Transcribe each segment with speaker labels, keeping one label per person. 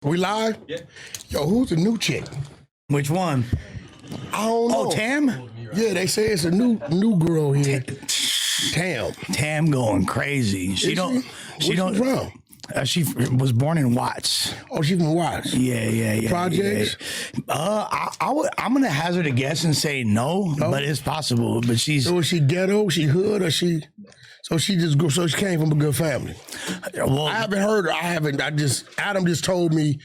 Speaker 1: We live?
Speaker 2: Yeah.
Speaker 1: Yo, who's the new chick?
Speaker 3: Which one?
Speaker 1: I don't know.
Speaker 3: Oh, Tam?
Speaker 1: Yeah, they say it's a new girl here. Tam.
Speaker 3: Tam going crazy. She don't. She don't.
Speaker 1: From?
Speaker 3: She was born in Watts.
Speaker 1: Oh, she from Watts.
Speaker 3: Yeah.
Speaker 1: Projects?
Speaker 3: I'm gonna hazard a guess and say no, but it's possible. But she's.
Speaker 1: So is she ghetto? She hood? Or she? So she just grew. So she came from a good family.
Speaker 3: Well,
Speaker 1: I haven't heard her. I haven't. Adam just told me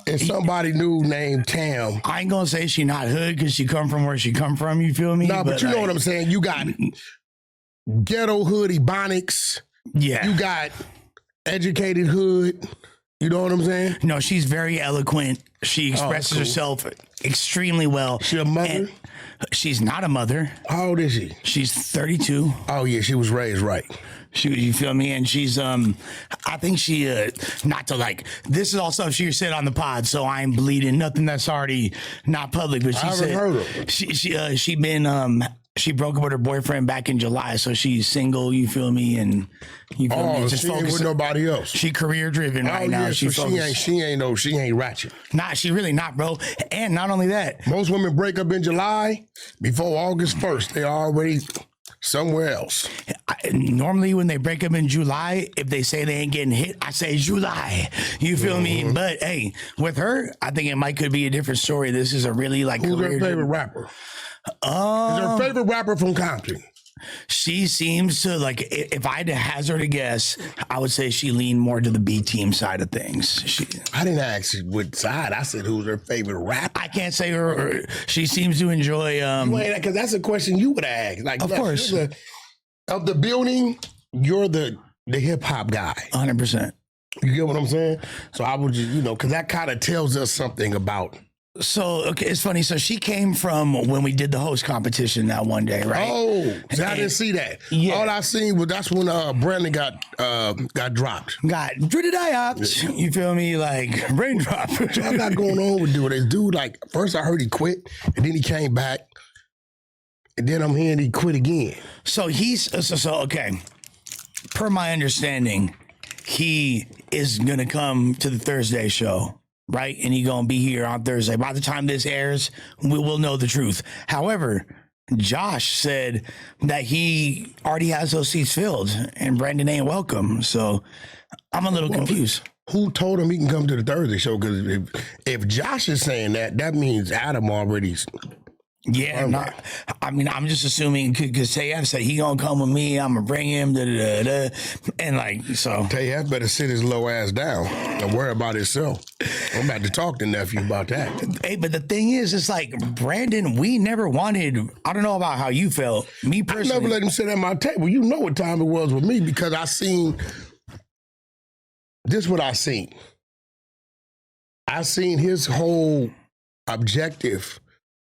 Speaker 1: it's somebody new named Tam.
Speaker 3: I ain't gonna say she not hood because she come from where she come from. You feel me?
Speaker 1: No, but you know what I'm saying. You got ghetto hood ebonics.
Speaker 3: Yeah.
Speaker 1: You got educated hood. You know what I'm saying?
Speaker 3: No, she's very eloquent. She expresses herself extremely well.
Speaker 1: She a mother?
Speaker 3: And she's not a mother.
Speaker 1: How old is she?
Speaker 3: She's 32.
Speaker 1: Oh yeah, she was raised right.
Speaker 3: You feel me? And she's I think she not to like this is all stuff she said on the pod, so I'm bleeding nothing that's already not public. But she said
Speaker 1: heard her.
Speaker 3: She broke up with her boyfriend back in July, so she's single. You feel me? And you feel me?
Speaker 1: Just she ain't with nobody else.
Speaker 3: She career driven right now.
Speaker 1: Yeah, so she ain't ratchet.
Speaker 3: Nah, she really not, bro. And not only that,
Speaker 1: most women break up in July before August 1st. They already somewhere else.
Speaker 3: Normally when they break up in July, if they say they ain't getting hit, I say July. You feel me? But hey, with her, I think it might could be a different story. This is a really like
Speaker 1: who's her favorite rapper? Is her favorite rapper from Compton?
Speaker 3: She seems to like. If I had to hazard a guess, I would say she leaned more to the B team side of things.
Speaker 1: I didn't ask you what side. I said who's her favorite rapper.
Speaker 3: I can't say her. She seems to enjoy.
Speaker 1: Because that's a question you would ask. Like,
Speaker 3: of course,
Speaker 1: of the building, you're the hip hop guy.
Speaker 3: 100%.
Speaker 1: You get what I'm saying? So I would just, because that kind of tells us something about.
Speaker 3: So, okay, it's funny. So she came from when we did the host competition that one day, right?
Speaker 1: Oh, I didn't see that.
Speaker 3: Yeah.
Speaker 1: All I seen was that's when Brandon got dropped.
Speaker 3: Got dreaded IOPS. You feel me? Like raindrop.
Speaker 1: So I got going on with this dude. Like, first I heard he quit, and then he came back, and then I'm hearing he quit again.
Speaker 3: So okay. Per my understanding, he is gonna come to the Thursday show. Right, and he gonna be here on Thursday. By the time this airs, we will know the truth. However, Josh said that he already has those seats filled, and Brandon ain't welcome. So I'm a little confused.
Speaker 1: Who told him he can come to the Thursday show? Because if Josh is saying that, that means Adam already.
Speaker 3: Yeah, I'm just assuming because TF said he gonna come with me. I'm gonna bring him, and like so.
Speaker 1: TF better sit his low ass down and worry about himself. I'm about to talk to nephew about that.
Speaker 3: Hey, but the thing is, it's like Brandon. We never wanted. I don't know about how you felt. Me personally,
Speaker 1: I never let him sit at my table. You know what time it was with me because I seen. This is what I seen. I seen his whole objective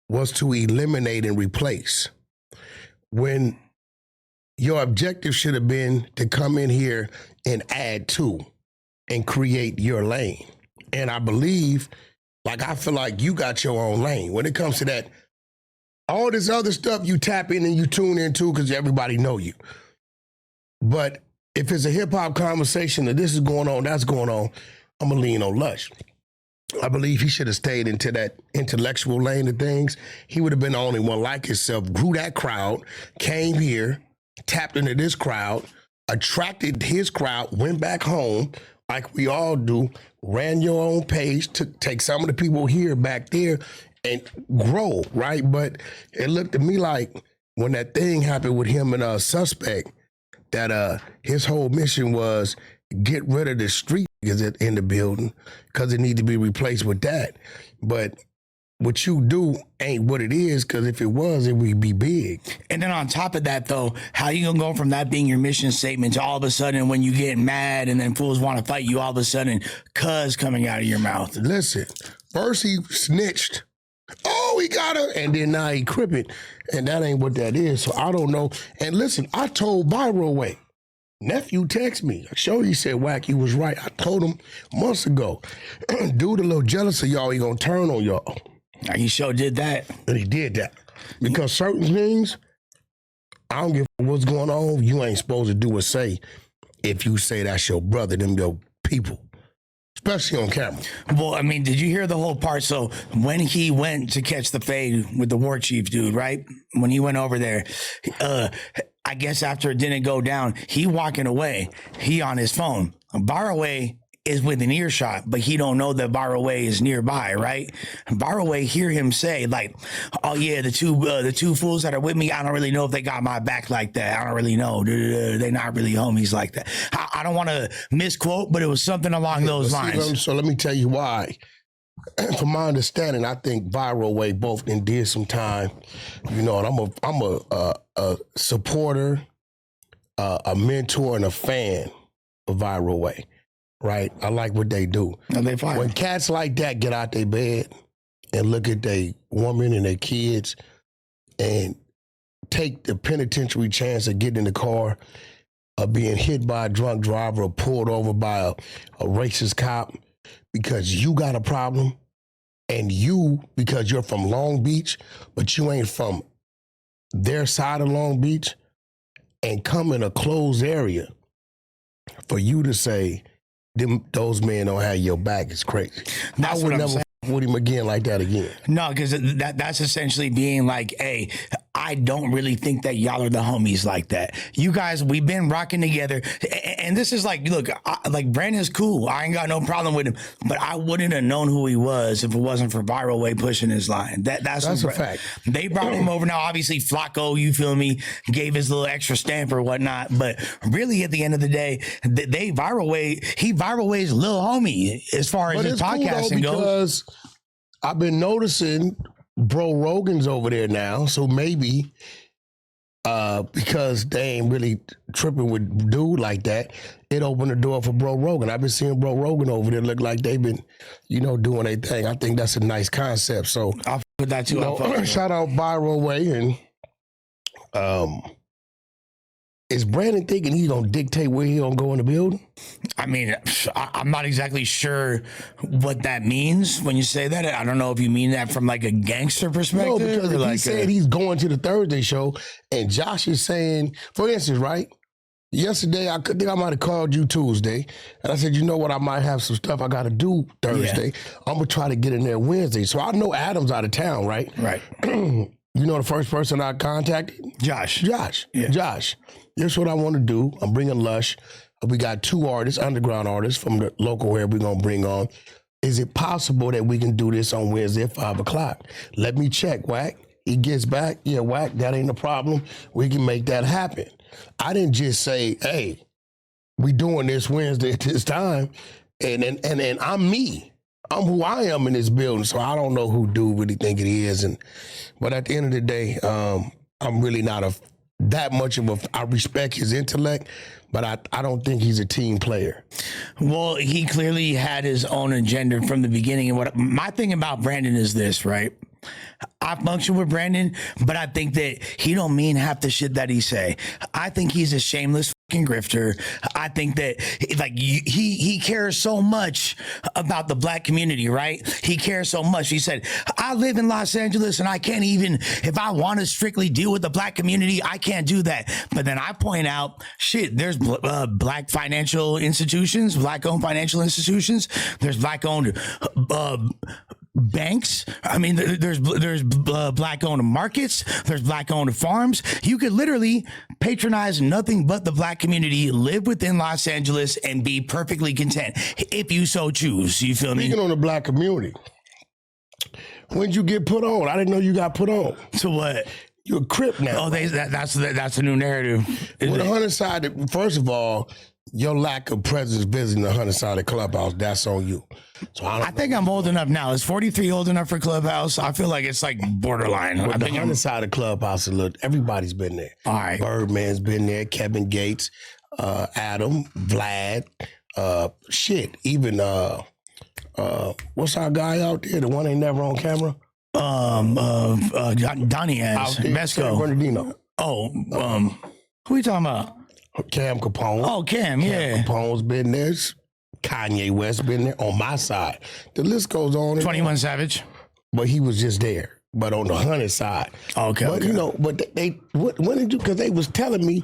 Speaker 1: was to eliminate and replace. When your objective should have been to come in here and add to and create your lane. And I believe, I feel like you got your own lane. When it comes to that, all this other stuff you tap in and you tune into because everybody know you. But if it's a hip hop conversation that this is going on, that's going on, I'm gonna lean on Lush. I believe he should have stayed into that intellectual lane of things. He would have been the only one like himself, grew that crowd, came here, tapped into this crowd, attracted his crowd, went back home like we all do, ran your own page, take some of the people here back there and grow, right? But it looked to me like when that thing happened with him and Suspect, that his whole mission was get rid of the street niggas in the building because it need to be replaced with that. But what you do ain't what it is, because if it was, it would be big.
Speaker 3: And then on top of that, though, how you gonna go from that being your mission statement to all of a sudden when you get mad and then fools want to fight you, all of a sudden, cuz coming out of your mouth?
Speaker 1: Listen, first he snitched. Oh, he got her. And then now he crippin'. And that ain't what that is. So I don't know. And listen, I told Byro Way. Nephew text me. I sure he said, Wack, he was right. I told him months ago. Dude a little jealous of y'all. He gonna turn on y'all.
Speaker 3: He sure did that.
Speaker 1: And he did that. Because certain things, I don't give a what's going on. You ain't supposed to do or say if you say that's your brother, them your people. especially on camera.
Speaker 3: Well, I mean, did you hear the whole part? So when he went to catch the fade with the war chief dude, right? When he went over there, I guess after it didn't go down, he walking away, he on his phone. Barraway is within earshot, but he don't know that Barraway is nearby, right? Barraway hear him say like, "Oh yeah, the two fools that are with me, I don't really know if they got my back like that. I don't really know. They're not really homies like that." I don't want to misquote, but it was something along those lines.
Speaker 1: So let me tell you why. From my understanding, I think Barraway both did some time. You know, and I'm a supporter, a mentor, and a fan of Barraway. Right, I like what they do.
Speaker 3: And they fire.
Speaker 1: When cats like that get out their bed and look at their woman and their kids and take the penitentiary chance of getting in the car, of being hit by a drunk driver or pulled over by a racist cop because you got a problem, and you, because you're from Long Beach, but you ain't from their side of Long Beach, and come in a closed area, for you to say, those men don't have your back is crazy.
Speaker 3: That's
Speaker 1: I would
Speaker 3: what I'm
Speaker 1: never
Speaker 3: saying.
Speaker 1: with him again like that again.
Speaker 3: No, because that's essentially being like, hey, I don't really think that y'all are the homies like that. You guys, we've been rocking together. And this is like, look, like Brandon's cool. I ain't got no problem with him. But I wouldn't have known who he was if it wasn't for Viral Way pushing his line. That's
Speaker 1: a fact.
Speaker 3: They brought him over. Now, obviously, Flacco, you feel me, gave his little extra stamp or whatnot. But really, at the end of the day, Viral Way's little homie as far as his podcasting goes.
Speaker 1: I've been noticing Bro Rogan's over there now, so maybe because they ain't really tripping with dude like that, it opened the door for Bro Rogan. I've been seeing Bro Rogan over there look like they've been, doing their thing. I think that's a nice concept. So
Speaker 3: I'll put that too.
Speaker 1: Shout out Viral Way, and is Brandon thinking he's gonna dictate where he gonna go in the building?
Speaker 3: I mean, I'm not exactly sure what that means when you say that. I don't know if you mean that from like a gangster perspective.
Speaker 1: No, because he said he's going to the Thursday show, and Josh is saying, for instance, right? Yesterday, I think I might have called you Tuesday, and I said, you know what, I might have some stuff I got to do Thursday. Yeah. I'm going to try to get in there Wednesday. So I know Adam's out of town, right?
Speaker 3: Right.
Speaker 1: You know the first person I contacted?
Speaker 3: Josh.
Speaker 1: Yeah. Josh. Here's what I want to do. I'm bringing Lush. We got 2 artists, underground artists from the local area we're going to bring on. Is it possible that we can do this on Wednesday at 5 o'clock? Let me check, Wack. He gets back. Yeah, Wack, that ain't a problem. We can make that happen. I didn't just say, hey, we doing this Wednesday at this time. And I'm me. I'm who I am in this building, so I don't know who dude really think it is. But at the end of the day, I'm really not that much of I respect his intellect, but I don't think he's a team player.
Speaker 3: Well, he clearly had his own agenda from the beginning. And my thing about Brandon is this, right? I function with Brandon, but I think that he don't mean half the shit that he say. I think he's a shameless fucking grifter. I think that he cares so much about the black community, right? He cares so much. He said, I live in Los Angeles and I can't even, if I want to strictly deal with the black community, I can't do that. But then I point out, shit, there's black financial institutions, black-owned financial institutions. There's black-owned banks. I mean, there's black-owned markets. There's black-owned farms. You could literally patronize nothing but the black community, live within Los Angeles, and be perfectly content if you so choose. You feel me?
Speaker 1: Speaking on the black community, when'd you get put on? I didn't know you got put on.
Speaker 3: So what?
Speaker 1: You're a Crip now.
Speaker 3: Oh, that's a new narrative.
Speaker 1: Well, the 100 side, first of all, your lack of presence visiting the 100 side clubhouse, that's on you. So I
Speaker 3: think I'm old enough now. Is 43 old enough for Clubhouse? I feel like it's like borderline.
Speaker 1: Well, the 100 side of Clubhouse, look, everybody's been there.
Speaker 3: All right.
Speaker 1: Birdman's been there, Kevin Gates, Adam, Vlad, even what's our guy out there? The one ain't never on camera?
Speaker 3: Donnie has Mesco.
Speaker 1: Bernardino.
Speaker 3: Oh, who are you talking about?
Speaker 1: Cam Capone.
Speaker 3: Oh, Cam, yeah.
Speaker 1: Cam Capone's been there. Kanye West been there on my side. The list goes on.
Speaker 3: 21 Savage.
Speaker 1: But he was just there. But on the 100 side.
Speaker 3: Okay.
Speaker 1: But
Speaker 3: okay.
Speaker 1: But when did you? Because they was telling me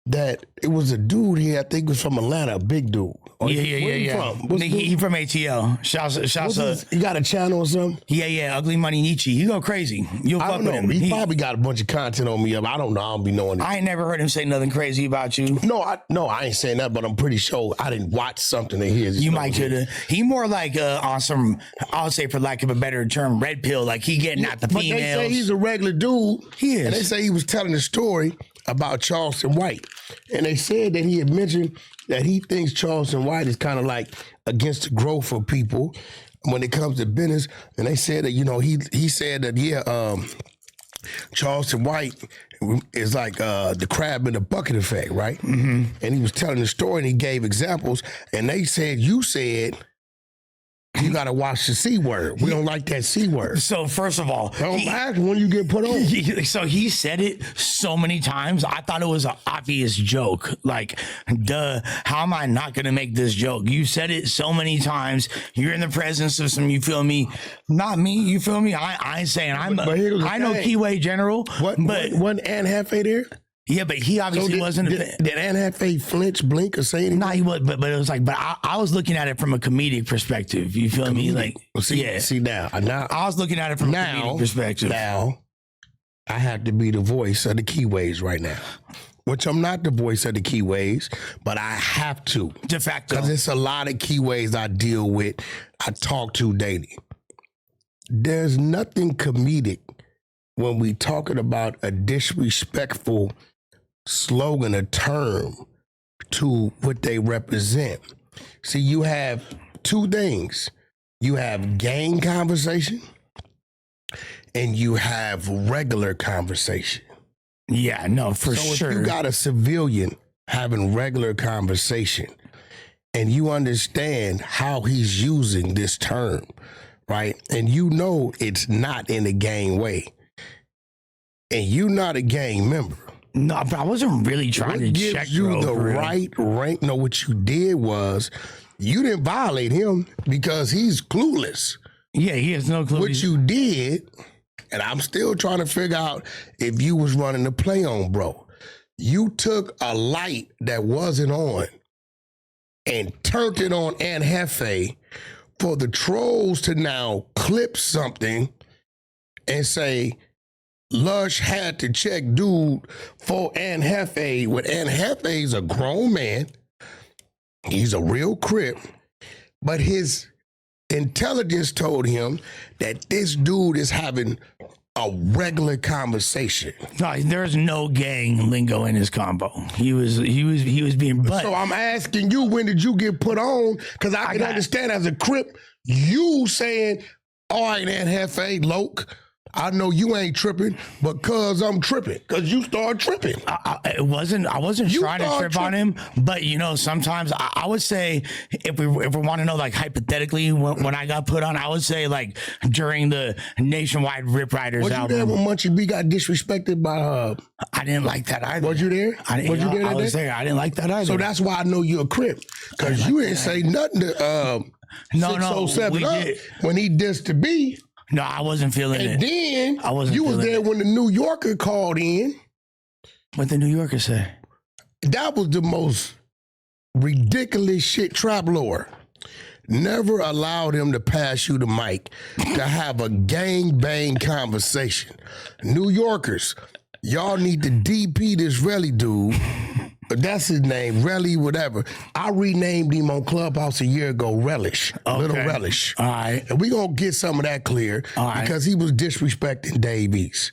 Speaker 1: that it was a dude here, I think was from Atlanta, a big dude. Where he from? What's
Speaker 3: He from ATL. Shouts
Speaker 1: he got a channel or something?
Speaker 3: Yeah. Ugly Money Nietzsche. You go crazy. You'll
Speaker 1: I
Speaker 3: fuck
Speaker 1: don't
Speaker 3: with
Speaker 1: know.
Speaker 3: him.
Speaker 1: He probably got a bunch of content on me. I don't know. I don't be knowing it.
Speaker 3: I ain't never heard him say nothing crazy about you.
Speaker 1: No, I ain't saying that, but I'm pretty sure I didn't watch something of his.
Speaker 3: You might could have. He more like on some, I would say for lack of a better term, red pill. Like he getting at the
Speaker 1: But
Speaker 3: females.
Speaker 1: they say he's a regular dude.
Speaker 3: He is.
Speaker 1: And they say he was telling a story about Charleston White. And they said that he had mentioned that he thinks Charleston White is kind of like against the growth of people when it comes to business. And they said that, he said that, Charleston White is like the crab in the bucket effect, right? Mm-hmm. And he was telling the story and he gave examples. And they said, you said, you got to watch the C word. We don't like that C word.
Speaker 3: So first of all,
Speaker 1: Don't ask when you get put on.
Speaker 3: So he said it so many times. I thought it was an obvious joke. Like, duh, how am I not going to make this joke? You said it so many times. You're in the presence of some, you feel me? Not me, you feel me? I ain't saying I know Keyway General.
Speaker 1: Wasn't Anne Hefe there?
Speaker 3: Yeah, but he obviously wasn't.
Speaker 1: Did Anne Hefe flinch, blink, or say anything?
Speaker 3: No, he was, but it was like, but I was looking at it from a comedic perspective. You feel me? Like,
Speaker 1: well, see now,
Speaker 3: I was looking at it from a comedic perspective.
Speaker 1: Now, I have to be the voice of the Keyways right now, which I'm not the voice of the Keyways, but I have to.
Speaker 3: De facto.
Speaker 1: Because it's a lot of Keyways I deal with, I talk to daily. There's nothing comedic when we talking about a disrespectful slogan, a term to what they represent. See, you have two things. You have gang conversation and you have regular conversation.
Speaker 3: Yeah, no, for
Speaker 1: so
Speaker 3: sure.
Speaker 1: If you got a civilian having regular conversation and you understand how he's using this term, right? And you know it's not in a gang way. And you're not a gang member.
Speaker 3: No, but I wasn't really trying to check.
Speaker 1: Gives you the right rank? No, what you did was you didn't violate him because he's clueless.
Speaker 3: Yeah, he has no clue.
Speaker 1: What you did, and I'm still trying to figure out if you was running the play on, bro. You took a light that wasn't on and turned it on Anne Hefe for the trolls to now clip something and say, Lush had to check dude for Anne Hefe when Anne Hefe's a grown man. He's a real Crip. But his intelligence told him that this dude is having a regular conversation.
Speaker 3: No, there's no gang lingo in his combo. He was being butt.
Speaker 1: So I'm asking you, when did you get put on? Because I can understand as a Crip, you saying, all right, Anne Hefe, Loke, I know you ain't tripping, but cuz I'm tripping, cuz you start tripping.
Speaker 3: I wasn't trying to trip on him, but sometimes I would say if we want to know, like, hypothetically, when I got put on, I would say like during the Nationwide Rip Riders album.
Speaker 1: Was you there when Munchie B got disrespected by
Speaker 3: I didn't like that either.
Speaker 1: Was you there? Was you there?
Speaker 3: I was there. I didn't like that either.
Speaker 1: So that's why I know you're a Crip, cuz you didn't say nothing to
Speaker 3: no,
Speaker 1: 607 when he dissed to B.
Speaker 3: No, I wasn't feeling it.
Speaker 1: And then you was there when the New Yorker called in.
Speaker 3: What the New Yorker say?
Speaker 1: That was the most ridiculous shit. Trap lore. Never allowed him to pass you the mic to have a gang bang conversation. New Yorkers, y'all need to DP this Relly dude. That's his name, Relly, whatever. I renamed him on Clubhouse a year ago, Relish. Okay. Little Relish.
Speaker 3: All right.
Speaker 1: And we gonna get some of that clear because he was disrespecting Davies.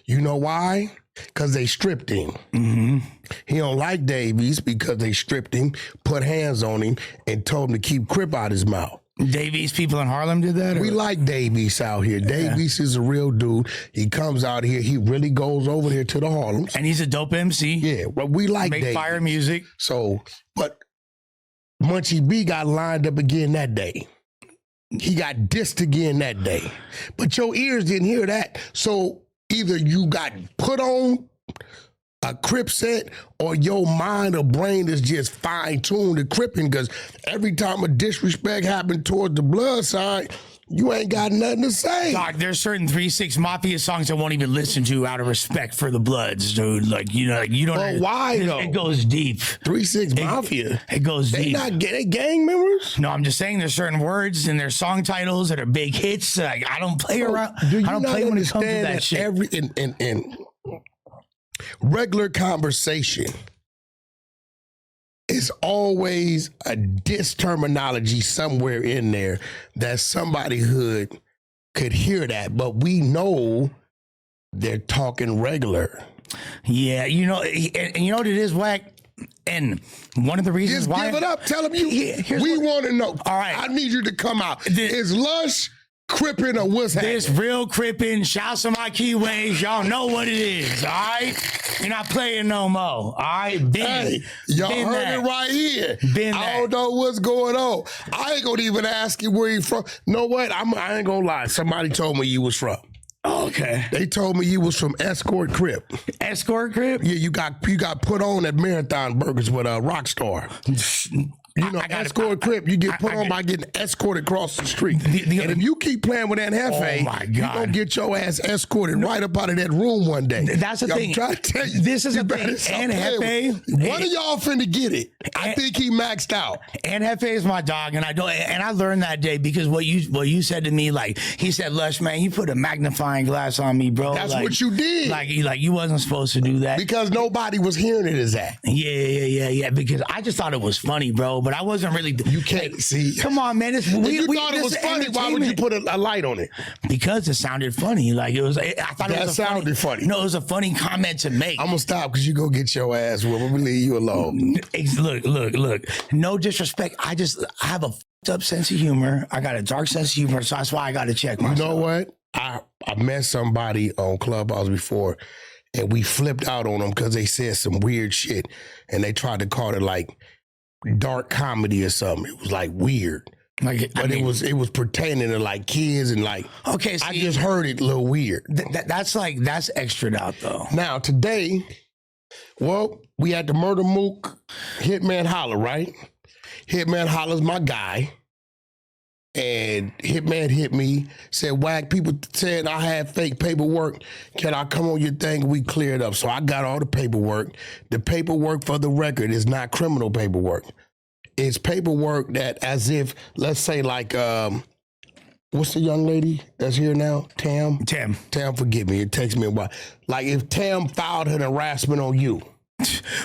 Speaker 1: You know why? Because they stripped him.
Speaker 3: Mm-hmm.
Speaker 1: He don't like Davies because they stripped him, put hands on him, and told him to keep Crip out his mouth.
Speaker 3: Davies people in Harlem did that? Or?
Speaker 1: We like Davies out here. Yeah. Davies is a real dude. He comes out here. He really goes over here to the Harlems.
Speaker 3: And he's a dope MC.
Speaker 1: Yeah, well, we like Davies.
Speaker 3: Make fire music.
Speaker 1: So, but Munchie B got lined up again that day. He got dissed again that day. But your ears didn't hear that. So either you got put on a Crip set or your mind or brain is just fine-tuned to Cripping, because every time a disrespect happened towards the blood side, you ain't got nothing to say.
Speaker 3: Doc, there's certain 3-6 Mafia songs I won't even listen to out of respect for the Bloods, dude. Like, you know, like, you don't.
Speaker 1: Well, why though?
Speaker 3: It goes deep.
Speaker 1: 3-6 Mafia.
Speaker 3: It goes
Speaker 1: They
Speaker 3: deep.
Speaker 1: not gang members.
Speaker 3: No, I'm just saying there's certain words in their song titles that are big hits. Like, I don't play around.
Speaker 1: Do you
Speaker 3: I don't
Speaker 1: not
Speaker 3: play when it comes to
Speaker 1: understand
Speaker 3: that shit.
Speaker 1: every in regular conversation is always a diss terminology somewhere in there that somebody could hear that, but we know they're talking regular.
Speaker 3: Yeah, you know, and you know what it is, Wack? And one of the reasons
Speaker 1: Just
Speaker 3: why
Speaker 1: give it up. Tell them you.
Speaker 3: Here's
Speaker 1: We want to know.
Speaker 3: All right.
Speaker 1: I need you to come out. Is Lush crippin' or what's happening?
Speaker 3: this real crippin', shouts to my keyways, y'all know what it is, all right? You're not playing no more, all right?
Speaker 1: Hey, y'all heard it right here. I don't know what's going on. I ain't gonna even ask you where you from. Know what? I ain't gonna lie. Somebody told me you was from.
Speaker 3: Okay.
Speaker 1: They told me you was from Escort Crip.
Speaker 3: Escort Crip?
Speaker 1: Yeah, you got put on at Marathon Burgers with a Rockstar. You know, Escort Crip, you get put on by getting escorted across the street. And if you keep playing with that Hefe,
Speaker 3: Oh my God,
Speaker 1: you gonna get your ass escorted right up out of that room one day.
Speaker 3: That's the thing.
Speaker 1: I'm trying to tell you,
Speaker 3: This is
Speaker 1: you
Speaker 3: the
Speaker 1: better
Speaker 3: thing.
Speaker 1: stop
Speaker 3: And
Speaker 1: playing with-
Speaker 3: Hefe,
Speaker 1: one of y'all finna get it. I think he maxed out.
Speaker 3: And Hefe is my dog, and I learned that day because what you said to me, like, he said, Lush, man, you put a magnifying glass on me, bro.
Speaker 1: That's
Speaker 3: like,
Speaker 1: what you did.
Speaker 3: Like you wasn't supposed to do that.
Speaker 1: Because nobody was hearing it as that.
Speaker 3: Yeah. Because I just thought it was funny, bro. But I wasn't really.
Speaker 1: You can't see.
Speaker 3: Come on, man.
Speaker 1: If you thought it was funny, why would you put a light on it?
Speaker 3: Because it sounded funny. Like it was. I thought it was
Speaker 1: sounded funny.
Speaker 3: No, it was a funny comment to make.
Speaker 1: I'm gonna stop because you go get your ass. We'll leave you alone.
Speaker 3: Look. No disrespect. I have a fucked up sense of humor. I got a dark sense of humor, so that's why I got to check myself.
Speaker 1: You know what? I met somebody on Clubhouse before, and we flipped out on them because they said some weird shit, and they tried to call it like dark comedy or something. It was like weird.
Speaker 3: Like,
Speaker 1: But it was pertaining to like kids and like.
Speaker 3: Okay,
Speaker 1: I just heard it a little weird.
Speaker 3: That's extra out though.
Speaker 1: Now today, well, we had the Murder Mook Hitman Holler, right? Hitman Holler's my guy. And Hitman hit me, said, Wack, people said I had fake paperwork. Can I come on your thing? We clear it up. So I got all the paperwork. The paperwork, for the record, is not criminal paperwork. It's paperwork that, as if, let's say like, what's the young lady that's here now? Tam, forgive me. It takes me a while. Like if Tam filed an harassment on you.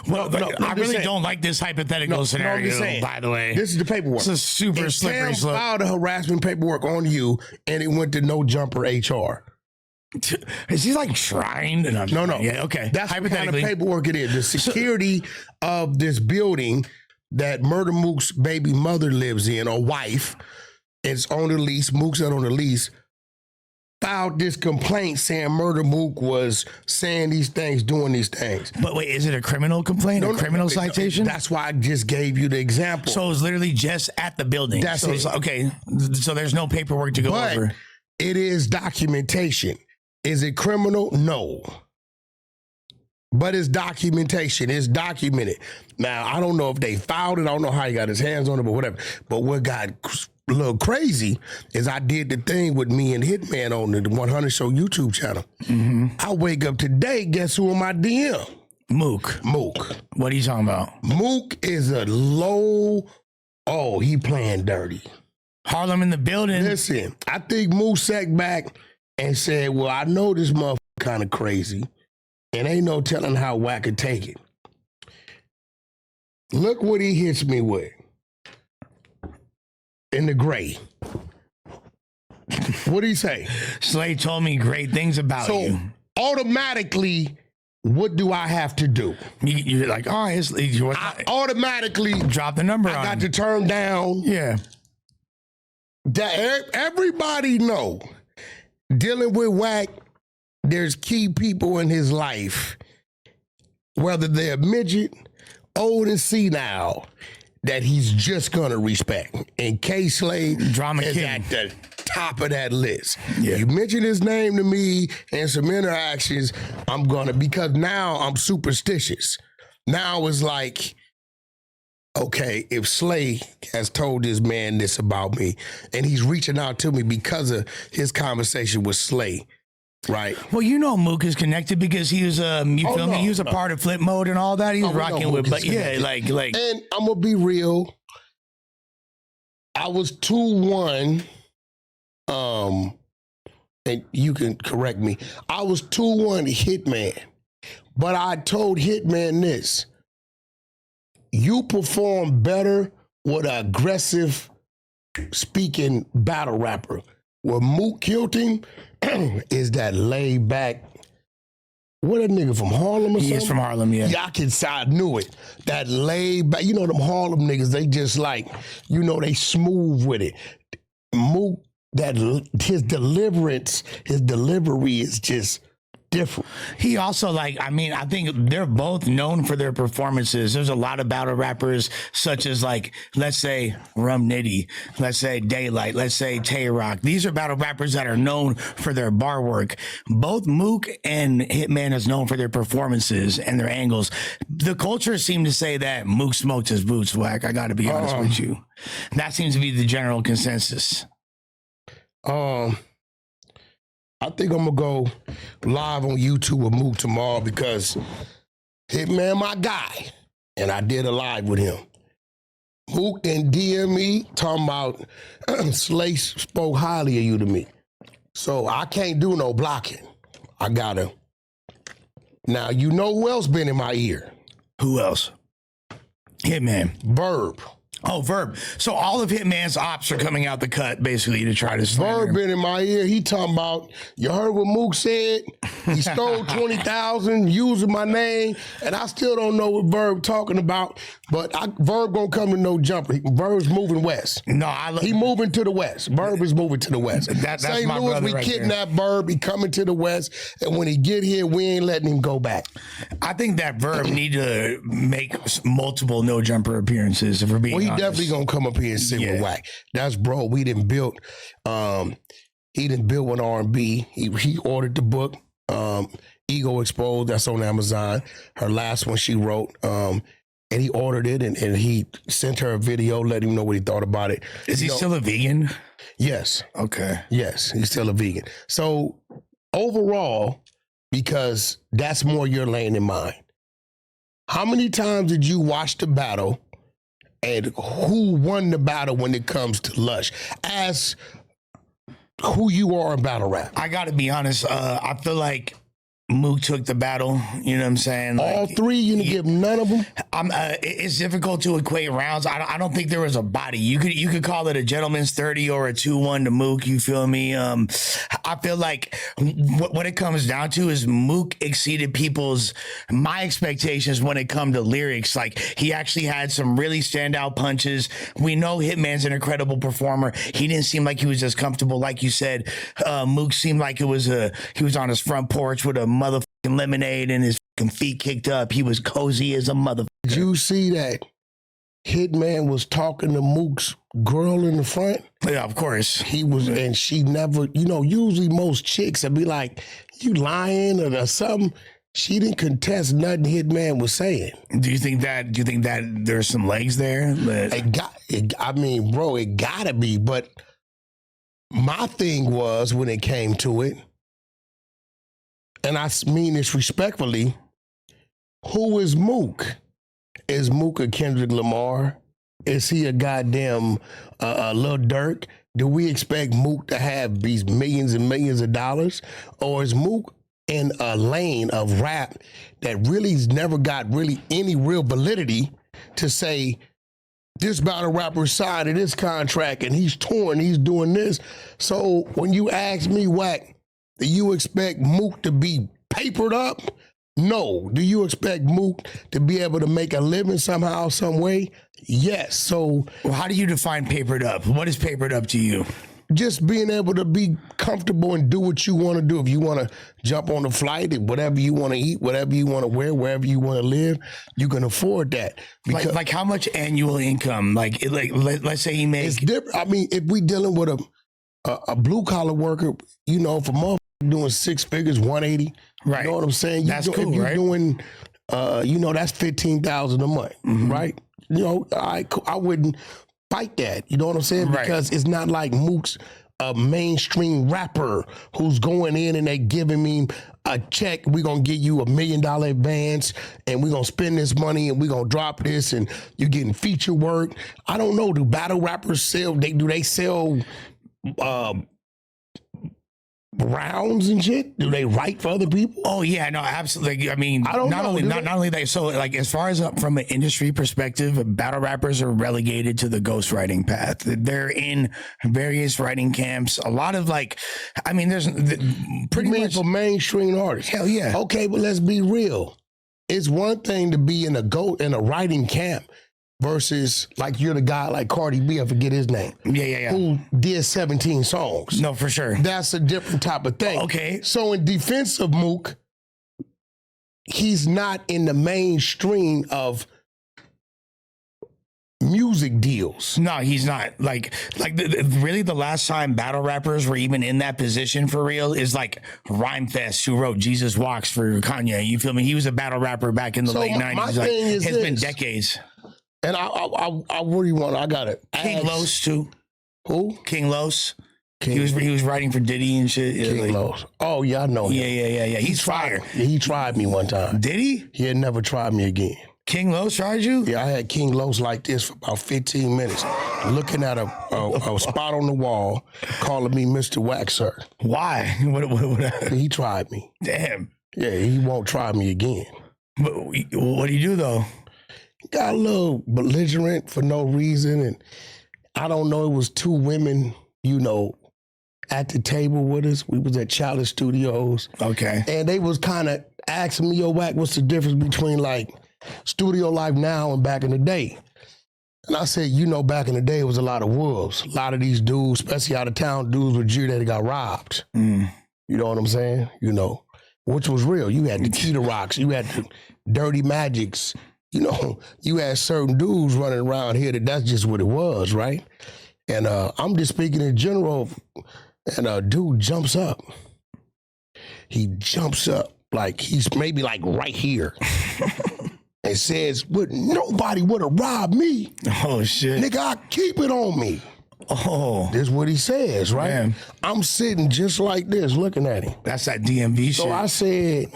Speaker 3: Well, I really don't like this hypothetical scenario, by the way.
Speaker 1: This is the paperwork.
Speaker 3: It's a super slippery slope.
Speaker 1: Tam filed a harassment paperwork on you, and it went to No Jumper HR.
Speaker 3: Is he like trying?
Speaker 1: No.
Speaker 3: Yeah, okay.
Speaker 1: That's what kind of paperwork it is. The security of this building that Murder Mook's baby mother lives in, or wife, is on the lease. Mook's not on the lease. Filed this complaint saying Murder Mook was saying these things, doing these things.
Speaker 3: But wait, is it a criminal complaint? A criminal citation?
Speaker 1: That's why I just gave you the example.
Speaker 3: So it was literally just at the building.
Speaker 1: That's it.
Speaker 3: Okay, so there's no paperwork to go over.
Speaker 1: It is documentation. Is it criminal? No. But it's documentation. It's documented. Now, I don't know if they filed it. I don't know how he got his hands on it, but whatever. But what got a little crazy is I did the thing with me and Hitman on the 100 Show YouTube channel. Mm-hmm. I wake up today, guess who in my DM?
Speaker 3: Mook. What are you talking about?
Speaker 1: Mook is a he playing dirty.
Speaker 3: Harlem in the building.
Speaker 1: Listen, I think Mook sat back and said, well, I know this motherfucker kind of crazy, and ain't no telling how Wack could take it. Look what he hits me with. In the gray. What'd he say?
Speaker 3: Slade told me great things about you.
Speaker 1: So automatically, what do I have to do?
Speaker 3: You're like, oh,
Speaker 1: I automatically
Speaker 3: drop the number.
Speaker 1: I got to turn down.
Speaker 3: Yeah.
Speaker 1: That everybody know. Dealing with Wack, there's key people in his life, whether they're midget, old and senile, that he's just gonna respect. And K Slade
Speaker 3: Drama
Speaker 1: is
Speaker 3: King
Speaker 1: at the top of that list.
Speaker 3: Yeah.
Speaker 1: You mention his name to me and some interactions, because now I'm superstitious. Now it's like, okay, if Slay has told this man this about me, and he's reaching out to me because of his conversation with Slay, right?
Speaker 3: Well, you know Mook is connected because he was feel me? He was a part of Flip Mode and all that. He was rocking with, but yeah, like.
Speaker 1: And I'm gonna be real. I was 2-1. And you can correct me. I was 2-1 Hitman, but I told Hitman this: you perform better with an aggressive speaking battle rapper. Where Mook killed him is that laid back. What a nigga from Harlem or something?
Speaker 3: He is from Harlem, yeah.
Speaker 1: Yeah, I knew it. That laid back, you know, them Harlem niggas, they just like, you know, they smooth with it. Mook, his delivery is just different.
Speaker 3: He also I think they're both known for their performances. There's a lot of battle rappers such as let's say Rum Nitty, let's say Daylight, let's say Tay Rock. These are battle rappers that are known for their bar work. Both Mook and Hitman is known for their performances and their angles. The culture seemed to say that Mook smoked his boots, Wack. I gotta be honest with you. That seems to be the general consensus.
Speaker 1: I think I'm gonna go live on YouTube with Mook tomorrow because Hitman my guy, and I did a live with him. Mook and DM me talking about Slay spoke highly of you to me, so I can't do no blocking. I gotta. Now you know who else been in my ear?
Speaker 3: Who else? Hitman.
Speaker 1: Verb.
Speaker 3: Oh, Verb. So all of Hitman's ops are coming out the cut, basically, to try to slander
Speaker 1: Verb
Speaker 3: him.
Speaker 1: been in my ear. He talking about, you heard what Mook said? He stole 20,000 using my name, and I still don't know what Verb talking about, but Verb gonna come to No Jumper. Verb's moving west.
Speaker 3: No,
Speaker 1: he moving to the west. Verb is moving to the west.
Speaker 3: That's
Speaker 1: St.
Speaker 3: my
Speaker 1: Louis,
Speaker 3: brother
Speaker 1: we
Speaker 3: right
Speaker 1: kidnapped Verb. He coming to the west, and when he get here, we ain't letting him go back.
Speaker 3: I think that Verb need to make multiple No Jumper appearances, if we're being honest.
Speaker 1: He definitely gonna come up here and sing with Wack. That's bro. We didn't build. He didn't build one R&B. He ordered the book. Ego Exposed. That's on Amazon. Her last one she wrote. And he ordered it, and he sent her a video, let him know what he thought about it.
Speaker 3: Is he still a vegan?
Speaker 1: Yes.
Speaker 3: Okay.
Speaker 1: Yes, he's still a vegan. So overall, because that's more your lane than mine. How many times did you watch the battle? And who won the battle when it comes to Lush? As who you are in battle rap.
Speaker 3: I got to be honest. I feel like Mook took the battle. You know what I'm saying?
Speaker 1: All three? You didn't give none of them?
Speaker 3: It's difficult to equate rounds. I don't think there was a body. You could call it a gentleman's 30 or a 2-1 to Mook. You feel me? I feel like what it comes down to is Mook exceeded my expectations when it come to lyrics. Like, he actually had some really standout punches. We know Hitman's an incredible performer. He didn't seem like he was as comfortable. Like you said, Mook seemed like he was on his front porch with a motherfucking lemonade and his feet kicked up. He was cozy as a motherfucker.
Speaker 1: Did you see that Hitman was talking to Mook's girl in the front?
Speaker 3: Yeah, of course.
Speaker 1: He was, and she never, usually most chicks would be like, you lying or something. She didn't contest nothing Hitman was saying.
Speaker 3: Do you think that there's some legs there?
Speaker 1: It gotta be. But my thing was, when it came to it, and I mean this respectfully, who is Mook? Is Mook a Kendrick Lamar? Is he a goddamn Lil Durk? Do we expect Mook to have these millions and millions of dollars? Or is Mook in a lane of rap that really's never got really any real validity to say, this battle rapper signed to this contract and he's torn, he's doing this. So when you ask me, Wack, do you expect Mook to be papered up? No. Do you expect Mook to be able to make a living somehow, some way? Yes. So,
Speaker 3: well, how do you define papered up? What is papered up to you?
Speaker 1: Just being able to be comfortable and do what you want to do. If you want to jump on a flight, whatever you want to eat, whatever you want to wear, wherever you want to live, you can afford that.
Speaker 3: Because, like how much annual income? Let's say he makes.
Speaker 1: It's different. I mean, if we dealing with a blue collar worker, for motherfuckers doing 6 figures, 180.
Speaker 3: Right.
Speaker 1: You know what I'm saying?
Speaker 3: That's cool,
Speaker 1: if you're
Speaker 3: right?
Speaker 1: doing, that's $15,000 a month, right? I wouldn't fight that. You know what I'm saying?
Speaker 3: Right.
Speaker 1: Because it's not like Mook's a mainstream rapper who's going in and they giving me a check. We're going to give you $1 million advance and we're going to spend this money and we're going to drop this and you're getting feature work. I don't know. Do battle rappers sell? Do they sell rounds and shit? Do they write for other people?
Speaker 3: Oh yeah, no, absolutely. I mean,
Speaker 1: I don't
Speaker 3: not
Speaker 1: know,
Speaker 3: only
Speaker 1: do
Speaker 3: not only that. So like, as far as from an industry perspective, battle rappers are relegated to the ghostwriting path. They're in various writing camps. A lot of there's pretty much
Speaker 1: for mainstream artists.
Speaker 3: Hell yeah.
Speaker 1: Okay, but let's be real. It's one thing to be in a writing camp versus like you're the guy like Cardi B, I forget his name.
Speaker 3: Yeah.
Speaker 1: Who did 17 songs.
Speaker 3: No, for sure.
Speaker 1: That's a different type of thing.
Speaker 3: Okay.
Speaker 1: So in defense of Mook, he's not in the mainstream of music deals.
Speaker 3: No, he's not. Really the last time battle rappers were even in that position for real is like Rhymefest, who wrote Jesus Walks for Kanye. You feel me? He was a battle rapper back in the late 90s.
Speaker 1: My thing is
Speaker 3: it's been decades.
Speaker 1: And I really want. I got it.
Speaker 3: King Los too.
Speaker 1: Who?
Speaker 3: King Los. He was writing for Diddy and shit.
Speaker 1: King Los. Oh yeah, I know him.
Speaker 3: Yeah. He's fire.
Speaker 1: Yeah, he tried me one time.
Speaker 3: Did he?
Speaker 1: He had never tried me again.
Speaker 3: King Los tried you?
Speaker 1: Yeah, I had King Los like this for about 15 minutes, looking at a spot on the wall, calling me Mr. Wack, sir.
Speaker 3: Why? What?
Speaker 1: He tried me.
Speaker 3: Damn.
Speaker 1: Yeah, he won't try me again.
Speaker 3: But what do you do though?
Speaker 1: Got a little belligerent for no reason, and I don't know. It was two women, at the table with us. We was at Childish Studios.
Speaker 3: Okay.
Speaker 1: And they was kind of asking me, yo, Wack, what's the difference between like studio life now and back in the day? And I said, back in the day, it was a lot of wolves. A lot of these dudes, especially out of town dudes with you that got robbed. You know what I'm saying? Which was real. You had the Keter Rocks. You had the Dirty Magics. You had certain dudes running around here that's just what it was, right? And I'm just speaking in general, and a dude jumps up. He jumps up like he's maybe like right here and says, "But nobody would have robbed me."
Speaker 3: Oh, shit.
Speaker 1: Nigga, I keep it on me.
Speaker 3: Oh.
Speaker 1: This is what he says, right?
Speaker 3: Man.
Speaker 1: I'm sitting just like this looking at him.
Speaker 3: That's that DMV shit.
Speaker 1: So I said,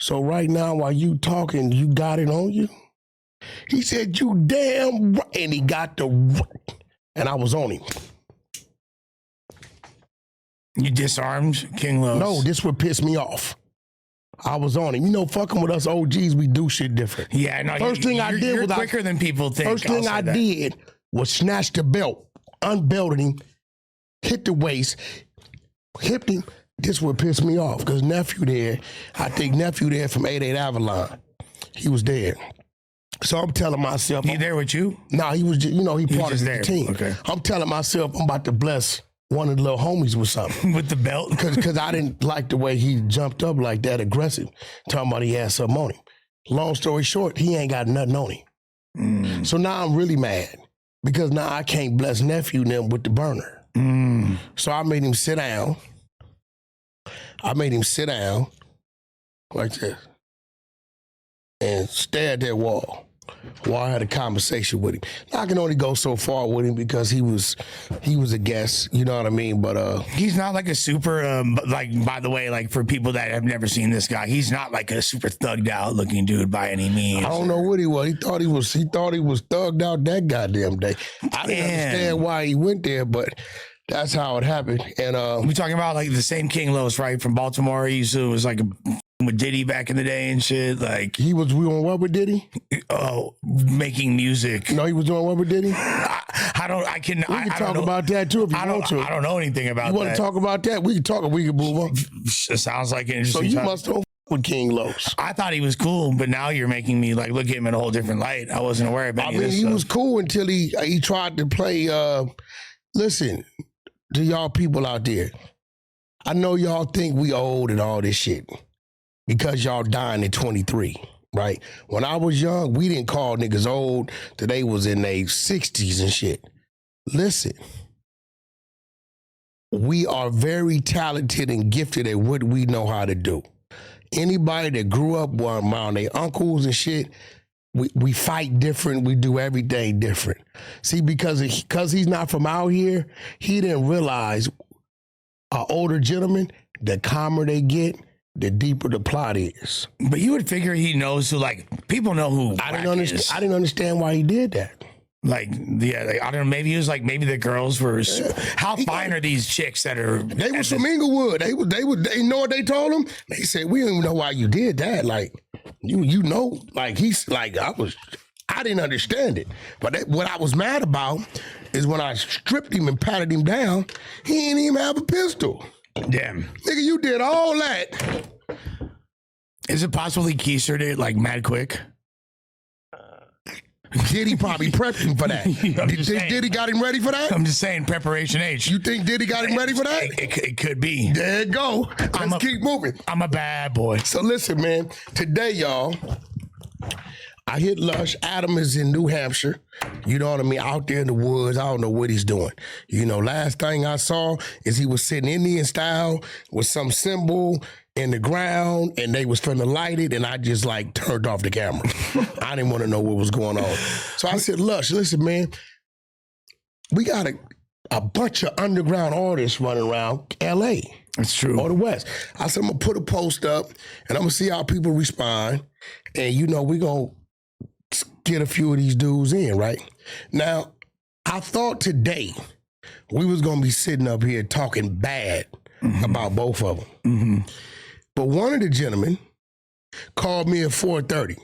Speaker 1: so right now while you talking, you got it on you? He said, you damn right. And he got the right. And I was on him.
Speaker 3: You disarmed King Los?
Speaker 1: No, this would piss me off. I was on him. Fucking with us OGs, we do shit different.
Speaker 3: Yeah, no.
Speaker 1: First thing I did
Speaker 3: you're
Speaker 1: was
Speaker 3: quicker than people think.
Speaker 1: First thing I did was snatch the belt, unbelted him, hit the waist, hipped him. This would piss me off because nephew there from 88 Avalon, he was there. So I'm telling myself,
Speaker 3: he there with you?
Speaker 1: No, he was just, he part of the team.
Speaker 3: Okay.
Speaker 1: I'm telling myself I'm about to bless one of the little homies with something.
Speaker 3: With the belt?
Speaker 1: Because I didn't like the way he jumped up like that, aggressive, talking about he had something on him. Long story short, he ain't got nothing on him. So now I'm really mad because now I can't bless nephew and them with the burner. So I made him sit down. Like this and stare at that wall while I had a conversation with him. Now, I can only go so far with him because he was a guest, you know what I mean? But
Speaker 3: he's not like a super by the way, like for people that have never seen this guy, he's not like a super thugged out looking dude by any means.
Speaker 1: I don't know what he was. He thought he was thugged out that goddamn day. I didn't understand why he went there, but that's how it happened. And
Speaker 3: we talking about like the same King Los, right? From Baltimore. He was like with Diddy back in the day and shit. Like
Speaker 1: we on what with Diddy?
Speaker 3: Oh, making music.
Speaker 1: No, he was doing what with Diddy?
Speaker 3: We can
Speaker 1: talk about that too if you want to.
Speaker 3: I don't know anything about that.
Speaker 1: You want to talk about that? We can talk and we can move on.
Speaker 3: It sounds like an interesting.
Speaker 1: So you must have with King Los.
Speaker 3: I thought he was cool, but now you're making me like look at him in a whole different light. I wasn't aware of any of this
Speaker 1: he
Speaker 3: stuff.
Speaker 1: was cool until he tried to play. Listen to y'all people out there. I know y'all think we old and all this shit because y'all dying at 23, right? When I was young, we didn't call niggas old till they was in their 60s and shit. Listen, we are very talented and gifted at what we know how to do. Anybody that grew up around their uncles and shit, we fight different. We do everything different. See, because he's not from out here, he didn't realize an older gentleman, the calmer they get, the deeper the plot is.
Speaker 3: But you would figure he knows who, like, people know who
Speaker 1: I didn't understand why he did that.
Speaker 3: Like, yeah, like, I don't know. Maybe he was like, maybe the girls were. How fine are these chicks that are?
Speaker 1: They was from Inglewood. They know what they told him. They said, we don't even know why you did that. Like, you know, like he's like I didn't understand it. But what I was mad about is when I stripped him and patted him down, he didn't even have a pistol.
Speaker 3: Damn,
Speaker 1: nigga, you did all that.
Speaker 3: Is it possible he keistered it like mad quick?
Speaker 1: Diddy probably prepped him for that. Diddy got him ready for that?
Speaker 3: I'm just saying, preparation H.
Speaker 1: You think Diddy got him ready for that?
Speaker 3: It could be.
Speaker 1: There you go. Let's keep moving.
Speaker 3: I'm a bad boy.
Speaker 1: So listen, man. Today, y'all, I hit Lush. Adam is in New Hampshire. You know what I mean? Out there in the woods. I don't know what he's doing. You know, last thing I saw is he was sitting Indian style with some symbol in the ground, and they was finna light it, and I just like turned off the camera. I didn't want to know what was going on. So I said, Lush, listen, man, we got a bunch of underground artists running around LA.
Speaker 3: That's true.
Speaker 1: Or the West. I said, I'm gonna put a post up, and I'm gonna see how people respond, and you know, we gonna get a few of these dudes in, right? Now, I thought today we was gonna be sitting up here talking bad about both of them.
Speaker 3: Mm-hmm.
Speaker 1: But one of the gentlemen called me at 4:30.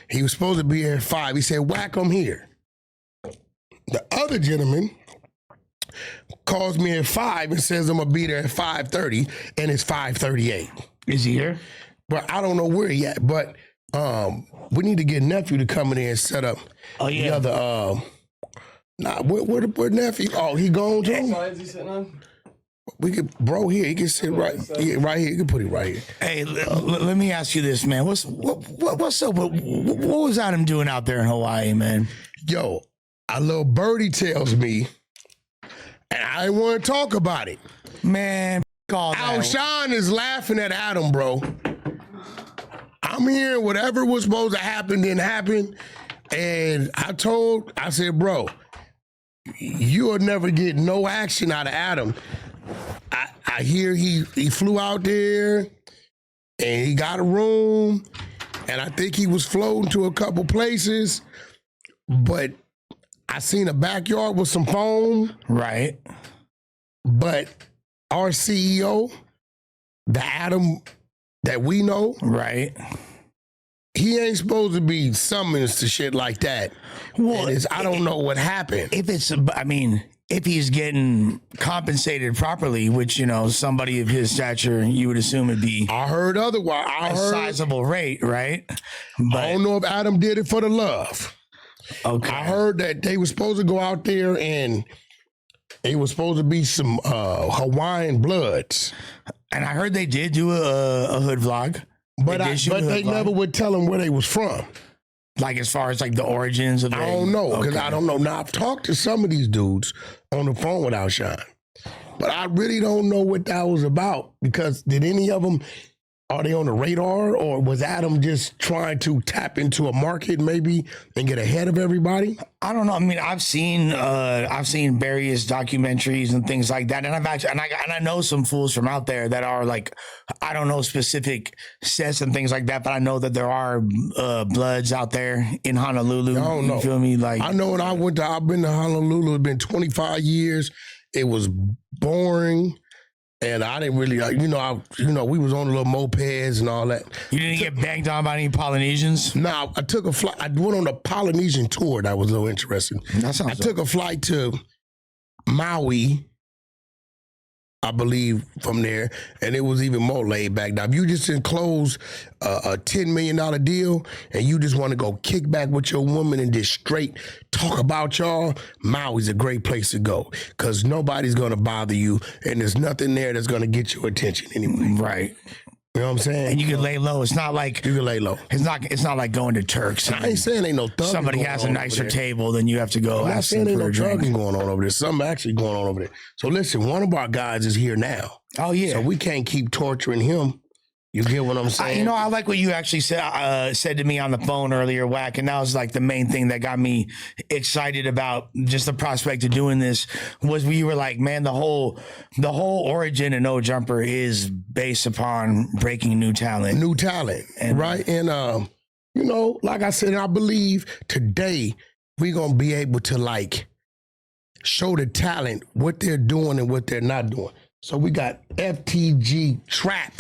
Speaker 1: He was supposed to be here at 5. He said, Wack, I'm here. The other gentleman calls me at 5 and says I'm going to be there at 5:30, and it's 5:38.
Speaker 3: Is he here?
Speaker 1: But I don't know where he at. But we need to get nephew to come in there and set up the other. Where nephew? Oh, he gone too?
Speaker 2: What side is he sitting on?
Speaker 1: We could, bro, here. He can sit right here. You can put it right here.
Speaker 3: Hey, let me ask you this, man. What's up? What was Adam doing out there in Hawaii, man?
Speaker 1: Yo, a little birdie tells me, and I didn't want to talk about it.
Speaker 3: Man, all that.
Speaker 1: Alshon is laughing at Adam, bro. I'm hearing whatever was supposed to happen didn't happen. And I said, bro, you'll never get no action out of Adam. I hear he flew out there and he got a room, and I think he was floating to a couple places, but I seen a backyard with some foam.
Speaker 3: Right.
Speaker 1: But our CEO, the Adam that we know,
Speaker 3: right,
Speaker 1: he ain't supposed to be summoned to shit like that. Well, I don't know what happened.
Speaker 3: If he's getting compensated properly, which, you know, somebody of his stature, you would assume it'd be
Speaker 1: I heard otherwise.
Speaker 3: a sizable rate, right? But
Speaker 1: I don't know if Adam did it for the love.
Speaker 3: Okay.
Speaker 1: I heard that they were supposed to go out there and it was supposed to be some Hawaiian bloods.
Speaker 3: And I heard they did do a hood vlog.
Speaker 1: But they never would tell him where they was from.
Speaker 3: Like, as far as like the origins of
Speaker 1: I don't know, because I don't know. Now, I've talked to some of these dudes on the phone with Alshon, but I really don't know what that was about, because did any of them, are they on the radar, or was Adam just trying to tap into a market maybe and get ahead of everybody?
Speaker 3: I don't know. I mean, I've seen various documentaries and things like that, and I know some fools from out there that are like, I don't know specific sets and things like that, but I know that there are bloods out there in Honolulu.
Speaker 1: I don't know.
Speaker 3: You feel me? Like,
Speaker 1: I know when I've been to Honolulu. It's been 25 years. It was boring. And I didn't really, we was on the little mopeds and all that.
Speaker 3: You didn't get banged on by any Polynesians?
Speaker 1: No, I took a flight. I went on a Polynesian tour that was a little interesting. I took a flight to Maui, I believe, from there, and it was even more laid back. Now, if you just enclose a $10 million deal and you just want to go kick back with your woman and just straight talk about y'all, Maui's a great place to go, because nobody's going to bother you, and there's nothing there that's going to get your attention anyway.
Speaker 3: Right.
Speaker 1: You know what I'm saying?
Speaker 3: And you can lay low. It's not like
Speaker 1: you can lay low.
Speaker 3: It's not like going to Turks.
Speaker 1: I ain't saying ain't no thugging.
Speaker 3: Somebody has a nicer table, then you have to go.
Speaker 1: I'm not
Speaker 3: ask
Speaker 1: saying
Speaker 3: them
Speaker 1: ain't
Speaker 3: for
Speaker 1: no
Speaker 3: a drink.
Speaker 1: drugging going on over there. Something actually going on over there. So listen, one of our guys is here now.
Speaker 3: Oh yeah.
Speaker 1: So we can't keep torturing him. You get what I'm saying?
Speaker 3: You know, I like what you actually said to me on the phone earlier, Wack, and that was like the main thing that got me excited about just the prospect of doing this was we were like, man, the whole origin of No Jumper is based upon breaking new talent.
Speaker 1: Right? And you know, like I said, I believe today we're gonna be able to like show the talent what they're doing and what they're not doing. So we got FTG Trap.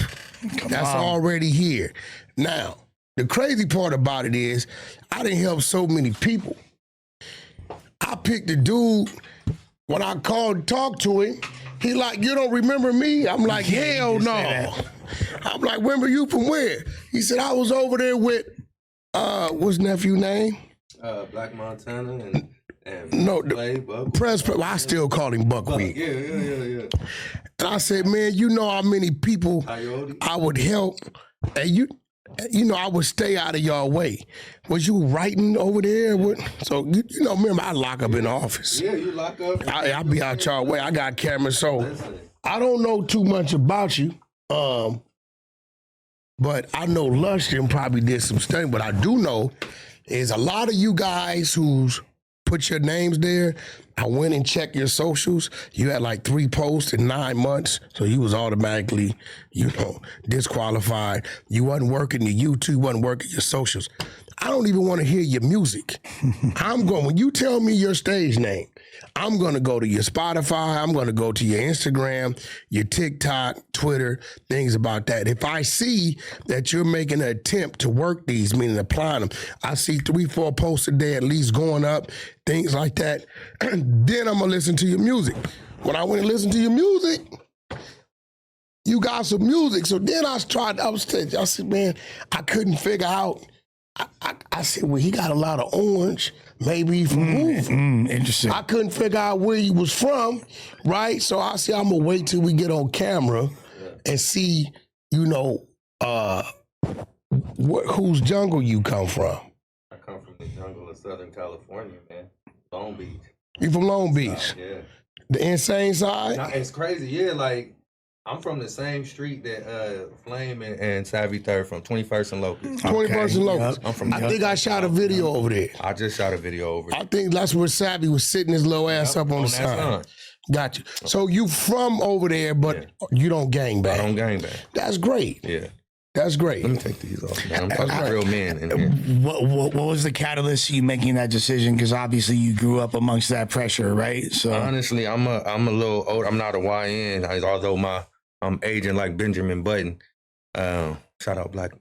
Speaker 1: That's already here. Now, the crazy part about it is I didn't help so many people. I picked a dude, when I called and talked to him, he like, you don't remember me? I'm like, hell no. I'm like, remember you from where? He said, I was over there with, what's nephew name?
Speaker 2: Black Montana and
Speaker 1: no,
Speaker 2: Play,
Speaker 1: I still call him Buckwheat.
Speaker 2: Yeah.
Speaker 1: And I said, man, you know how many people I would help, and you know, I would stay out of y'all way. Was you writing over there? So you know, remember I lock up in the office.
Speaker 2: Yeah, you lock up.
Speaker 1: I be out y'all way. I got cameras, so I don't know too much about you. But I know Lush and probably did some stuff. But I do know is a lot of you guys who's put your names there. I went and checked your socials. You had like 3 posts in 9 months, so you was automatically, you know, disqualified. You wasn't working your YouTube, wasn't working your socials. I don't even want to hear your music. When you tell me your stage name, I'm going to go to your Spotify, I'm going to go to your Instagram, your TikTok, Twitter, things about that. If I see that you're making an attempt to work these, meaning applying them, I see 3-4 posts a day at least going up, things like that, then I'm going to listen to your music. When I went and listened to your music, you got some music. So then I said, man, I couldn't figure out. I said, well, he got a lot of orange. Maybe he from moving.
Speaker 3: Interesting.
Speaker 1: I couldn't figure out where he was from, right? So I said, I'm going to wait till we get on camera and see, you know, whose jungle you come from.
Speaker 2: I come from the jungle of Southern California, man. Long Beach.
Speaker 1: You from Long Beach?
Speaker 2: Yeah.
Speaker 1: The insane side?
Speaker 2: No, it's crazy. Yeah, like, I'm from the same street that Flame and Savvy Third from 21st and Locust.
Speaker 1: 21st and Locust.
Speaker 2: I'm from.
Speaker 1: I think I shot a video over there.
Speaker 2: I just shot a video over there.
Speaker 1: I think that's where Savvy was sitting his little ass up on the side. Got you. So you from over there, but you don't gangbang.
Speaker 2: I don't gangbang.
Speaker 1: That's great.
Speaker 2: Yeah.
Speaker 1: That's great.
Speaker 2: Let me take these off, man. I'm talking real men in here.
Speaker 3: What was the catalyst to you making that decision? Because obviously you grew up amongst that pressure, right? So
Speaker 2: honestly, I'm a little old. I'm not a YN, although I'm aging like Benjamin Button. Shout out black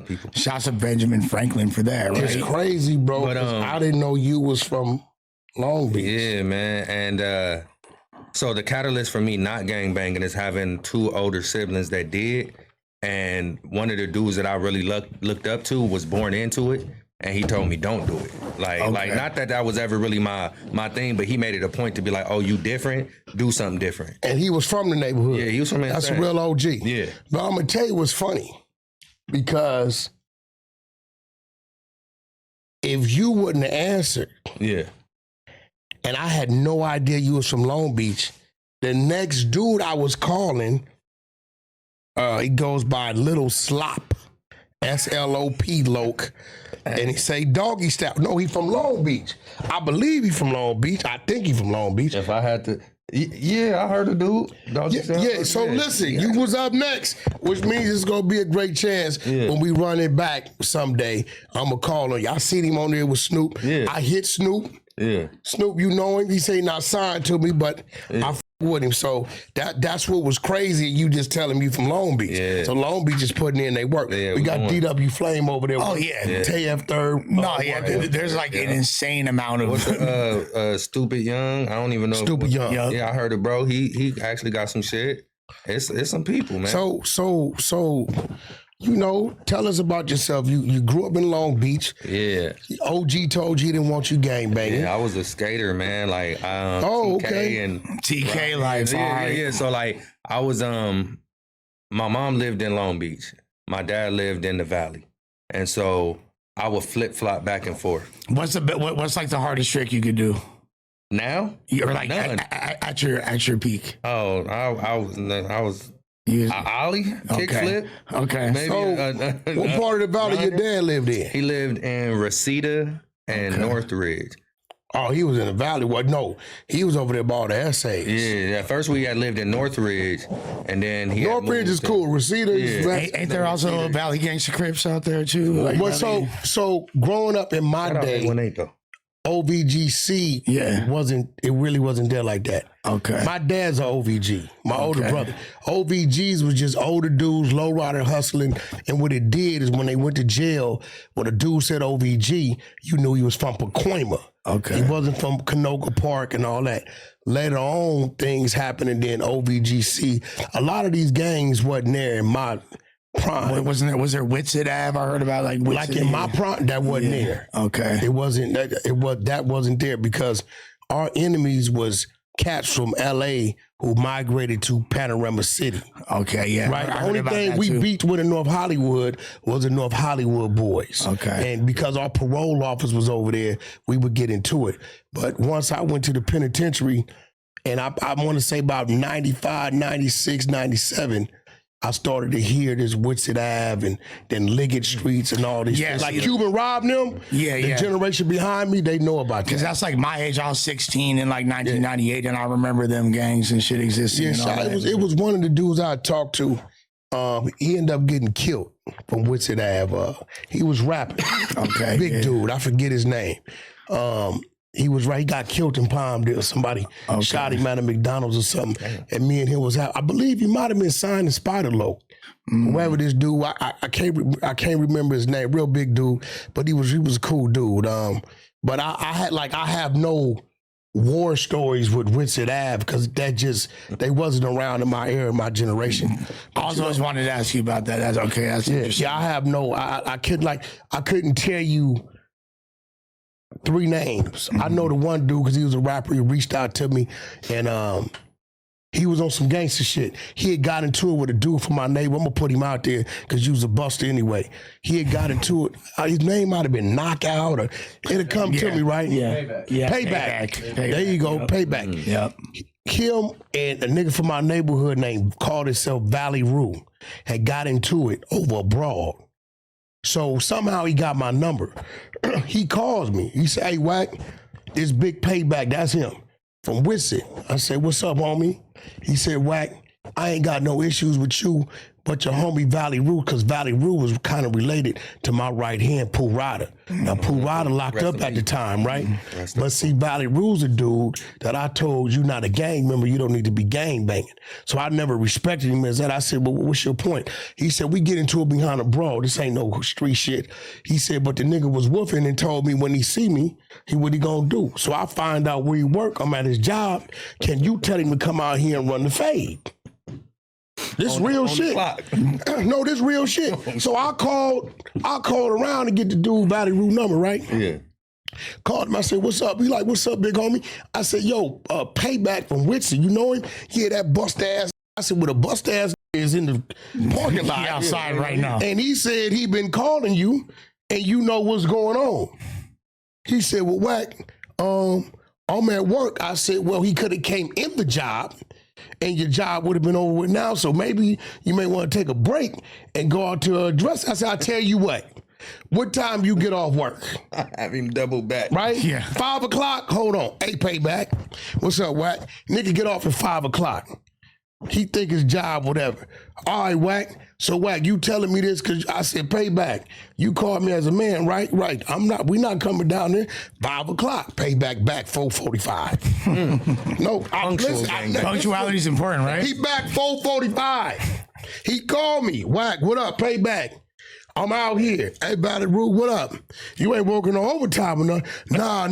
Speaker 2: people.
Speaker 3: Shouts to Benjamin Franklin for that, right?
Speaker 1: It's crazy, bro.
Speaker 2: But,
Speaker 1: I didn't know you was from Long Beach.
Speaker 2: Yeah, man. And so the catalyst for me not gangbanging is having 2 older siblings that did. And one of the dudes that I really looked up to was born into it. And he told me, don't do it. Like not that was ever really my thing, but he made it a point to be like, oh, you different? Do something different.
Speaker 1: And he was from the neighborhood.
Speaker 2: Yeah, he was from insane.
Speaker 1: That's a real OG.
Speaker 2: Yeah.
Speaker 1: But I'm going to tell you what's funny. Because if you wouldn't have answered,
Speaker 2: yeah,
Speaker 1: and I had no idea you was from Long Beach, the next dude I was calling, he goes by Little Slop, S-L-O-P, Loke, and he say doggy style. No, he from Long Beach. I believe he from Long Beach. I think he from Long Beach.
Speaker 2: If I had to, yeah, I heard a dude. Doggy style.
Speaker 1: Yeah, so listen, you was up next, which means it's going to be a great chance when we run it back someday. I'm going to call on you. I seen him on there with Snoop.
Speaker 2: Yeah.
Speaker 1: I hit Snoop.
Speaker 2: Yeah.
Speaker 1: Snoop, you know him. He say not signed to me, but I f with him. So that's what was crazy. You just telling me from Long Beach.
Speaker 2: Yeah.
Speaker 1: So Long Beach is putting in their work.
Speaker 2: Yeah,
Speaker 1: we got DW Flame over there.
Speaker 3: Oh, yeah.
Speaker 1: TF Third.
Speaker 3: No, there's like an insane amount of...
Speaker 2: Stupid Young. I don't even know.
Speaker 1: Stupid Young.
Speaker 2: Yeah, I heard it, bro. He actually got some shit. It's some people, man.
Speaker 1: So you know, tell us about yourself. You grew up in Long Beach.
Speaker 2: Yeah.
Speaker 1: OG told you he didn't want you gangbanging.
Speaker 2: Yeah, I was a skater, man. Like,
Speaker 1: TK
Speaker 2: okay. And
Speaker 3: TK life.
Speaker 2: Yeah. So like, I was my mom lived in Long Beach. My dad lived in the Valley, and so I would flip flop back and forth.
Speaker 3: What's like the hardest trick you could do?
Speaker 2: Now?
Speaker 3: Or like at your peak?
Speaker 2: Oh, I was Ollie, kickflip.
Speaker 3: Okay.
Speaker 2: Maybe.
Speaker 1: So, what part of the valley your dad lived in?
Speaker 2: He lived in Reseda and Northridge.
Speaker 1: Oh, he was in the valley. Well, no, he was over there by all the essays.
Speaker 2: Yeah, at first we had lived in Northridge, and then he
Speaker 1: Northridge is cool. Reseda is
Speaker 3: Ain't there also Valley Gangsta Crips out there too? Like,
Speaker 1: But so growing up in my day, OVGC really wasn't there like that.
Speaker 3: Okay.
Speaker 1: My dad's an OVG, my older brother. OVGs was just older dudes, low rider hustling. And what it did is when they went to jail, when a dude said OVG, you knew he was from Pacoima.
Speaker 3: Okay.
Speaker 1: He wasn't from Canoga Park and all that. Later on, things happened, and then OVGC. A lot of these gangs wasn't there in my prime.
Speaker 3: Wasn't there? Was there Whitsett Ave? I heard about
Speaker 1: like in my prime, that wasn't there.
Speaker 3: Okay.
Speaker 1: It wasn't. That wasn't there because our enemies was cats from LA who migrated to Panorama City.
Speaker 3: Okay, yeah.
Speaker 1: Right. The only thing we beat with in North Hollywood was the North Hollywood boys.
Speaker 3: Okay.
Speaker 1: And because our parole office was over there, we would get into it. But once I went to the penitentiary, and I want to say about 95, 96, 97, I started to hear this Whitsett Ave and then Liggett Streets and all these things. Like Cuban Rob them. The generation behind me, they know about that.
Speaker 3: Because that's like my age. I was 16 in like 1998, and I remember them gangs and shit existing. And all that.
Speaker 1: It was one of the dudes I talked to. He ended up getting killed from Whitsett Ave. He was rapping.
Speaker 3: Okay.
Speaker 1: Big dude. I forget his name. He was right. He got killed in Palmdale. Somebody shot him at a McDonald's or something. And me and him was out. I believe he might have been signed to Spider Loc. Whoever this dude, I can't remember his name. Real big dude, but he was a cool dude. But I have no war stories with Whitsett Ave because they wasn't around in my era, my generation.
Speaker 3: I always wanted to ask you about that. That's okay. That's interesting.
Speaker 1: Yeah, I have no. I couldn't tell you 3 names. I know the one dude because he was a rapper. He reached out to me, and he was on some gangster shit. He had got into it with a dude from my neighbor. I'm gonna put him out there because he was a buster anyway. He had got into it. His name might have been Knockout, or it'll come to me, right? Payback. There you go, Payback.
Speaker 3: Yep.
Speaker 1: Him and a nigga from my neighborhood named called himself Valley Rue had got into it over abroad. So somehow he got my number. He calls me. He said, "Hey, Wack, this big Payback, that's him from Whitsett." I said, "What's up, homie?" He said, "Wack, I ain't got no issues with you, but your homie Valley Rue, because Valley Rue was kind of related to my right hand, Pooh Ryder. Now, Pooh Ryder locked up at the time, right? But see, Valley Rue's a dude that I told you not a gang member, you don't need to be gang banging. So I never respected him as that. I said, "Well, what's your point?" He said, "We get into it behind a brawl. This ain't no street shit." He said, "But the nigga was woofing and told me when he see me, what he gonna do?" So I find out where he work. I'm at his job. Can you tell him to come out here and run the fade? This real shit. No, this real shit. So I called around to get the dude Valley Rue number, right?
Speaker 2: Yeah.
Speaker 1: Called him. I said, "What's up?" He like, "What's up, big homie?" I said, "Yo, Payback from Whitsett. You know him? Yeah, that bust ass." I said, "Well, the bust ass is in the parking lot
Speaker 3: outside right now."
Speaker 1: And he said he been calling you, and you know what's going on. He said, "Well, Wack, I'm at work." I said, "Well, he could have came in the job, and your job would have been over with now. So maybe you may want to take a break and go out to a dress." I said, "I'll tell you what time you get off work?"
Speaker 2: Have him double back.
Speaker 1: Right?
Speaker 3: Yeah.
Speaker 1: 5 o'clock? Hold on. Hey, Payback. What's up, Wack? Nigga get off at 5 o'clock. He think his job, whatever. All right, Wack. So, Wack, you telling me this because I said, "Payback, you called me as a man, right?" "Right. We not coming down there. 5 o'clock. Payback back 4:45. No,
Speaker 3: punctuality is important, right?
Speaker 1: He back 4:45. He called me. "Wack, what up? Payback. I'm out here." "Hey, Valley Rue, what up? You ain't working no overtime or nothing?" Nah.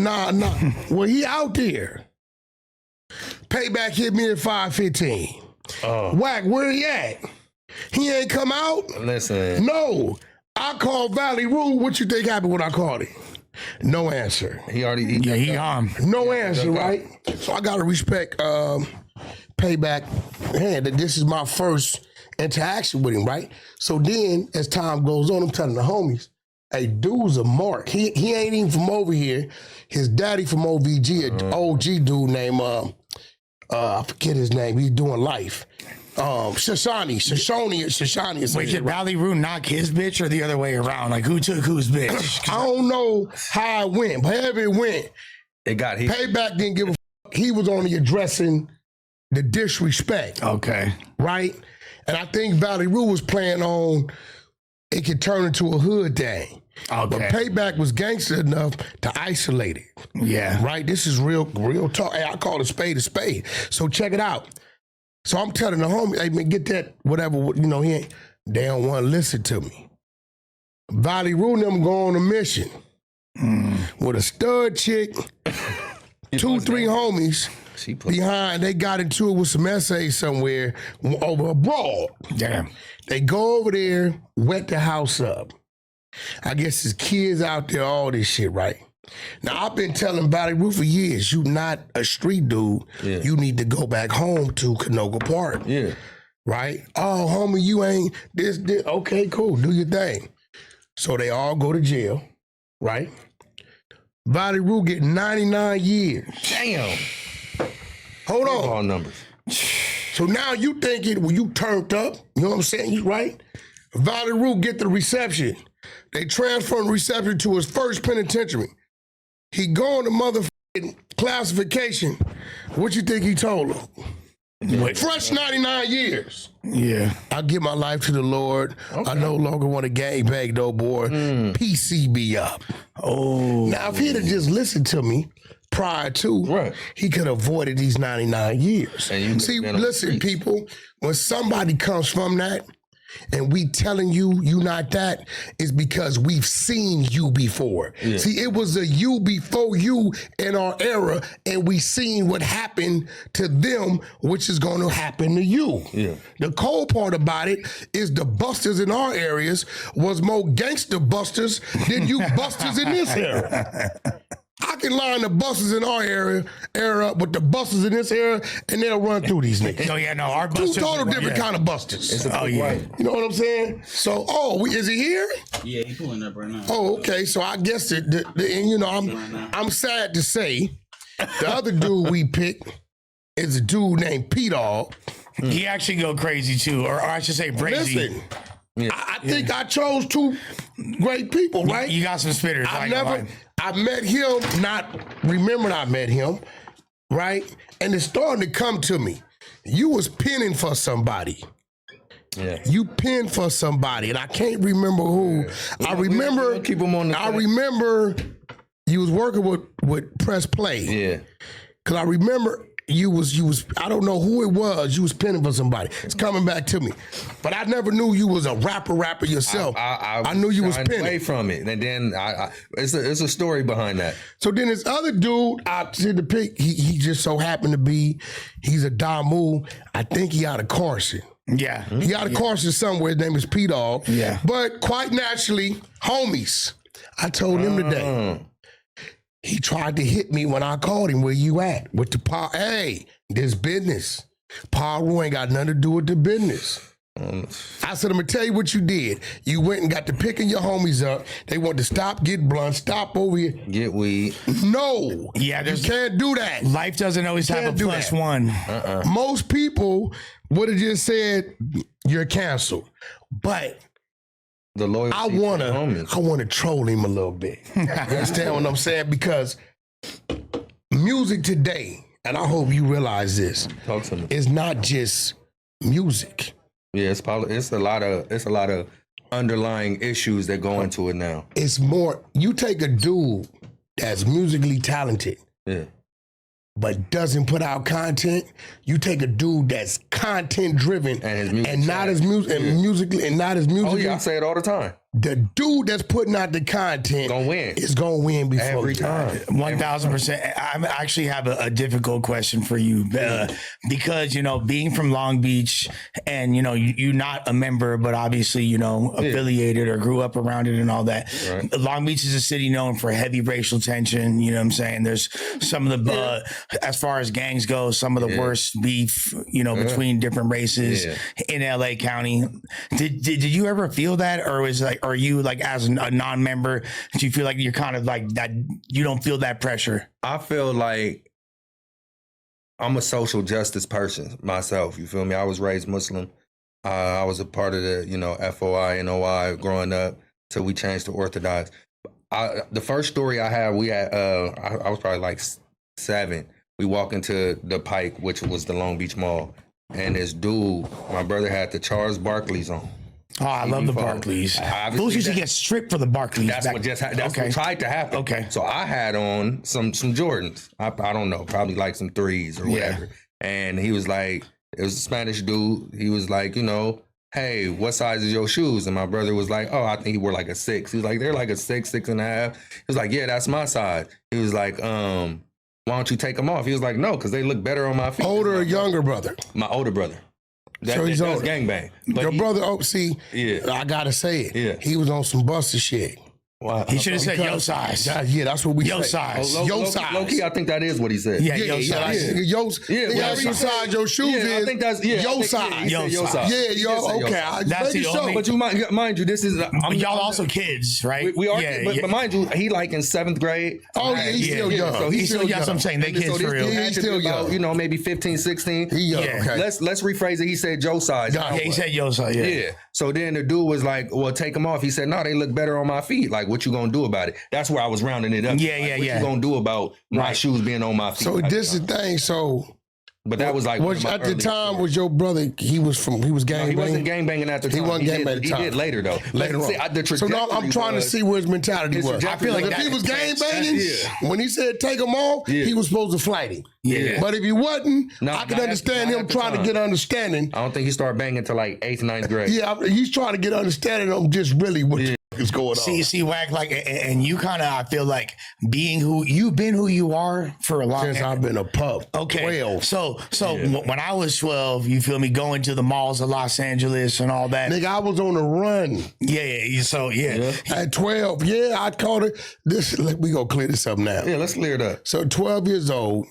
Speaker 1: Well, he out there. Payback hit me at 5:15. Wack, where he at? He ain't come out?
Speaker 2: Listen.
Speaker 1: No. I called Valley Rue. What you think happened when I called him? No answer.
Speaker 2: He
Speaker 1: No answer, right? So I gotta respect Payback. Man, that this is my first interaction with him, right? So then, as time goes on, I'm telling the homies, "Hey, dude's a mark. He ain't even from over here. His daddy from OVG, an OG dude named I forget his name. He's doing life. Shoshani.
Speaker 3: Wait, did Valley Rue knock his bitch or the other way around? Like, who took whose bitch?
Speaker 1: I don't know how it went, but however it went,
Speaker 2: It got hit.
Speaker 1: Payback didn't give a fuck. He was only addressing the disrespect,
Speaker 3: Okay.
Speaker 1: right? And I think Valley Rue was playing on it could turn into a hood thing. But
Speaker 3: Okay.
Speaker 1: Payback was gangster enough to isolate it.
Speaker 3: Yeah.
Speaker 1: Right? This is real talk. Hey, I call a spade a spade. So check it out. So I'm telling the homie, hey man, get that whatever, they don't want to listen to me. Valley Rue and them go on a mission with a stud chick, 2-3 homies behind. They got into it with some essays somewhere over abroad.
Speaker 3: Damn.
Speaker 1: They go over there, wet the house up. I guess there's kids out there, all this shit, right? Now, I've been telling Valley Rue for years, you not a street dude.
Speaker 2: Yeah.
Speaker 1: You need to go back home to Canoga Park.
Speaker 2: Yeah.
Speaker 1: Right? Oh, homie, you ain't this. Okay, cool. Do your thing. So they all go to jail, right? Valley Rue get 99 years.
Speaker 2: Damn.
Speaker 1: Hold on.
Speaker 2: All numbers.
Speaker 1: So now you thinking, well, you turned up. You know what I'm saying? You right? Valley Rue get the reception. They transfer the reception to his first penitentiary. He go on the motherfucking classification. What you think he told him? Fresh 99 years.
Speaker 3: Yeah.
Speaker 1: I give my life to the Lord. Okay. I no longer want to gangbang no more. PCB up.
Speaker 3: Oh.
Speaker 1: Now, if he'd have just listened to me prior to, he could have avoided these 99 years. See, listen, people, when somebody comes from that, and we telling you not that, is because we've seen you before. Yeah. See, it was a you before you in our era, and we seen what happened to them, which is going to happen to you. Yeah. The cold part about it is the busters in our areas was more gangster busters than you busters in this era. I can line the buses in our era with the buses in this era, and they'll run through these niggas.
Speaker 3: Oh yeah, no, our busters.
Speaker 1: Two total different kind of busters.
Speaker 3: Oh yeah,
Speaker 1: you know what I'm saying? So, is he here?
Speaker 4: Yeah, he pulling up right now.
Speaker 1: Oh, okay. So I guess I'm sad to say, the other dude we picked is a dude named P-Dog.
Speaker 3: He actually go crazy too, or I should say brazy.
Speaker 1: Listen. Yeah. I think I chose two great people, right?
Speaker 3: You got some spitters.
Speaker 1: I met him, remembered I met him, right? And it's starting to come to me. You was pinning for somebody. Yeah. You pinned for somebody, and I can't remember who. Yeah. I remember
Speaker 2: keep them on the
Speaker 1: I remember you was working with Press Play.
Speaker 2: Yeah.
Speaker 1: Cause I remember you was I don't know who it was, you was pinning for somebody. It's coming back to me. But I never knew you was a rapper yourself. I knew you was pinning.
Speaker 2: Away from it. And then it's a story behind that.
Speaker 1: So then this other dude I did the pick, he just so happened to be, he's a Damu. I think he out of Carson.
Speaker 3: Yeah.
Speaker 1: He out of Carson somewhere. His name is P-Dog.
Speaker 3: Yeah.
Speaker 1: But quite naturally, homies. I told him today. He tried to hit me when I called him, where you at? With the hey, this business. Paul ain't got nothing to do with the business. I said, I'm gonna tell you what you did. You went and got to picking your homies up. They want to stop, get blunt, stop over here.
Speaker 2: Get weed.
Speaker 1: No.
Speaker 3: Yeah,
Speaker 1: you can't do that.
Speaker 3: Life doesn't always have a plus one.
Speaker 1: Most people would have just said, you're canceled. But
Speaker 2: the loyalty
Speaker 1: I wanna troll him a little bit. You understand what I'm saying? Because music today, and I hope you realize this, is not just music.
Speaker 2: Yeah, it's a lot of underlying issues that go into it now.
Speaker 1: It's more, you take a dude that's musically talented, but doesn't put out content. You take a dude that's content driven and not as musically. Oh
Speaker 2: yeah, I say it all the time.
Speaker 1: The dude that's putting out the content is gonna win before
Speaker 2: every time.
Speaker 3: 1,000%. I actually have a difficult question for you because being from Long Beach and you're not a member, but obviously affiliated or grew up around it and all that. Right. Long Beach is a city known for heavy racial tension. You know what I'm saying? There's some of the as far as gangs go, some of the worst beef between different races in LA County. Did you ever feel that, or was are you like as a non-member, do you feel like you're kind of like that, you don't feel that pressure?
Speaker 2: I feel like I'm a social justice person myself. You feel me? I was raised Muslim. I was a part of the, FOI, NOI growing up till we changed to Orthodox. The first story I had, I was probably like 7. We walk into the Pike, which was the Long Beach Mall, and this dude, my brother had the Charles Barkley's on.
Speaker 3: Oh, I love the Barclays. Fools used to get stripped for the Barclays.
Speaker 2: That's what just that's what tried to happen.
Speaker 3: Okay.
Speaker 2: So I had on some Jordans. I don't know, probably like some 3s or whatever. And he was like, it was a Spanish dude. He was like, hey, what size is your shoes? And my brother was like, oh, I think he wore like a 6. He was like, they're like a 6, 6.5. He was like, yeah, that's my size. He was like, why don't you take them off? He was like, no, because they look better on my feet.
Speaker 1: Older or younger brother?
Speaker 2: My older brother.
Speaker 1: So he's older.
Speaker 2: Gangbang.
Speaker 1: Your brother, I gotta say it.
Speaker 2: Yeah.
Speaker 1: He was on some busted shit.
Speaker 2: Wow.
Speaker 3: He should have said yo size.
Speaker 1: Yeah, that's what we
Speaker 3: Yo
Speaker 1: say.
Speaker 3: size.
Speaker 1: Yo size.
Speaker 2: Low key, I think that is what he said.
Speaker 3: Yeah, yo size.
Speaker 1: Whatever size your shoes is,
Speaker 2: I think that's
Speaker 1: yo size.
Speaker 3: Yo size.
Speaker 1: Yeah, okay.
Speaker 3: That's the only.
Speaker 2: But you mind you, this is
Speaker 3: y'all also kids, right?
Speaker 2: We are, but mind you, he like in 7th grade.
Speaker 1: Oh yeah, he's still young.
Speaker 2: So
Speaker 3: he's still young. That's what I'm saying. They kids for real.
Speaker 1: He's still young.
Speaker 2: Maybe 15, 16.
Speaker 1: He young. Okay.
Speaker 2: Let's rephrase it. He said Joe size.
Speaker 3: Yeah, he said yo size.
Speaker 2: Yeah. So then the dude was like, well, take them off. He said, no, they look better on my feet. Like, what you gonna do about it? That's where I was rounding it up.
Speaker 3: What
Speaker 2: you gonna do about my shoes being on my feet?
Speaker 1: So this is the thing. So,
Speaker 2: but that was like
Speaker 1: at the time was your brother? He was gangbanging.
Speaker 2: He wasn't gangbanging at the time.
Speaker 1: He wasn't gangbanging at the time.
Speaker 2: He did later though.
Speaker 1: Later on.
Speaker 2: So
Speaker 1: now I'm trying to see where his mentality was.
Speaker 2: I feel
Speaker 1: like if he was gangbanging, when he said take him off, he was supposed to flight him.
Speaker 2: Yeah.
Speaker 1: But if he wasn't, I can understand him trying to get understanding.
Speaker 2: I don't think he started banging until like 8th, 9th grade.
Speaker 1: Yeah, he's trying to get understanding of just really what the fuck is going on.
Speaker 3: See, Wack, like, and you kind of, I feel like you've been who you are for a long time.
Speaker 1: Since I've been a pup.
Speaker 3: Okay.
Speaker 1: 12.
Speaker 3: So when I was 12, you feel me, going to the malls of Los Angeles and all that.
Speaker 1: Nigga, I was on the run.
Speaker 3: Yeah.
Speaker 1: At 12, I caught it. We gonna clear this up now.
Speaker 2: Yeah, let's clear it up.
Speaker 1: So 12 years old,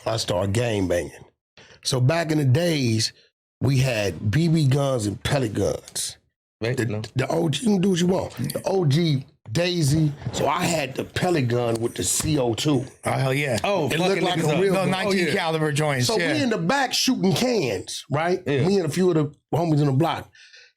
Speaker 1: I started gang banging. So back in the days, we had BB guns and pellet guns. The OG, you can do what you want. The OG Daisy. So I had the pellet gun with the CO2.
Speaker 3: Oh, hell yeah.
Speaker 2: Oh,
Speaker 1: it looked like a real
Speaker 3: 19 caliber joints.
Speaker 1: So we in the back shooting cans, right?
Speaker 2: Yeah.
Speaker 1: Me and a few of the homies in the block.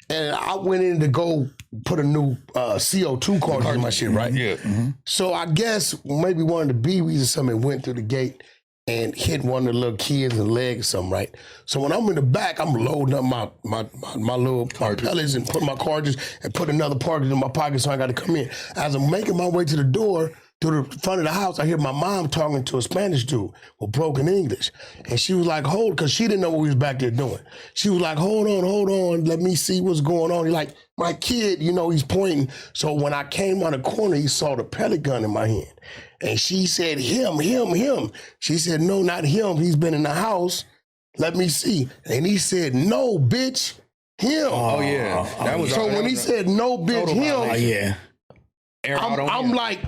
Speaker 1: And I went in to go put a new CO2 cartridge in my shit, right?
Speaker 2: Yeah. Mm-hmm.
Speaker 1: So I guess maybe one of the BBs or something went through the gate and hit one of the little kids in the leg or something, right? So when I'm in the back, I'm loading up my little pellets and put my cartridge and put another cartridge in my pocket so I got to come in. As I'm making my way to the door, to the front of the house, I hear my mom talking to a Spanish dude with broken English. And she was like, because she didn't know what we was back there doing. She was like, hold on, let me see what's going on. He's like, my kid, he's pointing. So when I came on the corner, he saw the pellet gun in my hand. And she said, him. She said, no, not him. He's been in the house. Let me see. And he said, no, bitch, him.
Speaker 2: Oh, yeah.
Speaker 1: When he said, no, bitch, him.
Speaker 3: Oh, yeah.
Speaker 1: I'm like,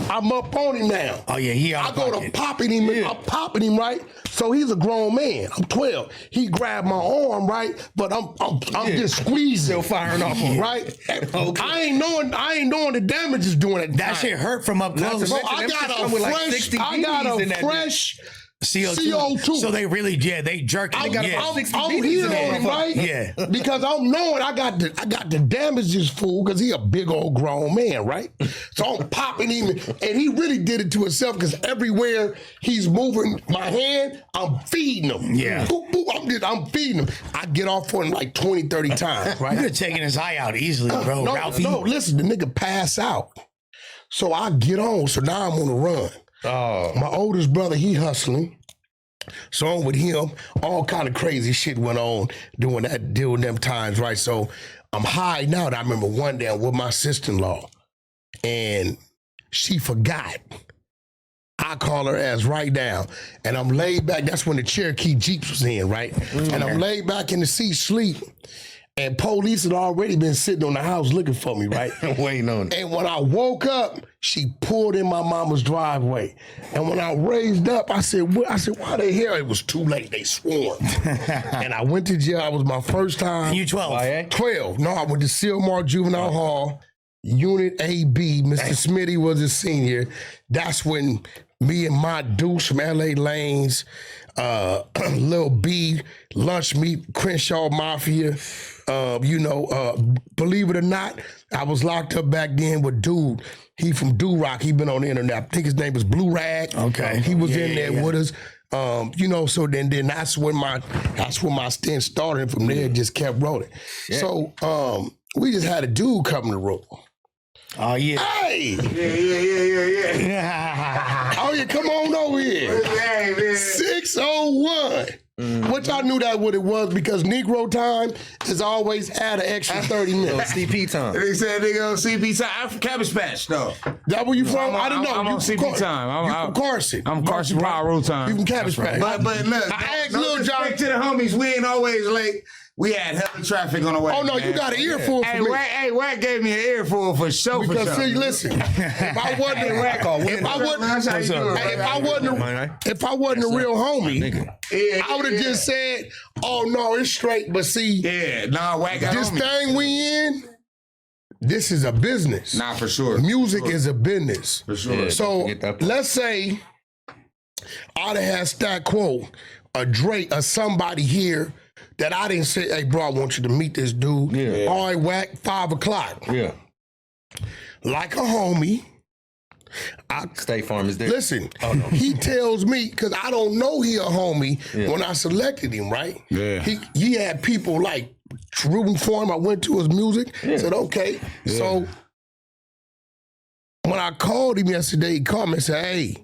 Speaker 1: I'm up on him now.
Speaker 3: Oh yeah,
Speaker 1: I go to popping him. I'm popping him, right? So he's a grown man. I'm 12. He grabbed my arm, right? But I'm just squeezing.
Speaker 2: Still firing off him,
Speaker 1: right? Okay. I ain't knowing the damage is doing it.
Speaker 3: That shit hurt from up close.
Speaker 1: So I got a fresh CO2.
Speaker 3: So they really, they jerk it.
Speaker 1: I'm here on him, right?
Speaker 3: Yeah.
Speaker 1: Because I'm knowing I got the damages fool because he a big old grown man, right? So I'm popping him, and he really did it to himself because everywhere he's moving my hand, I'm feeding him.
Speaker 3: Yeah.
Speaker 1: Boop, boop, I'm feeding him. I get off for him like 20, 30 times, right?
Speaker 3: You could have taken his eye out easily, bro.
Speaker 1: No, listen, the nigga pass out. So I get on, so now I'm on the run.
Speaker 2: Oh.
Speaker 1: My oldest brother, he hustling. So on with him, all kind of crazy shit went on during them times, right? So I'm hiding out. I remember one day I'm with my sister-in-law, and she forgot. I call her ass right down, and I'm laid back. That's when the Cherokee Jeeps was in, right? Mm-hmm. And I'm laid back in the seat, sleep. And police had already been sitting on the house looking for me, right?
Speaker 2: Waiting on it.
Speaker 1: And when I woke up, she pulled in my mama's driveway. And when I raised up, I said, why the hell? It was too late. They swarmed. And I went to jail. It was my first time.
Speaker 3: You 12?
Speaker 1: 12. No, I went to Silmar Juvenile Hall, Unit AB. Mr. Smitty was a senior. That's when me and my douche from LA Lanes, Lil B, Lush Meat, Crenshaw Mafia. Believe it or not, I was locked up back then with dude. He from Do Rock. He been on the internet. I think his name was Blue Rag.
Speaker 3: Okay.
Speaker 1: He was in there with us. So then that's when my stint started. And from there, it just kept rolling. Yeah. So we just had a dude come in the room.
Speaker 3: Oh, yeah.
Speaker 1: Hey!
Speaker 3: Yeah.
Speaker 1: Oh, yeah, come on over here.
Speaker 4: Hey, man.
Speaker 1: 601. Which I knew that what it was because Negro time is always add an extra 30 minutes.
Speaker 2: CP time.
Speaker 4: They said nigga on CP time. I'm from Cabbage Patch, though.
Speaker 1: That where you from? I didn't know.
Speaker 4: I'm on CP time.
Speaker 1: You from Carson.
Speaker 4: I'm Carson Power Road time.
Speaker 1: You from Cabbage Patch.
Speaker 4: But look,
Speaker 1: I asked
Speaker 4: no
Speaker 1: Lil John.
Speaker 4: respect to the homies. We ain't always late. We had hella traffic on the way.
Speaker 1: Oh, no,
Speaker 4: man.
Speaker 1: you got an earful for me.
Speaker 4: Wack gave me an earful for sure.
Speaker 1: Because see, listen, if I wasn't a real homie, I would have just said, "Oh no, it's straight." But see,
Speaker 4: Wack got
Speaker 1: this
Speaker 4: on me.
Speaker 1: thing we in. This is a business.
Speaker 4: Nah, for sure.
Speaker 1: Music is a business.
Speaker 4: For sure.
Speaker 2: Yeah,
Speaker 1: So let's say I'd have had Stat Quo, a Drake, or somebody here that I didn't say, "Hey, bro, I want you to meet this dude."
Speaker 2: Yeah.
Speaker 1: All right, Wack, 5 o'clock.
Speaker 2: Yeah.
Speaker 1: Like a homie.
Speaker 2: State Farm is there.
Speaker 1: Listen, he tells me, because I don't know he a homie when I selected him, right?
Speaker 4: Yeah.
Speaker 1: He had people like rooting for him. I went to his music, said, okay.
Speaker 4: Yeah.
Speaker 1: So when I called him yesterday, he called me and said, hey,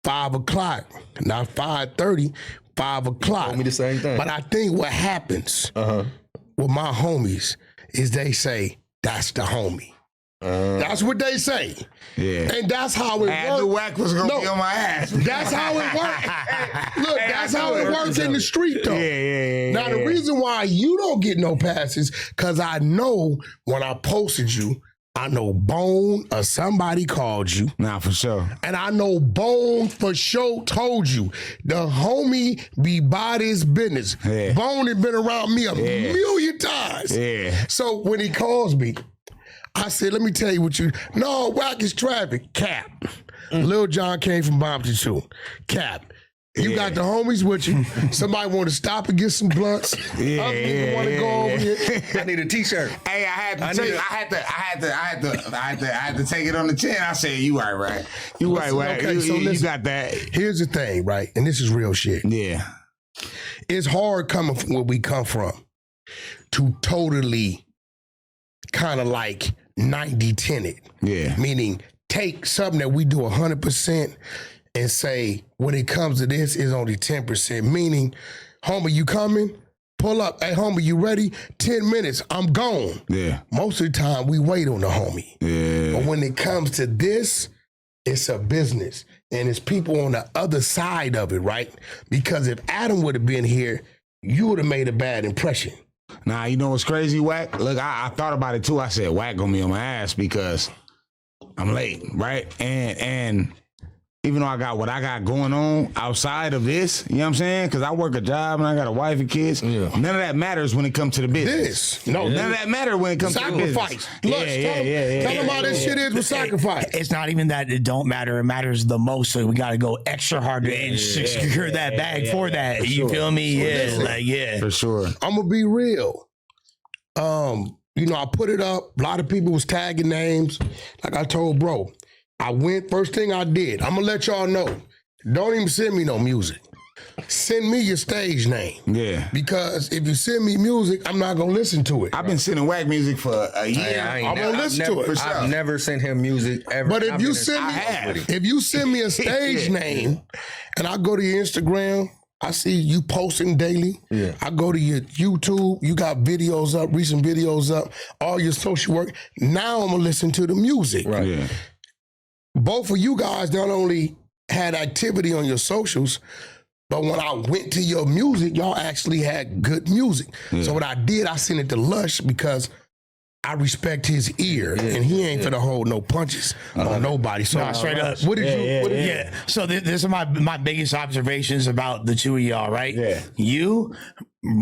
Speaker 1: 5 o'clock, not 5:30, 5 o'clock.
Speaker 2: Told me the same thing.
Speaker 1: But I think what happens with my homies is they say, that's the homie. That's what they say.
Speaker 4: Yeah.
Speaker 1: And that's how it
Speaker 4: I knew
Speaker 1: works.
Speaker 4: Wack was going to be on my ass.
Speaker 1: That's how it works. Look, that's how it works in the street, though.
Speaker 4: Yeah.
Speaker 1: Now, the reason why you don't get no passes, because I know when I posted you, I know Bone or somebody called you.
Speaker 4: Nah, for sure.
Speaker 1: And I know Bone for sure told you. The homie be by this business.
Speaker 4: Yeah.
Speaker 1: Bone has been around me a million times.
Speaker 4: Yeah.
Speaker 1: So when he calls me, I said, let me tell you what you... No, Wack is traffic. Cap. Lil John came from Bompton too. Cap. You got the homies with you. Somebody want to stop and get some blunts. Other people want to go over here.
Speaker 2: I need a T-shirt.
Speaker 4: Hey, I had to take it on the chin. I said, you right. You right, Wack.
Speaker 1: Okay, so
Speaker 4: you
Speaker 1: listen,
Speaker 4: got that.
Speaker 1: Here's the thing, right? And this is real shit.
Speaker 4: Yeah.
Speaker 1: It's hard coming from where we come from to totally kind of like 90-10 it.
Speaker 4: Yeah.
Speaker 1: Meaning take something that we do 100% and say, when it comes to this, it's only 10%. Meaning, homie, you coming? Pull up. Hey, homie, you ready? 10 minutes, I'm gone.
Speaker 4: Yeah.
Speaker 1: Most of the time, we wait on the homie.
Speaker 4: Yeah.
Speaker 1: But when it comes to this, it's a business. And it's people on the other side of it, right? Because if Adam would have been here, you would have made a bad impression.
Speaker 4: Nah, you know what's crazy, Wack? Look, I thought about it too. I said, Wack gonna be on my ass because I'm late, right? And even though I got what I got going on outside of this, you know what I'm saying? Because I work a job and I got a wife and kids. Yeah. None of that matters when it comes to the business.
Speaker 1: None
Speaker 4: of that matters when it comes to the business.
Speaker 1: Sacrifice. Tell them how this shit is with sacrifice.
Speaker 3: It's not even that it don't matter. It matters the most. So we got to go extra hard to secure that bag for that. You feel me?
Speaker 4: For sure.
Speaker 1: I'm going to be real. I put it up. A lot of people was tagging names. Like I told bro, I went, first thing I did, I'm going to let y'all know, don't even send me no music. Send me your stage name.
Speaker 4: Yeah.
Speaker 1: Because if you send me music, I'm not going to listen to it.
Speaker 4: I've been sending Wack music for a year.
Speaker 1: I'm going to listen to it.
Speaker 2: I've never sent him music ever.
Speaker 1: But if you send me a stage name and I go to your Instagram, I see you posting daily. Yeah. I go to your YouTube, you got videos up, recent videos up, all your social work. Now I'm going to listen to the music.
Speaker 2: Right. Yeah.
Speaker 1: Both of you guys not only had activity on your socials, but when I went to your music, y'all actually had good music. Yeah. So what I did, I sent it to Lush because I respect his ear, and he ain't finna hold no punches on nobody. So
Speaker 3: straight up.
Speaker 1: What did you?
Speaker 3: So this are my biggest observations about the two of y'all, right?
Speaker 4: Yeah.
Speaker 3: You,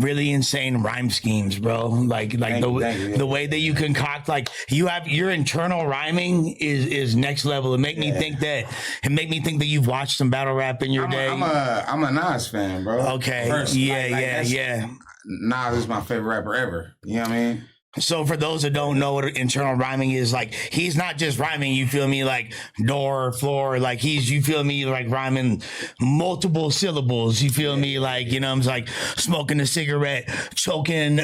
Speaker 3: really insane rhyme schemes, bro. Like the way that you concoct, like you have your internal rhyming is next level. It make me think that you've watched some battle rap in your day.
Speaker 4: I'm a Nas fan, bro.
Speaker 3: Okay,
Speaker 4: Personally,
Speaker 3: yeah.
Speaker 4: Nas is my favorite rapper ever. You know what I mean?
Speaker 3: So for those that don't know what internal rhyming is, like he's not just rhyming, you feel me, like door, floor, like you feel me, like rhyming multiple syllables, you feel me, like, you know, I'm like smoking a cigarette, choking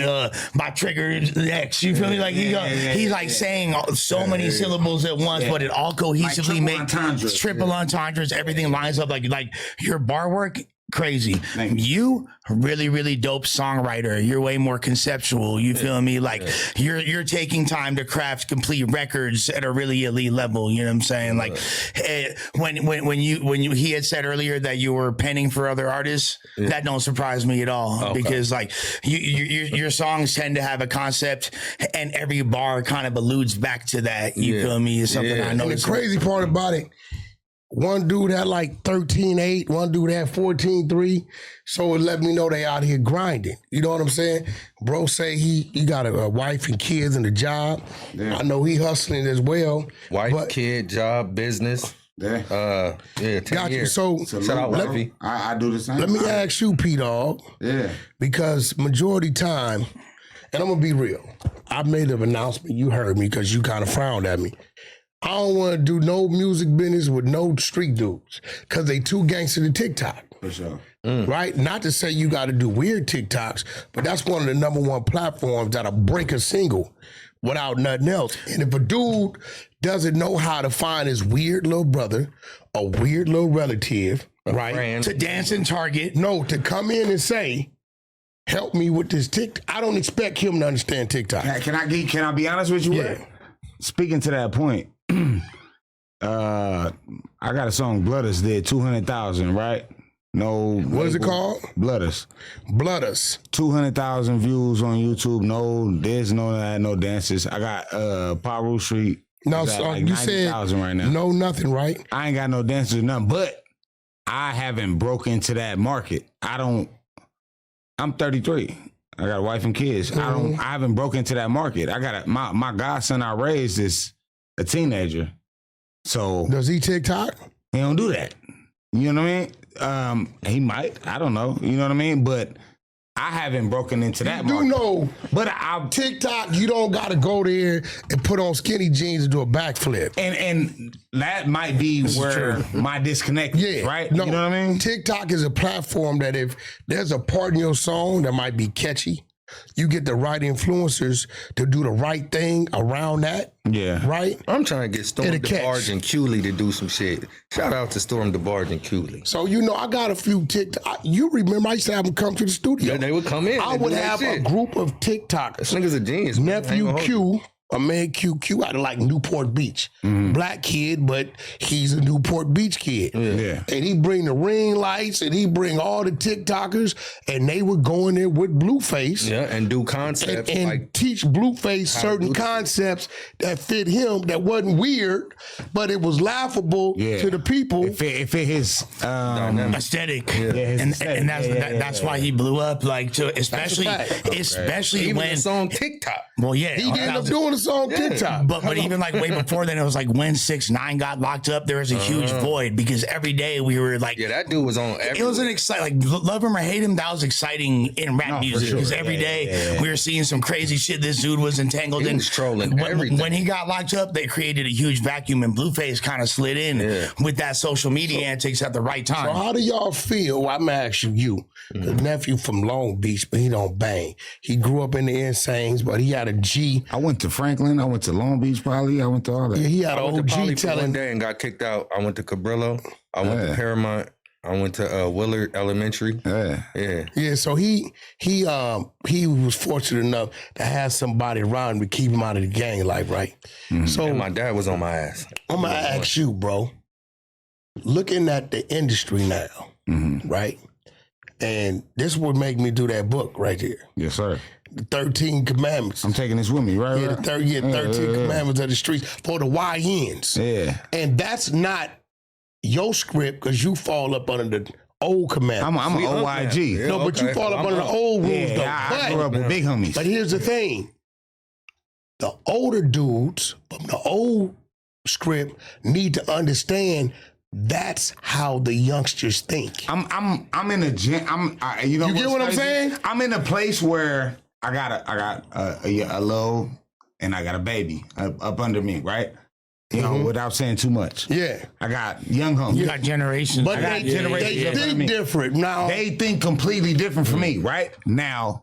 Speaker 3: my trigger X, you feel me, like he's like saying so many syllables at once, but it all cohesively makes triple entendres, everything lines up, like your bar work. Crazy. You really, really dope songwriter. You're way more conceptual. You feel me? Like you're taking time to craft complete records at a really elite level. You know what I'm saying? Like when he had said earlier that you were penning for other artists, that don't surprise me at all because like your songs tend to have a concept and every bar kind of alludes back to that. You feel me? It's something I know.
Speaker 1: And the crazy part about it, one dude had like 13.8, one dude had 14.3. So it let me know they out here grinding. You know what I'm saying? Bro say he got a wife and kids and a job. Yeah. I know he hustling as well.
Speaker 2: Wife, kid, job, business.
Speaker 4: Yeah.
Speaker 2: 10 years.
Speaker 1: So
Speaker 2: shout out Levy.
Speaker 4: I do the same.
Speaker 1: Let me ask you, P-Dog.
Speaker 4: Yeah.
Speaker 1: Because majority time, and I'm going to be real, I made an announcement. You heard me because you kind of frowned at me. I don't want to do no music business with no street dudes because they too gangster to TikTok.
Speaker 4: For sure.
Speaker 1: Right? Not to say you got to do weird TikToks, but that's one of the #1 platforms that'll break a single without nothing else. And if a dude doesn't know how to find his weird little brother, a weird little relative, right?
Speaker 2: Friend.
Speaker 3: To dance and target.
Speaker 1: No, to come in and say, help me with this TikTok. I don't expect him to understand TikTok.
Speaker 4: Can I be honest with you?
Speaker 1: Yeah.
Speaker 4: Speaking to that point, I got a song Bloodus did 200,000, right? No.
Speaker 1: What is it called?
Speaker 4: Bloodus.
Speaker 1: Bloodus.
Speaker 4: 200,000 views on YouTube. No this, no that, no dances. I got Paru Street.
Speaker 1: No, so
Speaker 4: like
Speaker 1: you said
Speaker 4: right now.
Speaker 1: No, nothing, right?
Speaker 4: I ain't got no dancers or nothing, but I haven't broke into that market. I'm 33. I got a wife and kids. I haven't broken into that market. I got my godson I raised is a teenager. So
Speaker 1: does he TikTok?
Speaker 4: He don't do that. You know what I mean? He might. I don't know. You know what I mean? But I haven't broken into that market.
Speaker 1: You know,
Speaker 4: but I
Speaker 1: TikTok, you don't got to go there and put on skinny jeans and do a backflip.
Speaker 4: And that might be where my disconnect is, right?
Speaker 1: No,
Speaker 4: you know what I mean?
Speaker 1: TikTok is a platform that if there's a part in your song that might be catchy, you get the right influencers to do the right thing around that.
Speaker 4: Yeah.
Speaker 1: Right?
Speaker 2: I'm trying to get Storm DeBarge and Cooley to do some shit. Shout out to Storm DeBarge and Cooley.
Speaker 1: So, you know, I got a few TikTok. You remember I used to have them come to the studio.
Speaker 2: Yeah, they would come in.
Speaker 1: I would have a group of TikTokers.
Speaker 2: This nigga's a genius.
Speaker 1: Nephew Q, a man QQ out of like Newport Beach. Black kid, but he's a Newport Beach kid.
Speaker 4: Yeah.
Speaker 1: And he bring the ring lights and he bring all the TikTokers and they would go in there with Blueface.
Speaker 2: Yeah, and do concepts.
Speaker 1: And
Speaker 2: like
Speaker 1: teach Blueface certain concepts that fit him that wasn't weird, but it was laughable to the people.
Speaker 4: If it his
Speaker 3: aesthetic. And that's why he blew up, like to especially
Speaker 2: even
Speaker 3: when
Speaker 2: it's on TikTok.
Speaker 3: Well, yeah.
Speaker 1: He ended up doing a song TikTok.
Speaker 3: But even like way before then, it was like when 6ix9ine got locked up, there was a huge void because every day we were like,
Speaker 2: that dude was on.
Speaker 3: It was an exciting, like love him or hate him, that was exciting in rap music because every day we were seeing some crazy shit. This dude was entangled in.
Speaker 2: Trolling everything.
Speaker 3: When he got locked up, they created a huge vacuum and Blueface kind of slid in with that social media antics at the right time.
Speaker 1: So how do y'all feel? I'm asking you. The nephew from Long Beach, but he don't bang. He grew up in the Insanes, but he had a G.
Speaker 4: I went to Franklin. I went to Long Beach, probably. I went to all that.
Speaker 1: Yeah, he had an OG telling.
Speaker 2: One day and got kicked out. I went to Cabrillo. I went to Paramount. I went to Willard Elementary.
Speaker 1: Yeah. So he was fortunate enough to have somebody around to keep him out of the gang life, right? So
Speaker 2: and my dad was on my ass.
Speaker 1: I'm gonna ask you, bro. Looking at the industry now, right? And this would make me do that book right here.
Speaker 4: Yes, sir.
Speaker 1: The 13 Commandments.
Speaker 4: I'm taking this with me, right?
Speaker 1: Yeah, the 13 Commandments of the streets for the YNs.
Speaker 4: Yeah.
Speaker 1: And that's not your script because you fall up under the old commander.
Speaker 4: I'm an OIG.
Speaker 2: Yeah,
Speaker 1: No, but you
Speaker 2: okay.
Speaker 1: fall up
Speaker 2: I'm
Speaker 1: under the old rules, though.
Speaker 4: Yeah, I grew up with big homies.
Speaker 1: But here's the thing. The older dudes from the old script need to understand that's how the youngsters think.
Speaker 4: I'm in a gym. You know,
Speaker 1: You get
Speaker 4: what's
Speaker 1: what I'm
Speaker 4: crazy?
Speaker 1: saying?
Speaker 4: I'm in a place where I got a little and I got a baby up under me, right? You know, without saying too much.
Speaker 1: Yeah.
Speaker 4: I got young homies.
Speaker 3: You got generations.
Speaker 1: But
Speaker 3: I
Speaker 1: they,
Speaker 3: got generations.
Speaker 1: they think different. Now,
Speaker 4: They think completely different from me, right? Now,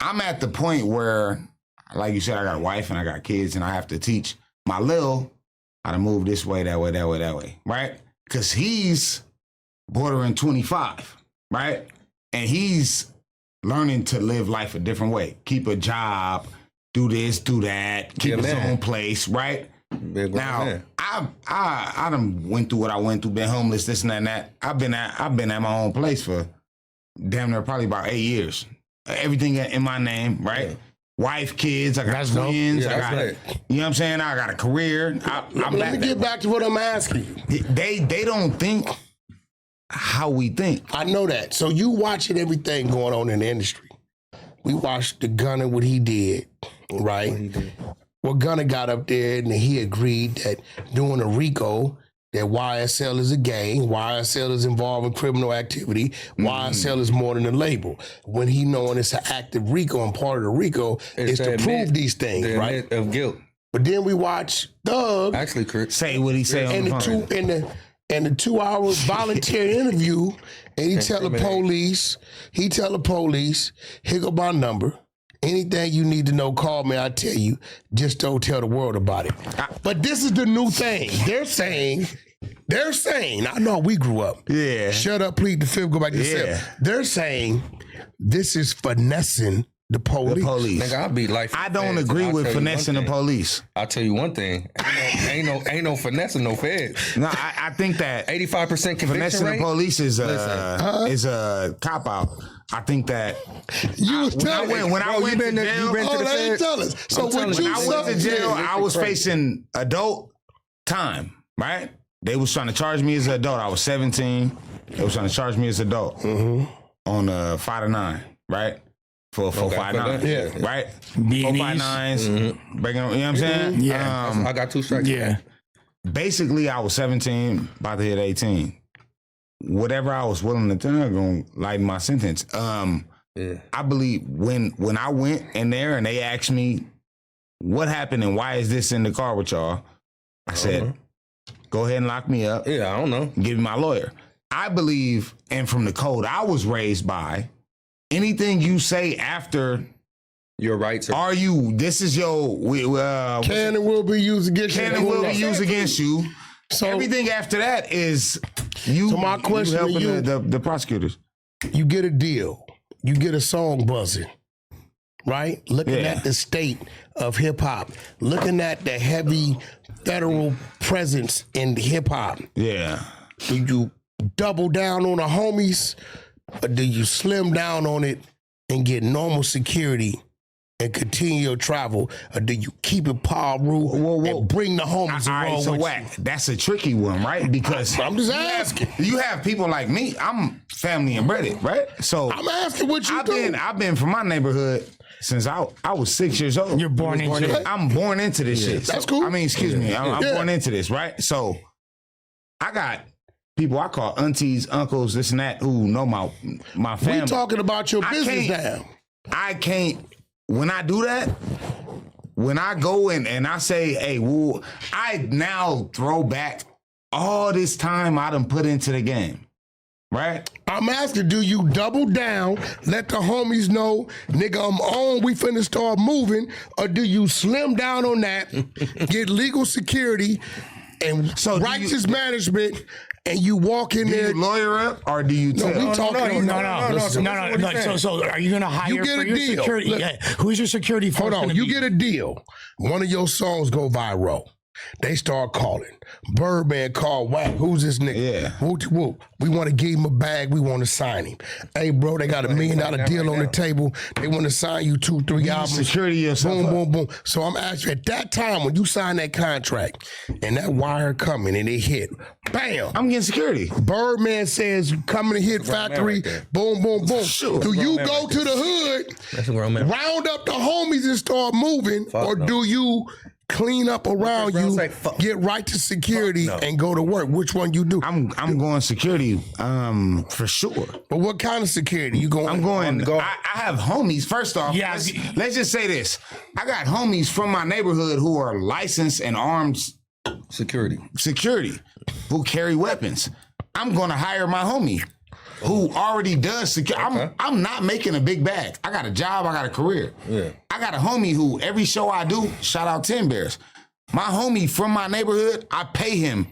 Speaker 4: I'm at the point where, like you said, I got a wife and I got kids and I have to teach my lil how to move this way, that way, that way, that way, right? Because he's bordering 25, right? And he's learning to live life a different way. Keep a job, do this, do that, keep his own place, right? Now, I done went through what I went through, been homeless, this and that and that. I've been at my own place for damn near probably about 8 years. Everything in my name, right?
Speaker 2: Yeah.
Speaker 4: Wife, kids, I got
Speaker 3: That's dope.
Speaker 4: twins,
Speaker 2: Yeah,
Speaker 4: I
Speaker 2: that's
Speaker 4: got,
Speaker 2: right.
Speaker 4: you know what I'm saying? I got a career.
Speaker 1: let me get back to what I'm asking you.
Speaker 4: They don't think how we think.
Speaker 1: I know that. So you watching everything going on in the industry. We watched the Gunna, what he did, right? Well, Gunna got up there and he agreed that doing a RICO, that YSL is a gang, YSL is involved in criminal activity, YSL is more than a label. When he knowing it's an active RICO and part of the RICO is to prove these things,
Speaker 2: the
Speaker 1: right?
Speaker 2: admit of guilt.
Speaker 1: But then we watch Thug
Speaker 2: Actually, Crip.
Speaker 4: Say what he say on
Speaker 1: and
Speaker 4: the
Speaker 1: the
Speaker 4: phone.
Speaker 1: and the 2 hours voluntary interview, and he tell the police, here go my number. Anything you need to know, call me, I'll tell you. Just don't tell the world about it. But this is the new thing. They're saying, I know we grew up.
Speaker 4: Yeah.
Speaker 1: Shut up, plead the fifth, go back to yourself.
Speaker 4: Yeah.
Speaker 1: They're saying this is finessing the police.
Speaker 4: The police.
Speaker 2: Nigga, I'll be like,
Speaker 4: I don't
Speaker 2: feds.
Speaker 4: agree
Speaker 2: I'll
Speaker 4: with
Speaker 2: tell you
Speaker 4: finessing the
Speaker 2: one thing.
Speaker 4: police.
Speaker 2: I'll tell you one thing. Ain't no finessing no feds.
Speaker 4: No, I think that
Speaker 2: 85% conviction
Speaker 4: finessing
Speaker 2: rate.
Speaker 4: the police is a cop out. I think that
Speaker 1: You was telling me.
Speaker 4: when I went to jail,
Speaker 2: you been to the
Speaker 1: let him
Speaker 2: feds?
Speaker 1: tell us. So
Speaker 2: I'm
Speaker 1: when
Speaker 2: telling
Speaker 1: you
Speaker 2: you,
Speaker 4: when I went to jail,
Speaker 1: subject,
Speaker 4: I was facing adult time, right? They was trying to charge me as an adult. I was 17. They was trying to charge me as an adult on 5 to 9, right? For 459,
Speaker 1: yeah.
Speaker 4: right?
Speaker 3: B&Es.
Speaker 4: 459s, breaking, you know what I'm saying?
Speaker 3: Yeah.
Speaker 2: I got 2 strikes.
Speaker 3: Yeah.
Speaker 4: Basically, I was 17, about to hit 18. Whatever I was willing to tell, gonna lighten my sentence.
Speaker 2: Yeah.
Speaker 4: I believe when I went in there and they asked me what happened and why is this in the car with y'all, I said, go ahead and lock me up.
Speaker 2: Yeah, I don't know.
Speaker 4: Give me my lawyer. I believe, and from the code I was raised by, anything you say after,
Speaker 2: Your rights are.
Speaker 4: are you, this is your,
Speaker 1: can and will be used against you.
Speaker 4: can and will be used against you.
Speaker 1: So
Speaker 4: Everything after that is you,
Speaker 1: So my question
Speaker 4: you
Speaker 1: to
Speaker 4: helping
Speaker 1: you-
Speaker 4: the prosecutors.
Speaker 1: you get a deal, you get a song buzzing, right? Looking
Speaker 4: Yeah.
Speaker 1: at the state of hip hop, looking at the heavy federal presence in hip hop.
Speaker 4: Yeah.
Speaker 1: Do you double down on the homies, or do you slim down on it and get normal security and continue your travel, or do you keep it par rule and bring the homies
Speaker 4: All right,
Speaker 1: along
Speaker 4: so
Speaker 1: with
Speaker 4: Wack, that's a tricky one, right? Because
Speaker 1: I'm just asking.
Speaker 4: you have people like me. I'm family embedded, right? So
Speaker 1: I'm asking what you do.
Speaker 4: I've been from my neighborhood since I was 6 years old.
Speaker 3: You're born into it.
Speaker 4: I'm born into this shit.
Speaker 1: That's cool.
Speaker 4: I mean, excuse me. I'm
Speaker 1: Yeah.
Speaker 4: born into this, right? So I got people I call aunties, uncles, this and that, who know my family.
Speaker 1: We talking about your
Speaker 4: I
Speaker 1: business
Speaker 4: can't-
Speaker 1: now.
Speaker 4: I can't, when I do that, when I go and I say, hey, well, I now throw back all this time I done put into the game, right?
Speaker 1: I'm asking, do you double down, let the homies know, nigga, I'm on, we finna start moving, or do you slim down on that, get legal security and
Speaker 4: So do
Speaker 1: righteous management, and you walk in
Speaker 4: Do
Speaker 1: there?
Speaker 4: you lawyer up or do you tell?
Speaker 1: we talking.
Speaker 3: No. So are you gonna hire
Speaker 1: get
Speaker 3: for
Speaker 1: a
Speaker 3: your
Speaker 1: deal.
Speaker 3: security?
Speaker 1: Look-
Speaker 3: Yeah. Who's your security force?
Speaker 1: Hold on,
Speaker 3: gonna
Speaker 1: you
Speaker 3: be?
Speaker 1: get a deal. One of your songs go viral. They start calling. Birdman called Wack. Who's this nigga?
Speaker 4: Yeah.
Speaker 1: Whoop. We want to give him a bag. We want to sign him. Hey, bro, they got $1 million deal on the table. They want to sign you 2-3 albums.
Speaker 4: Security or something.
Speaker 1: Boom. So I'm asking, at that time when you sign that contract and that wire coming and it hit, bam.
Speaker 4: I'm getting security.
Speaker 1: Birdman says, coming to hit factory, boom.
Speaker 4: Sure.
Speaker 1: Do you go to the hood,
Speaker 2: That's a grown man.
Speaker 1: round up the homies and start moving, or
Speaker 2: no.
Speaker 1: do you clean up around
Speaker 2: Brown
Speaker 1: you,
Speaker 2: say fuck.
Speaker 1: get right to security,
Speaker 2: Fuck no.
Speaker 1: and go to work? Which one you do?
Speaker 4: I'm going security, for sure.
Speaker 1: But what kind of security? You going?
Speaker 4: I'm going. I have homies. First off,
Speaker 3: Yeah,
Speaker 4: let's just say this: I got homies from my neighborhood who are licensed and armed
Speaker 2: Security.
Speaker 4: who carry weapons. I'm going to hire my homie who already does security.
Speaker 2: Okay.
Speaker 4: I'm not making a big bag. I got a job. I got a career.
Speaker 2: Yeah.
Speaker 4: I got a homie who every show I do, shout out 10 Bears. My homie from my neighborhood, I pay him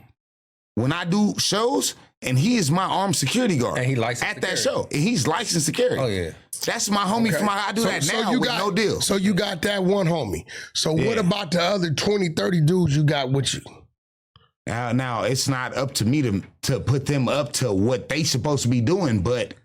Speaker 4: when I do shows, and he is my armed security guard.
Speaker 2: And he licensed
Speaker 4: at that
Speaker 2: security.
Speaker 4: show. And he's licensed security.
Speaker 2: Oh, yeah.
Speaker 4: That's my homie from my, I do that now with no deal.
Speaker 1: So you got that one homie. So what
Speaker 4: Yeah.
Speaker 1: about the other 20, 30 dudes you got with you?
Speaker 4: Now it's not up to me to put them up to what they supposed to be doing, but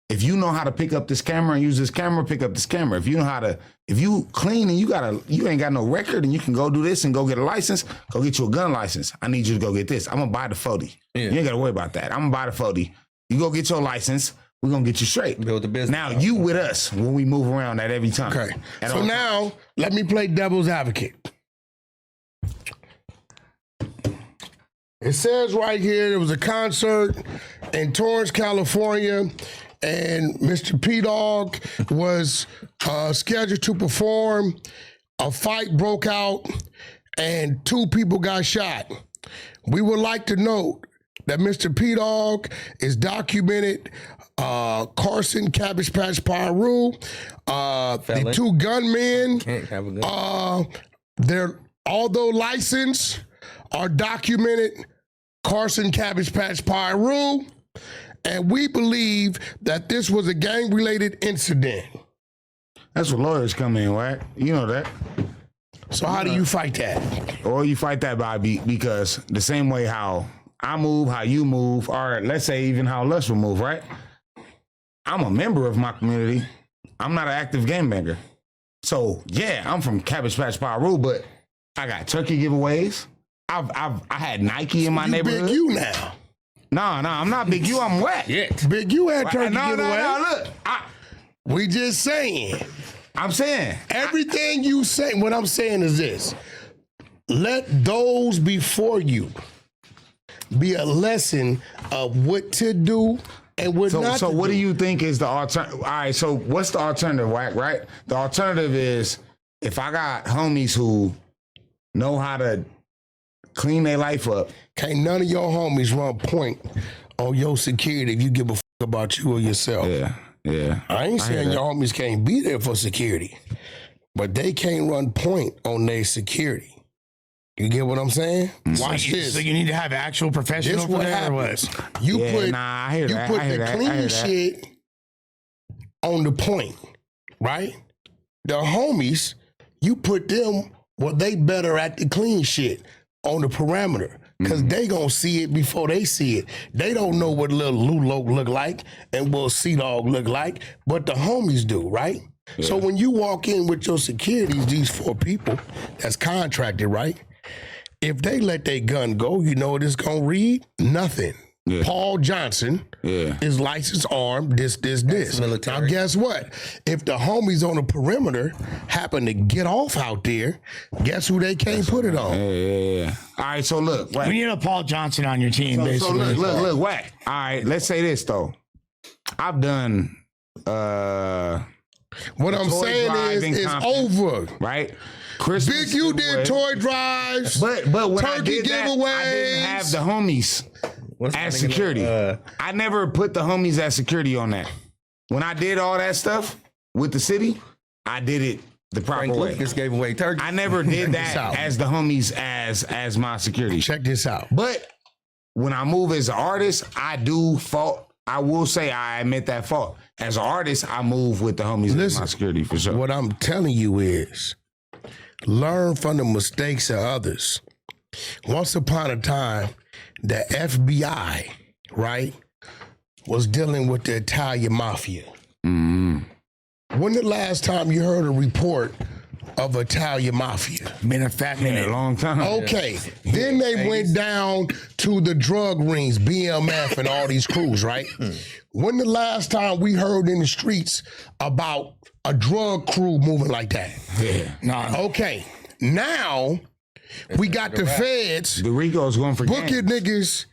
Speaker 4: if you know how to pick up this camera and use this camera, pick up this camera. If you know if you clean and you ain't got no record and you can go do this and go get a license, go get you a gun license. I need you to go get this. I'm gonna buy the 40.
Speaker 2: Yeah.
Speaker 4: You ain't gotta worry about that. I'm gonna buy the 40. You go get your license. We're gonna get you straight.
Speaker 2: Build the business.
Speaker 4: Now you with us when we move around at every time.
Speaker 1: Okay.
Speaker 4: At
Speaker 1: So
Speaker 4: all
Speaker 1: now let me play devil's advocate. It says right here there was a concert in Torrance, California, and Mr. P-Dog was scheduled to perform. A fight broke out, and 2 people got shot. We would like to note that Mr. P-Dog is documented Carson, Cabbage Patch Pyru, the
Speaker 2: Felon.
Speaker 1: 2 gunmen,
Speaker 2: Can't have a gun.
Speaker 1: they're although licensed, are documented Carson, Cabbage Patch Pyru, and we believe that this was a gang-related incident.
Speaker 4: That's what lawyers come in, right? You know that.
Speaker 1: So how do you fight that?
Speaker 4: Or you fight that by because the same way how I move, how you move, or let's say even how Lush will move, right? I'm a member of my community. I'm not an active gangbanger. So yeah, I'm from Cabbage Patch Pyru, but I got turkey giveaways. I had Nike in my
Speaker 1: You
Speaker 4: neighborhood.
Speaker 1: Big U now.
Speaker 4: No, I'm not Big U. I'm Wack.
Speaker 2: Yeah.
Speaker 1: Big U had turkey
Speaker 4: No,
Speaker 1: giveaway.
Speaker 4: look.
Speaker 1: We just saying.
Speaker 4: I'm saying.
Speaker 1: Everything you say, what I'm saying is this. Let those before you be a lesson of what to do and what not
Speaker 4: So
Speaker 1: to
Speaker 4: what
Speaker 1: do.
Speaker 4: do you think is the alternative? All right, so what's the alternative, Wack, right? The alternative is if I got homies who know how to clean their life up.
Speaker 1: Can't none of your homies run point on your security if you give a fuck about you or yourself.
Speaker 4: Yeah.
Speaker 1: I ain't saying your homies can't be there for security, but they can't run point on their security. You get what I'm saying? Watch this.
Speaker 3: So you need to have actual professional
Speaker 1: This
Speaker 3: for
Speaker 1: what
Speaker 3: that or
Speaker 1: happens.
Speaker 3: what?
Speaker 1: You
Speaker 4: Yeah,
Speaker 1: put
Speaker 4: nah, I hear
Speaker 1: you
Speaker 4: that.
Speaker 1: put
Speaker 4: I hear
Speaker 1: the
Speaker 4: that. I
Speaker 1: clean
Speaker 4: hear that.
Speaker 1: shit on the point, right? The homies, you put them they better at the clean shit on the parameter. Cause they gonna see it before they see it. They don't know what little Lulo look like and what Sea-Dog look like, but the homies do, right? So when you walk in with your securities, these 4 people that's contracted, right? If they let their gun go, you know what it's gonna read? Nothing.
Speaker 4: Yeah.
Speaker 1: Paul Johnson is licensed armed, this.
Speaker 2: military.
Speaker 1: Now guess what? If the homies on the perimeter happen to get off out there, guess who they can't put it on?
Speaker 4: Yeah. All right, so look, Wack.
Speaker 3: We need a Paul Johnson on your team,
Speaker 4: So
Speaker 3: basically.
Speaker 4: look, Wack. All right, let's say this though. I've done
Speaker 1: What I'm
Speaker 4: toy
Speaker 1: saying
Speaker 4: drive
Speaker 1: is
Speaker 4: in
Speaker 1: it's
Speaker 4: Compton.
Speaker 1: over.
Speaker 4: right? Christmas
Speaker 1: Big U
Speaker 4: giveaway.
Speaker 1: did toy drives,
Speaker 4: But when I
Speaker 1: turkey
Speaker 4: did that, I didn't have
Speaker 1: giveaways.
Speaker 4: the homies
Speaker 2: What's
Speaker 4: as
Speaker 2: that nigga
Speaker 4: security.
Speaker 2: name?
Speaker 4: I never put the homies as security on that. When I did all that stuff with the city, I did it the proper
Speaker 2: Frank
Speaker 4: way.
Speaker 2: Lucas gave away turkey.
Speaker 4: I never did
Speaker 1: this out.
Speaker 4: that as the homies as my security.
Speaker 1: Check this out.
Speaker 4: But when I move as an artist, I do fault. I will say I admit that fault. As an artist, I move with the homies as
Speaker 1: Listen,
Speaker 4: my security for sure.
Speaker 1: What I'm telling you is learn from the mistakes of others. Once upon a time, the FBI, right, was dealing with the Italian mafia.
Speaker 4: Mm-hmm.
Speaker 1: When the last time you heard a report of Italian mafia?
Speaker 3: Been a fat minute.
Speaker 4: A long time.
Speaker 1: Okay, then they went down to the drug rings, BMF and all these crews, right? When the last time we heard in the streets about a drug crew moving like that?
Speaker 4: Yeah.
Speaker 3: Nah.
Speaker 1: Okay, now we got the feds
Speaker 4: The Rico's going for
Speaker 1: booking
Speaker 4: gangs.
Speaker 1: niggas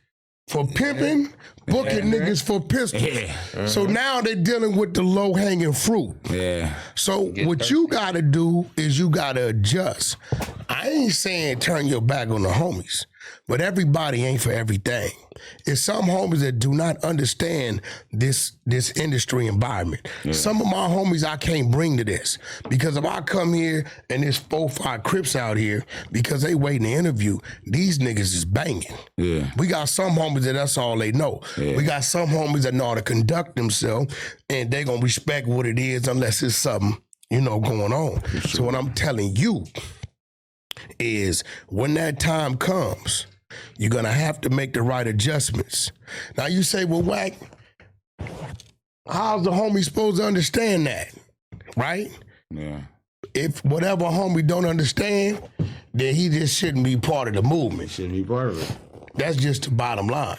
Speaker 1: for pimping, booking niggas for pistols.
Speaker 4: Yeah.
Speaker 1: So now they're dealing with the low hanging fruit.
Speaker 4: Yeah.
Speaker 1: So what you gotta do is you gotta adjust. I ain't saying turn your back on the homies, but everybody ain't for everything. It's some homies that do not understand this industry environment. Some of my homies I can't bring to this because if I come here and there's 4-5 Crips out here because they waiting to interview, these niggas is banging.
Speaker 4: Yeah.
Speaker 1: We got some homies that's all they know.
Speaker 4: Yeah.
Speaker 1: We got some homies that know how to conduct themselves and they gonna respect what it is unless it's something, going on. So what I'm telling you is when that time comes, you're gonna have to make the right adjustments. Now you say, well, Wack, how's the homie supposed to understand that? Right?
Speaker 4: Yeah.
Speaker 1: If whatever homie don't understand, then he just shouldn't be part of the movement.
Speaker 4: Shouldn't be part of it.
Speaker 1: That's just the bottom line.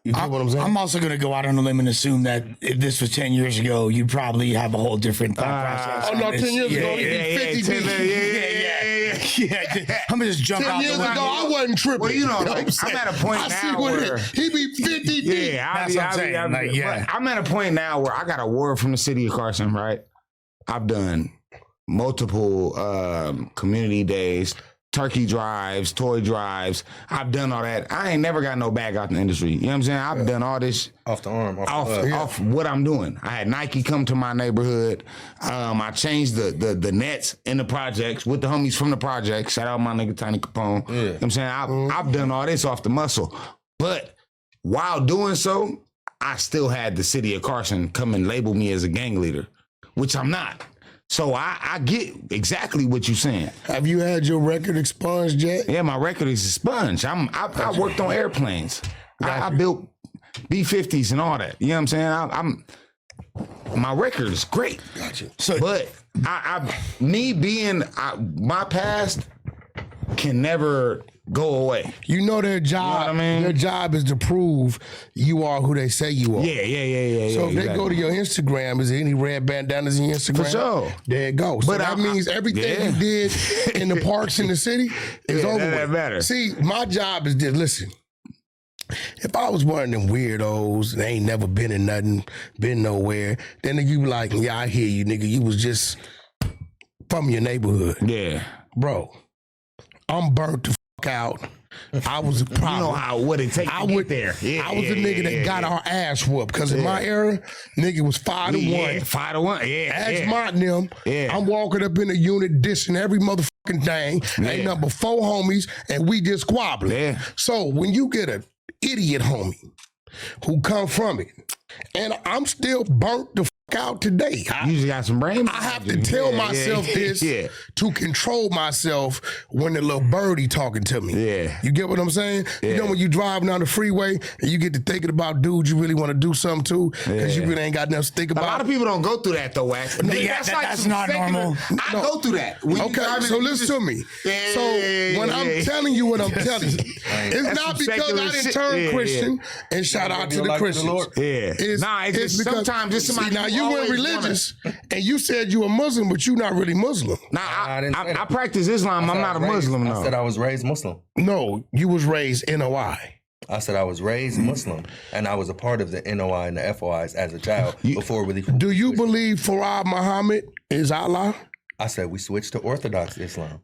Speaker 1: You get what I'm saying?
Speaker 3: I'm also going to go out on a limb and assume that if this was 10 years ago, you'd probably have a whole different thought process.
Speaker 1: Oh, no, 10 years ago,
Speaker 3: Yeah,
Speaker 1: he'd be 50.
Speaker 3: yeah. I'm going to just jump
Speaker 1: 10
Speaker 3: out
Speaker 1: years
Speaker 3: the
Speaker 1: ago,
Speaker 3: window.
Speaker 1: I wasn't tripping.
Speaker 4: Well,
Speaker 1: what I'm
Speaker 4: I'm
Speaker 1: saying?
Speaker 4: at a point
Speaker 1: I see
Speaker 4: now
Speaker 1: what
Speaker 4: where
Speaker 1: he be 50 deep.
Speaker 4: Yeah,
Speaker 3: That's what I'm saying. Like, yeah.
Speaker 4: but I'm at a point now where I got a word from the city of Carson, right? I've done multiple community days, turkey drives, toy drives. I've done all that. I ain't never got no bag out the industry. You know what I'm saying? I've done all this
Speaker 2: Off the arm.
Speaker 4: off what I'm doing. I had Nike come to my neighborhood. I changed the nets in the projects with the homies from the projects. Shout out my nigga Tiny Capone. You know what I'm saying? I've done all this off the muscle. But while doing so, I still had the city of Carson come and label me as a gang leader, which I'm not. So I get exactly what you're saying.
Speaker 1: Have you had your record expunged yet?
Speaker 4: Yeah, my record is a sponge. I worked on airplanes. I built B-50s and all that. You know what I'm saying? My record is great.
Speaker 1: Gotcha.
Speaker 4: So, but my past can never go away.
Speaker 1: You know their job.
Speaker 4: You know what I mean?
Speaker 1: Their job is to prove you are who they say you are.
Speaker 4: Yeah.
Speaker 1: So if they go to your Instagram, is there any red bandanas in your Instagram?
Speaker 4: For sure.
Speaker 1: There it goes. So
Speaker 4: But
Speaker 1: that means everything you did in the parks in the city is over
Speaker 4: that
Speaker 1: with.
Speaker 4: matter.
Speaker 1: See, my job is this. Listen, if I was one of them weirdos and ain't never been in nothing, been nowhere, then you be like, yeah, I hear you, nigga. You was just from your neighborhood.
Speaker 4: Yeah.
Speaker 1: Bro, I'm burnt the fuck out. I was a problem.
Speaker 4: You know what it takes to get there. Yeah,
Speaker 1: I was a nigga that got our ass whooped because in my era, nigga was 5-1.
Speaker 4: 5-1. Yeah.
Speaker 1: Ask Martin them.
Speaker 4: Yeah.
Speaker 1: I'm walking up in a unit dissing every motherfucking thing. Ain't nothing but 4 homies and we just squabbling.
Speaker 4: Yeah.
Speaker 1: So when you get an idiot homie who come from it, and I'm still burnt the fuck out today.
Speaker 4: You just got some brain.
Speaker 1: I have to tell myself this to control myself when the little birdie talking to me.
Speaker 4: Yeah.
Speaker 1: You get what I'm saying?
Speaker 4: Yeah.
Speaker 1: You know when you driving down the freeway and you get to thinking about dudes you really want to do something to because you really ain't got nothing to think
Speaker 4: A
Speaker 1: about.
Speaker 4: lot of people don't go through that though, Wack.
Speaker 3: That's not normal.
Speaker 4: I go through that. When you
Speaker 1: Okay,
Speaker 4: driving
Speaker 1: so
Speaker 4: and you
Speaker 1: listen
Speaker 4: just-
Speaker 1: to me.
Speaker 4: Yeah,
Speaker 1: So when I'm telling you what I'm telling you, it's
Speaker 4: That's
Speaker 1: not
Speaker 4: some
Speaker 1: because
Speaker 4: secular
Speaker 1: I didn't
Speaker 4: shit.
Speaker 1: turn
Speaker 4: Yeah,
Speaker 1: Christian and shout out to the Christians.
Speaker 4: Yeah.
Speaker 1: It's
Speaker 4: just
Speaker 1: because-
Speaker 4: sometimes it's somebody
Speaker 1: See, now
Speaker 4: who
Speaker 1: you went
Speaker 4: always
Speaker 1: religious and you said you a Muslim, but you not really Muslim.
Speaker 2: I didn't say that.
Speaker 4: I practice Islam. I'm not a Muslim,
Speaker 2: I said
Speaker 4: though.
Speaker 2: I was raised Muslim.
Speaker 1: No, you was raised NOI.
Speaker 2: I said I was raised Muslim, and I was a part of the NOI and the FOIs as a child before really.
Speaker 1: Do you believe Farah Muhammad is Allah?
Speaker 2: I said we switched to Orthodox Islam.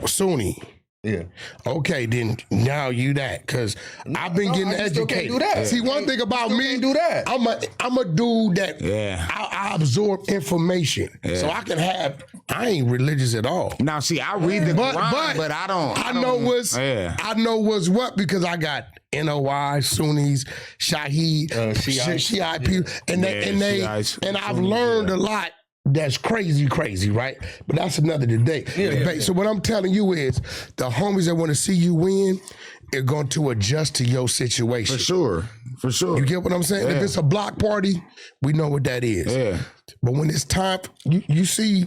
Speaker 1: Sunni.
Speaker 2: Yeah.
Speaker 1: Okay, then now you that because I've been getting
Speaker 2: I still can't
Speaker 1: educated.
Speaker 2: do that.
Speaker 1: See, one thing about
Speaker 2: Still
Speaker 1: me,
Speaker 2: can't do that.
Speaker 1: I'm a dude that
Speaker 4: Yeah.
Speaker 1: I absorb information, so I can have. I ain't religious at all.
Speaker 4: Now, see, I read the Quran, but I don't.
Speaker 1: I know what's.
Speaker 4: Yeah.
Speaker 1: I know what's what because I got NOI, Sunnis, Shaheed,
Speaker 2: Shiites.
Speaker 1: Shiite people, and they
Speaker 4: Yeah,
Speaker 1: and they
Speaker 4: Shiites,
Speaker 1: and I've
Speaker 4: Sunnis,
Speaker 1: learned a lot that's crazy, right? But that's another debate. So what I'm telling you is the homies that want to see you win are going to adjust to your situation.
Speaker 4: For sure.
Speaker 1: You get what I'm saying?
Speaker 4: Yeah.
Speaker 1: If it's a block party, we know what that is.
Speaker 4: Yeah.
Speaker 1: But when it's time, you see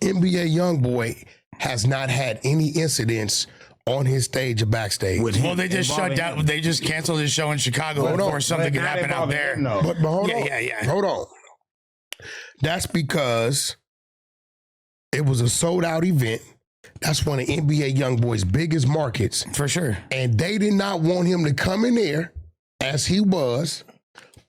Speaker 1: NBA Youngboy has not had any incidents on his stage or backstage.
Speaker 3: Well, they just shut down.
Speaker 4: Him.
Speaker 3: They just canceled his show in Chicago before something could happen out there.
Speaker 1: But hold on.
Speaker 3: Yeah.
Speaker 1: Hold on. That's because it was a sold out event. That's one of NBA Youngboy's biggest markets.
Speaker 3: For sure.
Speaker 1: And they did not want him to come in there as he was,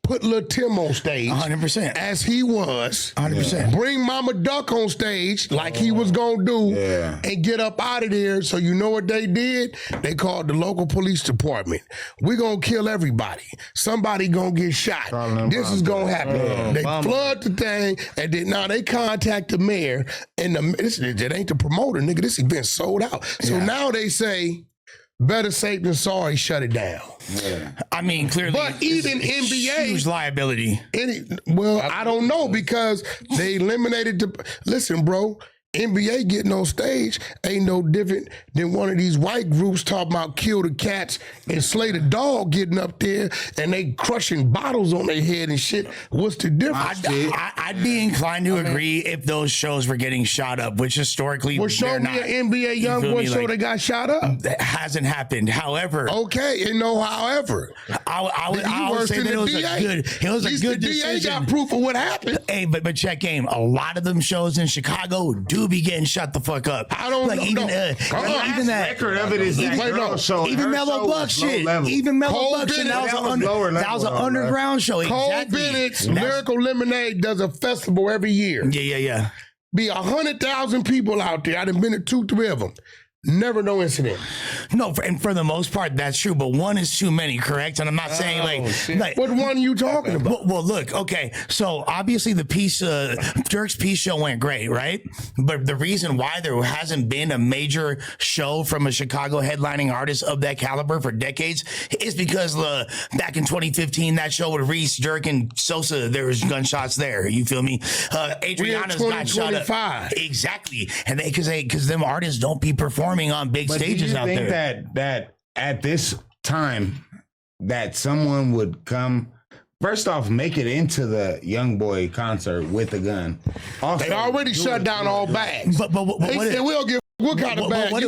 Speaker 1: put Lil Tim on stage
Speaker 3: 100%.
Speaker 1: as he was,
Speaker 3: 100%.
Speaker 1: bring Mama Duck on stage like he was going to do, and get up out of there. So you know what they did? They called the local police department. We're going to kill everybody. Somebody going to get shot. This is going to happen. They flood the thing, and then now they contact the mayor, and it ain't the promoter, nigga. This event sold out. So now they say, better safe than sorry, shut it down.
Speaker 3: I mean, clearly,
Speaker 1: but even NBA,
Speaker 3: huge liability.
Speaker 1: I don't know because they eliminated the. Listen, bro, NBA getting on stage ain't no different than one of these white groups talking about kill the cats and slay the dog getting up there and they crushing bottles on their head and shit. What's the difference?
Speaker 3: I'd be inclined to agree if those shows were getting shot up, which historically
Speaker 1: show me an NBA Youngboy show that got shot up.
Speaker 3: That hasn't happened. However,
Speaker 1: okay, and no, however,
Speaker 3: I would say that it was a good. It was a good decision.
Speaker 1: The DA got proof of what happened.
Speaker 3: Hey, but check game. A lot of them shows in Chicago do be getting shut the fuck up.
Speaker 1: I don't know.
Speaker 3: Even that
Speaker 4: record of it is that girl show.
Speaker 3: Even Mellow Buck shit. Even Mellow Buck shit. That was an underground show.
Speaker 1: Cole Bennett's Lyrical Lemonade does a festival every year.
Speaker 3: Yeah.
Speaker 1: Be 100,000 people out there. I done been to 2-3 of them. Never no incident.
Speaker 3: No, and for the most part, that's true. But one is too many, correct? And I'm not saying like
Speaker 1: what one you talking about?
Speaker 3: Well, look, okay. So obviously the piece, Dirk's Peace show went great, right? But the reason why there hasn't been a major show from a Chicago headlining artist of that caliber for decades is because back in 2015, that show with Reese, Dirk, and Sosa, there was gunshots there. You feel me? Adriana's got shot up. Exactly, and because them artists don't be performing on big stages out there.
Speaker 4: Do you think that at this time that someone would come, first off, make it into the Youngboy concert with a gun? Also,
Speaker 1: they already shut down all bags.
Speaker 3: But
Speaker 1: they said we'll give. What kind of bag?
Speaker 3: What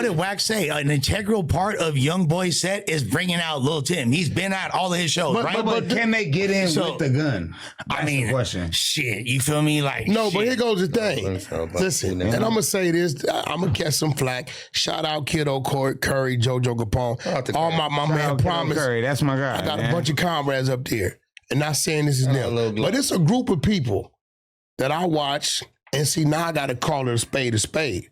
Speaker 3: did Wack say? An integral part of Youngboy's set is bringing out Lil Tim. He's been at all of his shows, right?
Speaker 4: But can they get in with the gun? That's the question.
Speaker 3: Shit, you feel me? Like
Speaker 1: no, but here goes the thing. Listen, and I'm gonna say this. I'm gonna catch some flack. Shout out Kiddo Curry, JoJo Capone, all my man Promise.
Speaker 4: Curry, that's my guy.
Speaker 1: I got a bunch of comrades up there, and not saying this is them, but it's a group of people that I watch and see. Now I got to call it a spade a spade.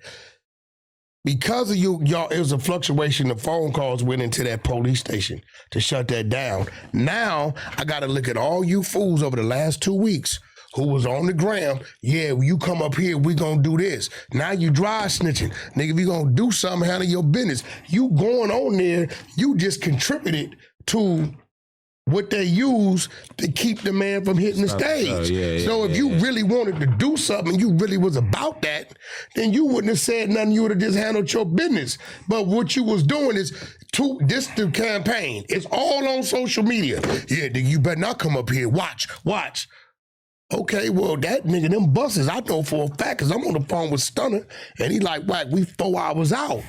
Speaker 1: Because of y'all, it was a fluctuation of phone calls went into that police station to shut that down. Now, I got to look at all you fools over the last 2 weeks who was on the ground. Yeah, you come up here, we going to do this. Now you dry snitching. Nigga, if you going to do something, handle your business. You going on there, you just contributed to what they use to keep the man from hitting the stage. So if you really wanted to do something, you really was about that, then you wouldn't have said nothing. You would have just handled your business. But what you was doing is this the campaign. It's all on social media. Yeah, nigga, you better not come up here. Watch. Okay, well, that nigga, them buses, I know for a fact, because I'm on the phone with Stunner, and he like, Wack, we 4 hours out.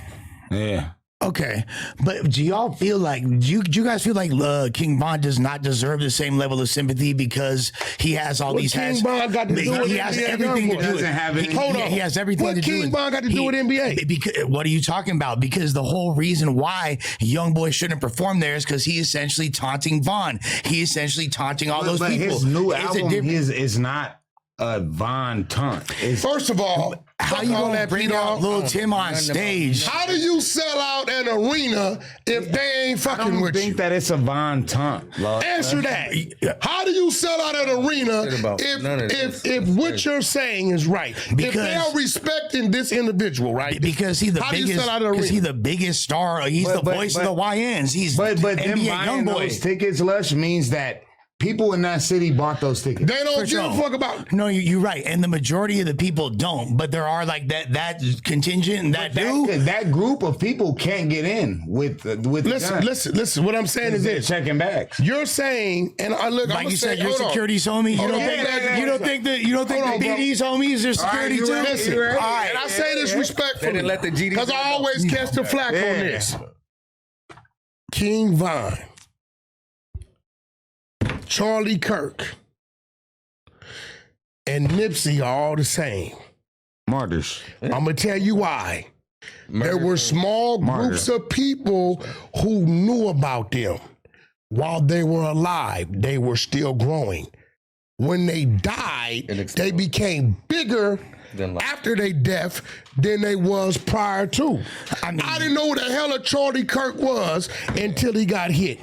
Speaker 4: Yeah.
Speaker 3: Okay, but do y'all feel like do you guys feel like King Von does not deserve the same level of sympathy because he has all these
Speaker 1: King Von got to do with
Speaker 3: he has
Speaker 1: NBA
Speaker 3: everything to do
Speaker 4: doesn't have any.
Speaker 3: Hold on, he has everything
Speaker 1: what
Speaker 3: to do.
Speaker 1: What King Von got to do with NBA?
Speaker 3: Because, what are you talking about? Because the whole reason why Youngboy shouldn't perform there is because he essentially taunting Von. He essentially taunting all those people.
Speaker 4: His new album is not a Von taunt.
Speaker 1: First of all,
Speaker 3: how you gonna bring out Lil Tim on stage?
Speaker 1: How do you sell out an arena if they ain't fucking with you?
Speaker 4: I don't think that it's a Von taunt.
Speaker 1: Answer that. How do you sell out an arena if what you're saying is right? If they are respecting this individual, right?
Speaker 3: Because he's the biggest star. He's the voice of the YNs. He's
Speaker 4: but them
Speaker 3: NBA
Speaker 4: buying
Speaker 3: Youngboy.
Speaker 4: those tickets, Lush, means that people in that city bought those tickets.
Speaker 1: They don't give a fuck about.
Speaker 3: No, you're right, and the majority of the people don't. But there are like that contingent that do.
Speaker 4: That group of people can't get in with
Speaker 1: Listen. What I'm saying is this:
Speaker 4: checking bags.
Speaker 1: you're saying, and I look
Speaker 3: Like
Speaker 1: I'm
Speaker 3: you said,
Speaker 1: saying,
Speaker 3: your security's homies. You don't think the BD's homies are security too?
Speaker 1: Listen,
Speaker 3: All right.
Speaker 1: and I say this respectfully
Speaker 2: They didn't let the GD
Speaker 1: because I always catch the flack on this. King Von, Charlie Kirk, and Nipsey are all the same.
Speaker 4: Martyrs.
Speaker 1: I'm gonna tell you why. There were small groups of people who knew about them while they were alive. They were still growing. When they died, they became bigger after their death than they was prior to. I didn't know who the hell a Charlie Kirk was until he got hit.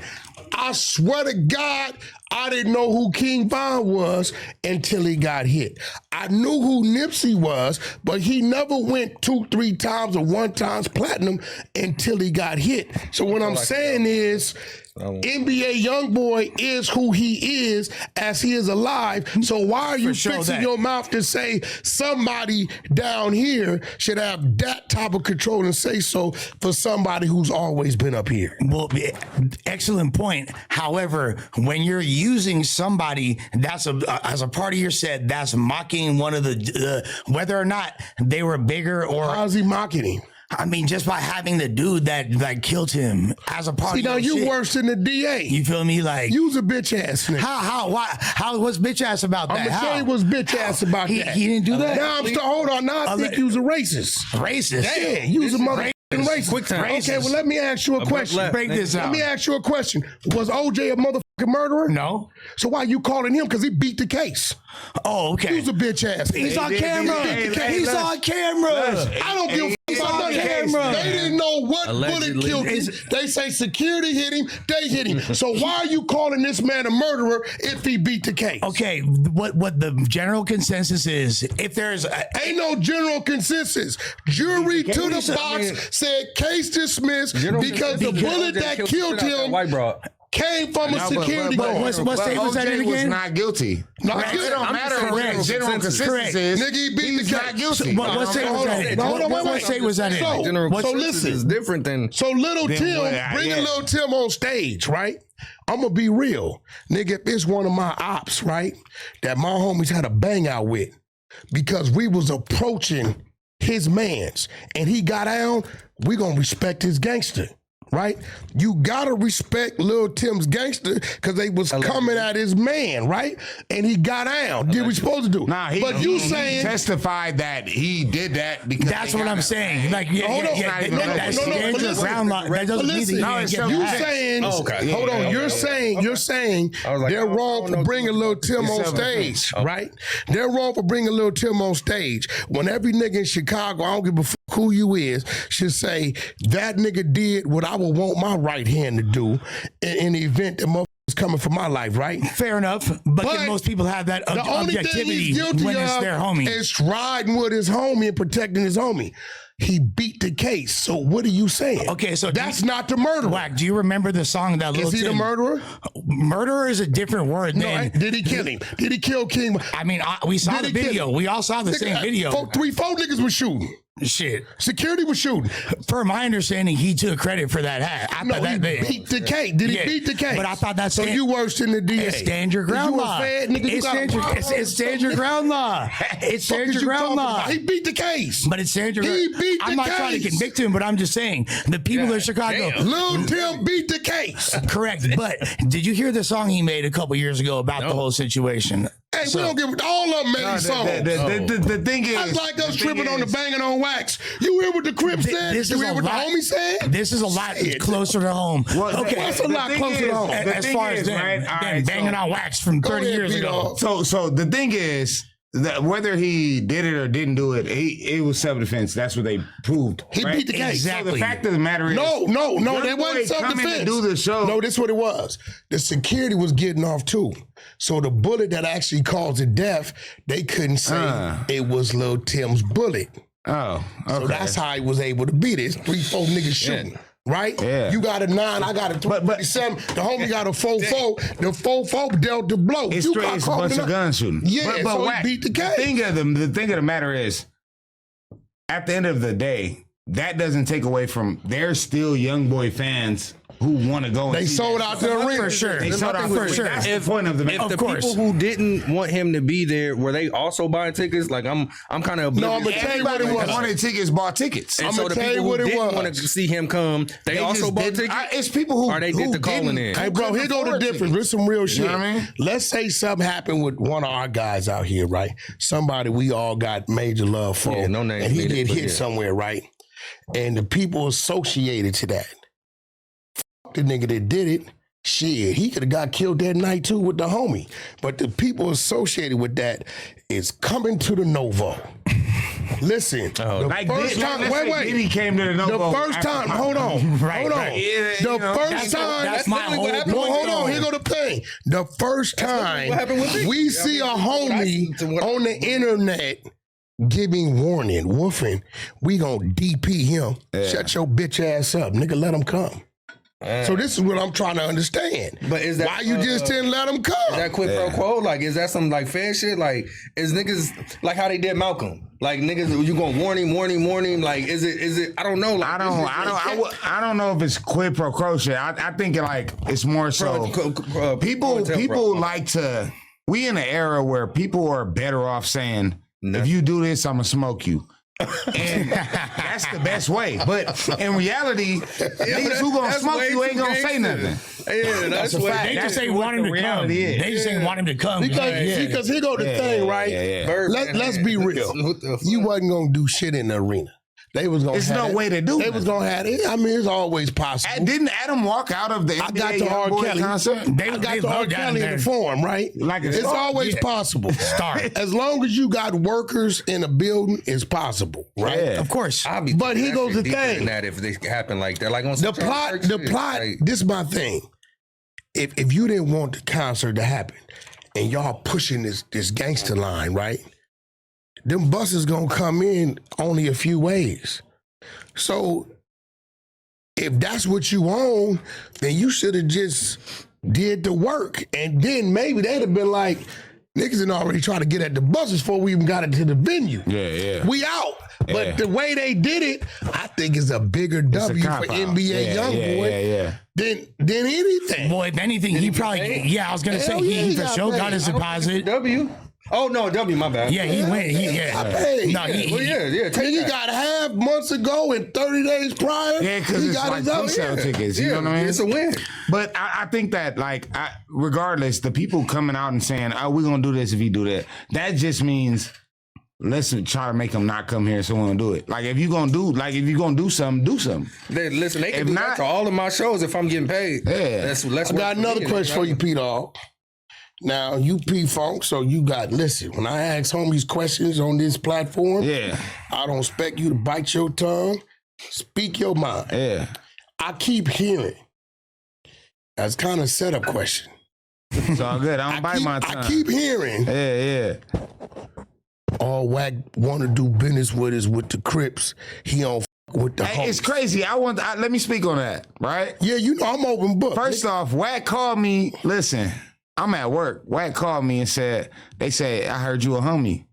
Speaker 1: I swear to God, I didn't know who King Von was until he got hit. I knew who Nipsey was, but he never went 2-3 times or 1 times platinum until he got hit. So what I'm saying is, NBA Youngboy is who he is as he is alive. So why are you fixing your mouth to say somebody down here should have that type of control and say so for somebody who's always been up here?
Speaker 3: Well, excellent point. However, when you're using somebody that's as a part of your set, that's mocking one of the whether or not they were bigger or
Speaker 1: how's he mocking him?
Speaker 3: I mean, just by having the dude that killed him as a part of your
Speaker 1: you
Speaker 3: shit.
Speaker 1: worse than the DA.
Speaker 3: You feel me? Like
Speaker 1: you's a bitch ass nigga.
Speaker 3: How what's bitch ass about that?
Speaker 1: I'm gonna tell you what's bitch ass about that.
Speaker 3: He didn't do that.
Speaker 1: Now I'm still hold on. Now I think you was a racist.
Speaker 3: Racist?
Speaker 1: Yeah, you was a motherfucking racist.
Speaker 2: Quick time.
Speaker 1: Okay, well let me ask you a question.
Speaker 3: Break this out.
Speaker 1: Let me ask you a question. Was OJ a motherfucking murderer?
Speaker 3: No.
Speaker 1: So why you calling him? Because he beat the case.
Speaker 3: Oh, okay.
Speaker 1: He was a bitch ass.
Speaker 3: He's on camera. He's on camera.
Speaker 1: I don't give a fuck about none of that. They didn't know what bullet killed him. They say security hit him. They hit him. So why are you calling this man a murderer if he beat the case?
Speaker 3: Okay, what the general consensus is, if there's
Speaker 1: ain't no general consensus. Jury to the box said case dismissed because the bullet that killed him came from a security guard.
Speaker 3: What state was that in again?
Speaker 4: Was not guilty.
Speaker 1: Not guilty.
Speaker 4: It don't matter what general consensus is.
Speaker 1: Nigga, he beat the case.
Speaker 4: Not guilty.
Speaker 3: What state was that in? What state was that in?
Speaker 1: So listen,
Speaker 2: is different than.
Speaker 1: So Little Tim, bringing Little Tim on stage, right? I'm gonna be real, nigga. If it's one of my ops, right, that my homies had a bang out with, because we was approaching his mans and he got down, we gonna respect his gangster. Right? You gotta respect Lil Tim's gangster because they was coming at his man, right? And he got down. Did we supposed to do?
Speaker 4: Nah, he testified that he did that because
Speaker 3: that's what I'm saying. Like, that's dangerous ground law. That doesn't mean that
Speaker 1: you saying, hold on, you're saying they're wrong for bringing Lil Tim on stage, right? They're wrong for bringing Lil Tim on stage. When every nigga in Chicago, I don't give a fuck who you is, should say that nigga did what I would want my right hand to do in the event that motherfuckers coming for my life, right?
Speaker 3: Fair enough, but can most people have that objectivity when it's their homie?
Speaker 1: It's riding with his homie and protecting his homie. He beat the case. So what are you saying?
Speaker 3: Okay, so
Speaker 1: that's not the murderer.
Speaker 3: Wack, do you remember the song that Lil Tim?
Speaker 1: Is he the murderer?
Speaker 3: Murderer is a different word.
Speaker 1: No, did he kill him? Did he kill King?
Speaker 3: I mean, we saw the video. We all saw the same video.
Speaker 1: 4 niggas were shooting.
Speaker 3: Shit.
Speaker 1: Security was shooting.
Speaker 3: For my understanding, he took credit for that hat.
Speaker 1: He beat the case. Did he beat the case?
Speaker 3: But I thought that's
Speaker 1: so you worse than the DA.
Speaker 3: It's stand your ground law. It's stand your ground law. It's stand your ground law.
Speaker 1: He beat the case.
Speaker 3: But it's stand your ground.
Speaker 1: He beat the case.
Speaker 3: I'm not trying to convict him, but I'm just saying the people of Chicago.
Speaker 1: Lil Tim beat the case.
Speaker 3: Correct. But did you hear the song he made a couple years ago about the whole situation?
Speaker 1: Hey, we don't give all of them made songs.
Speaker 4: The thing is,
Speaker 1: that's like us tripping on the banging on wax. You hear what the Crip said? You hear what the homie said?
Speaker 3: This is a lot closer to home.
Speaker 1: Okay, that's a lot closer to home.
Speaker 3: As far as them banging on wax from 30 years ago.
Speaker 4: So the thing is, that whether he did it or didn't do it, it was self-defense. That's what they proved.
Speaker 1: He beat the case.
Speaker 3: Exactly.
Speaker 4: So the fact of the matter is,
Speaker 1: no, that wasn't self-defense.
Speaker 4: To do the show.
Speaker 1: No, this is what it was. The security was getting off too. So the bullet that actually caused the death, they couldn't say it was Lil Tim's bullet.
Speaker 4: Oh, okay.
Speaker 1: So that's how he was able to beat it. 3-4 niggas shooting. right?
Speaker 4: Yeah.
Speaker 1: You got a 9, I got a 27. The homie got a 4-4. The 4-4 dealt the blow.
Speaker 4: It's
Speaker 1: you
Speaker 4: straight.
Speaker 1: got
Speaker 4: It's a
Speaker 1: caught
Speaker 4: bunch
Speaker 1: in
Speaker 4: of
Speaker 1: the-
Speaker 4: gun shooting.
Speaker 1: Yeah, so
Speaker 4: Wack,
Speaker 1: he beat the case.
Speaker 4: The thing of the matter is, at the end of the day, that doesn't take away from there's still Youngboy fans who want to go. And
Speaker 1: They
Speaker 4: see
Speaker 1: sold
Speaker 4: that
Speaker 1: out the
Speaker 4: show.
Speaker 1: arena.
Speaker 3: For sure.
Speaker 4: They sold out
Speaker 3: For sure.
Speaker 4: That's the point of the match.
Speaker 2: If the
Speaker 3: course.
Speaker 2: people who didn't want him to be there, were they also buying tickets? Like I'm kind of
Speaker 1: No, I'ma tell you what it was.
Speaker 4: Wanted tickets, bought tickets.
Speaker 2: And
Speaker 1: I'ma
Speaker 2: so the
Speaker 1: tell you
Speaker 2: people who
Speaker 1: what it
Speaker 2: didn't
Speaker 1: was.
Speaker 2: want to see him come, they also
Speaker 4: just
Speaker 2: bought
Speaker 4: didn't-
Speaker 2: tickets.
Speaker 4: It's people who
Speaker 2: or they did
Speaker 4: who
Speaker 2: the calling
Speaker 4: didn't.
Speaker 2: in.
Speaker 1: Hey, bro, here go the difference. There's some real shit.
Speaker 4: know what I mean?
Speaker 1: Let's say something happened with one of our guys out here, right? Somebody we all got major love for.
Speaker 2: Yeah, no names
Speaker 1: and he
Speaker 2: needed,
Speaker 1: get
Speaker 2: but
Speaker 1: hit
Speaker 2: yeah.
Speaker 1: somewhere, right? And the people associated to that. The nigga that did it, shit, he could have got killed that night too with the homie. But the people associated with that is coming to the Novo. Listen, the
Speaker 4: Like
Speaker 1: first time, wait.
Speaker 4: Diddy came to the Novo.
Speaker 1: The first time, hold on,
Speaker 3: Right,
Speaker 1: hold on.
Speaker 3: right.
Speaker 4: Yeah,
Speaker 1: The
Speaker 4: you know,
Speaker 1: first time,
Speaker 3: that's my
Speaker 2: literally what
Speaker 3: whole
Speaker 2: happened
Speaker 1: no,
Speaker 2: with
Speaker 1: hold on.
Speaker 2: Youngboy.
Speaker 1: Here go the thing. The first time
Speaker 2: what happened with me.
Speaker 1: we see a homie
Speaker 2: to what I-
Speaker 1: on the internet giving warning, woofing, we gonna DP him. Shut your bitch ass up, nigga. Let him come. So this is what I'm trying to understand.
Speaker 2: But is that
Speaker 1: why you just didn't let him come?
Speaker 2: Is that quid pro quo? Like, is that some like fair shit? Like, is niggas like how they did Malcolm? Like niggas, you gonna warn him? Like, is it? I don't know. Like,
Speaker 4: I don't know if it's quid pro quo shit. I think it's more so people like to. We in an era where people are better off saying, if you do this, I'm gonna smoke you. And that's the best way. But in reality, niggas who gonna smoke you ain't gonna say nothing.
Speaker 2: Yeah, that's
Speaker 4: a
Speaker 2: what
Speaker 4: fact.
Speaker 3: They
Speaker 4: That's
Speaker 3: just ain't
Speaker 4: what
Speaker 3: want him
Speaker 4: the
Speaker 3: to come.
Speaker 4: reality is.
Speaker 3: They just ain't want him to come.
Speaker 1: Because here go the thing, right? Let's be real. You wasn't gonna do shit in the arena. They was gonna.
Speaker 4: There's
Speaker 1: have
Speaker 4: no
Speaker 1: it.
Speaker 4: way to do
Speaker 1: They was gonna have it. I mean, it's always possible.
Speaker 4: Didn't Adam walk out of the
Speaker 1: I
Speaker 4: NBA
Speaker 1: got to R.
Speaker 4: Youngboy
Speaker 1: Kelly.
Speaker 4: concert?
Speaker 1: I got to R. Kelly in the form, right?
Speaker 4: Like a
Speaker 1: it's
Speaker 4: star?
Speaker 1: always
Speaker 3: Yeah.
Speaker 1: possible.
Speaker 3: Start.
Speaker 1: As long as you got workers in a building, it's possible, right?
Speaker 4: Yeah.
Speaker 3: Of course.
Speaker 1: But here goes the thing.
Speaker 2: That if they happen like that, like on
Speaker 1: The plot. This is my thing. If you didn't want the concert to happen, and y'all pushing this gangster line, right? Them buses gonna come in only a few ways. So if that's what you own, then you should have just did the work. And then maybe they'd have been like, niggas had already tried to get at the buses before we even got into the venue.
Speaker 4: Yeah.
Speaker 1: We out.
Speaker 4: Yeah.
Speaker 1: But the way they did it, I think is a bigger W for
Speaker 4: cop-out.
Speaker 1: NBA Youngboy than anything.
Speaker 3: Boy, if anything, he probably, I was going to say,
Speaker 1: Hell yeah,
Speaker 3: he
Speaker 1: he
Speaker 3: for
Speaker 1: got
Speaker 3: sure
Speaker 1: paid.
Speaker 3: got his deposit.
Speaker 2: W. Oh no, W. My bad.
Speaker 3: Yeah, he went.
Speaker 1: I paid.
Speaker 3: No,
Speaker 2: Well, yeah. Take
Speaker 1: Nigga
Speaker 2: that.
Speaker 1: got half months ago and 30 days prior.
Speaker 4: Yeah, because
Speaker 1: he
Speaker 4: it's
Speaker 1: got
Speaker 4: like
Speaker 1: his own.
Speaker 4: pre-sale tickets. You know what I mean?
Speaker 2: It's a win.
Speaker 4: But I think that, like, regardless, the people coming out and saying, "Oh, we're gonna do this if you do that," that just means let's try to make them not come here, so we don't do it. Like, if you gonna do something, do something.
Speaker 2: Listen, they can
Speaker 4: If
Speaker 2: do
Speaker 4: not-
Speaker 2: that to all of my shows if I'm getting paid.
Speaker 4: Yeah.
Speaker 2: Let's
Speaker 1: I got another question for you, P Dog. Now, you P-Funk, so you got, listen, when I ask homies questions on this platform,
Speaker 4: Yeah,
Speaker 1: I don't expect you to bite your tongue, speak your mind.
Speaker 4: yeah.
Speaker 1: I keep hearing, that's kind of setup question.
Speaker 4: It's all good. I don't bite my tongue.
Speaker 1: I keep hearing,
Speaker 4: Yeah.
Speaker 1: all Wack want to do business with is with the Crips. He don't with the
Speaker 4: Hey, it's
Speaker 1: homies.
Speaker 4: crazy. Let me speak on that, right?
Speaker 1: Yeah, you know I'm open book.
Speaker 4: First off, Wack called me. Listen, I'm at work. Wack called me and said, I heard you a homie.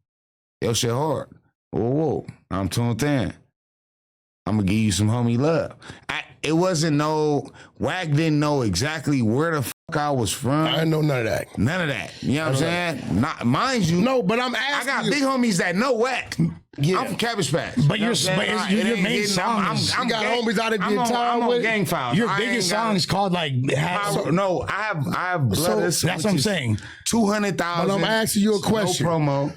Speaker 4: Your shit hard. Whoa. I'm tuned in. I'm going to give you some homie love. It wasn't Wack didn't know exactly where the fuck I was from.
Speaker 1: I didn't know none of that.
Speaker 4: None of that. You know what I'm saying? Not, mind you,
Speaker 1: No, but I'm
Speaker 4: I
Speaker 1: asking
Speaker 4: got
Speaker 1: you.
Speaker 4: big homies that know Wack.
Speaker 1: Yeah.
Speaker 4: I'm from Cabbage Patch.
Speaker 3: But
Speaker 4: You know
Speaker 3: your-
Speaker 4: what I'm saying?
Speaker 3: but it's-
Speaker 4: It
Speaker 3: your
Speaker 4: ain't
Speaker 3: main
Speaker 4: getting-
Speaker 3: song is-
Speaker 1: You got homies out of
Speaker 4: I'm
Speaker 1: your
Speaker 4: on,
Speaker 1: time
Speaker 4: I'm on
Speaker 1: with?
Speaker 4: gang files.
Speaker 3: Your
Speaker 4: I
Speaker 3: biggest
Speaker 4: ain't got-
Speaker 3: song is called like.
Speaker 4: No, I have Bloodless.
Speaker 3: that's what I'm saying.
Speaker 4: 200,000.
Speaker 1: But I'm asking you a question.
Speaker 4: No promo.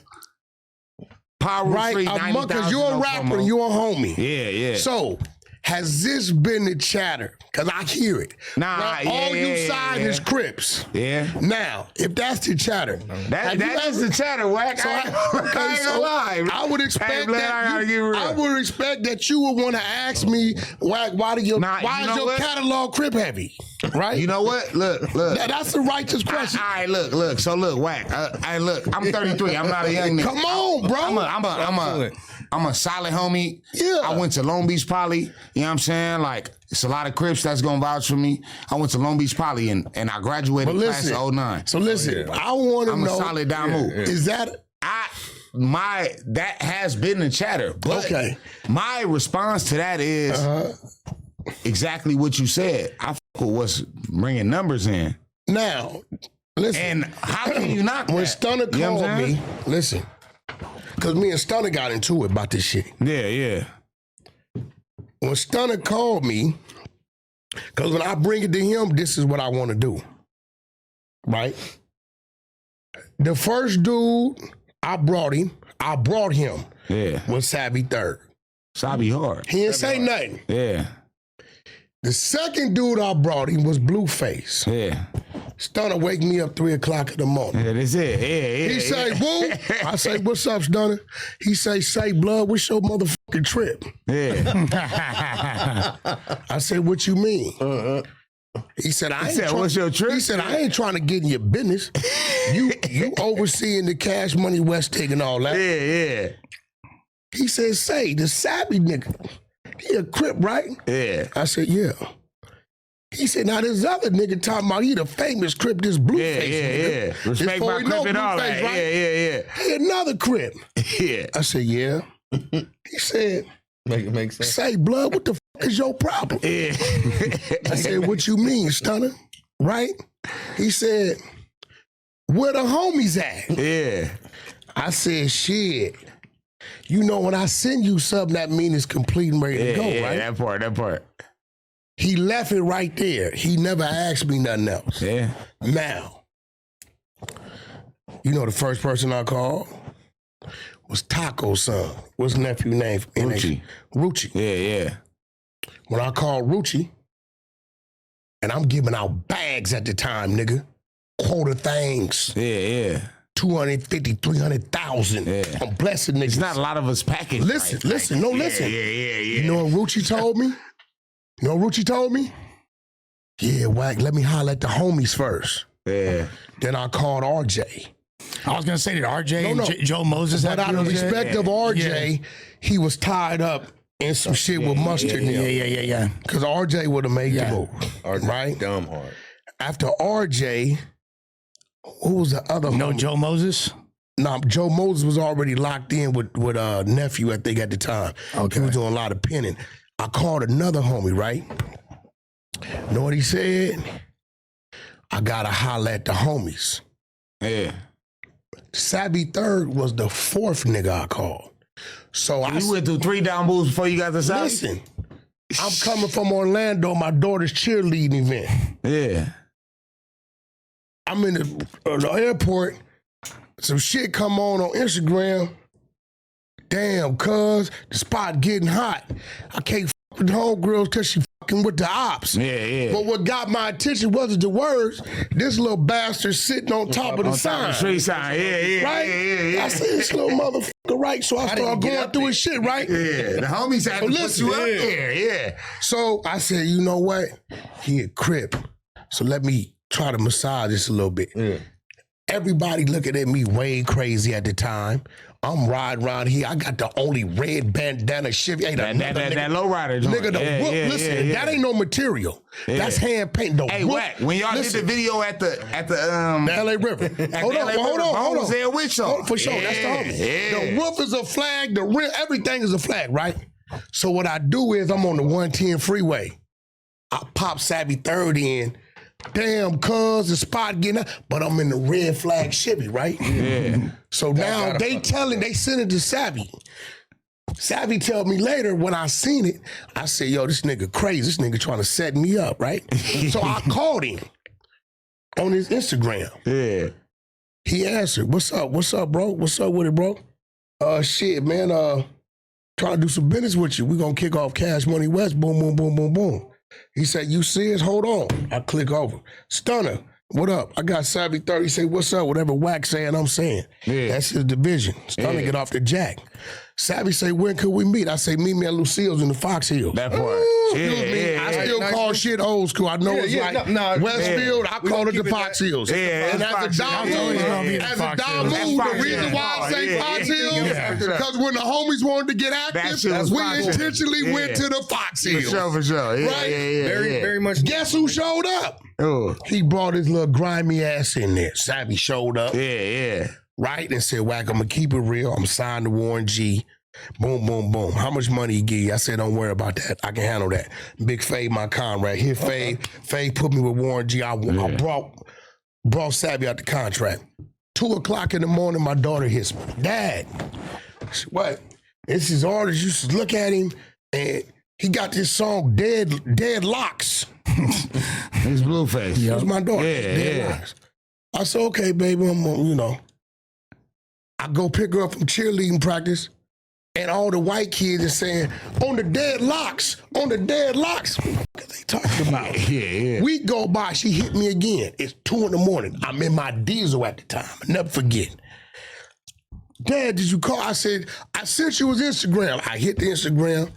Speaker 4: Power
Speaker 1: Right?
Speaker 4: free,
Speaker 1: Because you're a
Speaker 4: no
Speaker 1: rapper
Speaker 4: promo.
Speaker 1: and you're a homie.
Speaker 4: Yeah.
Speaker 1: So, has this been the chatter? Because I hear it.
Speaker 4: Nah,
Speaker 1: Now,
Speaker 4: yeah,
Speaker 1: all you
Speaker 4: yeah,
Speaker 1: side
Speaker 4: yeah.
Speaker 1: is Crips.
Speaker 4: Yeah.
Speaker 1: Now, if that's the chatter,
Speaker 4: That is the chatter, Wack.
Speaker 1: So
Speaker 4: I ain't gonna lie.
Speaker 1: I would expect
Speaker 4: Hey, Bled, I gotta
Speaker 1: that
Speaker 4: get real.
Speaker 1: I would expect that you would want to ask me, why is your
Speaker 4: what?
Speaker 1: catalog Crip heavy? Right?
Speaker 4: You know what? Look.
Speaker 1: That's a righteous
Speaker 4: All
Speaker 1: question.
Speaker 4: right, look. So look, Wack. I'm 33. I'm not a young nigga.
Speaker 1: Come on, bro.
Speaker 4: I'm I'm a solid homie.
Speaker 1: Yeah.
Speaker 4: I went to Long Beach Poly. You know what I'm saying? Like, it's a lot of Crips that's gonna vouch for me. I went to Long Beach Poly and I graduated class of 09.
Speaker 1: So listen, I want to know.
Speaker 4: I'm a solid Damu.
Speaker 1: Is that
Speaker 4: that has been the chatter. But my response to that is exactly what you said. I fuck with what's bringing numbers in.
Speaker 1: Now, listen.
Speaker 4: And how can you not?
Speaker 1: When Stunner called me, listen, because me and Stunner got into it about this shit.
Speaker 4: Yeah.
Speaker 1: When Stunner called me, because when I bring it to him, this is what I want to do. Right? The first dude I brought him was Savvy Third.
Speaker 4: Savvy hard.
Speaker 1: He didn't say nothing.
Speaker 4: Yeah.
Speaker 1: The second dude I brought him was Blueface.
Speaker 4: Yeah.
Speaker 1: Stunner wake me up 3 o'clock in the morning.
Speaker 4: Yeah, that's it. Yeah.
Speaker 1: He say, "Woo." I say, "What's up, Stunner?" He say, "Blood, what's your motherfucking trip?"
Speaker 4: Yeah.
Speaker 1: I said, "What you mean?" He said,
Speaker 4: "What's your trip?"
Speaker 1: He said, "I ain't trying to get in your business. You overseeing the Cash Money West Tig and all that."
Speaker 4: Yeah.
Speaker 1: He said, "Say, the savvy nigga, he a Crip, right?"
Speaker 4: Yeah.
Speaker 1: I said, "Yeah." He said, "Now this other nigga talking about he the famous Crip, this Blueface nigga.
Speaker 4: Yeah. Respect my Crip and all that.
Speaker 1: Right?
Speaker 4: Yeah.
Speaker 1: He another Crip."
Speaker 4: Yeah.
Speaker 1: I said, "Yeah." He said,
Speaker 2: Make it make sense.
Speaker 1: "Say, Blood, what the fuck is your problem?"
Speaker 4: Yeah.
Speaker 1: I said, "What you mean, Stunner?" Right? He said, "Where the homies at?"
Speaker 4: Yeah.
Speaker 1: I said, "Shit. You know, when I send you something, that means it's complete and ready to go, right?"
Speaker 4: That part.
Speaker 1: He left it right there. He never asked me nothing else.
Speaker 4: Yeah.
Speaker 1: Now, you know the first person I called was Taco's son. What's nephew name? Rucci.
Speaker 4: Yeah.
Speaker 1: When I called Rucci, and I'm giving out bags at the time, nigga. Quarter things.
Speaker 4: Yeah.
Speaker 1: 250, 300,000.
Speaker 4: Yeah.
Speaker 1: I'm blessing niggas.
Speaker 4: It's not a lot of us packaged.
Speaker 1: Listen.
Speaker 4: Yeah.
Speaker 1: You know what Rucci told me? Yeah, Wack, let me holler at the homies first.
Speaker 4: Yeah.
Speaker 1: Then I called RJ.
Speaker 3: I was going to say, did RJ and Joe Moses
Speaker 1: But out of respect of RJ, he was tied up in some shit with Mustard.
Speaker 3: Yeah.
Speaker 1: Because RJ would have made the move. Right?
Speaker 2: Dumb hard.
Speaker 1: After RJ, who was the other homie?
Speaker 3: Joe Moses?
Speaker 1: No, Joe Moses was already locked in with nephew, I think, at the time.
Speaker 3: Okay.
Speaker 1: He was doing a lot of pinning. I called another homie, right? Know what he said? I gotta holler at the homies.
Speaker 4: Yeah.
Speaker 1: Savvy Third was the fourth nigga I called. So
Speaker 4: You went through 3 down moves before you got to South?
Speaker 1: Listen, I'm coming from Orlando, my daughter's cheerleading event.
Speaker 4: Yeah.
Speaker 1: I'm in the airport. Some shit come on Instagram. Damn, cuz the spot getting hot. I can't fuck with homegirls because she fucking with the ops.
Speaker 4: Yeah.
Speaker 1: But what got my attention wasn't the words. This little bastard sitting on top of the sign.
Speaker 4: Street sign. Yeah.
Speaker 1: Right? I said, this little motherfucker, right? So I started going through his shit, right?
Speaker 4: Yeah. The homies had to put you up there. Yeah.
Speaker 1: So I said, you know what? He a Crip. So let me try to massage this a little bit.
Speaker 2: Yeah.
Speaker 1: Everybody looking at me way crazy at the time. I'm riding around here. I got the only red bandana Chevy. Hey,
Speaker 4: that low rider joint.
Speaker 1: Nigga, the whoop. Listen, that ain't no material. That's hand paint.
Speaker 4: Hey, Wack, when y'all did the video at the
Speaker 1: LA River. Hold on.
Speaker 4: Was there with y'all?
Speaker 1: For sure. That's the homie.
Speaker 4: Yeah.
Speaker 1: The roof is a flag. The rim, everything is a flag, right? So what I do is I'm on the 110 freeway. I pop Savvy Third in. Damn, cuz the spot getting out, but I'm in the red flag Chevy, right?
Speaker 4: Yeah.
Speaker 1: So now they send it to Savvy. Savvy tell me later when I seen it, I said, yo, this nigga crazy. This nigga trying to set me up, right? So I called him on his Instagram.
Speaker 4: Yeah.
Speaker 1: He answered, what's up, bro? What's up with it, bro? Shit, man, trying to do some business with you. We gonna kick off Cash Money West, boom, boom, boom, boom, boom. He said, you serious? Hold on. I click over. Stunner, what up? I got Savvy 30. He say, what's up? Whatever Wack saying, I'm saying.
Speaker 4: Yeah.
Speaker 1: That's his division. Stunner get off the jack. Savvy say, when could we meet? I say, meet me at Lucille's in the Fox Hills.
Speaker 4: That part.
Speaker 1: I still call shit old school. I know it's like Westfield. I call it the Fox Hills. And as a Dom Moon, the reason why I say Fox Hills, because when the homies wanted to get active, we intentionally went to the Fox Hills.
Speaker 4: For sure.
Speaker 1: Right?
Speaker 2: Very much.
Speaker 1: Guess who showed up? He brought his little grimy ass in there. Savvy showed up. Right? And said, Wack, I'm going to keep it real. I'm signed to Warren G. Boom, boom, boom. How much money he give you? I said, don't worry about that. I can handle that. Big Fave, my comrade. Here, Fave put me with Warren G. I brought Savvy out the contract. 2 o'clock in the morning, my daughter hits me. Dad, what? It's his artist. You should look at him, and he got this song, Dead Locks.
Speaker 4: It's Blueface.
Speaker 1: It was my daughter. Dead Locks. I said, okay, baby, I go pick her up from cheerleading practice, and all the white kids are saying, on the dead locks. What are they talking about? We go by, she hit me again. It's 2 a.m. I'm in my diesel at the time. I never forget. Dad, did you call? I said, I sent you his Instagram. I hit the Instagram.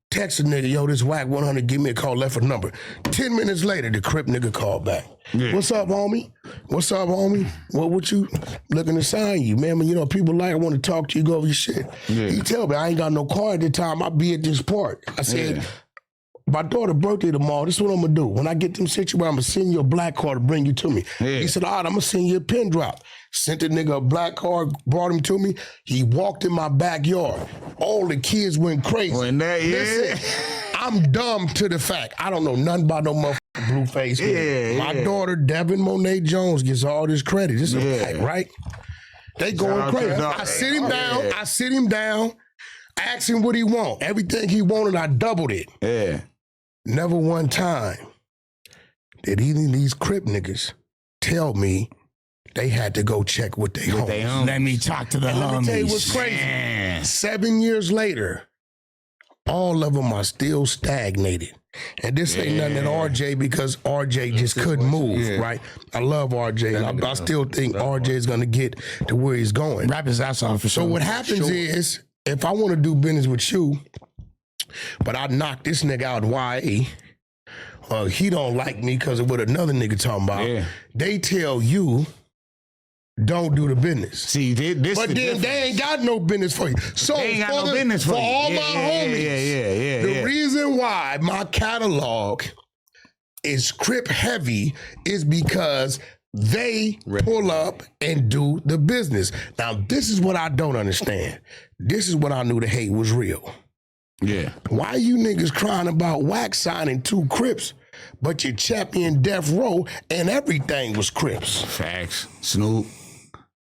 Speaker 1: Text a nigga, yo, this Wack 100, give me a call, left a number. 10 minutes later, the Crip nigga called back. What's up, homie? What you looking to sign you, man? People I want to talk to you, go over your shit. He tell me, I ain't got no car at the time, I'll be at this park. I said, my daughter's birthday tomorrow, this is what I'm gonna do. When I get them situated, I'm gonna send you a black car to bring you to me. He said, all right, I'm gonna send you a pin drop. Sent the nigga a black car, brought him to me. He walked in my backyard. All the kids went crazy. Listen, I'm dumb to the fact. I don't know nothing about no motherfucking Blueface. My daughter, Devin Monet Jones, gets all this credit. This is a fact, right? They going crazy. I sit him down. Asked him what he want. Everything he wanted, I doubled it. Never one time did any of these Crip niggas tell me they had to go check with their homies.
Speaker 3: Let me talk to the homies.
Speaker 1: Let me tell you what's crazy. 7 years later, all of them are still stagnated. And this ain't nothing at RJ because RJ just couldn't move, right? I love RJ. I still think RJ is going to get to where he's going.
Speaker 3: Rap his ass off for sure.
Speaker 1: So what happens is, if I want to do business with you, but I knock this nigga out in YA, he don't like me because of what another nigga talking about, they tell you, don't do the business.
Speaker 4: See,
Speaker 1: but then they ain't got no business for you. So
Speaker 4: they ain't got no business for
Speaker 1: all my homies, the reason why my catalog is Crip heavy is because they pull up and do the business. Now, this is what I don't understand. This is what I knew the hate was real. Why you niggas crying about Wack signing 2 Crips, but your champion Death Row and everything was Crips?
Speaker 4: Facts. Snoop.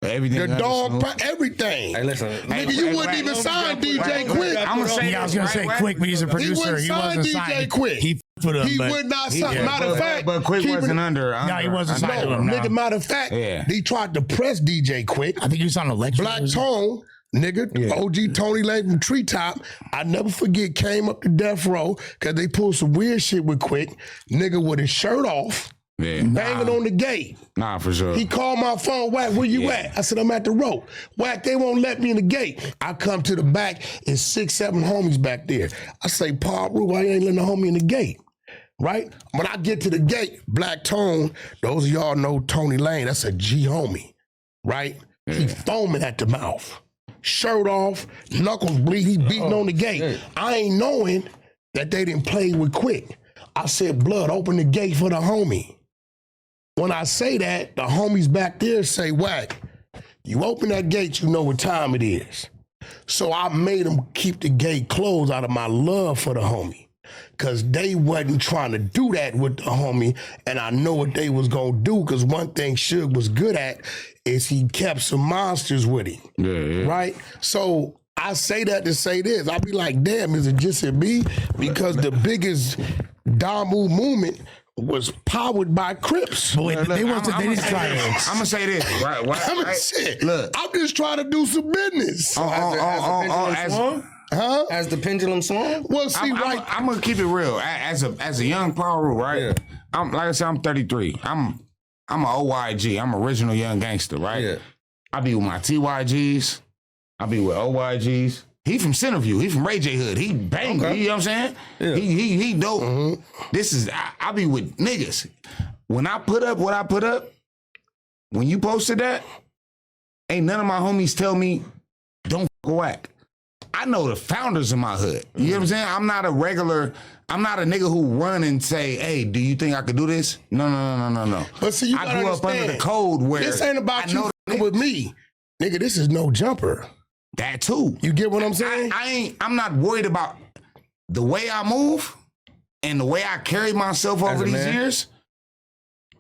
Speaker 4: Everything.
Speaker 1: The dog, everything.
Speaker 2: Hey, listen.
Speaker 1: Nigga, you wouldn't even sign DJ Quick.
Speaker 3: I was gonna say Quick, but he's a producer.
Speaker 1: He wasn't signed Quick.
Speaker 3: He put up.
Speaker 1: He would not sign. Matter of fact,
Speaker 4: but Quick wasn't under.
Speaker 3: No, he wasn't signed to him.
Speaker 1: Nigga, matter of fact, they tried to press DJ Quick.
Speaker 3: I think he was on a lecture.
Speaker 1: Black Tone, nigga, OG Tony Lane from Treetop. I never forget, came up to Death Row because they pulled some weird shit with Quick. Nigga with his shirt off. Banging on the gate.
Speaker 4: Nah, for sure.
Speaker 1: He called my phone, Wack, where you at? I said, I'm at the rope. Wack, they won't let me in the gate. I come to the back, it's 6, 7 homies back there. I say, Paul, why you ain't letting the homie in the gate? Right? When I get to the gate, Black Tone, those of y'all know Tony Lane, that's a G homie, right? He foaming at the mouth. Shirt off, knuckles bleed, he beating on the gate. I ain't knowing that they didn't play with Quick. I said, Blood, open the gate for the homie. When I say that, the homies back there say, Wack, you open that gate, you know what time it is. So I made them keep the gate closed out of my love for the homie. Because they wasn't trying to do that with the homie, and I know what they was going to do, because one thing Suge was good at is he kept some monsters with him, right? So I say that to say this. I be like, damn, is it just a me? Because the biggest Damu movement was powered by Crips.
Speaker 3: Boy, they didn't try it.
Speaker 4: I'm gonna say this.
Speaker 1: Look, I'm just trying to do some business.
Speaker 2: As the pendulum swung?
Speaker 1: Well, see,
Speaker 4: I'm gonna keep it real. As a young power, right? I'm like I said, I'm 33. I'm an OYG. I'm original young gangster, right? I be with my TYGs. I be with OYGs. He from Centerview. He from Ray J Hood. He bang.
Speaker 2: Okay.
Speaker 4: You know what I'm saying?
Speaker 2: Yeah.
Speaker 4: He dope. This is I be with niggas. When I put up what I put up, when you posted that, ain't none of my homies tell me don't whack. I know the founders of my hood. You know what I'm saying? I'm not a nigga who run and say, hey, do you think I could do this? No.
Speaker 1: But see, you
Speaker 4: I
Speaker 1: gotta
Speaker 4: grew up under
Speaker 1: understand,
Speaker 4: the code where
Speaker 1: this ain't about
Speaker 4: I
Speaker 1: you
Speaker 4: know
Speaker 1: f***ing with me. Nigga, this is no jumper.
Speaker 4: that too.
Speaker 1: You get what I'm saying?
Speaker 4: I'm not worried about the way I move and the way I carry myself
Speaker 2: As
Speaker 4: over
Speaker 2: a
Speaker 4: these
Speaker 2: man?
Speaker 4: years.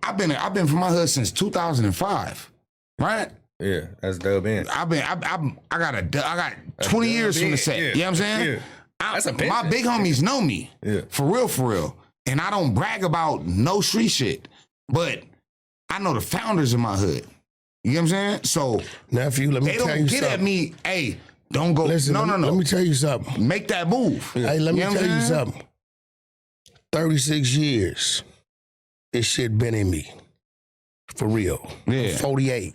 Speaker 4: I've been from my hood since 2005, right?
Speaker 2: Yeah, that's dope. Man.
Speaker 4: I got 20 years from the set.
Speaker 2: Yeah,
Speaker 4: You know what I'm saying?
Speaker 2: yeah. That's a
Speaker 4: my
Speaker 2: business.
Speaker 4: big homies know me.
Speaker 2: Yeah.
Speaker 4: For real. And I don't brag about no street shit, but I know the founders of my hood. You know what I'm saying? So
Speaker 1: Nephew, let me
Speaker 4: they
Speaker 1: tell
Speaker 4: don't
Speaker 1: you
Speaker 4: get
Speaker 1: something.
Speaker 4: at me, hey, don't go.
Speaker 1: Listen,
Speaker 4: no.
Speaker 1: Let me tell you something.
Speaker 4: Make that move.
Speaker 1: Hey, let me
Speaker 4: You know what
Speaker 1: tell
Speaker 4: I'm
Speaker 1: you
Speaker 4: saying?
Speaker 1: something. 36 years, this shit been in me. For real.
Speaker 4: Yeah.
Speaker 1: 48.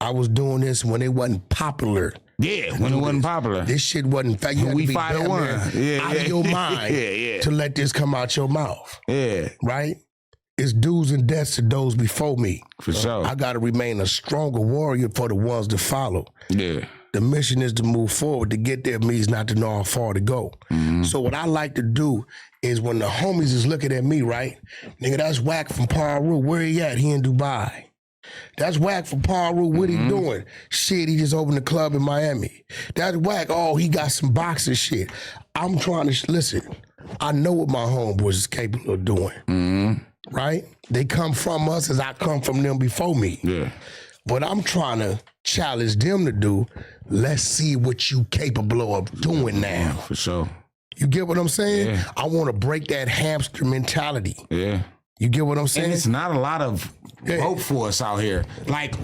Speaker 1: I was doing this when it wasn't popular.
Speaker 4: Yeah, when it wasn't popular.
Speaker 1: This shit wasn't. In fact, you had
Speaker 4: We
Speaker 1: to be
Speaker 4: fight at
Speaker 1: damn
Speaker 4: one.
Speaker 1: near
Speaker 4: Yeah,
Speaker 1: out of
Speaker 4: yeah.
Speaker 1: your mind
Speaker 4: Yeah.
Speaker 1: to let this come out your mouth.
Speaker 4: Yeah,
Speaker 1: Right? It's do's and deaths to those before me.
Speaker 4: for sure.
Speaker 1: I got to remain a stronger warrior for the ones to follow.
Speaker 4: Yeah.
Speaker 1: The mission is to move forward. To get there means not to know how far to go. So what I like to do is when the homies is looking at me, right? Nigga, that's Wack from Paru. Where he at? He in Dubai. That's Wack from Paru. What he doing? Shit, he just opened a club in Miami. That's Wack. Oh, he got some boxing shit. I'm trying to, listen, I know what my homeboys is capable of doing. Right? They come from us as I come from them before me.
Speaker 4: Yeah.
Speaker 1: But I'm trying to challenge them to do, let's see what you capable of doing now.
Speaker 4: For sure.
Speaker 1: You get what I'm saying?
Speaker 4: Yeah.
Speaker 1: I want to break that hamster mentality.
Speaker 4: Yeah.
Speaker 1: You get what I'm
Speaker 4: And
Speaker 1: saying?
Speaker 4: it's not a lot of hope for us out here. Like,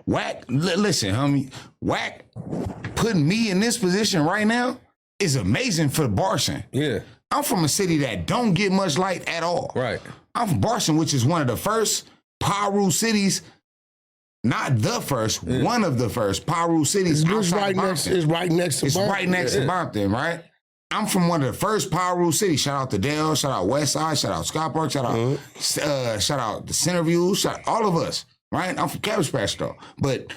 Speaker 4: Wack, listen, homie, Wack putting me in this position right now is amazing for Barson.
Speaker 2: Yeah,
Speaker 4: I'm from a city that don't get much light at all.
Speaker 2: right.
Speaker 4: I'm from Barson, which is one of the first Paru cities, not the first, one of the first Paru cities
Speaker 1: It's
Speaker 4: outside
Speaker 1: right next.
Speaker 4: Bompton.
Speaker 1: It's right next to.
Speaker 4: It's
Speaker 1: Bumpton.
Speaker 4: right next to Bompton, right? I'm from one of the first Paru cities. Shout out to Dale, shout out Westside, shout out Scott Park, shout out the Centerview, shout out all of us, right? I'm from Cabbage Patch though. But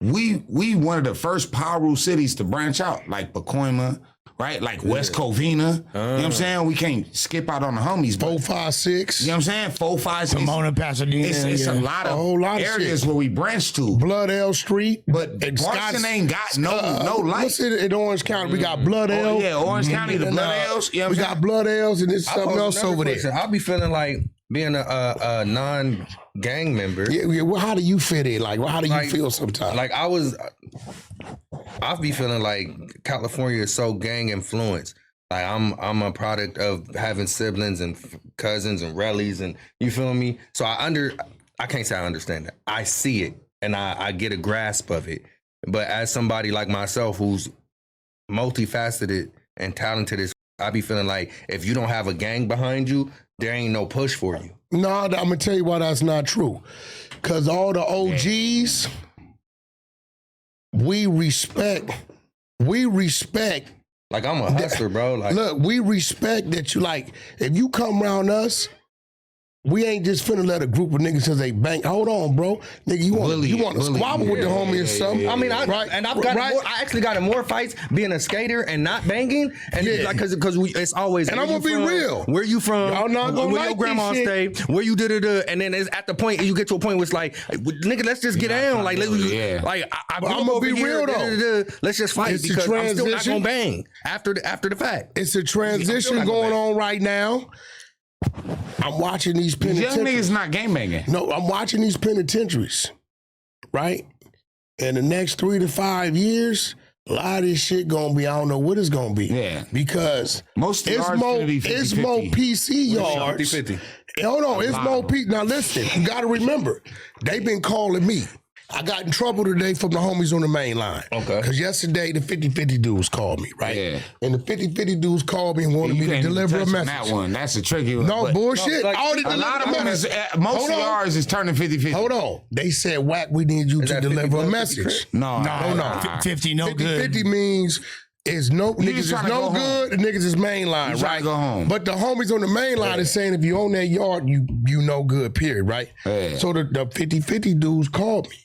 Speaker 4: we one of the first Paru cities to branch out, like Pacoima, right? Like West Covina. You know what I'm saying? We can't skip out on the homies. But,
Speaker 1: 4, 5, 6.
Speaker 4: you know what I'm saying? 4, 5, 6.
Speaker 3: Pomona, Pasadena.
Speaker 4: It's a lot of
Speaker 1: A whole lot of
Speaker 4: areas
Speaker 1: shit.
Speaker 4: where we branch to.
Speaker 1: Blood L Street.
Speaker 4: But
Speaker 1: and
Speaker 4: Barson
Speaker 1: Scotts-
Speaker 4: ain't got no light.
Speaker 1: What's it in Orange County? We got Blood L.
Speaker 4: Oh, yeah, Orange County, the
Speaker 1: and,
Speaker 4: Blood L's. You know what
Speaker 1: we
Speaker 4: I'm
Speaker 1: got
Speaker 4: saying?
Speaker 1: Blood L's and there's
Speaker 2: I
Speaker 1: something
Speaker 2: pose
Speaker 1: else
Speaker 2: another
Speaker 1: over
Speaker 2: question.
Speaker 1: there.
Speaker 2: I'll be feeling like being a non-gang member.
Speaker 1: Yeah, well, how do you fit in? Like, how do you
Speaker 2: Like-
Speaker 1: feel sometimes?
Speaker 2: Like I'll be feeling like California is so gang influenced. Like I'm a product of having siblings and cousins and rellies, and you feel me. So I can't say I understand that. I see it and I get a grasp of it. But as somebody like myself who's multifaceted and talented, I be feeling like if you don't have a gang behind you, there ain't no push for you.
Speaker 1: No, I'm gonna tell you why that's not true. Cause all the OGs, we respect.
Speaker 2: Like I'm a hustler, bro. Like
Speaker 1: Look, we respect that you like. If you come around us, we ain't just finna let a group of niggas say they bang. Hold on, bro, nigga, you want to squabble with the homie or something?
Speaker 2: I mean, I've got
Speaker 1: right.
Speaker 2: more, I actually got in more fights being a skater and not banging, and
Speaker 1: Yeah.
Speaker 2: like because it's always.
Speaker 1: And
Speaker 2: where
Speaker 1: I'm gonna
Speaker 2: you
Speaker 1: be
Speaker 2: from?
Speaker 1: real.
Speaker 2: Where you from?
Speaker 1: Y'all not gonna
Speaker 2: where
Speaker 1: like
Speaker 2: your grandma
Speaker 1: this
Speaker 2: stay? Where you did it? And then it's at the point you get to a point where it's like, nigga, let's just get down. Like, like I
Speaker 1: But
Speaker 2: grew
Speaker 1: I'ma
Speaker 2: up over
Speaker 1: be
Speaker 2: here,
Speaker 1: real, though.
Speaker 2: Let's just fight
Speaker 1: It's a
Speaker 2: because I'm still not
Speaker 1: transition.
Speaker 2: gonna bang after the fact.
Speaker 1: It's a transition
Speaker 2: not gonna
Speaker 1: going
Speaker 2: bang.
Speaker 1: on right now. I'm watching these
Speaker 4: Young
Speaker 1: penitentiaries.
Speaker 4: niggas not gang banging.
Speaker 1: No, I'm watching these penitentiaries, right? In the next 3 to 5 years, a lot of this shit gonna be, I don't know what it's gonna be.
Speaker 4: Yeah.
Speaker 1: Because
Speaker 4: Most of
Speaker 1: it's
Speaker 4: ours
Speaker 1: more,
Speaker 4: gonna be
Speaker 1: it's
Speaker 4: 50-50.
Speaker 1: more PC yards.
Speaker 2: 50-50.
Speaker 1: Hold on, it's
Speaker 4: lot
Speaker 1: more
Speaker 4: of them.
Speaker 1: Now listen, you gotta remember, they've been calling me. I got in trouble today from the homies on the main line.
Speaker 2: Okay.
Speaker 1: Because yesterday the 50-50 dudes called me, right?
Speaker 4: Yeah.
Speaker 1: And the 50-50 dudes called me and wanted me to deliver a message.
Speaker 4: That one, that's a tricky one.
Speaker 1: No,
Speaker 4: but
Speaker 1: bullshit.
Speaker 2: like,
Speaker 1: I already
Speaker 4: a lot of
Speaker 1: delivered
Speaker 4: them
Speaker 1: a
Speaker 4: is,
Speaker 1: message.
Speaker 4: most of yours is turning 50-50.
Speaker 1: Hold on. They said, Wack, we need you to
Speaker 2: that
Speaker 1: deliver
Speaker 2: 50
Speaker 1: a
Speaker 2: plus 50
Speaker 1: message.
Speaker 4: No.
Speaker 3: 50, no good.
Speaker 1: 50-50 means is no niggas
Speaker 4: just
Speaker 1: is
Speaker 4: tryna
Speaker 1: no
Speaker 4: go
Speaker 1: good, and niggas is mainline,
Speaker 4: You tryna
Speaker 1: right?
Speaker 4: go home.
Speaker 1: But the homies on the main line is saying if you own that yard, you no good, period, right?
Speaker 4: Yeah.
Speaker 1: So the 50-50 dudes called me,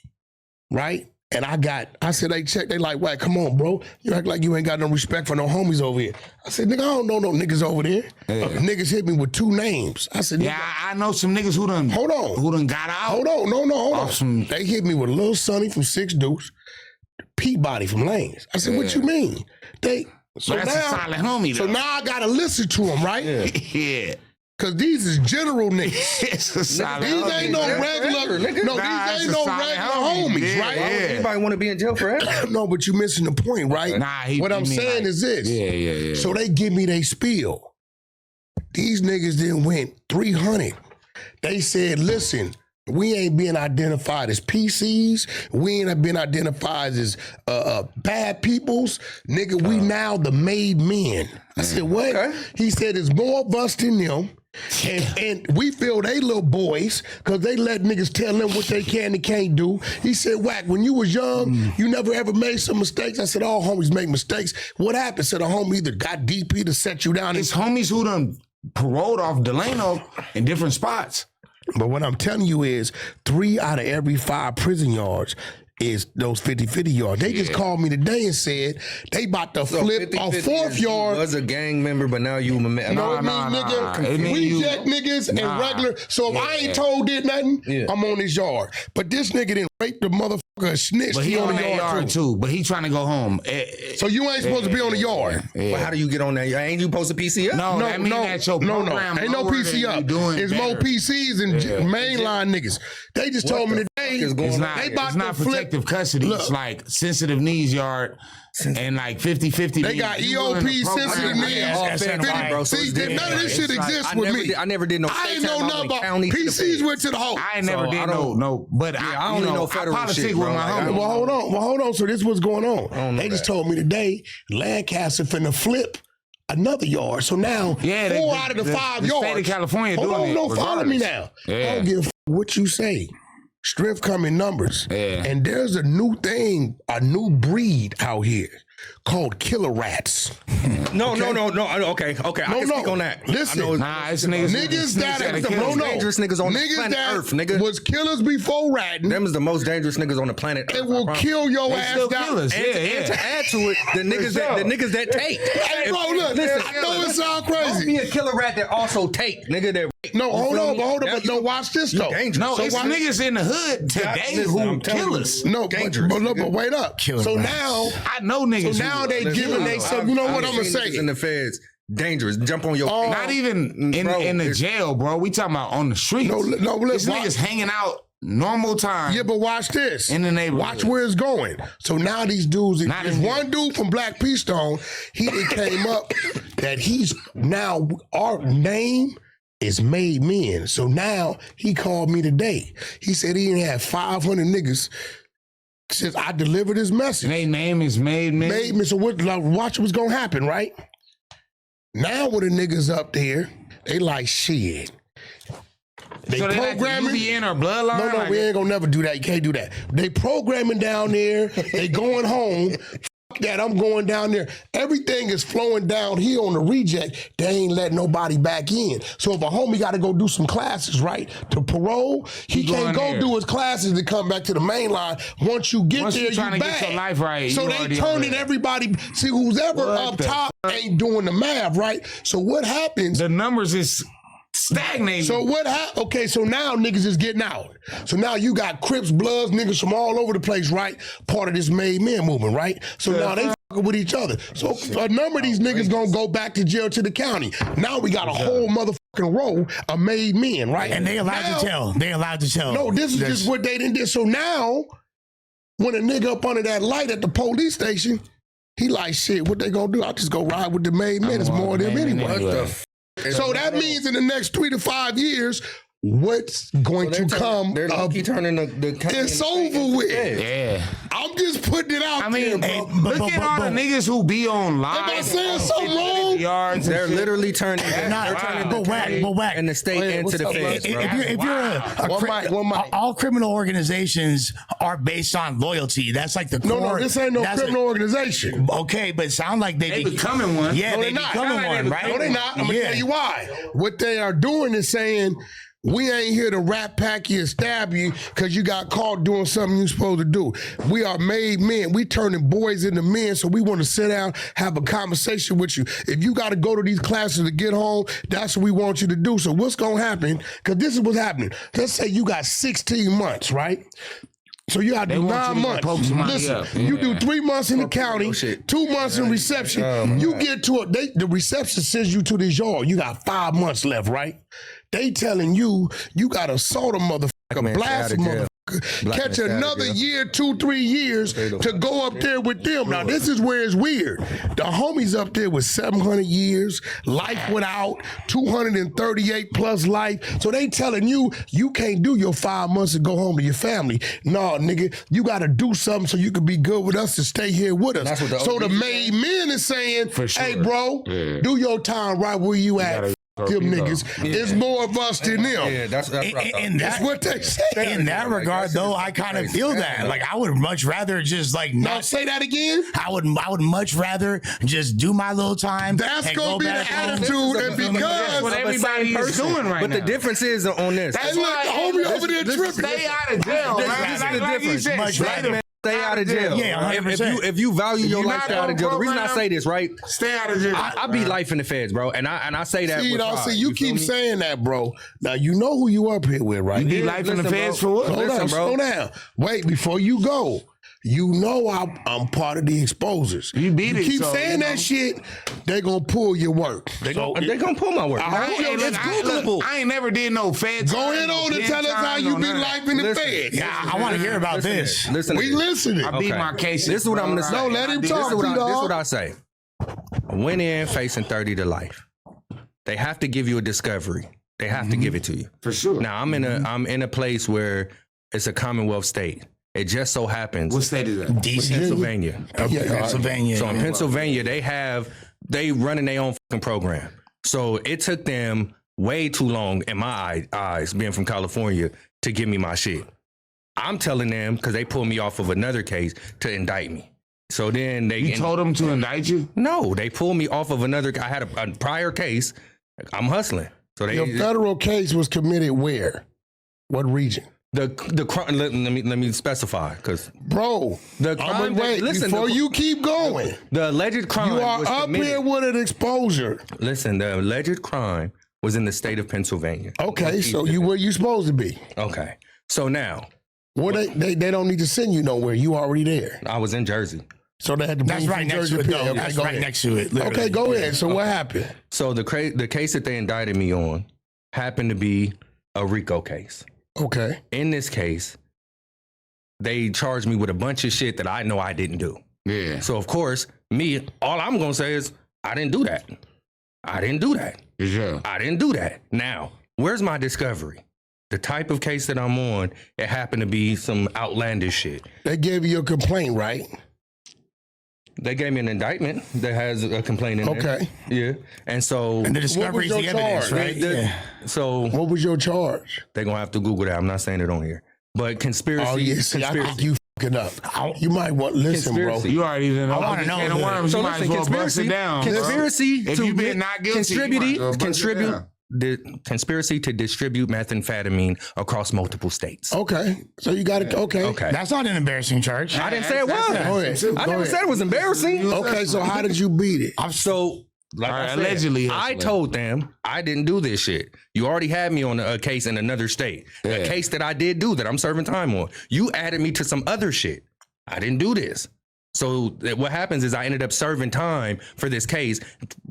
Speaker 1: right? And I said, they checked, they like, Wack, come on, bro. You act like you ain't got no respect for no homies over here. I said, nigga, I don't know no niggas over there. Niggas hit me with 2 names. I said, nigga,
Speaker 4: Yeah, I know some niggas who done
Speaker 1: hold on.
Speaker 4: who done got out.
Speaker 1: Hold on, hold on.
Speaker 4: Some-
Speaker 1: They hit me with Lil Sonny from 6 Deuce, Peabody from Lanes. I said, what you mean? So
Speaker 4: But that's a solid homie,
Speaker 1: So
Speaker 4: though.
Speaker 1: now I gotta listen to them, right?
Speaker 4: Yeah.
Speaker 1: Cause these is general niggas.
Speaker 4: It's a solid
Speaker 1: These
Speaker 4: homie.
Speaker 1: ain't no
Speaker 2: Yeah,
Speaker 1: regular,
Speaker 2: forever, nigga.
Speaker 1: no,
Speaker 4: Nah,
Speaker 1: these
Speaker 4: it's
Speaker 1: ain't
Speaker 4: a
Speaker 1: no
Speaker 4: solid
Speaker 1: regular
Speaker 4: homie.
Speaker 1: homies,
Speaker 4: Yeah,
Speaker 1: right?
Speaker 2: Why would
Speaker 4: yeah.
Speaker 2: anybody want to be in jail forever?
Speaker 1: No, but you're missing the point, right?
Speaker 4: Nah,
Speaker 1: what I'm
Speaker 4: mean
Speaker 1: saying
Speaker 4: like-
Speaker 1: is this.
Speaker 4: Yeah.
Speaker 1: So they give me they spiel. These niggas then went 300. They said, listen, we ain't being identified as PCs. We ain't been identified as bad peoples. Nigga, we now the made men. I said, what?
Speaker 2: Okay.
Speaker 1: He said, it's more of us than them. And we feel they little boys because they let niggas tell them what they can and can't do. He said, Wack, when you was young, you never ever made some mistakes. I said, all homies make mistakes. What happened? Said a homie either got DP to set you down.
Speaker 4: It's homies who done paroled off Delano in different spots.
Speaker 1: But what I'm telling you is 3 out of every 5 prison yards is those 50-50 yards. They just called me today and said they about to flip a 4th yard.
Speaker 2: You was a gang member, but now you
Speaker 1: No,
Speaker 2: no,
Speaker 1: it mean, nigga,
Speaker 4: It mean you-
Speaker 1: reject niggas and regular. So if I ain't told did nothing, I'm on this yard. But this nigga didn't rape the motherfucker and snitch.
Speaker 4: But he on the yard too. But he trying to go home.
Speaker 1: So you ain't supposed to be on the yard.
Speaker 2: Well, how do you get on that? Ain't you supposed to PC up?
Speaker 4: No, that mean that your program
Speaker 1: Ain't no
Speaker 4: lower
Speaker 1: PC
Speaker 4: than
Speaker 1: up.
Speaker 4: you doing
Speaker 1: It's more
Speaker 4: better.
Speaker 1: PCs and mainline niggas. They just told me today.
Speaker 2: is going
Speaker 4: It's
Speaker 2: on?
Speaker 4: not,
Speaker 1: They about
Speaker 4: it's not
Speaker 1: to flip-
Speaker 4: protective custody.
Speaker 1: Look.
Speaker 4: It's like sensitive needs yard and like 50-50.
Speaker 1: They got EOP, sensitive needs.
Speaker 2: all federal, bro, so
Speaker 1: See,
Speaker 2: it's different.
Speaker 1: none of this shit
Speaker 4: It's like-
Speaker 1: exists with me.
Speaker 2: I never did no.
Speaker 1: I ain't
Speaker 2: state
Speaker 1: know
Speaker 2: time,
Speaker 1: nothing about
Speaker 2: county to the
Speaker 1: PCs
Speaker 2: feds.
Speaker 1: went to the hole.
Speaker 4: I ain't never
Speaker 2: So,
Speaker 4: did
Speaker 2: I don't-
Speaker 4: no, but
Speaker 2: I only know federal
Speaker 4: politic
Speaker 2: shit,
Speaker 4: with
Speaker 2: bro.
Speaker 4: my
Speaker 2: Like,
Speaker 4: homie.
Speaker 1: Well, hold on. So this what's going on. They just told me today Lancaster finna flip another yard. So now
Speaker 4: Yeah,
Speaker 1: 4 out of the 5
Speaker 4: the
Speaker 1: yards.
Speaker 4: state of California
Speaker 1: Hold
Speaker 4: doing
Speaker 1: on,
Speaker 4: it
Speaker 1: no, follow me
Speaker 4: regardless.
Speaker 1: now. I
Speaker 4: Yeah.
Speaker 1: don't give a what you say. Strength come in numbers.
Speaker 4: Yeah.
Speaker 1: And there's a new thing, a new breed out here called killer rats.
Speaker 2: No. Okay. I can speak on that.
Speaker 1: Listen.
Speaker 2: I know
Speaker 4: Nah, it's niggas.
Speaker 1: Niggas that
Speaker 2: them
Speaker 1: are
Speaker 2: is the most dangerous niggas on the planet Earth, nigga.
Speaker 1: was killers before ratting.
Speaker 2: Them is the most dangerous niggas on the planet.
Speaker 1: It
Speaker 2: Earth, I
Speaker 1: will
Speaker 2: promise.
Speaker 1: kill your
Speaker 4: They
Speaker 1: ass
Speaker 4: still
Speaker 1: down.
Speaker 4: killers.
Speaker 2: And, and to add to it, the niggas that take.
Speaker 1: Hey, bro, look, I know it sound
Speaker 2: Don't
Speaker 1: crazy.
Speaker 2: be a killer rat that also take, nigga. That
Speaker 1: No, hold on,
Speaker 2: Now
Speaker 1: but no, watch this though.
Speaker 2: dangerous.
Speaker 4: No,
Speaker 1: So
Speaker 4: it's
Speaker 1: why-
Speaker 4: niggas in the hood today
Speaker 2: listen,
Speaker 4: who
Speaker 2: I'm telling
Speaker 4: kill
Speaker 2: you.
Speaker 4: us.
Speaker 1: No,
Speaker 2: Dangerous,
Speaker 1: but look,
Speaker 2: nigga.
Speaker 1: but wait up.
Speaker 3: Killer
Speaker 1: So
Speaker 3: rats.
Speaker 1: now,
Speaker 4: I know niggas.
Speaker 1: so now they giving they say, you know what I'm gonna say?
Speaker 2: In the feds, dangerous. Jump on your.
Speaker 4: Not even in
Speaker 2: Bro,
Speaker 4: the
Speaker 2: it's-
Speaker 4: jail, bro. We talking about on the streets.
Speaker 1: No,
Speaker 4: This
Speaker 1: listen.
Speaker 4: niggas hanging out normal time.
Speaker 1: Yeah, but watch this.
Speaker 4: In the neighborhood.
Speaker 1: Watch where it's going. So now these dudes,
Speaker 4: Not
Speaker 1: there's
Speaker 4: in
Speaker 1: one dude from Black P Stone, he done came up that he's now, our name is Made Men. So now he called me today. He said he didn't have 500 niggas since I delivered his message.
Speaker 4: Their name is Made Men.
Speaker 1: Made Me. So what, like, watch what's gonna happen, right? Now with the niggas up there, they like shit. They
Speaker 4: So they like the
Speaker 1: programming.
Speaker 4: UBN or bloodline?
Speaker 1: No,
Speaker 4: Like
Speaker 1: we ain't gonna never do that. You can't do that. They programming down there. They going home. Fuck that, I'm going down there. Everything is flowing down here on the reject. They ain't letting nobody back in. So if a homie got to go do some classes, right, to parole, he can't
Speaker 4: going
Speaker 1: go
Speaker 4: there.
Speaker 1: do his classes to come back to the main line. Once you get
Speaker 4: Once
Speaker 1: there,
Speaker 4: you
Speaker 1: you
Speaker 4: trying to
Speaker 1: back.
Speaker 4: get your life right,
Speaker 1: So
Speaker 4: you
Speaker 1: they
Speaker 4: already
Speaker 1: turning
Speaker 4: over there.
Speaker 1: everybody. See, who's ever
Speaker 4: What
Speaker 1: up
Speaker 4: the
Speaker 1: top ain't doing the math, right? So what happens?
Speaker 4: The numbers is stagnating.
Speaker 1: So what happened? Okay, so now niggas is getting out. So now you got Crips, Bloods, niggas from all over the place, right? Part of this Made Men movement, right? So now they fucking with each other. So a number of these niggas gonna go back to jail to the county. Now we got a whole motherfucking row of Made Men, right?
Speaker 3: And they allowed
Speaker 1: Now-
Speaker 3: to tell. They allowed to tell.
Speaker 1: No, this is just what they didn't do. So now, when a nigga up under that light at the police station, he like, shit, what they gonna do? I'll just go ride with the Made Men. It's more of them anyway. So that means in the next 3 to 5 years, what's going to come
Speaker 2: They're
Speaker 1: of
Speaker 2: turning the county
Speaker 1: it's
Speaker 2: and the state
Speaker 1: over with.
Speaker 4: Yeah.
Speaker 1: I'm just putting it out
Speaker 4: I mean,
Speaker 1: there, bro.
Speaker 4: look at all the niggas who be on live.
Speaker 1: Am I saying something wrong?
Speaker 4: Yards
Speaker 2: They're
Speaker 4: and shit.
Speaker 2: literally turning
Speaker 3: But Wack,
Speaker 2: and the state into the feds, bro.
Speaker 3: if you're
Speaker 1: One mic.
Speaker 3: all criminal organizations are based on loyalty. That's like the core.
Speaker 1: No, this ain't no criminal organization.
Speaker 3: Okay, but it sound like
Speaker 4: They becoming one.
Speaker 3: Yeah,
Speaker 1: No,
Speaker 3: they
Speaker 1: they're not.
Speaker 3: becoming one, right?
Speaker 1: No, they're not. I'm gonna
Speaker 3: Yeah.
Speaker 1: tell you why. What they are doing is saying, we ain't here to rat pack you and stab you because you got caught doing something you're supposed to do. We are made men. We turning boys into men, so we want to sit down, have a conversation with you. If you got to go to these classes to get home, that's what we want you to do. So what's going to happen, because this is what's happening. Let's say you got 16 months, right? So you got to do
Speaker 4: want
Speaker 1: 9
Speaker 4: you to
Speaker 1: months.
Speaker 4: poke somebody
Speaker 1: Listen,
Speaker 4: up.
Speaker 1: you do 3 months in the county,
Speaker 2: shit.
Speaker 1: 2 months in reception. You get to it. The reception sends you to this yard. You got 5 months left, right? They telling you got to assault a motherfucker,
Speaker 2: man,
Speaker 1: blast a
Speaker 2: stay out of jail.
Speaker 1: motherfucker,
Speaker 2: Black
Speaker 1: catch
Speaker 2: man, stay out of
Speaker 1: another
Speaker 2: jail.
Speaker 1: year, 2-3 years to go up there with them. Now this is where it's weird. The homies up there with 700 years, life without 238 plus life. So they telling you can't do your 5 months and go home to your family. No, nigga, you got to do something so you can be good with us and stay here with us.
Speaker 2: That's what the
Speaker 1: So the
Speaker 2: OGs
Speaker 1: made men is saying,
Speaker 4: For sure.
Speaker 1: hey, bro, do your time right where you at. Them niggas. It's more of us than them.
Speaker 2: Yeah, that's what I thought.
Speaker 1: That's what they say.
Speaker 3: In that regard, though, I kind of feel that. Like, I would much rather just
Speaker 1: Now say that again.
Speaker 3: I would much rather just do my little time.
Speaker 1: That's
Speaker 3: and
Speaker 1: gonna
Speaker 3: go
Speaker 1: be the
Speaker 3: back home.
Speaker 1: attitude, and
Speaker 4: That's
Speaker 1: because
Speaker 4: what everybody is doing right
Speaker 2: But
Speaker 4: now.
Speaker 2: the difference is on this.
Speaker 1: hey, look, the homie over there tripping.
Speaker 4: Stay out of jail,
Speaker 2: This
Speaker 4: man.
Speaker 2: is
Speaker 4: Like
Speaker 2: the
Speaker 4: you
Speaker 2: difference.
Speaker 4: said,
Speaker 3: Much
Speaker 4: stay
Speaker 3: rather-
Speaker 2: Man, stay out of jail.
Speaker 3: Yeah,
Speaker 2: if
Speaker 3: 100%.
Speaker 2: if you value your
Speaker 4: You're
Speaker 2: life
Speaker 4: not
Speaker 2: out of jail, the reason I
Speaker 4: program-
Speaker 2: say this, right?
Speaker 4: Stay out of jail.
Speaker 2: I be life in the feds, bro, and I say that.
Speaker 1: See,
Speaker 2: with pride,
Speaker 1: you
Speaker 2: feel
Speaker 1: keep
Speaker 2: me?
Speaker 1: saying that, bro. Now you know who you up here with, right?
Speaker 4: You be
Speaker 2: Yeah,
Speaker 4: life in the
Speaker 2: listen,
Speaker 4: feds
Speaker 2: bro.
Speaker 4: for what?
Speaker 1: Hold
Speaker 2: Listen,
Speaker 1: on,
Speaker 2: bro.
Speaker 1: slow down. Wait, before you go. You know I'm part of the exposers.
Speaker 4: You beat it,
Speaker 1: keep
Speaker 4: so,
Speaker 1: saying
Speaker 4: you know.
Speaker 1: that shit, they gonna pull your work.
Speaker 2: They gonna pull my work. It's Googleable.
Speaker 4: I ain't never did no feds.
Speaker 1: Go ahead on and tell us how you be life in the
Speaker 2: Listen.
Speaker 1: feds.
Speaker 3: Yeah, I want to hear about this.
Speaker 2: Listen,
Speaker 1: We
Speaker 2: to this.
Speaker 1: listening.
Speaker 4: I beat
Speaker 2: Okay.
Speaker 4: my case.
Speaker 2: This is what I'm gonna say.
Speaker 1: No, let him
Speaker 2: This
Speaker 1: talk,
Speaker 2: is what
Speaker 1: T-Dog.
Speaker 2: this is what I say. I went in facing 30 to life. They have to give you a discovery. They have to give it to you.
Speaker 4: For sure.
Speaker 2: Now I'm in a place where it's a Commonwealth state. It just so happens
Speaker 4: What state is that?
Speaker 3: DC,
Speaker 2: Pennsylvania.
Speaker 1: Okay,
Speaker 3: Pennsylvania.
Speaker 2: So in Pennsylvania, they running their own fucking program. So it took them way too long in my eyes, being from California, to give me my shit. I'm telling them because they pulled me off of another case to indict me. So then they
Speaker 4: You told them to indict you?
Speaker 2: no, they pulled me off of another. I had a prior case. I'm hustling. So they
Speaker 1: Your federal case was committed where? What region?
Speaker 2: the crime. Let me specify because
Speaker 1: Bro,
Speaker 2: The crime
Speaker 1: but wait,
Speaker 2: that- listen,
Speaker 1: before
Speaker 2: the-
Speaker 1: you keep going,
Speaker 2: the alleged crime
Speaker 1: you are
Speaker 2: was
Speaker 1: up
Speaker 2: committed.
Speaker 1: here with an exposure.
Speaker 2: Listen, the alleged crime was in the state of Pennsylvania.
Speaker 1: Okay, so you where you supposed to be.
Speaker 2: Okay. So now
Speaker 1: Well, they don't need to send you nowhere. You already there.
Speaker 2: I was in Jersey.
Speaker 1: So they had to bring
Speaker 3: That's
Speaker 1: you
Speaker 3: right
Speaker 1: from
Speaker 3: next
Speaker 1: Jersey
Speaker 3: to it,
Speaker 1: to
Speaker 3: though.
Speaker 1: Penn. Okay,
Speaker 3: That's
Speaker 1: go
Speaker 3: right
Speaker 1: ahead.
Speaker 3: next to it. Literally.
Speaker 1: Okay, go ahead. So what happened?
Speaker 2: So the case that they indicted me on happened to be a RICO case.
Speaker 1: Okay.
Speaker 2: In this case, they charged me with a bunch of shit that I know I didn't do.
Speaker 4: Yeah.
Speaker 2: So of course, all I'm gonna say is I didn't do that. I didn't do that.
Speaker 4: Yeah.
Speaker 2: I didn't do that. Now, where's my discovery? The type of case that I'm on, it happened to be some outlandish shit.
Speaker 1: They gave you a complaint, right?
Speaker 2: They gave me an indictment that has a complaint in there.
Speaker 1: Okay.
Speaker 2: Yeah. And so
Speaker 3: And the discovery is
Speaker 1: your
Speaker 3: the evidence,
Speaker 1: charge?
Speaker 3: right? Yeah.
Speaker 2: so
Speaker 1: What was your charge?
Speaker 2: they're gonna have to Google that. I'm not saying it on here. But conspiracy.
Speaker 1: Oh, yeah. See, I think
Speaker 2: conspiracy.
Speaker 1: you fucking up. You might want listen,
Speaker 2: Conspiracy.
Speaker 4: You already didn't know.
Speaker 3: I wanna know.
Speaker 4: Can of worms,
Speaker 2: So
Speaker 4: you might
Speaker 2: listen,
Speaker 4: as well bust it down. bro.
Speaker 2: conspiracy
Speaker 4: If
Speaker 2: to
Speaker 4: you been not guilty, you might as well bust it down.
Speaker 2: the conspiracy to distribute methamphetamine across multiple states.
Speaker 1: Okay. So you got it. Okay.
Speaker 2: Okay.
Speaker 3: That's not an embarrassing charge.
Speaker 2: I didn't say it was.
Speaker 1: Go ahead.
Speaker 2: I
Speaker 1: Go
Speaker 2: never
Speaker 1: ahead.
Speaker 2: said it was embarrassing.
Speaker 1: Okay, so how did you beat it?
Speaker 2: So, like
Speaker 4: All right,
Speaker 2: I said,
Speaker 4: allegedly,
Speaker 2: I
Speaker 4: hustling.
Speaker 2: told them I didn't do this shit. You already had me on a case in another state. A case that I did do that I'm serving time on. You added me to some other shit. I didn't do this. So what happens is I ended up serving time for this case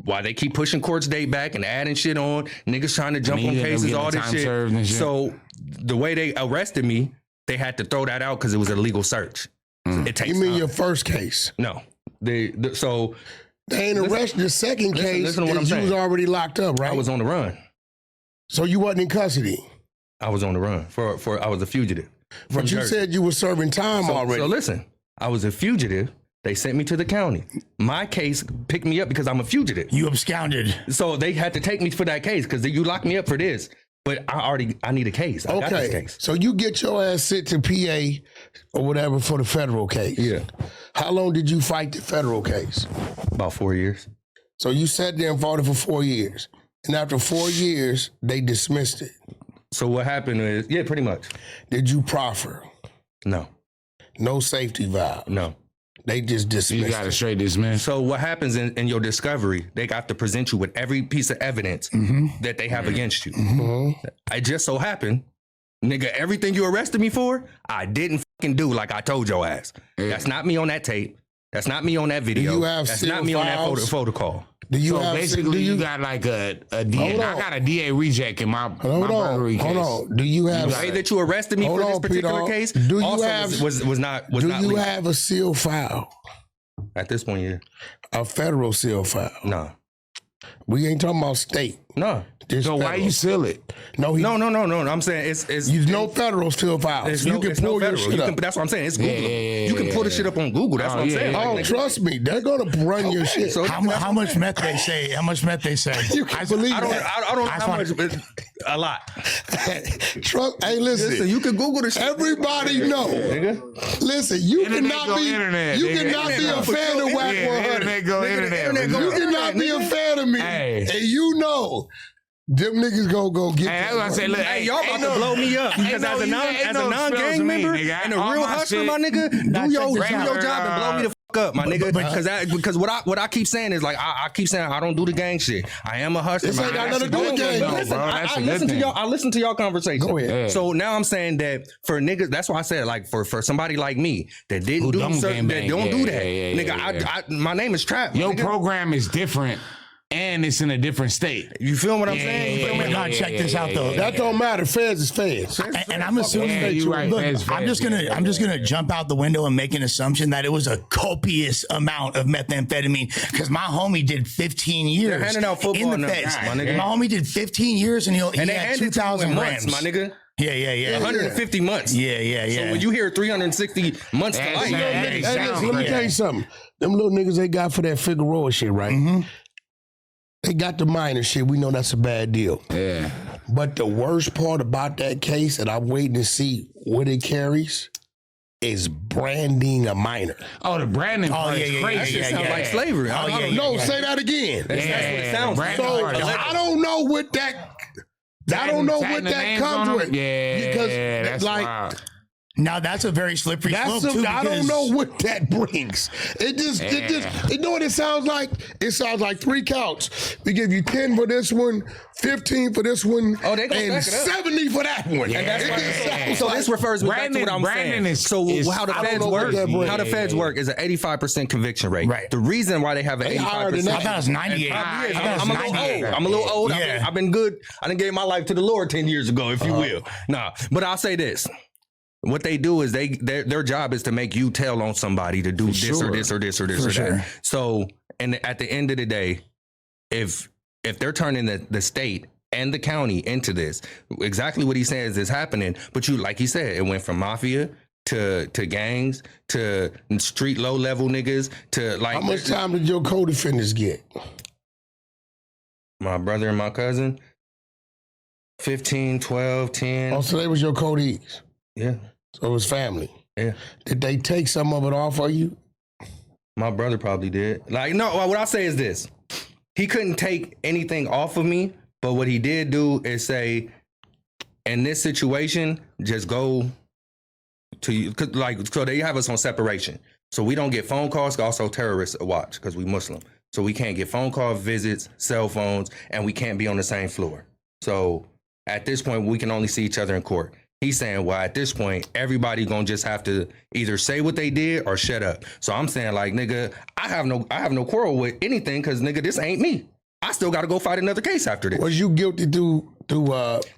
Speaker 2: while they keep pushing court's date back and adding shit on, niggas trying to jump
Speaker 4: And
Speaker 2: on
Speaker 4: you ended up
Speaker 2: cases,
Speaker 4: getting
Speaker 2: all this
Speaker 4: time
Speaker 2: shit.
Speaker 4: served and shit.
Speaker 2: So the way they arrested me, they had to throw that out because it was a legal search. It takes
Speaker 1: You mean
Speaker 2: time.
Speaker 1: your first case?
Speaker 2: No. So
Speaker 1: They ain't arrested the second
Speaker 2: listen
Speaker 1: case.
Speaker 2: to what I'm
Speaker 1: is you was
Speaker 2: saying.
Speaker 1: already locked up, right?
Speaker 2: I was on the run.
Speaker 1: So you wasn't in custody.
Speaker 2: I was on the run for I was a fugitive.
Speaker 1: But you said you were serving time already.
Speaker 2: So listen, I was a fugitive. They sent me to the county. My case picked me up because I'm a fugitive.
Speaker 3: You absconded.
Speaker 2: So they had to take me for that case because you locked me up for this. But I need a case. I got this case.
Speaker 1: So you get your ass sent to PA or whatever for the federal case.
Speaker 2: Yeah.
Speaker 1: How long did you fight the federal case?
Speaker 2: About 4 years.
Speaker 1: So you sat there and fought it for 4 years. And after 4 years, they dismissed it.
Speaker 2: So what happened is, yeah, pretty much.
Speaker 1: Did you proffer?
Speaker 2: No.
Speaker 1: No safety valve?
Speaker 2: No.
Speaker 1: They just dismissed
Speaker 4: You got
Speaker 1: it.
Speaker 4: to straight dismiss.
Speaker 2: So what happens in your discovery, they got to present you with every piece of evidence that they have against you. I just so happened, nigga, everything you arrested me for, I didn't fucking do like I told your ass. That's not me on that tape. That's not me on that video.
Speaker 1: you have
Speaker 2: That's
Speaker 1: still
Speaker 2: not me on that
Speaker 1: files?
Speaker 2: photo call.
Speaker 1: Do you
Speaker 4: So
Speaker 1: have
Speaker 4: basically, you got like a DA.
Speaker 1: Hold
Speaker 4: I
Speaker 1: on.
Speaker 4: got a DA reject in my burglary case.
Speaker 1: Hold on. Do you have
Speaker 2: The way that you arrested me
Speaker 1: Hold
Speaker 2: for this
Speaker 1: on,
Speaker 2: particular
Speaker 1: Peter.
Speaker 2: case
Speaker 1: Do you
Speaker 2: also
Speaker 1: have-
Speaker 2: was not
Speaker 1: Do you
Speaker 2: legal.
Speaker 1: have a seal file?
Speaker 2: At this point, yeah.
Speaker 1: A federal seal file?
Speaker 2: No.
Speaker 1: We ain't talking about state.
Speaker 2: No.
Speaker 1: This
Speaker 4: So why
Speaker 1: federal.
Speaker 4: you seal it?
Speaker 1: No,
Speaker 2: No. I'm saying it's
Speaker 1: There's no federal seal files.
Speaker 2: It's
Speaker 1: You
Speaker 2: no,
Speaker 1: can
Speaker 2: it's
Speaker 1: pull
Speaker 2: no
Speaker 1: your
Speaker 2: federal.
Speaker 1: shit
Speaker 2: You
Speaker 1: up.
Speaker 2: can, that's what I'm saying. It's Google.
Speaker 4: yeah,
Speaker 2: You can pull the shit up on Google. That's what I'm
Speaker 4: yeah,
Speaker 2: saying.
Speaker 4: yeah,
Speaker 2: Like,
Speaker 1: Oh,
Speaker 2: nigga,
Speaker 1: trust me, they're gonna run your shit.
Speaker 2: So
Speaker 3: How much meth they say? How much meth they say?
Speaker 1: You can believe
Speaker 2: I don't know
Speaker 3: I
Speaker 2: how much,
Speaker 3: thought-
Speaker 2: but a lot.
Speaker 1: Trust. Hey,
Speaker 2: Listen,
Speaker 1: listen.
Speaker 2: you can Google the shit.
Speaker 1: Everybody know.
Speaker 2: Nigga.
Speaker 1: Listen, you
Speaker 4: Internet
Speaker 1: cannot
Speaker 4: go
Speaker 1: be.
Speaker 4: internet,
Speaker 1: You
Speaker 4: nigga.
Speaker 1: cannot be a
Speaker 2: Internet
Speaker 1: fan
Speaker 2: go
Speaker 1: of Wack
Speaker 4: Yeah,
Speaker 1: 100.
Speaker 4: internet go
Speaker 2: Nigga, the
Speaker 4: internet.
Speaker 2: internet go
Speaker 1: You
Speaker 4: bro.
Speaker 1: cannot be a fan of me,
Speaker 4: Hey.
Speaker 1: and you know them niggas gonna go get.
Speaker 4: Hey, that's what I say. Look,
Speaker 2: Hey, y'all about to blow me up because as a non-gang member and a real hustler, my nigga, do your job and blow me the fuck up, my nigga. Because what I keep saying is like I keep saying I don't do the gang shit. I am a hustler.
Speaker 1: This ain't got nothing to do with gang,
Speaker 2: But
Speaker 1: though,
Speaker 2: listen,
Speaker 4: bro. That's
Speaker 2: I
Speaker 4: a good
Speaker 2: listen to
Speaker 4: thing.
Speaker 2: y'all. I listen to y'all conversation.
Speaker 1: Go ahead.
Speaker 4: Yeah.
Speaker 2: So now I'm saying that for niggas, that's why I said like for somebody like me that didn't
Speaker 4: Who
Speaker 2: do
Speaker 4: don't
Speaker 2: certain, that
Speaker 4: gangbang.
Speaker 2: don't
Speaker 4: Yeah,
Speaker 2: do that,
Speaker 4: yeah,
Speaker 2: nigga.
Speaker 4: yeah.
Speaker 2: I my name is Trap.
Speaker 4: Your
Speaker 2: nigga.
Speaker 4: program is different, and it's in a different state.
Speaker 2: You feel what I'm saying? You feel me?
Speaker 3: Nah, check this out though.
Speaker 1: That don't matter. Feds is feds.
Speaker 3: And I'm assuming
Speaker 4: Yeah, you right.
Speaker 3: Look,
Speaker 4: Feds,
Speaker 3: I'm just gonna jump out the window and make an assumption that it was a copious amount of methamphetamine because my homie did 15 years
Speaker 2: They're handing out football
Speaker 3: in the
Speaker 2: numbers,
Speaker 3: feds.
Speaker 2: my nigga.
Speaker 3: My homie did 15 years and he
Speaker 2: And they
Speaker 3: had
Speaker 2: handed it to you
Speaker 3: 2,000
Speaker 2: in
Speaker 3: grams.
Speaker 2: months, my nigga.
Speaker 3: Yeah.
Speaker 2: 150 months.
Speaker 3: Yeah.
Speaker 2: So when you hear 360 months to
Speaker 4: Yeah,
Speaker 2: life,
Speaker 4: yeah,
Speaker 1: Hey,
Speaker 4: yeah.
Speaker 1: listen, let me tell you something. Them little niggas they got for that Figueroa shit, right? They got the minor shit. We know that's a bad deal.
Speaker 4: Yeah.
Speaker 1: But the worst part about that case, and I'm waiting to see what it carries, is branding a minor.
Speaker 4: Oh, the branding part is
Speaker 3: yeah,
Speaker 4: crazy.
Speaker 2: that shit
Speaker 3: yeah,
Speaker 2: sound
Speaker 3: yeah.
Speaker 2: like slavery.
Speaker 3: Oh,
Speaker 2: I
Speaker 3: yeah,
Speaker 2: don't
Speaker 3: yeah.
Speaker 2: know.
Speaker 1: No, say that again.
Speaker 2: That's what it sounds like.
Speaker 4: branding
Speaker 1: So
Speaker 4: part.
Speaker 1: I don't know what that. I don't know
Speaker 4: Tatting
Speaker 1: what
Speaker 4: the
Speaker 1: that
Speaker 4: names
Speaker 1: comes
Speaker 4: on
Speaker 1: with.
Speaker 4: them? Yeah,
Speaker 1: because
Speaker 4: that's
Speaker 1: like
Speaker 4: wild.
Speaker 3: Now that's a very slippery slope too.
Speaker 1: I don't
Speaker 3: because-
Speaker 1: know what that brings. It just, you know what it sounds like? It sounds like 3 counts. We give you 10 for this one, 15 for this one,
Speaker 2: Oh, they gonna
Speaker 1: and
Speaker 2: back it up.
Speaker 1: 70 for that one.
Speaker 2: And that's
Speaker 1: It
Speaker 2: why,
Speaker 1: just sounds
Speaker 2: so
Speaker 1: like-
Speaker 2: this refers me back to what I'm
Speaker 4: Brandon
Speaker 2: saying.
Speaker 4: is-
Speaker 2: So how the
Speaker 1: I don't
Speaker 2: feds
Speaker 1: know what
Speaker 2: work?
Speaker 1: that brings.
Speaker 2: How the feds work is an 85% conviction rate.
Speaker 3: Right.
Speaker 2: The reason why they have an
Speaker 1: They higher than
Speaker 2: 85%.
Speaker 1: that.
Speaker 3: I thought it was 98.
Speaker 2: Probably is.
Speaker 3: I thought it was
Speaker 2: I'm a little
Speaker 3: 98.
Speaker 2: old. I'm a little old.
Speaker 3: Yeah.
Speaker 2: I've been good. I done gave my life to the Lord 10 years ago, if you will. Nah, but I'll say this. What they do is their job is to make you tell on somebody to do this or this or this or this
Speaker 3: For
Speaker 2: or
Speaker 3: sure.
Speaker 2: that. So, and at the end of the day, if they're turning the state and the county into this, exactly what he says is happening. But you, like he said, it went from mafia to gangs to street low level niggas to like.
Speaker 1: How much time did your co-defendants get?
Speaker 2: My brother and my cousin, 15, 12, 10.
Speaker 1: Oh, so they was your codees.
Speaker 2: Yeah,
Speaker 1: So it was family.
Speaker 2: yeah.
Speaker 1: Did they take some of it off of you?
Speaker 2: My brother probably did. Like, no, what I say is this. He couldn't take anything off of me, but what he did do is say, in this situation, just go to you. So they have us on separation. So we don't get phone calls, also terrorists watch because we Muslim. So we can't get phone calls, visits, cell phones, and we can't be on the same floor. So at this point, we can only see each other in court. He's saying, well, at this point, everybody gonna just have to either say what they did or shut up. So I'm saying, like, nigga, I have no quarrel with anything because, nigga, this ain't me. I still got to go fight another case after this.
Speaker 1: Was you guilty through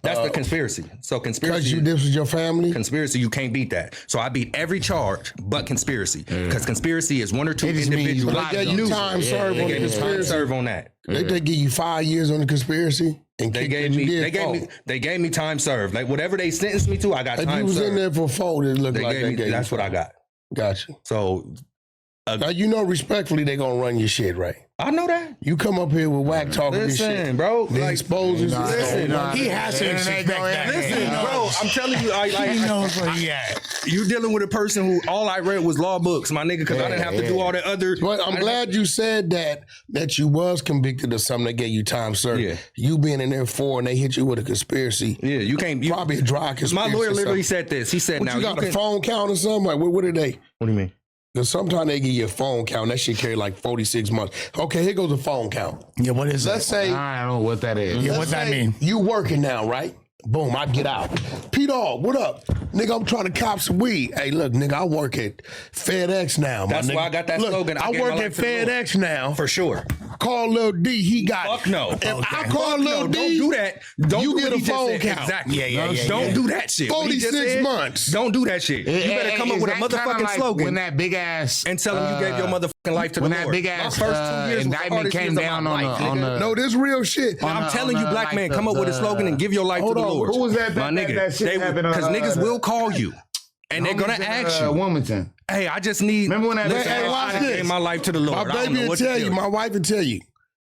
Speaker 2: That's the conspiracy. So
Speaker 1: Because
Speaker 2: conspiracy.
Speaker 1: this was your family?
Speaker 2: Conspiracy, you can't beat that. So I beat every charge but conspiracy. Because conspiracy is one or two
Speaker 4: It just means
Speaker 2: individuals.
Speaker 4: black
Speaker 1: They gave you
Speaker 4: News.
Speaker 1: time served on the
Speaker 2: They gave me time
Speaker 1: conspiracy.
Speaker 2: serve on that.
Speaker 1: They give you 5 years on the conspiracy? And
Speaker 2: They
Speaker 1: kicked
Speaker 2: gave
Speaker 1: that you
Speaker 2: me
Speaker 1: did
Speaker 2: they gave
Speaker 1: four.
Speaker 2: me they gave me time served. Like whatever they sentenced me to, I got
Speaker 1: If you
Speaker 2: time
Speaker 1: was in
Speaker 2: served.
Speaker 1: there for 4, it looked
Speaker 2: They
Speaker 1: like
Speaker 2: gave
Speaker 1: they
Speaker 2: me,
Speaker 1: gave
Speaker 2: that's
Speaker 1: you
Speaker 2: what I got.
Speaker 1: Gotcha.
Speaker 2: So
Speaker 1: Now, you know respectfully they gonna run your shit, right?
Speaker 2: I know that.
Speaker 1: You come up here with Wack talking this shit.
Speaker 2: Listen, bro.
Speaker 1: They
Speaker 2: Like,
Speaker 1: expose this
Speaker 2: listen,
Speaker 3: He has to expect that.
Speaker 2: listen, bro. I'm telling you,
Speaker 3: He knows where he at.
Speaker 2: you dealing with a person who all I read was law books, my nigga, because I didn't have to do all the other.
Speaker 1: But I'm glad you said that you was convicted of something that gave you time served.
Speaker 2: Yeah.
Speaker 1: You being in there for and they hit you with a conspiracy.
Speaker 2: Yeah, you can't. You,
Speaker 1: Probably a dry conspiracy.
Speaker 2: my lawyer
Speaker 1: or
Speaker 2: literally
Speaker 1: something.
Speaker 2: said this. He said,
Speaker 1: What,
Speaker 2: "Now
Speaker 1: you got a
Speaker 2: can,
Speaker 1: phone count or something? Like what are they?
Speaker 2: What do you mean?
Speaker 1: Because sometimes they give you a phone count. That shit carry like 46 months. Okay, here goes a phone count.
Speaker 3: Yeah, what is
Speaker 1: Let's
Speaker 3: that?
Speaker 1: say
Speaker 4: I don't know what that is.
Speaker 3: Yeah,
Speaker 1: let's
Speaker 3: what that
Speaker 1: say
Speaker 3: mean?
Speaker 1: You working now, right? Boom, I get out. P-Dog, what up? Nigga, I'm trying to cop some weed. Hey, look, nigga, I work at FedEx now.
Speaker 2: That's
Speaker 1: my nigga.
Speaker 2: why I got that
Speaker 1: Look,
Speaker 2: slogan. I
Speaker 1: I
Speaker 2: gave
Speaker 1: work
Speaker 2: my
Speaker 1: at
Speaker 2: life to the Lord.
Speaker 1: FedEx now.
Speaker 2: For sure.
Speaker 1: Call Lil D, he got
Speaker 2: Fuck
Speaker 1: it.
Speaker 2: no.
Speaker 1: If
Speaker 2: Okay.
Speaker 1: I call
Speaker 2: Fuck
Speaker 1: Lil
Speaker 2: no,
Speaker 1: D,
Speaker 2: don't do that. Don't
Speaker 1: you
Speaker 2: do
Speaker 1: get
Speaker 2: what
Speaker 1: a
Speaker 2: he just
Speaker 1: phone
Speaker 2: said.
Speaker 1: count.
Speaker 2: Exactly.
Speaker 3: Yeah.
Speaker 2: Don't do that shit. What he just
Speaker 1: 46
Speaker 2: said,
Speaker 1: months.
Speaker 2: Don't do that shit. You better come up
Speaker 4: Is
Speaker 2: with a
Speaker 4: that kinda
Speaker 2: motherfucking
Speaker 4: like
Speaker 2: slogan
Speaker 4: when that big ass
Speaker 2: and tell him you gave your motherfucking life to the
Speaker 4: when
Speaker 2: Lord.
Speaker 4: that big
Speaker 2: My
Speaker 4: ass
Speaker 2: first 2 years was the
Speaker 4: indictment
Speaker 2: hardest
Speaker 4: came
Speaker 2: years of
Speaker 4: down
Speaker 2: my
Speaker 4: on
Speaker 2: life,
Speaker 4: the on
Speaker 2: nigga.
Speaker 4: the
Speaker 1: No, this real shit.
Speaker 2: I'm
Speaker 4: on
Speaker 2: telling
Speaker 4: the,
Speaker 2: you, black
Speaker 4: like
Speaker 2: man,
Speaker 4: the-
Speaker 2: come up with a slogan and give your life to
Speaker 1: Hold
Speaker 2: the
Speaker 1: on,
Speaker 2: Lord.
Speaker 4: who was that
Speaker 2: My nigga,
Speaker 4: that shit happened
Speaker 2: because niggas will call you. And they're gonna ask you,
Speaker 4: Wilmington.
Speaker 2: hey, I just need.
Speaker 4: Remember when that-
Speaker 2: listen,
Speaker 1: Hey,
Speaker 2: bro,
Speaker 1: watch
Speaker 2: I
Speaker 1: this.
Speaker 2: gave my life to the Lord.
Speaker 1: My
Speaker 2: I don't
Speaker 1: baby
Speaker 2: know
Speaker 1: will
Speaker 2: what to
Speaker 1: tell you, my wife will tell you.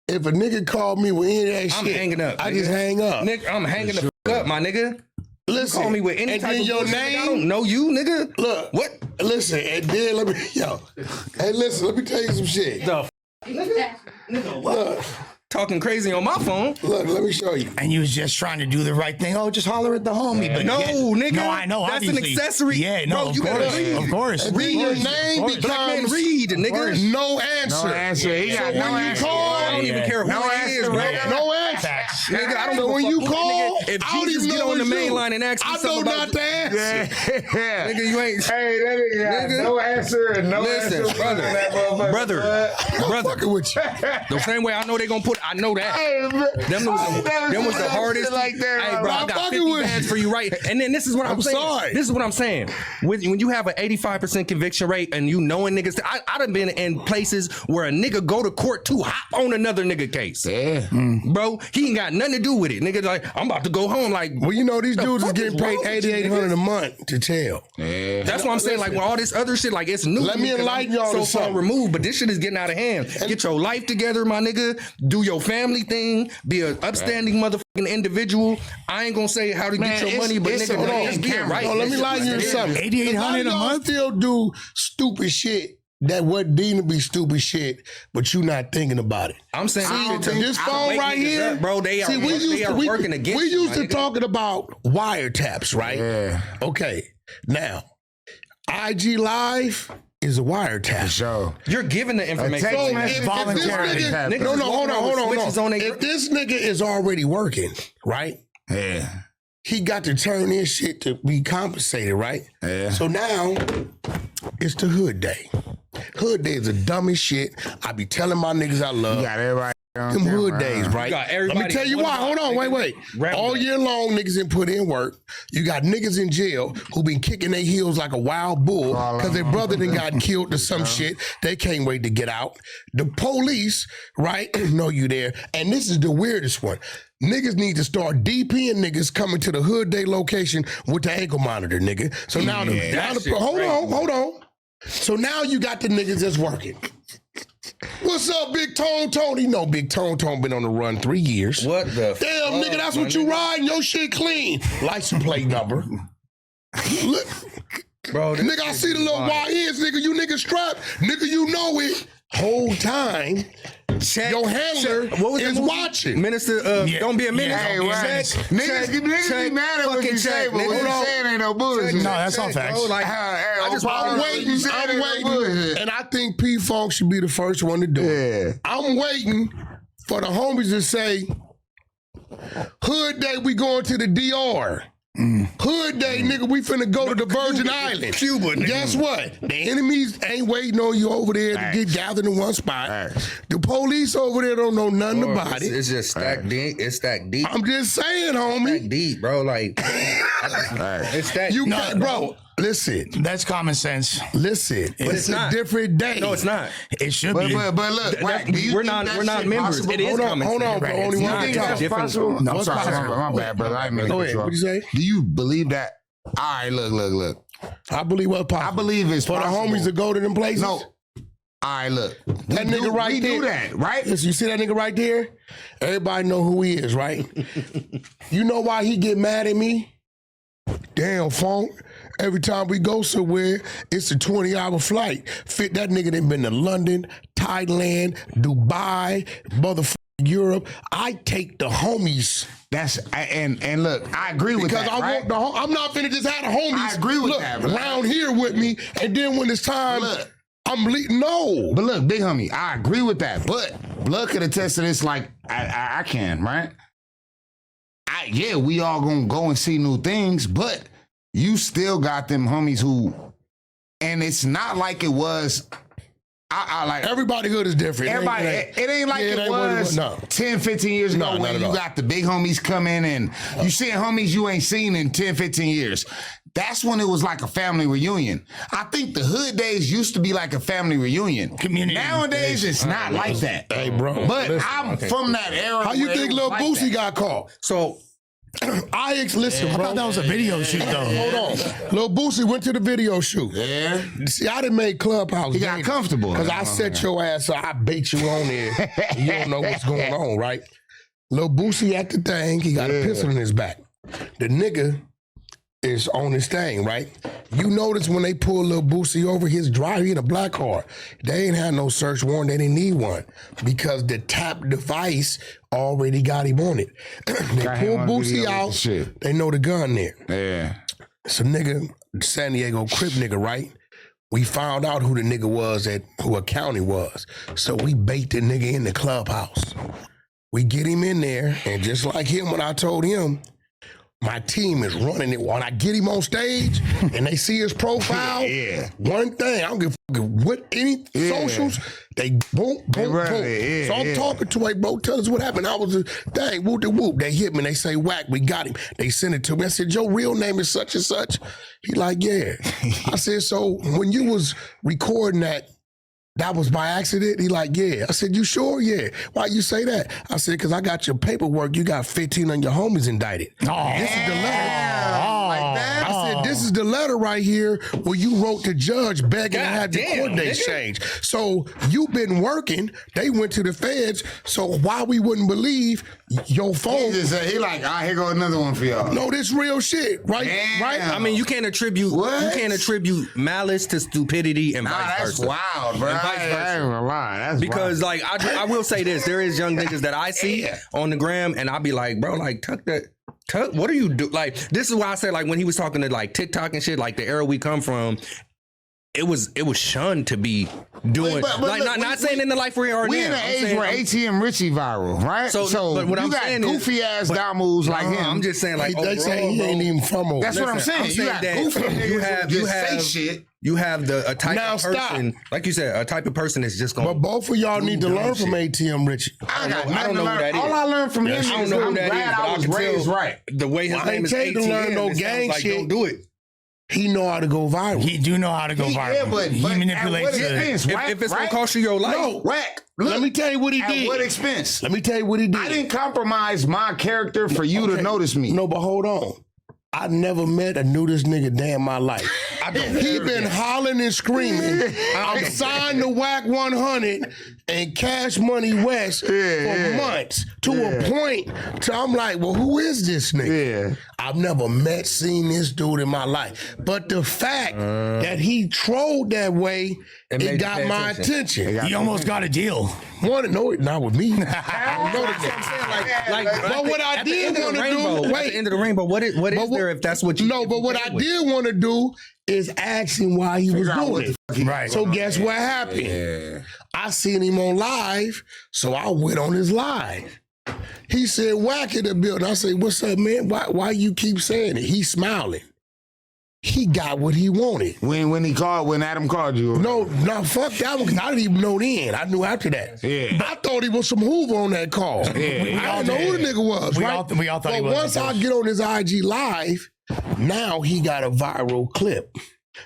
Speaker 1: If a nigga called me with any of that
Speaker 2: I'm
Speaker 1: shit,
Speaker 2: hanging up.
Speaker 1: I
Speaker 2: nigga.
Speaker 1: just hang up.
Speaker 2: Nigga, I'm hanging the fuck up, my nigga.
Speaker 1: Listen,
Speaker 2: Call me with any
Speaker 1: and
Speaker 2: type
Speaker 1: then
Speaker 2: of
Speaker 1: your
Speaker 2: bullshit, nigga. I
Speaker 1: name.
Speaker 2: don't know you, nigga.
Speaker 1: Look,
Speaker 2: What?
Speaker 1: Listen, and then let me, hey, listen, let me tell you some shit.
Speaker 2: The nigga, what?
Speaker 1: Look,
Speaker 2: Talking crazy on my phone.
Speaker 1: look, let me show you.
Speaker 3: And you was just trying to do the right thing. Oh, just holler at the homie. But
Speaker 2: No, nigga.
Speaker 3: No, I know.
Speaker 2: That's an
Speaker 3: obviously.
Speaker 2: accessory.
Speaker 3: Yeah, no,
Speaker 2: Bro,
Speaker 3: of
Speaker 2: you better
Speaker 3: course.
Speaker 2: read.
Speaker 3: Of course.
Speaker 1: And then your name
Speaker 2: Black man,
Speaker 1: becomes
Speaker 2: read, nigga.
Speaker 1: no answer.
Speaker 4: No answer. He got
Speaker 1: So
Speaker 4: no
Speaker 1: when you
Speaker 4: answer.
Speaker 1: call,
Speaker 2: I don't even care who
Speaker 4: No
Speaker 2: it
Speaker 4: answer,
Speaker 2: is, bro.
Speaker 4: nigga.
Speaker 1: no answer.
Speaker 3: Facts.
Speaker 2: Nigga, I don't
Speaker 1: So
Speaker 2: give a
Speaker 1: when
Speaker 2: fuck
Speaker 1: you
Speaker 2: who-
Speaker 1: call,
Speaker 2: nigga, if
Speaker 1: I don't
Speaker 2: Jesus
Speaker 1: even
Speaker 2: get
Speaker 1: know
Speaker 2: on the
Speaker 1: it's
Speaker 2: main
Speaker 1: you.
Speaker 2: line and ask me
Speaker 1: I know
Speaker 2: something
Speaker 1: not
Speaker 2: about
Speaker 1: the answer.
Speaker 4: Yeah.
Speaker 2: nigga, you ain't.
Speaker 4: Hey, that nigga got
Speaker 2: Nigga.
Speaker 4: no answer and no
Speaker 2: Listen,
Speaker 4: answer.
Speaker 2: brother,
Speaker 4: That motherfucker,
Speaker 2: brother,
Speaker 1: I'm
Speaker 2: brother.
Speaker 1: fucking with you.
Speaker 2: The same way I know they gonna put. I know that.
Speaker 4: Hey, bro.
Speaker 2: Them was the hardest.
Speaker 4: Like that,
Speaker 2: Hey, bro, I
Speaker 1: I'm
Speaker 2: got
Speaker 1: fucking
Speaker 2: 50
Speaker 1: with
Speaker 2: bands
Speaker 1: you.
Speaker 2: for you, right? And then this is what I'm saying.
Speaker 1: sorry.
Speaker 2: This is what I'm saying. When you have an 85% conviction rate and you knowing niggas, I done been in places where a nigga go to court to hop on another nigga case.
Speaker 4: Yeah.
Speaker 2: Bro, he ain't got nothing to do with it. Nigga, like, I'm about to go home. Like,
Speaker 1: Well, you know, these
Speaker 2: The
Speaker 1: dudes is
Speaker 2: fuck
Speaker 1: getting
Speaker 2: is wrong
Speaker 1: paid
Speaker 2: with you,
Speaker 1: $8,800 a month to tell.
Speaker 4: Yeah.
Speaker 2: that's what I'm saying. Like, when all this other shit, like, it's new.
Speaker 1: Let
Speaker 2: to
Speaker 1: me
Speaker 2: 'cause
Speaker 1: enlighten
Speaker 2: I'm
Speaker 1: y'all
Speaker 2: so
Speaker 1: to
Speaker 2: far
Speaker 1: something.
Speaker 2: removed, but this shit is getting out of hand. Get your life together, my nigga. Do your family thing. Be an upstanding motherfucking individual. I ain't gonna say how to
Speaker 4: Man,
Speaker 2: get your
Speaker 4: it's-
Speaker 2: money, but
Speaker 4: it's
Speaker 2: nigga,
Speaker 4: a
Speaker 2: just
Speaker 4: damn
Speaker 2: be
Speaker 4: camera.
Speaker 2: right.
Speaker 1: No, let me lie to you
Speaker 2: Yeah.
Speaker 1: something.
Speaker 3: 8,800 a
Speaker 1: Y'all
Speaker 3: month?
Speaker 1: still do stupid shit that what deemed to be stupid shit, but you not thinking about it.
Speaker 2: I'm saying
Speaker 1: This phone
Speaker 2: wake
Speaker 1: right
Speaker 2: niggas
Speaker 1: here,
Speaker 2: up, bro. They are, they are working against
Speaker 1: we
Speaker 2: you,
Speaker 1: used
Speaker 2: my
Speaker 1: to
Speaker 2: nigga.
Speaker 1: talking about wiretaps, right?
Speaker 4: Yeah.
Speaker 1: Okay, now IG Live is a wiretap.
Speaker 4: So,
Speaker 2: You're giving the information.
Speaker 4: text
Speaker 2: So,
Speaker 4: message
Speaker 1: If
Speaker 3: voluntary.
Speaker 1: this nigga,
Speaker 2: Niggas
Speaker 1: no,
Speaker 2: is
Speaker 1: hold
Speaker 2: walking
Speaker 1: on,
Speaker 2: around with switches on
Speaker 1: hold on.
Speaker 2: their-
Speaker 1: If this nigga is already working, right?
Speaker 4: yeah.
Speaker 1: He got to turn his shit to be compensated, right?
Speaker 4: Yeah.
Speaker 1: So now it's the hood day. Hood day is the dumbest shit. I be telling my niggas I love.
Speaker 4: You got everybody on
Speaker 1: Them
Speaker 4: camera,
Speaker 1: hood days,
Speaker 4: huh?
Speaker 1: right?
Speaker 2: got
Speaker 1: Let
Speaker 2: everybody-
Speaker 1: me tell you
Speaker 2: what
Speaker 1: why.
Speaker 2: about
Speaker 1: Hold on,
Speaker 2: niggas?
Speaker 1: wait.
Speaker 2: Rap
Speaker 1: All
Speaker 2: that.
Speaker 1: year long, niggas didn't put in work. You got niggas in jail who been kicking their heels like a wild bull because their brother done got killed or some shit. They can't wait to get out. The police, right, know you there. And this is the weirdest one. Niggas need to start DPing niggas coming to the hood day location with the ankle monitor, nigga. So now,
Speaker 2: that shit
Speaker 1: hold
Speaker 2: crazy.
Speaker 1: on. So now you got the niggas that's working. What's up, Big Tone Tony? No, Big Tone Tone been on the run 3 years.
Speaker 2: What the
Speaker 1: Damn,
Speaker 2: fuck,
Speaker 1: nigga, that's
Speaker 2: my
Speaker 1: what you
Speaker 2: nigga?
Speaker 1: riding. Your shit clean. License plate number. Look,
Speaker 2: Bro, this
Speaker 1: nigga, I
Speaker 2: shit
Speaker 1: see the
Speaker 2: is
Speaker 1: little
Speaker 2: wild.
Speaker 1: YNs, nigga. You niggas strapped. Nigga, you know it. Whole time,
Speaker 2: Check,
Speaker 1: your handler
Speaker 2: check. What was
Speaker 1: is
Speaker 2: that movie?
Speaker 1: watching.
Speaker 2: Minister, don't be a minister.
Speaker 4: Hey,
Speaker 2: Check,
Speaker 4: right.
Speaker 2: check,
Speaker 4: Niggas
Speaker 2: check,
Speaker 4: be mad at what
Speaker 2: fucking
Speaker 4: you say,
Speaker 2: check,
Speaker 4: but what
Speaker 2: nigga.
Speaker 4: you saying ain't no bullshit.
Speaker 3: No, that's all facts.
Speaker 2: Bro, like,
Speaker 4: Hey,
Speaker 2: I just
Speaker 4: I'm
Speaker 1: I'm
Speaker 2: want
Speaker 1: waiting.
Speaker 4: you said
Speaker 1: I'm
Speaker 4: it ain't
Speaker 1: waiting.
Speaker 4: bullshit.
Speaker 1: And I think P Funk should be the first one to do it.
Speaker 4: Yeah.
Speaker 1: I'm waiting for the homies to say, Hood Day, we going to the DR. Hood day, nigga, we finna go to the Virgin Islands. Cuba, nigga. Guess what? The enemies ain't waiting on you over there to get gathered in one spot. The police over there don't know nothing about it.
Speaker 2: It's just stacked deep. It's stacked deep.
Speaker 1: I'm just saying, homie.
Speaker 2: Stacked deep, bro. Like, it's that.
Speaker 1: You can't, bro. Listen,
Speaker 3: That's common sense.
Speaker 1: listen. It's a
Speaker 2: not.
Speaker 1: different day.
Speaker 2: No, it's not.
Speaker 3: It should
Speaker 4: But
Speaker 3: be.
Speaker 4: look, Wack, do you
Speaker 2: We're
Speaker 4: think
Speaker 2: not.
Speaker 4: that
Speaker 2: We're not
Speaker 4: shit
Speaker 2: members.
Speaker 4: possible?
Speaker 2: It is
Speaker 1: Hold on,
Speaker 2: common
Speaker 1: hold
Speaker 2: sense.
Speaker 1: on, bro.
Speaker 3: Right.
Speaker 1: Only
Speaker 3: It's
Speaker 1: one
Speaker 3: not
Speaker 1: thing.
Speaker 4: That's
Speaker 2: different.
Speaker 4: possible?
Speaker 3: No,
Speaker 4: I'm
Speaker 3: it's
Speaker 4: sorry,
Speaker 3: possible.
Speaker 4: my bad, brother. I didn't mean to
Speaker 1: Go
Speaker 4: cut
Speaker 1: ahead.
Speaker 4: you off.
Speaker 1: What'd you say?
Speaker 4: Do you believe that? All right, look.
Speaker 1: I believe what's possible.
Speaker 4: I believe it's
Speaker 1: for
Speaker 4: possible.
Speaker 1: the homies to go to them places.
Speaker 4: No. All right, look.
Speaker 1: That nigga right
Speaker 4: we
Speaker 1: there.
Speaker 4: do that, right?
Speaker 1: Listen, you see that nigga right there? Everybody know who he is, right? You know why he get mad at me? Damn, Funk. Every time we go somewhere, it's a 20-hour flight. Fit that nigga done been to London, Thailand, Dubai, motherfucking Europe. I take the homies.
Speaker 4: And look, I agree with
Speaker 1: Because
Speaker 4: that, right?
Speaker 1: I'm not finna just have the homies
Speaker 4: I agree with that, but
Speaker 1: around here with me, and then when it's time,
Speaker 4: Look.
Speaker 1: I'm bleeding. No.
Speaker 4: But look, big homie, I agree with that. But Blood could attest to this like I can, right? Yeah, we all gonna go and see new things, but you still got them homies who, and it's not like it was. I like
Speaker 1: Everybody hood is different.
Speaker 4: everybody. It ain't like
Speaker 1: yeah,
Speaker 4: it
Speaker 1: ain't what
Speaker 4: was
Speaker 1: no.
Speaker 4: 10, 15 years ago
Speaker 1: No, not
Speaker 4: when
Speaker 1: at
Speaker 4: you
Speaker 1: all.
Speaker 4: got the big homies come in and you seeing homies you ain't seen in 10, 15 years. That's when it was like a family reunion. I think the hood days used to be like a family reunion.
Speaker 3: Community
Speaker 4: Nowadays, it's not like that.
Speaker 1: Hey, bro.
Speaker 4: But
Speaker 1: listen.
Speaker 4: I'm from that era.
Speaker 1: How you
Speaker 4: where
Speaker 1: think
Speaker 4: it was
Speaker 1: Lil
Speaker 4: like
Speaker 1: Boosie
Speaker 4: that.
Speaker 1: got caught?
Speaker 2: So
Speaker 1: Listen,
Speaker 3: I
Speaker 1: bro.
Speaker 3: thought that was a video shoot, though.
Speaker 1: Hold on. Lil Boosie went to the video shoot.
Speaker 4: Yeah.
Speaker 1: See, I done made Clubhouse.
Speaker 4: He got comfortable.
Speaker 1: Because I set your ass up. I bait you on there. You don't know what's going on, right? Lil Boosie at the thing. He got a pistol in his back. The nigga is on his thing, right? You notice when they pull Lil Boosie over his drive, he in a black car. They ain't had no search warrant. They didn't need one because the tap device already got him on it. They
Speaker 4: Got
Speaker 1: pull
Speaker 4: him on
Speaker 1: Boosie
Speaker 4: video with the
Speaker 1: out.
Speaker 4: shit.
Speaker 1: They know the gun there.
Speaker 4: Yeah.
Speaker 1: It's a nigga, San Diego Crip nigga, right? We found out who the nigga was who a county was. So we bait the nigga in the clubhouse. We get him in there, and just like him, when I told him, my team is running it. When I get him on stage and they see his profile, one thing, I don't give a fuck what any socials, they boom, boom,
Speaker 4: run
Speaker 1: boom.
Speaker 4: it,
Speaker 1: So I'm talking to a bro, tell us what happened. I was dang, whoop de whoop. They hit me, they say, Wack, we got him. They send it to me. I said, your real name is such and such. He like, yeah. I said, so when you was recording that was by accident? He like, yeah. I said, you sure? Yeah. Why you say that? I said, because I got your paperwork. You got 15 of your homies indicted.
Speaker 3: Oh,
Speaker 1: This is the letter.
Speaker 4: Like that?
Speaker 1: I said, this is the letter right here where you wrote the judge begging to have your court date changed. So you've been working. They went to the feds. So why we wouldn't believe your phone?
Speaker 4: He like, all right, here go another one for y'all.
Speaker 1: No, this real shit, right?
Speaker 4: Damn.
Speaker 1: Right?
Speaker 2: I mean, you can't attribute malice to stupidity and
Speaker 4: Nah,
Speaker 2: vice
Speaker 4: that's
Speaker 2: versa.
Speaker 4: wild, bro.
Speaker 2: And vice
Speaker 4: I ain't
Speaker 2: versa.
Speaker 4: gonna lie. That's
Speaker 2: Because
Speaker 4: wild.
Speaker 2: like I will say this, there is young niggas that I see on the gram, and I'll be like, bro, like tuck, what are you do? Like, this is why I said, like, when he was talking to like TikTok and shit, like the era we come from, it was shunned to be doing
Speaker 4: But
Speaker 2: like
Speaker 4: look,
Speaker 2: not saying in the life we are
Speaker 4: we
Speaker 2: now.
Speaker 4: in the
Speaker 2: I'm
Speaker 4: age
Speaker 2: saying,
Speaker 4: where ATM Richie viral, right?
Speaker 2: So, but what
Speaker 4: you
Speaker 2: I'm
Speaker 4: got
Speaker 2: saying is-
Speaker 4: goofy ass dom moves like him.
Speaker 2: I'm just saying, like,
Speaker 1: They say he ain't even from over.
Speaker 4: That's what I'm
Speaker 2: Listen,
Speaker 4: saying.
Speaker 2: I'm
Speaker 4: You
Speaker 2: saying
Speaker 4: got
Speaker 2: that
Speaker 4: goofy
Speaker 2: you
Speaker 4: niggas
Speaker 2: have-
Speaker 4: who
Speaker 2: you
Speaker 4: just
Speaker 2: have-
Speaker 4: say shit.
Speaker 2: you have a type
Speaker 1: Now
Speaker 2: of
Speaker 1: stop.
Speaker 2: person, like you said, a type of person that's just
Speaker 1: But
Speaker 2: gonna.
Speaker 1: both of y'all need to
Speaker 2: dumb
Speaker 1: learn from
Speaker 2: shit.
Speaker 1: ATM Richie.
Speaker 4: I
Speaker 2: don't
Speaker 4: got
Speaker 2: know- I don't
Speaker 4: nothing
Speaker 2: know
Speaker 4: to
Speaker 2: who
Speaker 4: learn.
Speaker 2: that
Speaker 4: All
Speaker 2: is.
Speaker 4: I learned from him
Speaker 2: I
Speaker 4: is
Speaker 2: don't know who
Speaker 4: I'm
Speaker 2: that is,
Speaker 4: glad
Speaker 2: but
Speaker 4: I was
Speaker 2: can
Speaker 4: raised
Speaker 2: tell
Speaker 4: right.
Speaker 2: the way his
Speaker 1: I
Speaker 2: name
Speaker 1: ain't
Speaker 2: is
Speaker 1: take to learn
Speaker 2: ATM.
Speaker 1: no
Speaker 2: it sounds
Speaker 1: gang
Speaker 2: like,
Speaker 1: shit.
Speaker 2: Don't do it.
Speaker 1: He know how to go viral.
Speaker 3: He do know how to go viral.
Speaker 4: Yeah, but
Speaker 3: he
Speaker 4: at
Speaker 3: manipulates
Speaker 4: what
Speaker 3: it.
Speaker 4: expense?
Speaker 2: If it's
Speaker 4: right?
Speaker 2: gonna cost you your life,
Speaker 1: No.
Speaker 4: Whack.
Speaker 1: Let me tell you what he
Speaker 4: At
Speaker 1: did.
Speaker 4: what expense?
Speaker 1: Let me tell you what he did.
Speaker 4: I didn't compromise my character for you to
Speaker 1: Okay.
Speaker 4: notice me.
Speaker 1: No, but hold on. I never met a nudist nigga day in my life. He been hollering and screaming. I'm signed to Wack 100 and Cash Money West for months to a point to I'm like, well, who is this nigga?
Speaker 4: Yeah.
Speaker 1: I've never seen this dude in my life. But the fact that he trolled that way,
Speaker 2: It made you
Speaker 1: it got
Speaker 2: pay
Speaker 1: my
Speaker 2: attention.
Speaker 1: attention.
Speaker 3: He almost got a deal.
Speaker 1: Want to know it? Not with me.
Speaker 2: like,
Speaker 1: But what I
Speaker 2: at the
Speaker 1: did
Speaker 2: end of the
Speaker 1: want to
Speaker 2: rainbow-
Speaker 1: do,
Speaker 2: at
Speaker 1: wait.
Speaker 2: the end of the rainbow, what is
Speaker 1: But what-
Speaker 2: there if that's what you?
Speaker 1: No, but what I did want to do is ask him why he was
Speaker 4: Figure out what
Speaker 1: doing
Speaker 4: the
Speaker 1: it.
Speaker 4: fuck he
Speaker 3: Right.
Speaker 1: So guess what happened?
Speaker 4: Yeah.
Speaker 1: I seen him on live, so I went on his live. He said, Wack in the building. I said, what's up, man? Why you keep saying it? He's smiling. He got what he wanted.
Speaker 4: When Adam called you.
Speaker 1: No, fuck that one, because I didn't even know then. I knew after that.
Speaker 4: Yeah.
Speaker 1: I thought he was some Hoover on that call.
Speaker 4: Yeah.
Speaker 1: I didn't know who the nigga was,
Speaker 3: We
Speaker 1: right?
Speaker 3: all thought he
Speaker 1: but
Speaker 3: was.
Speaker 1: once I get on his IG live, now he got a viral clip.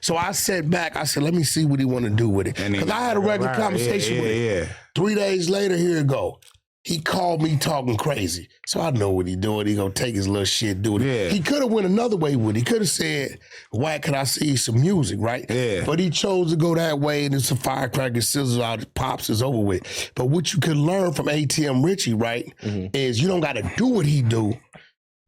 Speaker 1: So I sat back, I said, let me see what he want to do with it. Because I had a regular conversation with him. 3 days later, here it go. He called me talking crazy. So I know what he doing. He gonna take his little shit, do it.
Speaker 4: Yeah.
Speaker 1: He could have went another way with it. He could have said, Wack, can I see some music, right?
Speaker 4: Yeah.
Speaker 1: But he chose to go that way, and it's a firecracker, sizzles out, pops is over with. But what you could learn from ATM Richie, right, is you don't gotta do what he do,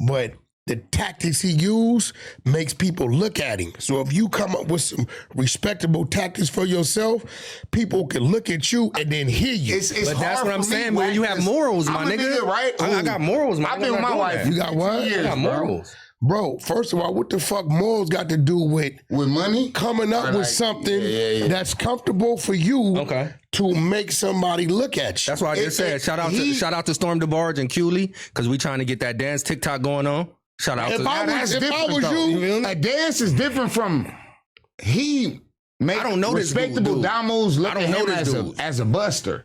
Speaker 1: but the tactics he used makes people look at him. So if you come up with some respectable tactics for yourself, people can look at you and then hear you.
Speaker 4: It's
Speaker 2: But that's
Speaker 4: hard
Speaker 2: what I'm
Speaker 4: for me,
Speaker 2: saying,
Speaker 4: Wack,
Speaker 2: man. You have
Speaker 4: 'cause
Speaker 2: morals, my
Speaker 4: I'm a
Speaker 2: nigga.
Speaker 4: right?
Speaker 2: I got morals, man.
Speaker 4: I've been with my wife.
Speaker 1: You got what?
Speaker 2: I got morals.
Speaker 1: Bro, first of all, what the fuck morals got to do with
Speaker 4: money?
Speaker 1: coming up with something that's comfortable for you to make somebody look at you?
Speaker 2: That's why I just said shout out to Storm DeBarge and Cooley, because we trying to get that dance TikTok going on. Shout out to
Speaker 4: That's
Speaker 1: if
Speaker 4: different,
Speaker 1: I was
Speaker 4: though.
Speaker 1: you,
Speaker 4: A dance is different from he make
Speaker 2: I don't know this
Speaker 4: respectable
Speaker 2: dude.
Speaker 4: damos look
Speaker 2: I
Speaker 4: at
Speaker 2: don't know
Speaker 4: him
Speaker 2: this
Speaker 4: as
Speaker 2: dude.
Speaker 4: as a buster.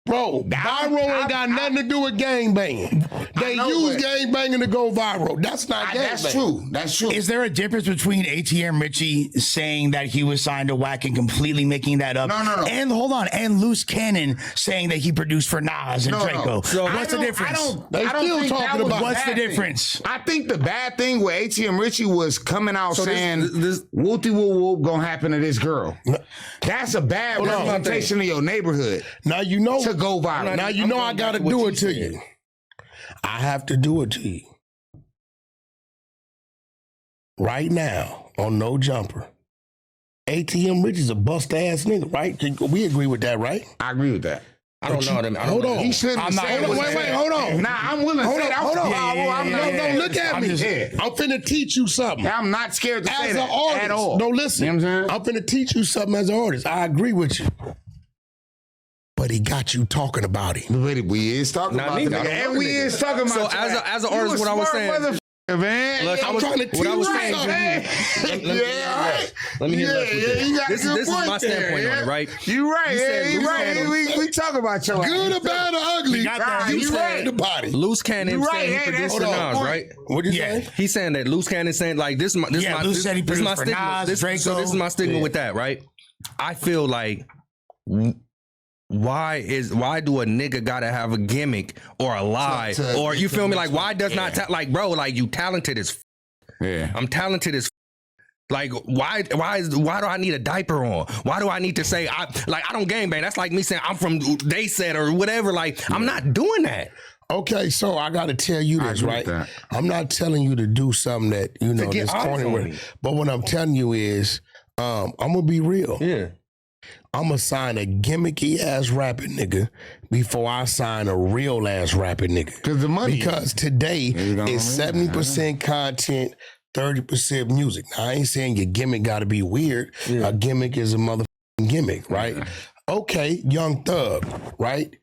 Speaker 1: bro, viral ain't got nothing to do with gang banging. They
Speaker 4: know,
Speaker 1: use
Speaker 4: but-
Speaker 1: gang banging to go viral. That's not gang
Speaker 4: That's
Speaker 1: banging.
Speaker 4: true. That's true.
Speaker 3: Is there a difference between ATM Richie saying that he was signed to Wack and completely making that up?
Speaker 4: No.
Speaker 3: And hold on, and Loose Cannon saying that he produced for Nas and
Speaker 4: No, no.
Speaker 3: Draco.
Speaker 2: So
Speaker 3: what's the difference?
Speaker 1: They still
Speaker 4: think
Speaker 1: talking
Speaker 4: that was
Speaker 1: about-
Speaker 4: the
Speaker 3: What's
Speaker 4: bad
Speaker 3: the
Speaker 4: thing.
Speaker 3: difference?
Speaker 4: I think the bad thing with ATM Richie was coming out
Speaker 2: So this-
Speaker 4: saying
Speaker 2: this-
Speaker 4: whoopty whoop whoop gonna happen to this girl. That's a bad
Speaker 1: on.
Speaker 4: representation of your neighborhood
Speaker 1: Now you know.
Speaker 4: to go viral.
Speaker 1: Now you
Speaker 2: I'm
Speaker 1: know
Speaker 2: going
Speaker 1: I got to
Speaker 2: back to
Speaker 1: do
Speaker 2: what
Speaker 1: it to
Speaker 2: you
Speaker 1: you. I have to do it to you. Right now, on No Jumper. ATM Richie's a bust ass nigga, right? We agree with that, right?
Speaker 4: I agree with that.
Speaker 2: I don't know them.
Speaker 1: Hold on.
Speaker 4: He shouldn't
Speaker 3: I'm
Speaker 4: have
Speaker 3: not-
Speaker 4: said
Speaker 3: hold on,
Speaker 4: what he
Speaker 3: wait,
Speaker 4: said.
Speaker 1: hold on.
Speaker 4: Nah, I'm willing to
Speaker 1: Hold
Speaker 4: say
Speaker 1: on,
Speaker 4: that.
Speaker 1: hold on.
Speaker 4: I'm
Speaker 1: No,
Speaker 4: not-
Speaker 1: don't look at
Speaker 3: I'm
Speaker 1: me.
Speaker 3: just-
Speaker 1: I'm finna teach you something.
Speaker 4: I'm not scared to say
Speaker 1: As
Speaker 4: that
Speaker 1: an artist,
Speaker 4: at all.
Speaker 1: no, listen.
Speaker 4: You know what I'm saying?
Speaker 1: I'm finna teach you something as an artist. I agree with you. But he got you talking about him.
Speaker 4: But we is talking
Speaker 2: Not
Speaker 4: about
Speaker 2: me,
Speaker 4: the
Speaker 2: I
Speaker 4: nigga.
Speaker 2: don't
Speaker 4: And
Speaker 2: know
Speaker 4: we
Speaker 2: the nigga.
Speaker 4: is talking about
Speaker 2: So as an artist, what I was saying-
Speaker 4: man.
Speaker 2: Look,
Speaker 1: I'm trying to teach
Speaker 2: what I was
Speaker 1: you
Speaker 2: saying to
Speaker 1: something.
Speaker 2: you. Let me get left with this.
Speaker 4: You got
Speaker 2: This
Speaker 4: a good
Speaker 2: is my
Speaker 4: point there,
Speaker 2: standpoint on it, right?
Speaker 4: You right,
Speaker 2: You said
Speaker 4: you
Speaker 2: Loose
Speaker 4: right.
Speaker 2: Cannon.
Speaker 4: We talk about your
Speaker 1: Good or bad or ugly,
Speaker 3: You got that.
Speaker 1: you
Speaker 4: You
Speaker 1: said
Speaker 4: right.
Speaker 1: the body.
Speaker 2: Loose Cannon
Speaker 4: You right,
Speaker 2: saying he
Speaker 4: hey,
Speaker 2: produced
Speaker 4: that's
Speaker 2: for
Speaker 4: the
Speaker 2: Nas,
Speaker 4: point.
Speaker 2: right?
Speaker 1: What'd you
Speaker 3: Yeah.
Speaker 1: say?
Speaker 2: He's saying that Loose Cannon saying like this.
Speaker 3: Yeah, Loose said he
Speaker 2: this is my
Speaker 3: produced for
Speaker 2: stigma.
Speaker 3: Nas, Draco.
Speaker 2: So this is my stigma with that, right? I feel like why do a nigga gotta have a gimmick or a lie
Speaker 4: To-
Speaker 2: or you feel me? Like why does not
Speaker 4: Yeah.
Speaker 2: like bro? Like you talented as
Speaker 4: Yeah.
Speaker 2: I'm talented as like why do I need a diaper on? Why do I need to say I don't gangbang? That's like me saying I'm from they said or whatever. Like I'm not doing that.
Speaker 1: Okay, so I got to tell you this,
Speaker 4: agree
Speaker 1: right?
Speaker 4: with that.
Speaker 1: I'm not telling you to do something that, you know,
Speaker 2: get
Speaker 1: this
Speaker 2: eyes
Speaker 1: corny
Speaker 2: on
Speaker 1: with.
Speaker 2: me.
Speaker 1: But what I'm telling you is, I'm going to be real.
Speaker 2: Yeah.
Speaker 1: I'm going to sign a gimmicky ass rapping nigga before I sign a real ass rapping nigga.
Speaker 4: Because the money.
Speaker 1: Because today
Speaker 4: You don't
Speaker 1: is
Speaker 4: know.
Speaker 1: 70% content, 30% music. Now, I ain't saying your gimmick got to be weird.
Speaker 2: Yeah.
Speaker 1: A gimmick is a motherfucking gimmick, right? Okay, Young Thug, right?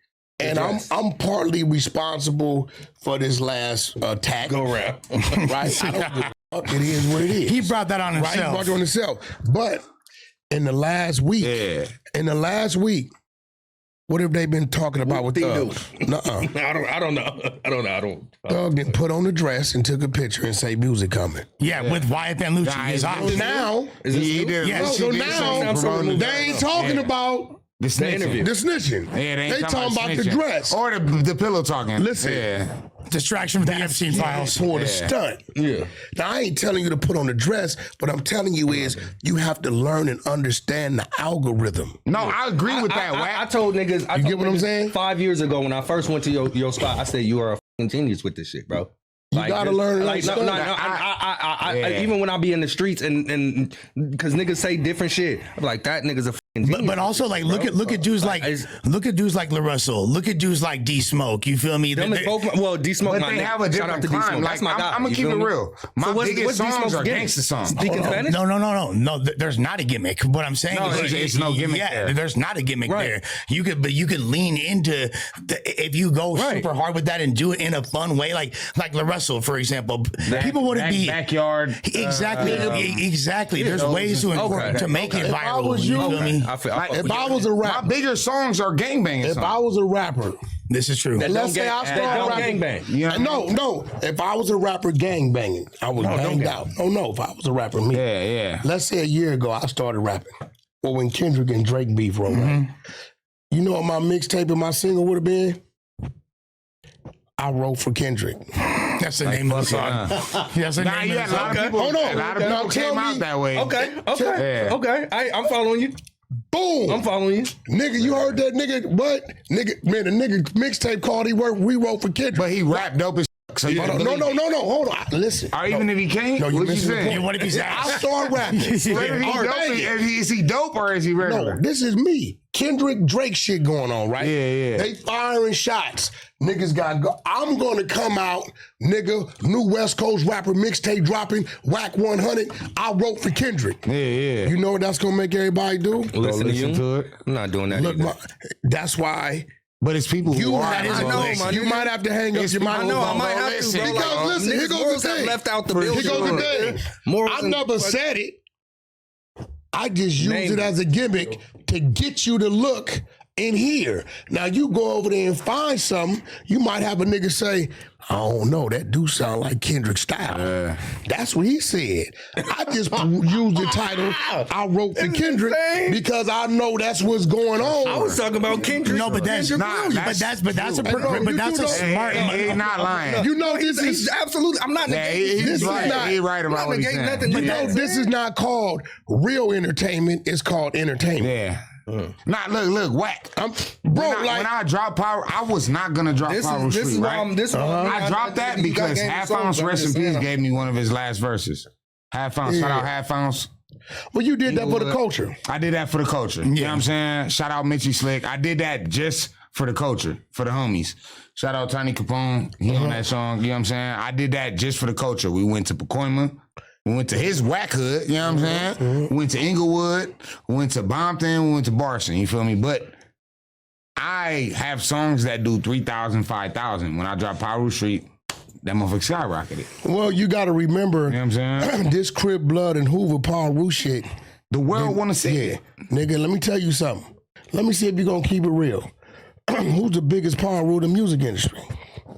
Speaker 1: And
Speaker 2: Yes.
Speaker 1: I'm partly responsible for this last attack,
Speaker 2: Go around.
Speaker 1: right? I don't give a fuck. It is what it is.
Speaker 3: He brought that on
Speaker 1: right? He
Speaker 3: himself.
Speaker 1: brought it on himself. But in the last week, what have they been talking about with
Speaker 2: they
Speaker 1: Thug? Nuh-uh.
Speaker 2: I don't know.
Speaker 1: Thug didn't put on the dress and took a picture and say music coming.
Speaker 3: Yeah, with Wyatt and Lucci. His
Speaker 1: So
Speaker 3: option.
Speaker 1: now,
Speaker 2: Is this
Speaker 4: He
Speaker 2: new?
Speaker 4: did.
Speaker 3: Yes.
Speaker 1: so
Speaker 4: She did
Speaker 1: now
Speaker 4: something
Speaker 1: they ain't talking about
Speaker 4: the snitching.
Speaker 2: interview.
Speaker 1: the snitching.
Speaker 4: Yeah,
Speaker 1: they talking about the
Speaker 4: snitching.
Speaker 1: dress.
Speaker 4: Or the pillow talking.
Speaker 1: Listen.
Speaker 4: Yeah.
Speaker 3: Distraction from the Epstein files.
Speaker 1: For the stunt.
Speaker 2: Yeah.
Speaker 1: Now, I ain't telling you to put on the dress, but I'm telling you is you have to learn and understand the algorithm.
Speaker 4: No, I agree with that,
Speaker 2: I
Speaker 4: Wack.
Speaker 2: told niggas.
Speaker 1: You get what I'm saying?
Speaker 2: 5 years ago when I first went to your spot, I said you are a fucking genius with this shit, bro.
Speaker 1: You gotta learn and
Speaker 2: Like, no,
Speaker 1: understand.
Speaker 2: I Even when I be in the streets and because niggas say different shit, I'm like, that nigga's a fucking genius.
Speaker 3: But also like look at dudes like La Russell, look at dudes like D Smoke. You feel me?
Speaker 2: Them is both D Smoke.
Speaker 4: But they have a different climb. Like, I'm gonna keep it real. My biggest songs are gangster songs.
Speaker 2: Speaking Spanish?
Speaker 3: No. There's not a gimmick. What I'm saying is
Speaker 4: it's no gimmick.
Speaker 3: Yeah, there's not a gimmick there. You could lean into if you go super hard with that and do it in a fun way, like La Russell, for example. People wouldn't be
Speaker 4: backyard.
Speaker 3: Exactly. There's ways to make it viral. You feel me?
Speaker 1: If I was a rapper,
Speaker 4: my bigger songs are gangbanging.
Speaker 1: If I was a rapper,
Speaker 3: this is true.
Speaker 1: Let's say I started rapping.
Speaker 2: Gangbang.
Speaker 1: No. If I was a rapper gangbanging, I was banged out. No. If I was a rapper, me.
Speaker 4: Yeah.
Speaker 1: Let's say a year ago I started rapping. Well, when Kendrick and Drake beef rolled out, you know what my mixtape and my single would have been? I wrote for Kendrick.
Speaker 3: That's the name of the song. That's the name of the song.
Speaker 1: Hold on.
Speaker 4: A lot of people came out that way.
Speaker 2: Okay. I'm following you.
Speaker 1: Boom.
Speaker 2: I'm following you.
Speaker 1: Nigga, you heard that nigga? What? Nigga, man, the nigga mixtape called we wrote for Kendrick.
Speaker 4: But he rapped dope as so
Speaker 1: no. Hold on. Listen.
Speaker 4: Or even if he can't,
Speaker 1: what you
Speaker 4: saying?
Speaker 3: What if he's
Speaker 1: I start rapping.
Speaker 4: Is he dope or is he regular?
Speaker 1: No, this is me. Kendrick Drake shit going on, right?
Speaker 4: Yeah.
Speaker 1: They firing shots. Niggas got go. I'm gonna come out, nigga, new West Coast rapper mixtape dropping, Wack 100. I wrote for Kendrick.
Speaker 4: Yeah.
Speaker 1: You know what that's gonna make everybody do?
Speaker 2: Listen to it. I'm not doing that.
Speaker 1: Look, that's why.
Speaker 4: But it's people who are.
Speaker 1: You might have to hang up your mind.
Speaker 2: I know, I might have to.
Speaker 1: Because listen, here goes the thing.
Speaker 2: Left out the building.
Speaker 1: Here goes the thing. I never said it. I just use it as a gimmick to get you to look and hear. Now you go over there and find something, you might have a nigga say, I don't know, that do sound like Kendrick style. That's what he said. I just used the title I wrote for Kendrick because I know that's what's going on.
Speaker 2: I was talking about Kendrick.
Speaker 3: No, but that's a smart.
Speaker 4: He's not lying.
Speaker 1: You know this is
Speaker 2: absolutely. I'm not.
Speaker 4: He's right about what he's saying.
Speaker 1: You know this is not called real entertainment. It's called entertainment.
Speaker 4: Yeah. Nah, look, Wack. When I dropped Power, I was not gonna drop Power Street, right? I dropped that because Half Ounce, rest in peace, gave me one of his last verses. Half Ounce, shout out Half Ounce.
Speaker 1: Well, you did that for the culture.
Speaker 4: I did that for the culture. You know what I'm saying? Shout out Mitchie Slick. I did that just for the culture, for the homies. Shout out Tiny Capone. He on that song. You know what I'm saying? I did that just for the culture. We went to Pacoima. We went to his Wack hood, you know what I'm saying? We went to Inglewood, we went to Bompton, we went to Barson, you feel me? But I have songs that do 3,000, 5,000. When I drop Power Street, that motherfucker skyrocketed.
Speaker 1: Well, you got to remember,
Speaker 4: you know what I'm saying?
Speaker 1: This Crip Blood and Hoover Paul Roo shit.
Speaker 4: The world want to see it.
Speaker 1: Nigga, let me tell you something. Let me see if you're going to keep it real. Who's the biggest Paul Roo in the music industry?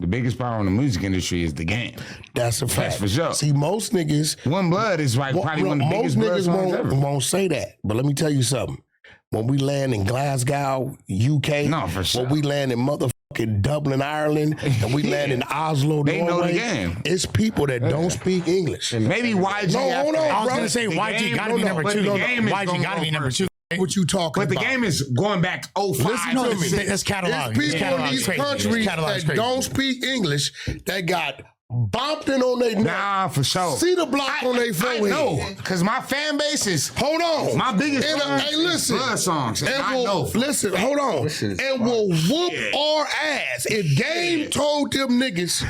Speaker 4: The biggest power in the music industry is the game.
Speaker 1: That's a fact.
Speaker 4: That's for sure.
Speaker 1: See, most niggas...
Speaker 4: One Blood is like probably one of the biggest blood songs ever.
Speaker 1: Won't say that. But let me tell you something. When we land in Glasgow, UK...
Speaker 4: No, for sure.
Speaker 1: When we land in motherfucking Dublin, Ireland, and we land in Oslo,
Speaker 4: they
Speaker 1: Norway,
Speaker 4: know the game.
Speaker 1: It's people that don't speak English.
Speaker 4: Maybe YG...
Speaker 1: No, hold on,
Speaker 3: I was going to say YG got to be number 2. YG got to be number 2.
Speaker 1: What you talking about?
Speaker 4: But the game is going back 05.
Speaker 1: Listen to me.
Speaker 3: That's catalog.
Speaker 1: There's people in these countries that don't speak English that got Bompton on their neck.
Speaker 4: Nah, for sure.
Speaker 1: See the block on their forehead.
Speaker 4: I know, because my fan base is...
Speaker 1: Hold on.
Speaker 4: My biggest songs
Speaker 1: hey, listen.
Speaker 4: Blood songs.
Speaker 1: Listen, hold on. And will whoop our ass. If Game told them niggas,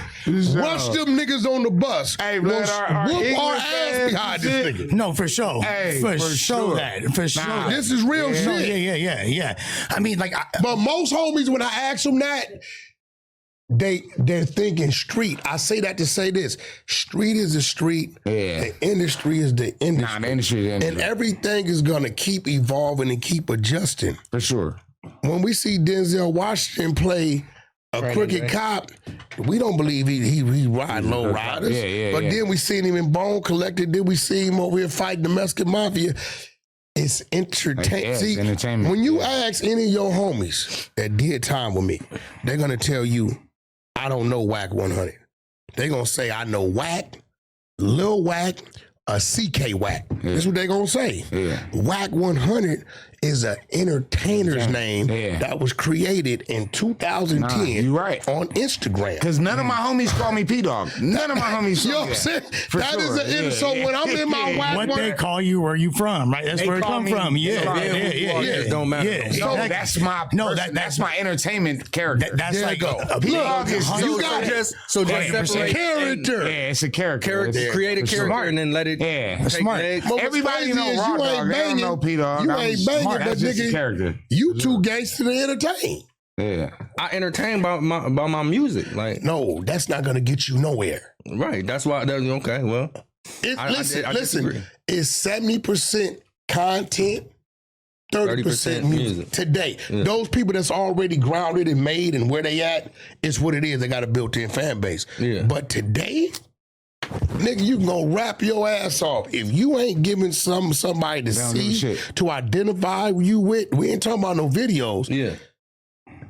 Speaker 1: rush them niggas on the bus,
Speaker 4: hey, Blood,
Speaker 1: whoop our ass behind this nigga.
Speaker 3: No, for sure.
Speaker 4: Hey,
Speaker 3: for sure. For sure.
Speaker 1: This is real shit.
Speaker 3: No, yeah. I mean, like...
Speaker 1: But most homies, when I ask them that, they're thinking street. I say that to say this. Street is the street.
Speaker 4: Yeah.
Speaker 1: The industry is the industry.
Speaker 4: Nah, the industry is the industry.
Speaker 1: And everything is going to keep evolving and keep adjusting.
Speaker 4: For sure.
Speaker 1: When we see Denzel Washington play a crooked cop, we don't believe he ride low riders. But then we seen him in Bone Collector. Then we see him over here fighting the Mexican Mafia. It's entertainment. When you ask any of your homies that did time with me, they're going to tell you, I don't know Wack 100. They're going to say, I know Wack, Lil Wack, CK Wack. That's what they're going to say. Wack 100 is an entertainer's name
Speaker 4: Yeah.
Speaker 1: that was created in 2010
Speaker 4: you right.
Speaker 1: on Instagram.
Speaker 4: Because none of my homies call me P-Dog. None of my homies
Speaker 1: You know
Speaker 4: call
Speaker 1: what
Speaker 4: me
Speaker 1: I'm saying?
Speaker 4: For
Speaker 1: That is
Speaker 4: sure.
Speaker 1: an so when I'm in my whack
Speaker 3: What
Speaker 1: work,
Speaker 3: they call you, where you from, right? That's
Speaker 4: They
Speaker 3: where it
Speaker 4: call
Speaker 3: come
Speaker 4: me-
Speaker 3: from. Yeah,
Speaker 4: Yeah,
Speaker 3: yeah.
Speaker 2: Don't matter.
Speaker 3: Yeah,
Speaker 4: No,
Speaker 3: exactly.
Speaker 4: that's my that's my entertainment character.
Speaker 3: That's
Speaker 1: There
Speaker 3: like
Speaker 1: you go.
Speaker 3: a
Speaker 4: P-Dog is
Speaker 1: you got it.
Speaker 2: So just
Speaker 3: 100%.
Speaker 2: separate
Speaker 1: Character.
Speaker 4: Yeah, it's a character.
Speaker 2: create a
Speaker 4: For
Speaker 2: character
Speaker 4: sure.
Speaker 2: and then let it
Speaker 4: Yeah.
Speaker 2: take
Speaker 3: Smart.
Speaker 2: legs.
Speaker 1: But what's
Speaker 4: Everybody
Speaker 1: crazy
Speaker 4: know
Speaker 1: is
Speaker 4: Raw
Speaker 1: you
Speaker 4: Dog.
Speaker 1: ain't
Speaker 4: They don't
Speaker 1: banging.
Speaker 4: know P-Dog.
Speaker 1: You
Speaker 4: I'm
Speaker 1: ain't
Speaker 4: smart.
Speaker 1: banging, but
Speaker 4: That's just a
Speaker 1: nigga,
Speaker 4: character.
Speaker 1: you too gangster to entertain.
Speaker 4: Yeah.
Speaker 2: I entertain about my music. Like,
Speaker 1: No, that's not gonna get you nowhere.
Speaker 2: right. That's why. Okay. Well, I
Speaker 1: Listen,
Speaker 2: disagree.
Speaker 1: it's 70% content, 30%
Speaker 2: 30%
Speaker 1: music
Speaker 2: music.
Speaker 1: today.
Speaker 2: Yeah.
Speaker 1: Those people that's already grounded and made and where they at, it's what it is. They got a built-in fan base.
Speaker 2: Yeah.
Speaker 1: But today, nigga, you can go rap your ass off. If you ain't giving somebody to
Speaker 4: They don't give a
Speaker 1: see,
Speaker 4: shit.
Speaker 1: to identify you with, we ain't talking about no videos.
Speaker 2: yeah.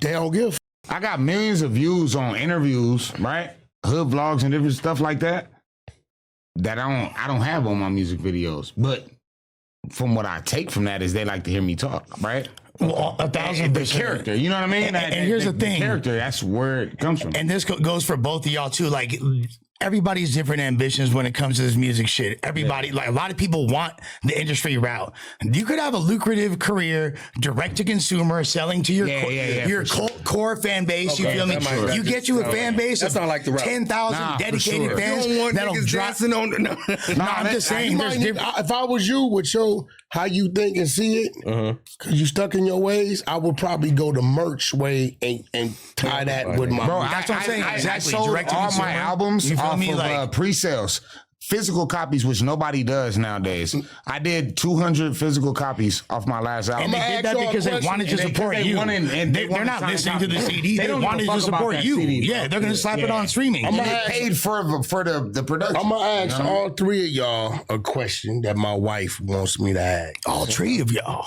Speaker 1: They don't give a
Speaker 4: I got millions of views on interviews, right? Hood vlogs and different stuff like that. That I don't have on my music videos. But from what I take from that is they like to hear me talk, right?
Speaker 3: Well,
Speaker 4: The
Speaker 3: 1,000%.
Speaker 4: character, you know what I mean?
Speaker 3: And here's the thing.
Speaker 4: character, that's where it comes from.
Speaker 3: And this goes for both of y'all too. Like everybody's different ambitions when it comes to this music shit. Everybody, like a lot of people want the industry route. You could have a lucrative career, direct to consumer, selling to your your core fan base.
Speaker 2: Okay,
Speaker 3: You feel me?
Speaker 2: that might-
Speaker 3: You get you a fan base
Speaker 2: That's
Speaker 3: of
Speaker 2: not like the route.
Speaker 3: 10,000
Speaker 4: Nah, for
Speaker 3: dedicated
Speaker 4: sure.
Speaker 3: fans
Speaker 2: You don't want
Speaker 3: that'll
Speaker 2: niggas
Speaker 3: drop.
Speaker 2: dancing on. No.
Speaker 3: No, I'm just saying. There's different.
Speaker 1: If I was you with your how you think and see it, because you stuck in your ways, I would probably go the merch way and tie that with my.
Speaker 4: Bro,
Speaker 3: That's what I'm saying.
Speaker 4: I
Speaker 3: Exactly.
Speaker 4: sold
Speaker 3: Direct to
Speaker 4: all
Speaker 3: consumer.
Speaker 4: my albums
Speaker 3: You feel
Speaker 4: off
Speaker 3: me?
Speaker 4: of
Speaker 3: Like-
Speaker 4: pre-sales. Physical copies, which nobody does nowadays. I did 200 physical copies off my last album.
Speaker 3: And they did that because they wanted to support you. They're not listening to the CD. They wanted to support you. Yeah, they're going to slap it on streaming.
Speaker 1: I'm
Speaker 4: And
Speaker 1: gonna
Speaker 4: they
Speaker 1: ask-
Speaker 4: paid for the production.
Speaker 1: I'm gonna ask all three of y'all a question that my wife wants me to ask.
Speaker 3: All three of y'all.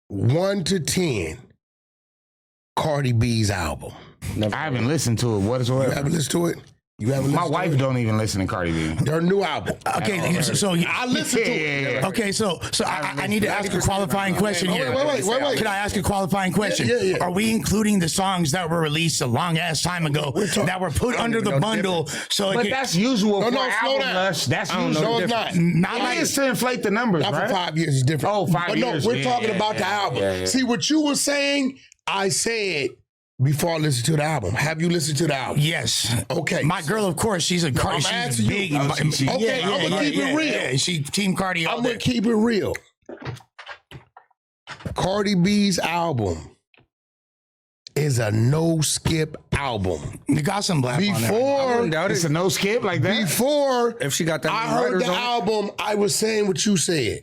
Speaker 1: 1 to 10, Cardi B's album.
Speaker 4: I haven't listened to it
Speaker 1: You
Speaker 4: whatsoever.
Speaker 1: haven't listened to it? You haven't
Speaker 4: My
Speaker 1: listened
Speaker 4: wife
Speaker 1: to it?
Speaker 4: don't even listen to Cardi B.
Speaker 1: Their new album.
Speaker 3: Okay, so
Speaker 1: I listened to it.
Speaker 4: Yeah.
Speaker 3: okay, so I need to ask a qualifying question
Speaker 1: Oh,
Speaker 3: here.
Speaker 1: wait.
Speaker 3: Can I ask a qualifying question?
Speaker 1: Yeah.
Speaker 3: Are we including the songs that were released a long ass time ago that were put under the bundle? So
Speaker 4: But that's usual for
Speaker 1: no, slow
Speaker 4: album
Speaker 1: down.
Speaker 4: Lush. That's
Speaker 2: don't
Speaker 4: usual.
Speaker 2: know.
Speaker 1: No, it's not.
Speaker 3: not
Speaker 4: It
Speaker 3: like
Speaker 4: is to inflate the numbers,
Speaker 1: Not
Speaker 4: right?
Speaker 1: for 5 years. It's different.
Speaker 4: Oh, 5
Speaker 1: but
Speaker 4: years.
Speaker 1: no, we're
Speaker 4: Yeah,
Speaker 1: talking
Speaker 4: yeah,
Speaker 1: about the
Speaker 4: yeah,
Speaker 1: album.
Speaker 4: yeah.
Speaker 1: See, what you were saying, I said before I listened to the album. Have you listened to the album?
Speaker 3: yes.
Speaker 1: Okay.
Speaker 3: My girl, of course, she's a Cardi.
Speaker 1: I'm
Speaker 3: She's
Speaker 1: asking you.
Speaker 3: big.
Speaker 1: Okay, I'ma keep it real.
Speaker 3: Yeah, she team Cardi all
Speaker 1: I'm gonna
Speaker 3: day.
Speaker 1: keep it real. Cardi B's album is a no skip album.
Speaker 3: You got some black on there.
Speaker 1: Before,
Speaker 2: Doubt
Speaker 4: It's
Speaker 2: it.
Speaker 4: a no skip like that.
Speaker 1: before
Speaker 2: If she got that,
Speaker 1: I
Speaker 2: many
Speaker 1: heard
Speaker 2: writers
Speaker 1: the
Speaker 2: on it.
Speaker 1: album, I was saying what you said.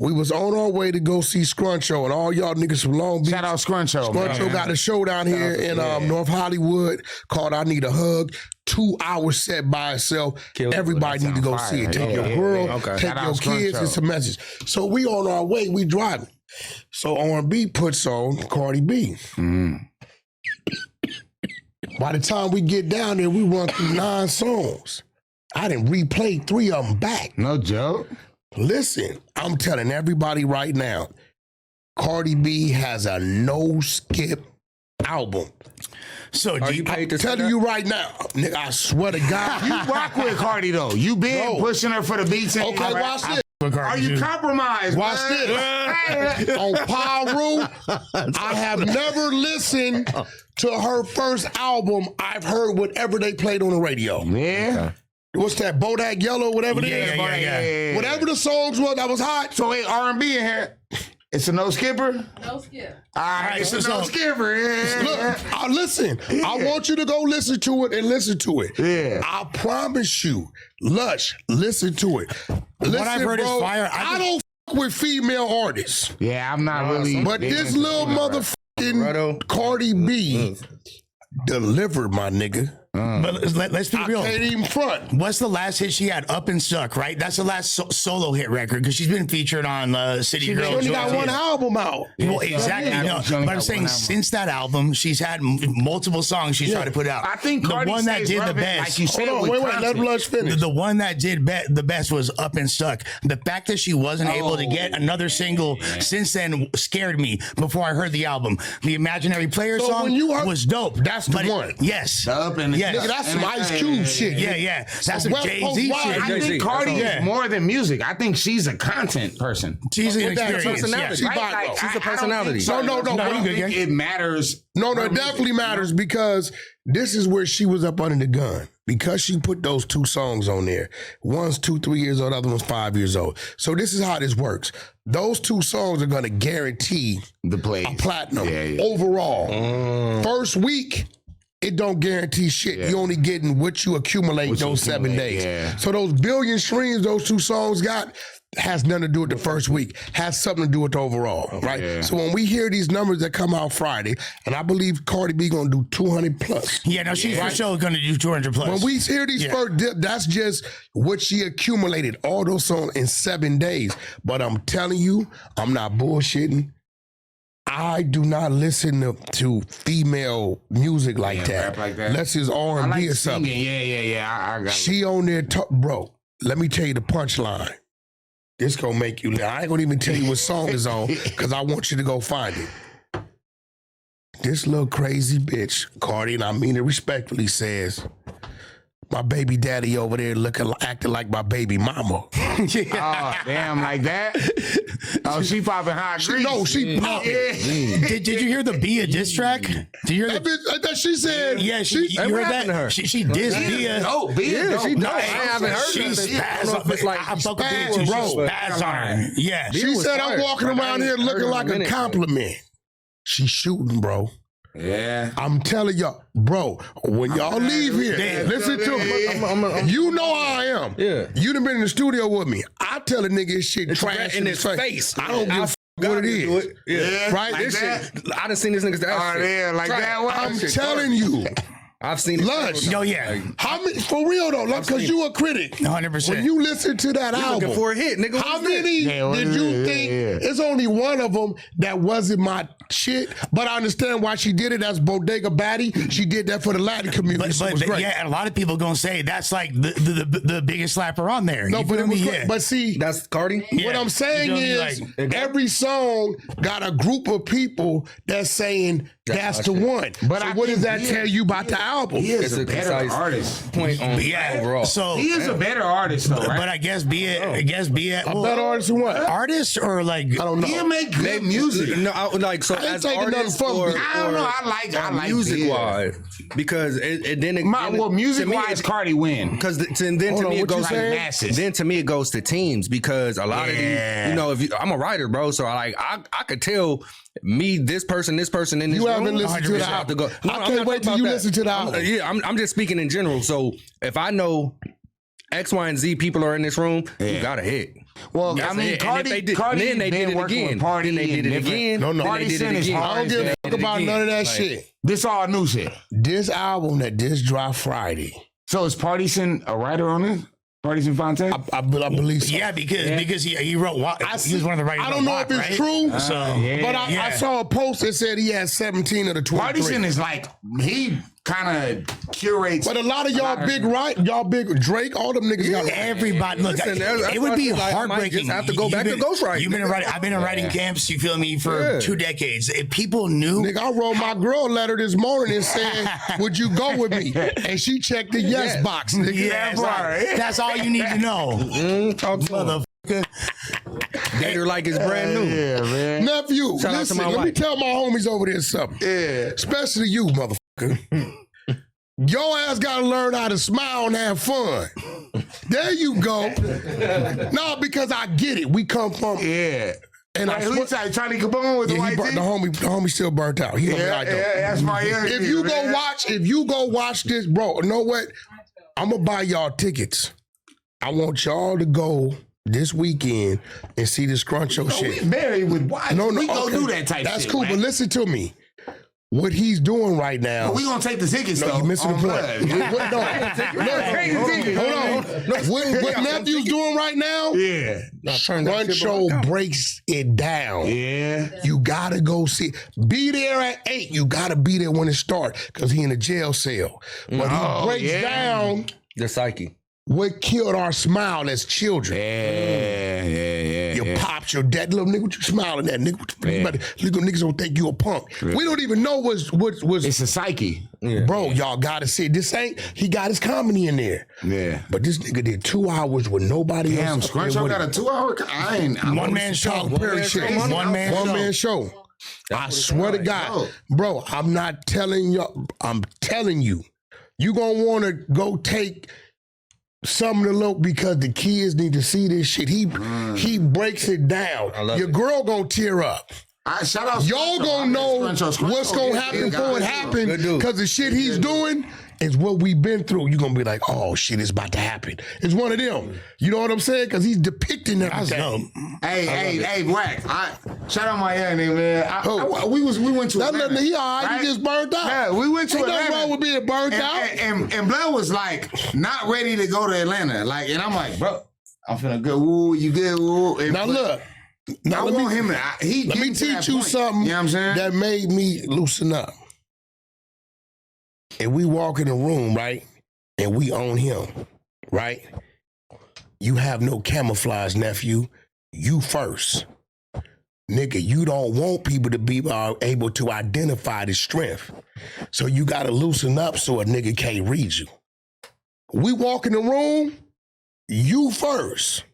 Speaker 1: We was on our way to go see Scruncho, and all y'all niggas from Long Beach.
Speaker 4: Shout out Scruncho.
Speaker 1: Scruncho
Speaker 4: man.
Speaker 1: got a show down here in North Hollywood called I Need a Hug. 2 hour set by itself.
Speaker 2: Killed it.
Speaker 1: Everybody need to go
Speaker 4: fire.
Speaker 1: see it. Take
Speaker 4: Yeah,
Speaker 1: your
Speaker 4: yeah,
Speaker 1: girl,
Speaker 2: yeah. Okay.
Speaker 1: take
Speaker 4: Shout
Speaker 1: your
Speaker 4: out
Speaker 1: kids,
Speaker 4: Scruncho.
Speaker 1: it's a message. So we on our way, we driving. So R&B puts on Cardi B. By the time we get down there, we run through 9 songs. I didn't replay 3 of them back.
Speaker 4: No joke.
Speaker 1: Listen, I'm telling everybody right now, Cardi B has a no skip album.
Speaker 3: So
Speaker 2: Are you paid to say
Speaker 1: Telling
Speaker 2: that?
Speaker 1: you right now, nigga, I swear to God.
Speaker 4: You rock with Cardi though. You been
Speaker 1: No.
Speaker 4: pushing her for the beats. And
Speaker 1: Okay, watch this.
Speaker 4: Are you compromised?
Speaker 1: Watch
Speaker 4: man?
Speaker 1: this. On Paru, I have never listened to her first album. I've heard whatever they played on the radio.
Speaker 4: Yeah.
Speaker 1: What's that? Bodak Yellow, whatever it is.
Speaker 3: Yeah.
Speaker 1: Whatever the songs was that was hot.
Speaker 4: So wait, R&B in here. It's a no skipper.
Speaker 5: No skip.
Speaker 4: All right, it's a
Speaker 3: so-
Speaker 4: no skipper. Yeah.
Speaker 1: Look, listen. I want you to go listen to it and listen to it.
Speaker 4: Yeah.
Speaker 1: I promise you, Lush, listen to it. Listen,
Speaker 3: I've heard is
Speaker 1: bro,
Speaker 3: fire.
Speaker 1: I don't f- with female artists,
Speaker 4: Yeah, I'm not really.
Speaker 1: but
Speaker 4: big
Speaker 1: this
Speaker 4: into
Speaker 1: little
Speaker 4: female rap.
Speaker 1: motherfucking
Speaker 2: Righto.
Speaker 1: Cardi B delivered, my nigga.
Speaker 3: But let's be real.
Speaker 1: Can't even front.
Speaker 3: What's the last hit she had? Up and Stuck, right? That's the last solo hit record because she's been featured on City
Speaker 1: She
Speaker 3: Girls.
Speaker 1: only got one album out.
Speaker 3: Well, exactly. No, but I'm saying since that album, she's had multiple songs she's tried to put out.
Speaker 4: I think
Speaker 3: the
Speaker 4: Cardi
Speaker 3: one that
Speaker 4: stays
Speaker 3: did the
Speaker 4: relevant,
Speaker 3: best.
Speaker 4: like you said,
Speaker 1: Hold on,
Speaker 4: with
Speaker 1: wait, let
Speaker 4: content.
Speaker 1: Lush finish.
Speaker 3: The one that did the best was Up and Stuck. The fact that she wasn't able to get another single since then scared me before I heard the album. The Imaginary Player
Speaker 1: So
Speaker 3: song
Speaker 1: when you heard-
Speaker 3: was dope.
Speaker 1: That's the
Speaker 3: but
Speaker 1: one.
Speaker 3: Yes.
Speaker 4: The Up and
Speaker 3: Yes.
Speaker 1: Nigga, that's some Ice Cube shit.
Speaker 3: Yeah. That's some
Speaker 1: West
Speaker 3: Jay-Z
Speaker 1: Coast
Speaker 3: shit.
Speaker 1: Wild.
Speaker 4: I
Speaker 2: Jay-Z,
Speaker 4: think Cardi
Speaker 3: that's all.
Speaker 4: is more than music. I think she's a content person.
Speaker 3: She's an
Speaker 1: With that
Speaker 3: experience.
Speaker 2: personality.
Speaker 3: Yeah.
Speaker 1: She
Speaker 4: Right?
Speaker 1: bought-
Speaker 4: Like,
Speaker 2: she's a
Speaker 4: I don't
Speaker 2: personality.
Speaker 4: think so.
Speaker 1: No,
Speaker 4: I
Speaker 3: you
Speaker 4: don't
Speaker 3: good,
Speaker 4: think
Speaker 3: gang.
Speaker 4: it matters.
Speaker 1: No, it definitely matters because this is where she was up under the gun. Because she put those two songs on there. One's 2, 3 years old, the other one's 5 years old. So this is how this works. Those two songs are going to guarantee
Speaker 4: The plays.
Speaker 1: a platinum
Speaker 4: Yeah.
Speaker 1: overall. First week, it don't guarantee shit. You only getting what you accumulate
Speaker 4: What you
Speaker 1: those 7
Speaker 4: accumulate,
Speaker 1: days.
Speaker 4: yeah.
Speaker 1: So those billion streams those two songs got has nothing to do with the first week. Has something to do with the overall, right?
Speaker 4: Yeah.
Speaker 1: So when we hear these numbers that come out Friday, and I believe Cardi B gonna do 200 plus.
Speaker 3: Yeah, no, she's for sure going to do 200 plus.
Speaker 1: When we hear these first dip, that's just what she accumulated, all those songs in 7 days. But I'm telling you, I'm not bullshitting. I do not listen to female music like that.
Speaker 4: Rap like that.
Speaker 1: Unless it's
Speaker 4: I
Speaker 1: R&B
Speaker 4: like
Speaker 1: or something.
Speaker 4: singing. Yeah. I got it.
Speaker 1: She on there, bro. Let me tell you the punchline. This gonna make you. I ain't gonna even tell you what song is on because I want you to go find it. This little crazy bitch, Cardi, and I mean it respectfully, says, "My baby daddy over there acting like my baby mama."
Speaker 4: Oh, damn, like that? Oh, she popping hot grease.
Speaker 1: No, she popping.
Speaker 3: Did you hear the Bia diss track? Did you hear
Speaker 1: That
Speaker 3: the?
Speaker 1: bitch, that she said.
Speaker 3: Yeah, you
Speaker 2: what
Speaker 3: heard
Speaker 2: happened to
Speaker 3: that?
Speaker 2: her?
Speaker 3: She dissed Bia.
Speaker 4: Oh, Bia.
Speaker 2: Yeah, she
Speaker 4: dope.
Speaker 2: dope. I haven't heard
Speaker 3: She's
Speaker 2: nothing. I
Speaker 3: spaz
Speaker 2: don't know if it's like
Speaker 3: I fuck with
Speaker 1: spaz,
Speaker 3: Bia too.
Speaker 1: bro.
Speaker 3: She spaz on her. Yeah.
Speaker 1: She
Speaker 2: was
Speaker 1: said, "I'm
Speaker 2: fired,
Speaker 1: walking
Speaker 2: but I
Speaker 1: around
Speaker 2: ain't
Speaker 1: here
Speaker 2: heard
Speaker 1: looking
Speaker 2: in a
Speaker 1: like a
Speaker 2: minute, though.
Speaker 1: compliment." She's shooting, bro.
Speaker 4: Yeah.
Speaker 1: I'm telling y'all, bro, when y'all leave here, listen to me. You know how I am.
Speaker 2: Yeah.
Speaker 1: You done been in the studio with me. I tell a nigga his shit trash
Speaker 2: in his face.
Speaker 1: I don't give a what it is.
Speaker 2: Yeah.
Speaker 1: Right?
Speaker 4: Like
Speaker 1: This
Speaker 4: that?
Speaker 1: shit,
Speaker 2: I done seen this niggas that
Speaker 4: Oh,
Speaker 2: shit.
Speaker 4: yeah, like
Speaker 2: Try
Speaker 4: that
Speaker 2: it.
Speaker 4: one?
Speaker 1: I'm
Speaker 2: Shit,
Speaker 1: telling you.
Speaker 2: I've seen it.
Speaker 1: Lush.
Speaker 3: Yo, yeah.
Speaker 1: How many, for real though, because you a critic.
Speaker 3: 100%.
Speaker 1: When you listen to that album,
Speaker 2: Looking for a hit, nigga.
Speaker 1: how
Speaker 2: What's this?
Speaker 1: many
Speaker 4: Yeah,
Speaker 1: did you
Speaker 4: yeah,
Speaker 1: think?
Speaker 4: yeah.
Speaker 1: It's only one of them that wasn't my shit, but I understand why she did it. That's Bodega Batty. She did that for the Latin community. so it was great.
Speaker 3: yeah, and a lot of people gonna say that's like the biggest slapper on there.
Speaker 1: No,
Speaker 3: You
Speaker 1: but
Speaker 3: feel
Speaker 1: it was
Speaker 3: me?
Speaker 1: great.
Speaker 3: Yeah.
Speaker 1: But see,
Speaker 2: That's Cardi?
Speaker 1: what I'm saying
Speaker 3: You feel me?
Speaker 1: is
Speaker 3: Like,
Speaker 1: every song got a group of people that's saying that's the one.
Speaker 4: But
Speaker 1: so
Speaker 4: I
Speaker 1: what does
Speaker 4: think
Speaker 1: that
Speaker 4: he
Speaker 1: tell
Speaker 4: is-
Speaker 1: you about the album?
Speaker 4: He is
Speaker 2: It's
Speaker 4: a
Speaker 2: a
Speaker 4: better
Speaker 2: concise
Speaker 4: artist.
Speaker 2: point on
Speaker 3: yeah.
Speaker 2: overall.
Speaker 3: So
Speaker 4: He is a better artist, though, right?
Speaker 3: but I guess Bia,
Speaker 1: A better artist than what?
Speaker 3: artist or like
Speaker 1: I don't know.
Speaker 4: He'll make good music.
Speaker 2: No, like so
Speaker 1: I ain't
Speaker 2: as
Speaker 1: taking nothing
Speaker 2: artists
Speaker 1: from
Speaker 2: or,
Speaker 1: Bia.
Speaker 4: I don't know. I like
Speaker 2: music
Speaker 4: Bia.
Speaker 2: wise because
Speaker 4: Music wise, Cardi win.
Speaker 2: because then to
Speaker 1: Hold on,
Speaker 2: me it
Speaker 1: what you
Speaker 2: goes
Speaker 1: saying?
Speaker 4: Masses.
Speaker 2: then to me it goes to teams because a lot
Speaker 4: Yeah.
Speaker 2: of these, I'm a writer, bro, so I could tell me this person in this
Speaker 1: You
Speaker 2: room,
Speaker 1: haven't listened to the
Speaker 2: 100% have to
Speaker 1: album.
Speaker 2: go. No,
Speaker 1: I
Speaker 2: I'm
Speaker 1: can't
Speaker 2: not
Speaker 1: wait till
Speaker 2: talking
Speaker 1: you
Speaker 2: about
Speaker 1: listen to the
Speaker 2: I'm-
Speaker 1: album.
Speaker 2: Yeah, I'm just speaking in general. So if I know X, Y, and Z people are in this room, you gotta hit.
Speaker 4: Well,
Speaker 2: That's
Speaker 4: I mean,
Speaker 2: it. And if
Speaker 4: Cardi,
Speaker 2: they did-
Speaker 4: Cardi
Speaker 2: then they
Speaker 4: been
Speaker 2: did it
Speaker 4: working
Speaker 2: again.
Speaker 4: with Party
Speaker 2: Then they did
Speaker 4: and
Speaker 2: it
Speaker 4: different-
Speaker 2: again.
Speaker 1: No, no.
Speaker 2: Then
Speaker 4: Party
Speaker 2: they did
Speaker 4: Sin
Speaker 2: it
Speaker 4: is
Speaker 2: again.
Speaker 1: I don't give a
Speaker 2: Then
Speaker 1: fuck
Speaker 2: they did it
Speaker 1: about
Speaker 2: again.
Speaker 1: none of that
Speaker 2: Like,
Speaker 1: shit.
Speaker 4: This all new shit.
Speaker 1: This album that just dropped Friday,
Speaker 4: So is Partisan a writer on this? Partisan Fontaine?
Speaker 1: I believe so.
Speaker 3: yeah because he wrote he was one of the writers.
Speaker 1: I don't know if it's true, but I
Speaker 3: yeah.
Speaker 1: saw a post that said he had 17 of the 23.
Speaker 4: Partisan is like, he kind of curates.
Speaker 1: But a lot of y'all big Drake, all them niggas got
Speaker 3: Everybody, look,
Speaker 2: Listen, that's
Speaker 3: it would
Speaker 2: why I
Speaker 3: be
Speaker 2: said, like, I might
Speaker 3: heartbreaking.
Speaker 2: just have to go back to ghostwriting.
Speaker 3: You've been in writing. I've been in writing camps. You feel me for
Speaker 2: Yeah.
Speaker 3: 2 decades. If people knew,
Speaker 1: Nigga, I wrote my girl a letter this morning and said, "Would you go with me?" And she checked the yes box. Nigga.
Speaker 3: yeah, that's all you need to know,
Speaker 2: Talk to him.
Speaker 3: motherfucker.
Speaker 2: Date her like it's brand new.
Speaker 4: Yeah, man.
Speaker 1: Nephew,
Speaker 2: Shout out to
Speaker 1: listen,
Speaker 2: my
Speaker 1: let me
Speaker 2: wife.
Speaker 1: tell my homies over there something.
Speaker 4: Yeah.
Speaker 1: Especially you, motherfucker. Your ass gotta learn how to smile and have fun. There you go. No, because I get it. We come from
Speaker 4: Yeah.
Speaker 1: and
Speaker 4: Like, who you say, Charlie Kaboom with the
Speaker 1: yeah, he
Speaker 4: white
Speaker 1: burnt,
Speaker 4: tee?
Speaker 1: the homie still burnt out. He gonna be like, though.
Speaker 4: That's my ear.
Speaker 1: If you go watch this, bro, you know what? I'm gonna buy y'all tickets. I want y'all to go this weekend and see this Scruncho shit.
Speaker 4: We married with wives.
Speaker 1: No,
Speaker 4: we go
Speaker 1: okay.
Speaker 4: do that type
Speaker 1: That's
Speaker 4: shit.
Speaker 1: cool,
Speaker 4: man.
Speaker 1: but listen to me. what he's doing right now.
Speaker 4: But we gonna take the tickets though.
Speaker 1: You missing the
Speaker 4: on
Speaker 1: point.
Speaker 4: blood.
Speaker 1: Hold on. What Nephew's doing right now?
Speaker 4: Yeah.
Speaker 1: Cruncho breaks it down.
Speaker 4: Yeah.
Speaker 1: You gotta go see. Be there at 8. You gotta be there when it starts because he in a jail cell. But he breaks down
Speaker 2: The psyche.
Speaker 1: what killed our smile as children.
Speaker 4: Yeah.
Speaker 1: Your pops, your dad, little nigga, what you smiling at, nigga? Little niggas don't think you a punk. We don't even know what's
Speaker 4: It's a psyche.
Speaker 1: bro. Y'all gotta see. This ain't. He got his comedy in there.
Speaker 4: Yeah.
Speaker 1: But this nigga did 2 hours with nobody
Speaker 4: Damn,
Speaker 1: else. up there
Speaker 4: Scruncho
Speaker 1: with
Speaker 4: got
Speaker 1: him.
Speaker 4: a 2-hour.
Speaker 3: One man show.
Speaker 1: Tyler Perry shit.
Speaker 3: One man show.
Speaker 1: I swear to God, bro. I'm not telling you. I'm telling you. You gonna want to go take some of the look because the kids need to see this shit. He breaks it down. Your girl gonna tear up.
Speaker 4: Shout out
Speaker 1: Y'all
Speaker 4: Scruncho.
Speaker 1: gonna know
Speaker 4: Scruncho.
Speaker 1: what's gonna happen before it happens
Speaker 2: Good dude.
Speaker 1: because the shit he's doing is what we've been through. You're gonna be like, oh shit, it's about to happen. It's one of them. You know what I'm saying? Because he's depicting everything.
Speaker 4: Hey, Wack. Shout out my young nigga, man. We went to
Speaker 1: That
Speaker 4: Atlanta,
Speaker 1: nothing. He all right.
Speaker 4: right?
Speaker 1: He just burnt out.
Speaker 4: Yeah, we went to
Speaker 1: Ain't
Speaker 4: Atlanta.
Speaker 1: nothing wrong with being burnt out.
Speaker 4: And Blood was like not ready to go to Atlanta. Like, and I'm like, bro, I'm finna go. Woo, you good? Woo. And
Speaker 1: Now look. Now
Speaker 4: I want him to.
Speaker 1: let me teach you something
Speaker 4: You know what I'm saying?
Speaker 1: that made me loosen up. And we walk in the room, right? And we own him, right? You have no camouflage, nephew. You first. Nigga, you don't want people to be able to identify the strength. So you gotta loosen up so a nigga can't read you. We walk in the room, you first.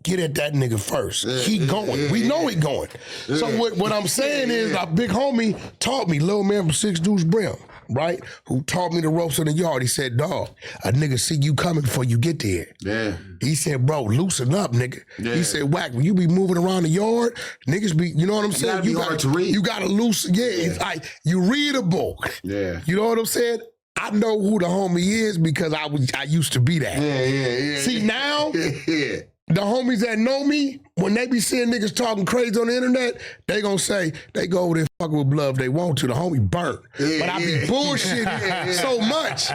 Speaker 1: Get at that nigga first. He going. We know he going. So what I'm saying is our big homie taught me, little man from Six Deuce Brim, right? Who taught me the ropes in the yard. He said, dog, a nigga see you coming before you get there.
Speaker 4: Yeah.
Speaker 1: He said, bro, loosen up, nigga.
Speaker 4: Yeah.
Speaker 1: He said, Wack, when you be moving around the yard, niggas be, you know what I'm saying?
Speaker 4: gotta be hard to read.
Speaker 1: You gotta loosen, it's like, you readable.
Speaker 4: Yeah.
Speaker 1: You know what I'm saying? I know who the homie is because I used to be that.
Speaker 4: Yeah.
Speaker 1: See, now,
Speaker 4: Yeah.
Speaker 1: the homies that know me, when they be seeing niggas talking crazy on the internet, they gonna say, they go over there fucking with blood if they want to. The homie burnt. But I be bullshitting so much.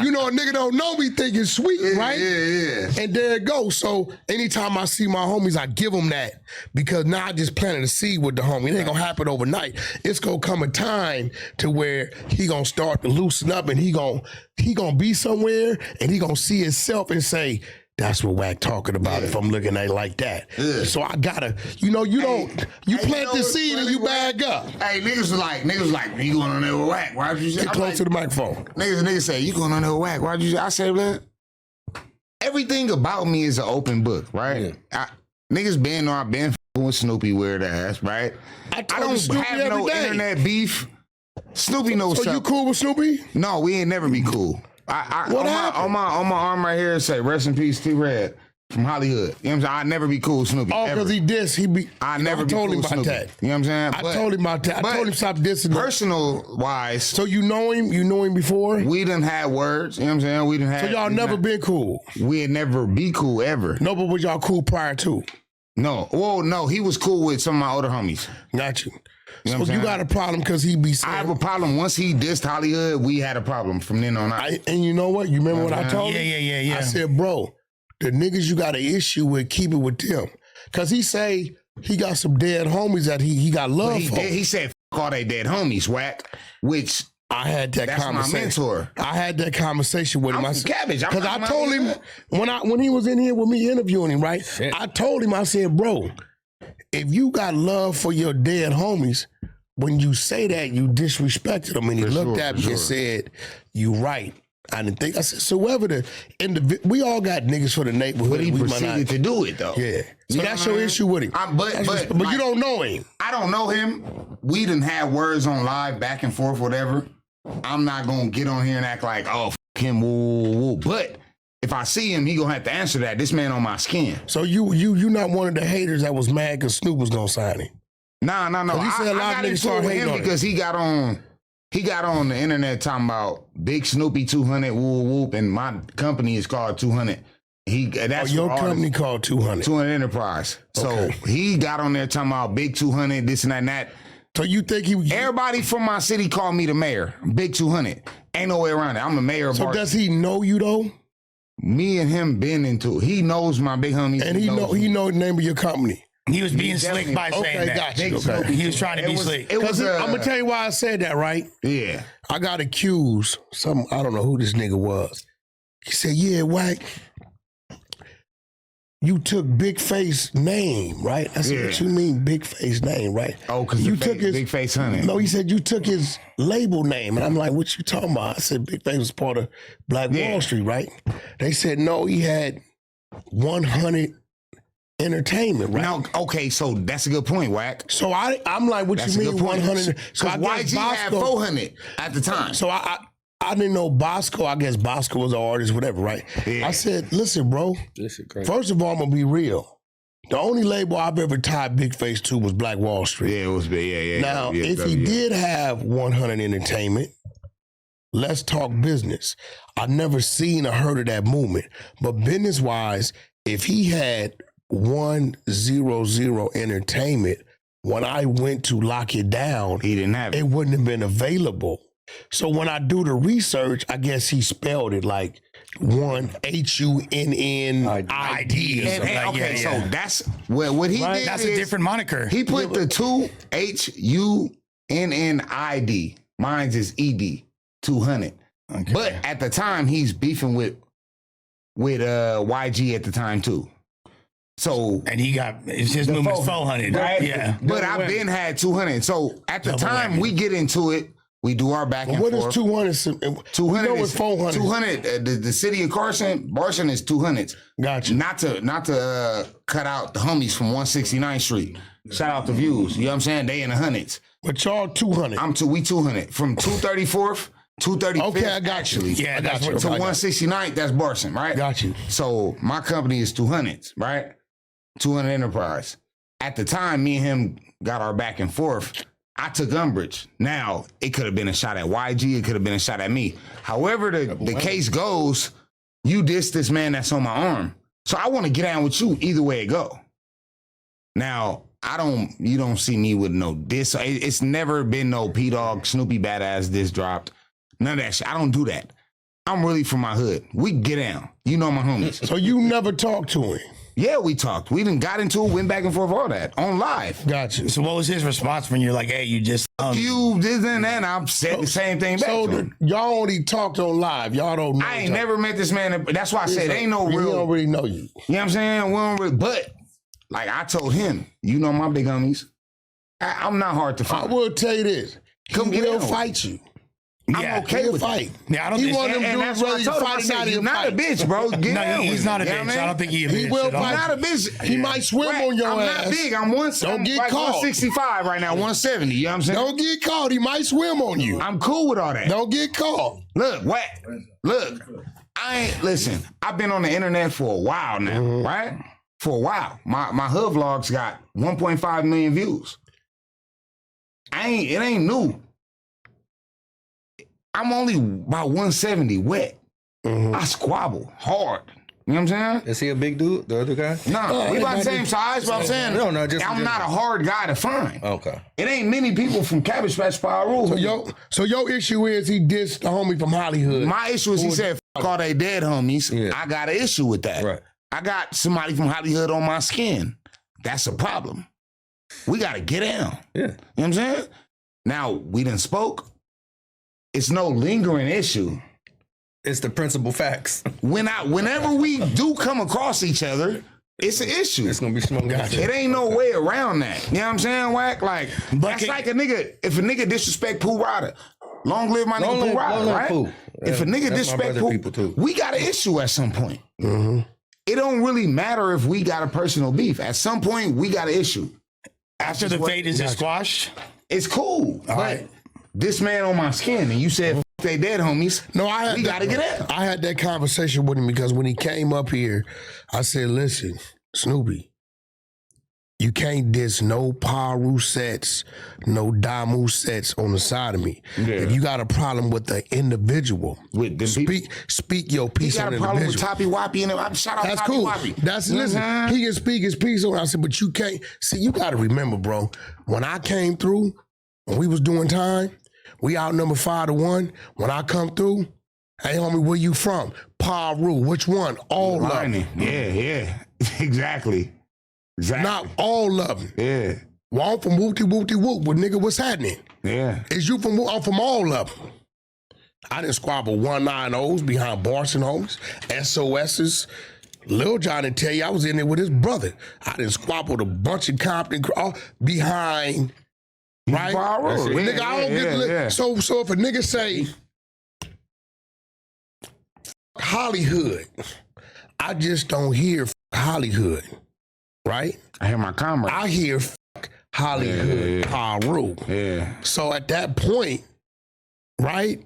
Speaker 1: You know, a nigga don't know me thinking sweet, right?
Speaker 4: Yeah.
Speaker 1: And there it goes. So anytime I see my homies, I give them that because now I just planted a seed with the homie. It ain't gonna happen overnight. It's gonna come a time to where he gonna start to loosen up and he gonna be somewhere and he gonna see himself and say, that's what Wack talking about if I'm looking at it like that. Yeah. So I gotta, you plant the seed and you bag up.
Speaker 4: Hey, niggas was like, you going on there with Wack? Why'd you say?
Speaker 1: Get close to the microphone.
Speaker 4: Niggas say, you going on there with Wack? Why'd you say? I say, man, everything about me is an open book, right? Niggas been or I've been with Snoopy weird ass, right?
Speaker 1: I
Speaker 4: don't
Speaker 1: Snoopy
Speaker 4: have no
Speaker 1: every day.
Speaker 4: internet beef. Snoopy knows
Speaker 1: So
Speaker 4: something.
Speaker 1: you cool with Snoopy?
Speaker 4: No, we ain't never be cool.
Speaker 1: What happened?
Speaker 4: On my arm right here, it say rest in peace, T-Red from Hollywood. You know what I'm saying? I'd never be cool with Snoopy.
Speaker 1: Oh, because he dissed.
Speaker 4: I never be
Speaker 1: told
Speaker 4: cool
Speaker 1: him
Speaker 4: with
Speaker 1: about
Speaker 4: Snoopy.
Speaker 1: that.
Speaker 4: You know what I'm saying?
Speaker 1: I told him about that. I told him stop dissing.
Speaker 4: Personal wise,
Speaker 1: So you know him? You know him before?
Speaker 4: we done had words. You know what I'm saying? We done had.
Speaker 1: So y'all never been cool?
Speaker 4: We had never be cool ever.
Speaker 1: No, but was y'all cool prior to?
Speaker 4: No. Well, no. He was cool with some of my older homies.
Speaker 1: Got you.
Speaker 4: You know
Speaker 1: So
Speaker 4: what I'm
Speaker 1: you
Speaker 4: saying?
Speaker 1: got a problem because he be
Speaker 4: I
Speaker 1: saying.
Speaker 4: have a problem. Once he dissed Hollywood, we had a problem from then on out.
Speaker 1: And you know what? You remember what I told him?
Speaker 3: Yeah.
Speaker 1: I said, bro, the niggas you got an issue with, keep it with them. Because he say he got some dead homies that he got love
Speaker 4: But
Speaker 1: for.
Speaker 4: he said, "F all they dead homies, Wack," which
Speaker 1: I had that
Speaker 4: that's my
Speaker 1: conversation.
Speaker 4: mentor.
Speaker 1: I had that conversation with him.
Speaker 4: I'm
Speaker 1: I
Speaker 4: from
Speaker 1: said,
Speaker 4: Cabbage. I'm
Speaker 1: because
Speaker 4: not
Speaker 1: I told him when he was in here with me interviewing him, right? I told him, I said, bro, if you got love for your dead homies, when you say that, you disrespected them. And he looked at me and said, you right. I didn't think. I said, so whoever we all got niggas for the neighborhood.
Speaker 4: But he
Speaker 1: we
Speaker 4: proceeded to do it though.
Speaker 1: Yeah. So
Speaker 4: You
Speaker 1: that's
Speaker 4: know
Speaker 1: your
Speaker 4: what I mean?
Speaker 1: issue with him.
Speaker 4: But
Speaker 1: you
Speaker 4: like,
Speaker 1: don't know him.
Speaker 4: I don't know him. We done had words on live back and forth, whatever. I'm not gonna get on here and act like, oh, f him, woo, woo. But if I see him, he gonna have to answer that. This man on my skin.
Speaker 1: So you not one of the haters that was mad because Snoop was gonna sign him.
Speaker 4: No.
Speaker 1: He said a lot
Speaker 4: I
Speaker 1: of
Speaker 4: got
Speaker 1: niggas
Speaker 4: into
Speaker 1: start
Speaker 4: it with
Speaker 1: hating
Speaker 4: him
Speaker 1: on him.
Speaker 4: because he got on the internet talking about Big Snoopy 200 whoop whoop, and my company is called 200. That's
Speaker 1: Your
Speaker 4: for artists.
Speaker 1: company called 200.
Speaker 4: 200 Enterprise. So
Speaker 1: Okay.
Speaker 4: he got on there talking about Big 200, this and that and that.
Speaker 1: So you think he?
Speaker 4: Everybody from my city called me the mayor. Big 200. Ain't no way around it. I'm the mayor of
Speaker 1: So
Speaker 4: Barton.
Speaker 1: does he know you though?
Speaker 4: Me and him been into it. He knows my big homies.
Speaker 1: And he know the name of your company.
Speaker 3: He was being slick by saying
Speaker 1: Okay,
Speaker 3: that.
Speaker 1: got you.
Speaker 4: Big
Speaker 1: Okay.
Speaker 3: He was trying to be slick.
Speaker 4: It was
Speaker 1: I'm gonna tell you why I said that, right?
Speaker 4: Yeah.
Speaker 1: I got accused. I don't know who this nigga was. He said, "Yeah, Wack, you took Big Face name, right?" I said,
Speaker 4: Yeah.
Speaker 1: "What you mean, Big Face name, right?"
Speaker 4: Oh, because you took Big Face Hunter.
Speaker 1: No, he said you took his label name, and I'm like, "What you talking about?" I said, "Big Face was part of Black Wall Street, right?" They said, "No, he had 100 Entertainment, right?"
Speaker 4: No, okay, so that's a good point, Wack.
Speaker 1: So I'm like, "What
Speaker 4: That's
Speaker 1: you
Speaker 4: a
Speaker 1: mean
Speaker 4: good point.
Speaker 1: 100?" So
Speaker 4: Because
Speaker 1: I guess
Speaker 4: YG had
Speaker 1: Bosco.
Speaker 4: 400 at the time.
Speaker 1: So I didn't know Bosco. I guess Bosco was an artist, whatever, right?
Speaker 4: Yeah.
Speaker 1: I said, "Listen, bro.
Speaker 2: This is crazy.
Speaker 1: First of all, I'm gonna be real. The only label I've ever tied Big Face to was Black Wall Street.
Speaker 4: Yeah, it was big. Yeah.
Speaker 1: Now,
Speaker 4: yeah,
Speaker 1: if he did have 100 Entertainment, let's talk business. I never seen or heard of that movement. But business wise, if he had 100 Entertainment, when I went to lock it down,
Speaker 4: he didn't have it.
Speaker 1: it wouldn't have been available. So when I do the research, I guess he spelled it like HUNNID.
Speaker 4: Okay, so that's what he did.
Speaker 3: That's
Speaker 4: is
Speaker 3: a different moniker.
Speaker 4: He put the two HUNNID. Mine's is ED 200.
Speaker 3: Okay.
Speaker 4: But at the time, he's beefing with YG at the time too. So
Speaker 3: and he got his movement's 400,
Speaker 4: right?
Speaker 3: Yeah.
Speaker 4: But I've been had 200. So at the time we get into it, we do our back and
Speaker 1: What
Speaker 4: forth.
Speaker 1: is 200?
Speaker 4: 200
Speaker 1: You know
Speaker 4: is
Speaker 1: it's 400.
Speaker 4: 200. The city of Barson is 200s.
Speaker 1: Gotcha.
Speaker 4: Not to cut out the homies from 169th Street. Shout out the views. You know what I'm saying? They in the hundreds.
Speaker 1: But y'all 200.
Speaker 4: We 200 from 234th, 235th.
Speaker 1: Okay, I got you.
Speaker 4: Actually,
Speaker 3: Yeah,
Speaker 1: I got
Speaker 3: that's
Speaker 1: you.
Speaker 3: what-
Speaker 4: to
Speaker 1: I got
Speaker 4: 169th. That's Barson, right?
Speaker 1: Got you.
Speaker 4: So my company is 200s, right? 200 Enterprise. At the time, me and him got our back and forth. I took umbrage. Now, it could have been a shot at YG. It could have been a shot at me. However the case goes, you diss this man that's on my arm. So I want to get down with you either way it go. Now, you don't see me with no diss. It's never been no P-Dog, Snoopy Badass diss dropped. None of that shit. I don't do that. I'm really from my hood. We get down. You know my homies.
Speaker 1: So you never talked to him?
Speaker 4: Yeah, we talked. We done got into it, went back and forth, all that on live.
Speaker 1: Got you.
Speaker 3: So what was his response when you're like, "Hey, you just
Speaker 4: You this and that, and I've said the same thing back
Speaker 1: So
Speaker 4: to him.
Speaker 1: y'all only talked on live. Y'all don't know.
Speaker 4: I ain't never met this man. That's why I said ain't no
Speaker 1: He
Speaker 4: real.
Speaker 1: don't really know you.
Speaker 4: You know what I'm saying? We don't really, but like I told him, you know my big homies. I'm not hard to
Speaker 1: I
Speaker 4: find.
Speaker 1: will tell you this. He
Speaker 4: Come get
Speaker 1: will
Speaker 4: in.
Speaker 1: fight you.
Speaker 3: yeah,
Speaker 4: okay
Speaker 1: He'll
Speaker 4: with
Speaker 1: fight.
Speaker 3: Yeah, I don't
Speaker 1: He
Speaker 3: think
Speaker 1: one of them
Speaker 4: and
Speaker 1: dudes
Speaker 4: that's why I
Speaker 1: ready
Speaker 4: told
Speaker 1: to
Speaker 4: him,
Speaker 1: fight
Speaker 4: I said,
Speaker 1: out
Speaker 4: you're
Speaker 1: and
Speaker 4: not a
Speaker 1: fight.
Speaker 4: bitch, bro. Get
Speaker 3: No,
Speaker 4: down
Speaker 3: he's
Speaker 4: with
Speaker 3: not a
Speaker 4: it. You know
Speaker 3: bitch.
Speaker 4: what
Speaker 3: I don't think he a
Speaker 1: He
Speaker 3: bitch
Speaker 1: will
Speaker 3: at all.
Speaker 1: fight.
Speaker 4: I'm not a bitch.
Speaker 1: He might swim on your
Speaker 4: I'm
Speaker 1: ass.
Speaker 4: not big. I'm
Speaker 1: Don't get
Speaker 4: like
Speaker 1: caught.
Speaker 4: 165 right now, 170. You know what I'm saying?
Speaker 1: Don't get caught. He might swim on you.
Speaker 4: I'm cool with all that.
Speaker 1: Don't get caught.
Speaker 4: Look, Wack. Look, listen, I've been on the internet for a while now, right? For a while. My hood vlogs got 1.5 million views. It ain't new. I'm only about 170 wet. I squabble hard. You know what I'm saying?
Speaker 2: Is he a big dude, the other guy?
Speaker 4: No, we about the same size, but I'm saying
Speaker 2: No, just
Speaker 4: I'm not a hard guy to find.
Speaker 2: Okay.
Speaker 4: It ain't many people from Cabbage Patch Power Rule.
Speaker 1: So your issue is he dissed the homie from Hollywood.
Speaker 4: My issue is he said, "Fuck all they dead homies."
Speaker 2: Yeah.
Speaker 4: I got an issue with that.
Speaker 2: Right.
Speaker 4: I got somebody from Hollywood on my skin. That's a problem. We got to get down.
Speaker 2: Yeah.
Speaker 4: You know what I'm saying? Now, we done spoke. It's no lingering issue.
Speaker 2: It's the principal facts.
Speaker 4: Whenever we do come across each other, it's an issue.
Speaker 2: It's gonna be smoking.
Speaker 4: It ain't no way around that. You know what I'm saying, Wack? Like, that's like a nigga, if a nigga disrespect Pooh Rider, long live my
Speaker 2: Long
Speaker 4: nigga
Speaker 2: live-
Speaker 4: Pooh Rider,
Speaker 2: long live
Speaker 4: right?
Speaker 2: Pooh.
Speaker 4: If a nigga
Speaker 2: That's my
Speaker 4: disrespect
Speaker 2: brother people
Speaker 4: Pooh,
Speaker 2: too.
Speaker 4: we got an issue at some point. It don't really matter if we got a personal beef. At some point, we got an issue.
Speaker 3: After the fade is squashed.
Speaker 4: It's cool. But
Speaker 3: right.
Speaker 4: this man on my skin, and you said, "F they dead homies."
Speaker 1: No,
Speaker 4: we got to get out.
Speaker 1: I had that conversation with him because when he came up here, I said, "Listen, Snoopy, you can't diss no Paru sets, no Damu sets on the side of me.
Speaker 4: Yeah.
Speaker 1: If you got a problem with the individual,
Speaker 4: With them
Speaker 1: speak your
Speaker 4: He
Speaker 1: piece
Speaker 4: got
Speaker 1: on
Speaker 4: a
Speaker 1: the
Speaker 4: problem with
Speaker 1: individual."
Speaker 4: Toppy Woppy, and shout out
Speaker 1: That's
Speaker 4: Toppy
Speaker 1: cool.
Speaker 4: Woppy.
Speaker 1: Listen, he can speak his piece on. I said, but you can't. See, you got to remember, bro. When I came through, when we was doing time, we outnumbered 5-1. When I come through, hey homie, where you from? Paru, which one? All of them.
Speaker 4: Yeah. Exactly.
Speaker 1: Not all of them.
Speaker 4: Yeah.
Speaker 1: Well, I'm from Whoop-de-Whoop-de-Whoop, but nigga, what's happening?
Speaker 4: Yeah.
Speaker 1: Is you from, I'm from all of them. I didn't squabble 190s behind bars and homes, SOSs. Lil John didn't tell you I was in there with his brother. I didn't squabble a bunch of Compton behind, right? Nigga, I don't get So if a nigga say Hollywood, I just don't hear Hollywood, right?
Speaker 4: I hear my comrade.
Speaker 1: I hear Hollywood, Paru.
Speaker 4: Yeah.
Speaker 1: So at that point, right?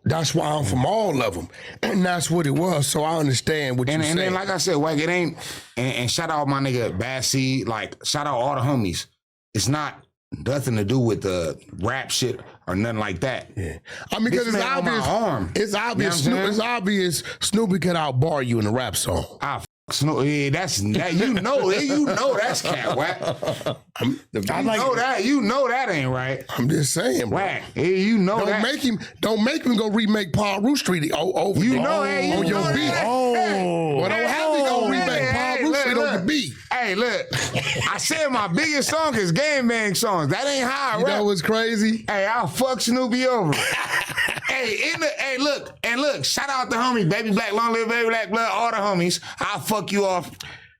Speaker 1: That's why I'm from all of them. And that's what it was. So I understand what you're saying.
Speaker 4: And then, like I said, Wack, it ain't, and shout out my nigga Bad Seed, like, shout out all the homies. It's not nothing to do with the rap shit or nothing like that.
Speaker 1: Yeah. I mean, because it's obvious. It's obvious.
Speaker 4: You know what I'm
Speaker 1: It's obvious Snoopy could outbar you in a rap song.
Speaker 4: Snoop, yeah, that's that. You know that's cat Wack. You know that ain't right.
Speaker 1: I'm just saying, bro.
Speaker 4: Wack, you know
Speaker 1: don't
Speaker 4: that.
Speaker 1: Don't make him go remake Paru Street over
Speaker 4: you
Speaker 1: there
Speaker 4: know, hey, you
Speaker 1: on your
Speaker 4: know
Speaker 1: beat.
Speaker 4: That.
Speaker 1: Well, don't have me go remake Paru Street on your beat.
Speaker 4: Hey, look, I said my biggest song is gang bang songs. That ain't how I rap.
Speaker 1: You know what's crazy?
Speaker 4: Hey, I'll fuck Snoopy over. Look, shout out the homie, Baby Black, Long Live Baby Black Blood, all the homies. I'll fuck you off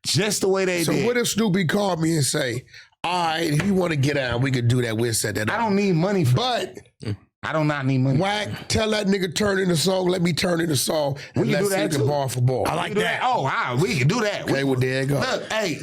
Speaker 4: just the way they did.
Speaker 1: So what if Snoopy called me and say, all right, if you want to get out, we could do that, we'll set that up.
Speaker 4: I don't need money for I do not need money.
Speaker 1: Wack, tell that nigga turn in the song, let me turn in the song, and let's see the bar for bar.
Speaker 3: I like that.
Speaker 4: Oh, we can do that.
Speaker 1: Okay, well, there you go.
Speaker 4: Look, hey,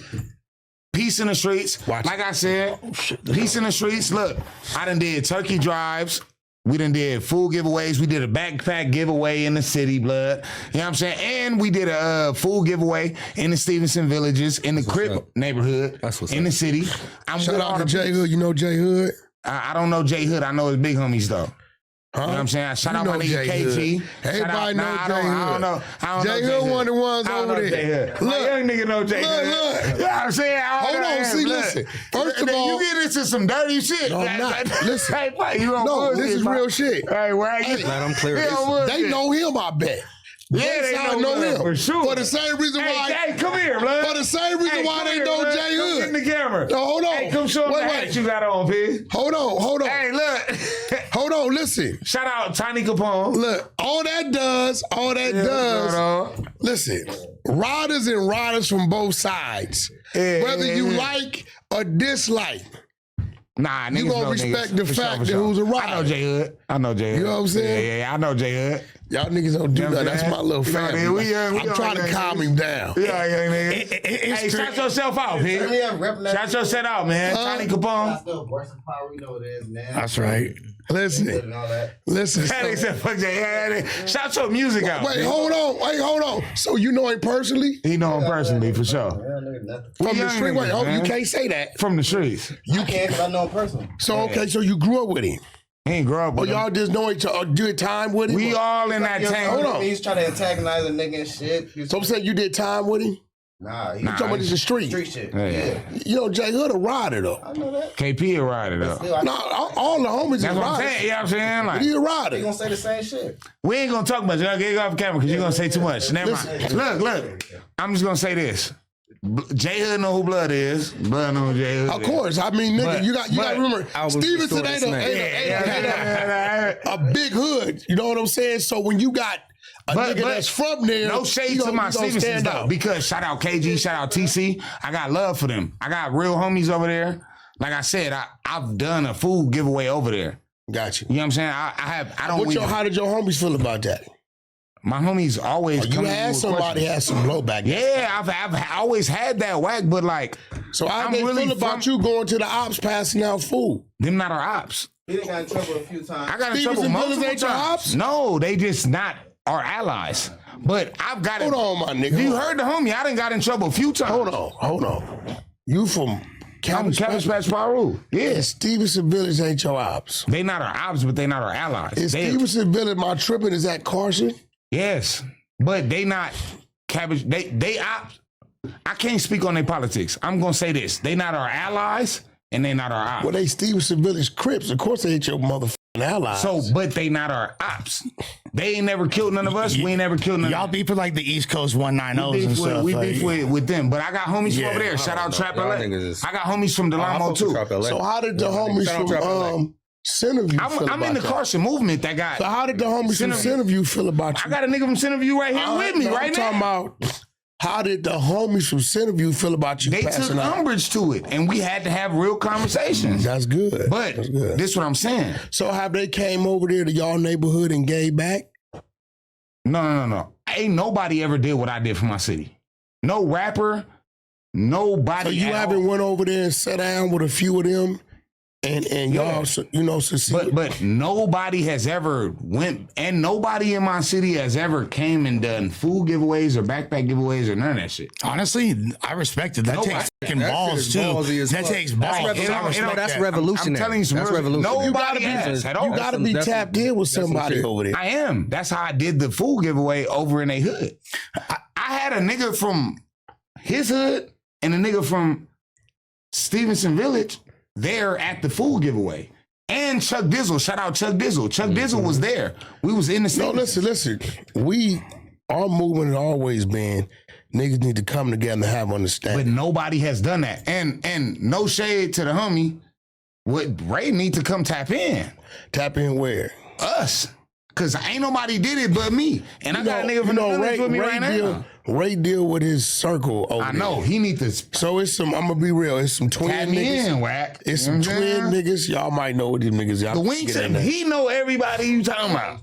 Speaker 4: peace in the streets. Like I said, peace in the streets. Look, I done did turkey drives. We done did food giveaways. We did a backpack giveaway in the city, blood. You know what I'm saying? And we did a food giveaway in the Stevenson Villages, in the Crip neighborhood, in the city.
Speaker 1: Shout out to J Hood. You know J Hood?
Speaker 4: I don't know J Hood. I know his big homies, though. You know what I'm saying? Shout out my nigga KG.
Speaker 1: Everybody know J Hood.
Speaker 4: I don't know
Speaker 1: J Hood one of the ones over there.
Speaker 4: Look, my young nigga know J Hood.
Speaker 1: Look.
Speaker 4: You know what I'm saying?
Speaker 1: Hold on, see, listen. First of all,
Speaker 4: you get into some dirty shit.
Speaker 1: No, I'm not. Listen.
Speaker 4: Hey, you
Speaker 1: no, this is real shit.
Speaker 4: Hey, where you?
Speaker 2: Let them clear
Speaker 1: They know him, I bet.
Speaker 4: Yeah, they know him for sure.
Speaker 1: For the same reason why.
Speaker 4: Hey, come here, blood.
Speaker 1: For the same reason why they know J Hood.
Speaker 4: Get in the camera.
Speaker 1: No, hold on.
Speaker 4: Hey, come show them the hat you got on, P.
Speaker 1: Hold on.
Speaker 4: Hey, look.
Speaker 1: Hold on, listen.
Speaker 4: Shout out Tiny Capone.
Speaker 1: Look, all that does, listen, riders from both sides, whether you like or dislike,
Speaker 4: nah,
Speaker 1: you gonna respect the fact that who's a rider.
Speaker 4: I know J Hood. You
Speaker 1: know what I'm saying?
Speaker 4: Yeah, I know J Hood.
Speaker 1: Y'all niggas don't do that. That's my little family. I'm trying to calm him down.
Speaker 4: Yeah, nigga. Hey, shout yourself out, P. Shout yourself out, man. Tiny Capone.
Speaker 3: That's right.
Speaker 1: Listen.
Speaker 4: They said, fuck that. Shout your music out.
Speaker 1: Wait, hold on. So you know him personally?
Speaker 4: He know him personally, for sure.
Speaker 1: From the street? Wait, you can't say that.
Speaker 4: From the streets.
Speaker 5: You can't, because I know him personally.
Speaker 1: So, okay, so you grew up with him.
Speaker 4: He ain't grow up with him.
Speaker 1: Y'all just know each other, did time with him?
Speaker 4: We all in that tank.
Speaker 1: Hold on.
Speaker 5: He's trying to antagonize a nigga and shit.
Speaker 1: So I'm saying you did time with him?
Speaker 5: Nah,
Speaker 1: You talking about the street?
Speaker 5: Street shit.
Speaker 4: Yeah.
Speaker 1: You know, J Hood a rider though.
Speaker 5: I know that.
Speaker 4: KP a rider though.
Speaker 1: No, all the homies is
Speaker 4: That's what I'm
Speaker 1: riders.
Speaker 4: saying. You know what I'm saying? Like,
Speaker 1: He a
Speaker 5: You
Speaker 1: rider.
Speaker 5: gonna say the same shit.
Speaker 4: we ain't gonna talk much. Y'all get off camera because you're gonna say too much. Never mind. Look. I'm just gonna say this. J Hood know who Blood is. Blood know who J Hood is.
Speaker 1: Of course. I mean, nigga, you got to remember, Stevenson ain't a big hood. You know what I'm saying? So when you got a nigga that's from there,
Speaker 4: no shade to my Stevensons though, because shout out KG, shout out TC. I got love for them. I got real homies over there. Like I said, I've done a food giveaway over there.
Speaker 1: Got you.
Speaker 4: You know what I'm saying? I don't.
Speaker 1: How did your homies feel about that?
Speaker 4: My homies always.
Speaker 1: You had somebody had some blowback.
Speaker 4: Yeah, I've always had that Wack, but like,
Speaker 1: so how they feel about you going to the ops passing out food?
Speaker 4: Them not our ops.
Speaker 5: He done got in trouble a few times.
Speaker 4: I got in trouble multiple times.
Speaker 1: Ops?
Speaker 4: No, they just not our allies. But I've got it.
Speaker 1: Hold on, my nigga.
Speaker 4: You heard the homie. I done got in trouble a few times.
Speaker 1: Hold on. You from
Speaker 4: Cabbage Patch Paru.
Speaker 1: Yeah, Stevenson Village ain't your ops.
Speaker 4: They not our ops, but they not our allies.
Speaker 1: Is Stevenson Village my tripping? Is that Carson?
Speaker 4: Yes, but they not Cabbage. They ops. I can't speak on their politics. I'm gonna say this: they not our allies, and they not our ops.
Speaker 1: Well, they Stevenson Village Crips. Of course, they ain't your motherfucking allies.
Speaker 4: So, but they not our ops. They ain't never killed none of us. We ain't never killed none
Speaker 3: Y'all
Speaker 4: of them.
Speaker 3: beef with like the East Coast 190s and stuff.
Speaker 4: We
Speaker 3: like,
Speaker 4: beef with them. But I got homies
Speaker 3: Yeah.
Speaker 4: from over there. Shout out Trap
Speaker 2: Y'all
Speaker 4: LA.
Speaker 2: niggas is-
Speaker 4: I got homies from
Speaker 2: I
Speaker 4: Delamo
Speaker 2: fuck
Speaker 4: too.
Speaker 2: with Trap LA.
Speaker 1: So how did the homies
Speaker 2: Shout out Trap LA.
Speaker 1: from Centerview feel
Speaker 4: I'm
Speaker 1: about
Speaker 4: in the
Speaker 1: that?
Speaker 4: Carson movement that got.
Speaker 1: So how did the homies from Centerview feel about you?
Speaker 4: I got a nigga from Centerview right here with me
Speaker 1: No,
Speaker 4: right
Speaker 1: I'm talking
Speaker 4: now.
Speaker 1: about how did the homies from Centerview feel about you
Speaker 4: They took
Speaker 1: passing out?
Speaker 4: umbrage to it, and we had to have real conversations.
Speaker 1: That's good.
Speaker 4: But
Speaker 1: That's good.
Speaker 4: this what I'm saying.
Speaker 1: So have they came over there to y'all neighborhood and gave back?
Speaker 4: No. Ain't nobody ever did what I did for my city. No rapper, nobody.
Speaker 1: So you
Speaker 4: at
Speaker 1: haven't
Speaker 4: all.
Speaker 1: went over there and sat down with a few of them and y'all, succeed?
Speaker 4: But nobody has ever went, and nobody in my city has ever came and done food giveaways or backpack giveaways or none of that shit.
Speaker 3: honestly, I respect it. That
Speaker 4: Nobody-
Speaker 3: takes fucking
Speaker 2: That shit
Speaker 3: balls
Speaker 2: is
Speaker 3: too.
Speaker 2: ballsy as
Speaker 3: That
Speaker 2: fuck.
Speaker 3: takes
Speaker 2: That's
Speaker 3: balls.
Speaker 2: revolutionary.
Speaker 3: I respect
Speaker 2: That's
Speaker 3: that.
Speaker 2: revolutionary.
Speaker 4: I'm telling you some
Speaker 2: That's
Speaker 4: real-
Speaker 2: revolutionary.
Speaker 4: Nobody has at all.
Speaker 1: You gotta
Speaker 2: some-
Speaker 1: be
Speaker 2: that's
Speaker 1: tapped
Speaker 2: some-
Speaker 1: in with
Speaker 2: some
Speaker 1: somebody
Speaker 2: shit.
Speaker 1: over there.
Speaker 4: I am. That's how I did the food giveaway over in a hood. I had a nigga from his hood and a nigga from Stevenson Village there at the food giveaway. And Chuck Dizzle. Shout out Chuck Dizzle. Chuck Dizzle was there. We was in the
Speaker 1: No,
Speaker 4: city.
Speaker 1: listen. Our movement has always been niggas need to come together and have
Speaker 4: But
Speaker 1: understanding.
Speaker 4: nobody has done that. And no shade to the homie. What Ray need to come tap in.
Speaker 1: Tap in where?
Speaker 4: Us. Cause ain't nobody did it but me. And I got a nigga from the village with me right now.
Speaker 1: Ray deal with his circle over
Speaker 4: I know.
Speaker 1: there.
Speaker 4: He need to
Speaker 1: So it's some, I'm gonna be real, it's some twin
Speaker 4: tap me
Speaker 1: niggas.
Speaker 4: in, Wack.
Speaker 1: It's
Speaker 4: You know
Speaker 1: some
Speaker 4: what I'm
Speaker 1: twin
Speaker 4: saying?
Speaker 1: niggas. Y'all might know what these niggas y'all
Speaker 4: The
Speaker 1: can
Speaker 4: Wink
Speaker 1: get
Speaker 4: said
Speaker 1: in there.
Speaker 4: he know everybody you talking about.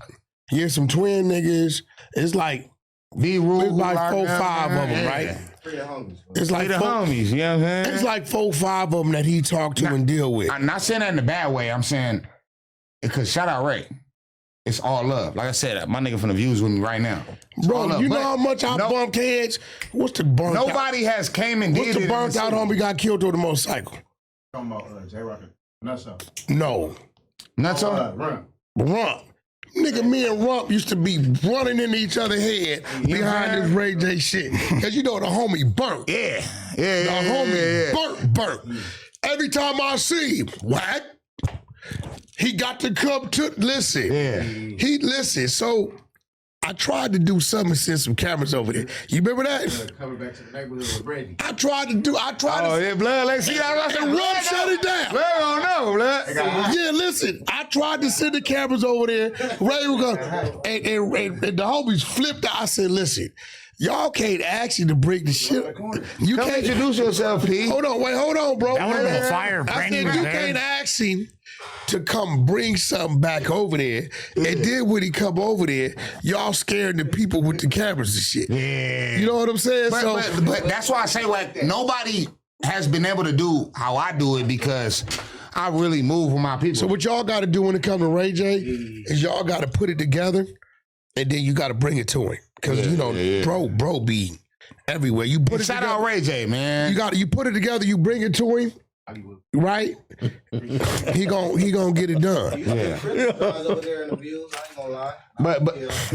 Speaker 1: Yeah, some twin niggas. It's like
Speaker 4: B-Rule.
Speaker 1: it's like 4, 5 of them, right?
Speaker 5: Free the homies.
Speaker 1: It's
Speaker 4: Like
Speaker 1: like
Speaker 4: the
Speaker 1: 4,
Speaker 4: homies, you know what I'm saying?
Speaker 1: it's like 4, 5 of them that he talked to and deal with.
Speaker 4: I'm not saying that in a bad way. I'm saying, because shout out Ray. It's all love. Like I said, my nigga from the views with me right now. It's all
Speaker 1: Bro,
Speaker 4: love.
Speaker 1: you know
Speaker 4: But
Speaker 1: how much I
Speaker 4: no-
Speaker 1: bumped heads? What's the burnt out?
Speaker 4: Nobody has came and
Speaker 1: What's
Speaker 4: did
Speaker 1: the
Speaker 4: it.
Speaker 1: burnt out homie got killed on the motorcycle?
Speaker 5: Talking about J Rocket. Nuts up.
Speaker 1: No.
Speaker 4: Nuts on?
Speaker 5: Run.
Speaker 1: Rump. Nigga, me and Rump used to be running into each other's head behind this Ray J shit. Cause you know the homie burnt.
Speaker 4: Yeah.
Speaker 1: The
Speaker 4: Yeah.
Speaker 1: homie burnt. Every time I see him, Wack, he got to come to listen.
Speaker 4: Yeah.
Speaker 1: He listen. So I tried to do something and send some cameras over there. You remember that?
Speaker 5: Coming back to the neighborhood with Brady.
Speaker 1: I tried
Speaker 4: Oh,
Speaker 1: to
Speaker 4: yeah, blood. Let's see that. I said,
Speaker 1: Rump
Speaker 4: blood,
Speaker 1: shut it down.
Speaker 4: blood don't know, blood.
Speaker 1: Yeah, listen, I tried to send the cameras over there. Ray was going, and the homies flipped out. I said, listen, y'all can't ask you to break the shit. You
Speaker 4: Come
Speaker 1: can't.
Speaker 4: introduce yourself, P.
Speaker 1: Hold on, bro.
Speaker 3: That would've been fire if
Speaker 1: I
Speaker 3: Brandy
Speaker 1: said,
Speaker 3: was
Speaker 1: you
Speaker 3: there.
Speaker 1: can't ask him to come bring something back over there. And then when he come over there, y'all scaring the people with the cameras and shit.
Speaker 4: Yeah.
Speaker 1: You know what I'm saying?
Speaker 4: But that's why I say, like, nobody has been able to do how I do it because I really move with my people.
Speaker 1: So what y'all got to do when it comes to Ray J is y'all got to put it together, and then you got to bring it to him because bro be everywhere. You put it
Speaker 4: Shout
Speaker 1: together.
Speaker 4: out Ray J, man.
Speaker 1: You put it together. You bring it to him, right? he gonna get it done.
Speaker 5: Over there in the views, I ain't gonna lie.
Speaker 4: But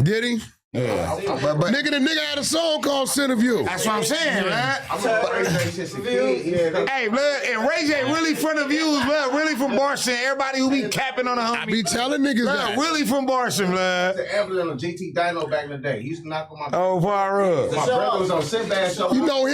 Speaker 1: Did he?
Speaker 4: yeah. But
Speaker 1: Nigga, the nigga had a song called Centerview.
Speaker 4: that's what I'm saying, man.
Speaker 5: I'm gonna Ray J since a kid. Yeah,
Speaker 4: Hey, blood, and Ray J really from the views, blood, really from Barson. Everybody who be capping on the
Speaker 1: I
Speaker 4: homie.
Speaker 1: be telling niggas
Speaker 4: Blood,
Speaker 1: that.
Speaker 4: really from Barson, blood.
Speaker 5: the ambulance on GT Dino back in the day. He used to knock on my
Speaker 4: Oh, far up.
Speaker 5: My brother was on Sinbad show.
Speaker 1: You know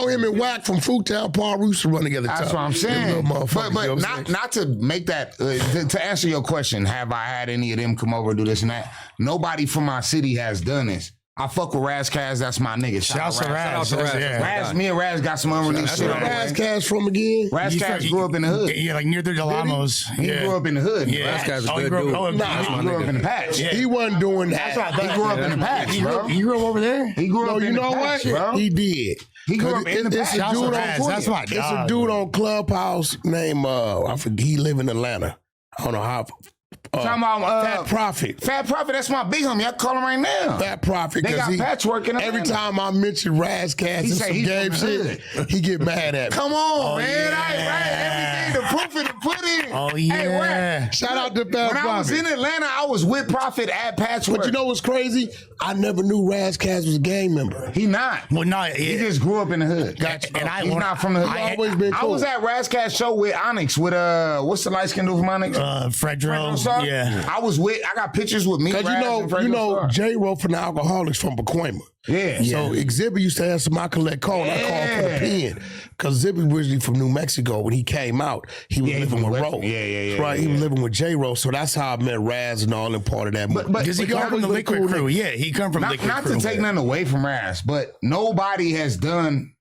Speaker 1: him and Wack from Fruitown. Paul Roos to run together.
Speaker 4: That's what I'm
Speaker 1: Them
Speaker 4: saying.
Speaker 1: little motherfuckers,
Speaker 4: But
Speaker 1: you know what I'm saying?
Speaker 4: not to make that to answer your question. Have I had any of them come over and do this and that? Nobody from my city has done this. I fuck with Razkaz. That's my nigga.
Speaker 3: Shouts to Raz.
Speaker 2: Shout out to Raz.
Speaker 3: Yeah.
Speaker 4: Raz, me and Raz got some unreleased shit on the way.
Speaker 1: Razkaz from again?
Speaker 4: Razkaz grew up in the hood.
Speaker 3: Yeah, like near the Delamos.
Speaker 4: He grew up in the hood.
Speaker 3: Yeah.
Speaker 2: Razkaz a
Speaker 3: Oh, he
Speaker 2: good
Speaker 3: grew up-
Speaker 2: dude.
Speaker 3: oh,
Speaker 2: That's
Speaker 3: nah,
Speaker 2: my
Speaker 4: He grew up
Speaker 2: nigga.
Speaker 4: in the patch.
Speaker 1: He wasn't doing that.
Speaker 4: He grew up in the patch, bro.
Speaker 3: You grew up over there?
Speaker 4: He grew
Speaker 1: No,
Speaker 4: up
Speaker 1: you
Speaker 4: in the
Speaker 1: know
Speaker 4: patch,
Speaker 1: what?
Speaker 4: bro.
Speaker 1: He did.
Speaker 4: He grew
Speaker 1: 'Cause
Speaker 4: up in the
Speaker 1: it's
Speaker 4: patch.
Speaker 1: a
Speaker 3: Shouts
Speaker 1: dude
Speaker 3: to
Speaker 1: on
Speaker 3: Raz. That's my
Speaker 1: It's a
Speaker 3: dog.
Speaker 1: dude on Clubhouse named I forget. He live in Atlanta. I don't know how.
Speaker 4: Talking about
Speaker 1: Fat Profit.
Speaker 4: Fat Prophet, that's my big homie. I call him right now.
Speaker 1: Fat Profit.
Speaker 4: They
Speaker 1: 'cause
Speaker 4: got patchwork in
Speaker 1: every
Speaker 4: Atlanta.
Speaker 1: time I mention Razkaz
Speaker 4: He
Speaker 1: and
Speaker 4: say
Speaker 1: some
Speaker 4: he's
Speaker 1: game
Speaker 4: from the
Speaker 1: shit, he get mad at me.
Speaker 4: Come on, man. I everything. The proof Prophet to put in.
Speaker 3: Oh, yeah.
Speaker 4: Hey, Wack,
Speaker 1: Shout out to Bad
Speaker 4: when I was
Speaker 1: Prophet.
Speaker 4: in Atlanta, I was with Prophet at Patchwork.
Speaker 1: But you know what's crazy? I never knew Razcast was a gang member.
Speaker 4: he not.
Speaker 3: Well, no,
Speaker 4: He just grew up in the hood.
Speaker 3: And I-
Speaker 4: He's not from the hood.
Speaker 1: He's always been
Speaker 4: I
Speaker 1: cool.
Speaker 4: was at Razcast show with Onyx with what's the light skin dude from Onyx?
Speaker 3: Fredro.
Speaker 4: Star?
Speaker 3: Yeah.
Speaker 4: I got pictures with me.
Speaker 1: Because
Speaker 4: Raz, and Fredro Star.
Speaker 1: J-Ro from the Alcoholics from Pacoima.
Speaker 4: Yeah.
Speaker 1: So Exhibit used to have some I collect call. And I called for the pen. Because Exhibit originally from New Mexico. When he came out, he was living
Speaker 4: from
Speaker 1: with
Speaker 4: West-
Speaker 1: Ro.
Speaker 4: yeah,
Speaker 1: Right, he was living with J-Ro. So that's how I met Raz and all and part of that movie.
Speaker 3: Because he
Speaker 1: y'all
Speaker 3: come from the
Speaker 1: always
Speaker 3: Liquid
Speaker 1: been
Speaker 3: Crew.
Speaker 1: cool
Speaker 3: Yeah, he come from Liquid
Speaker 4: Not
Speaker 3: Crew.
Speaker 4: to take nothing away from Raz, but nobody has done,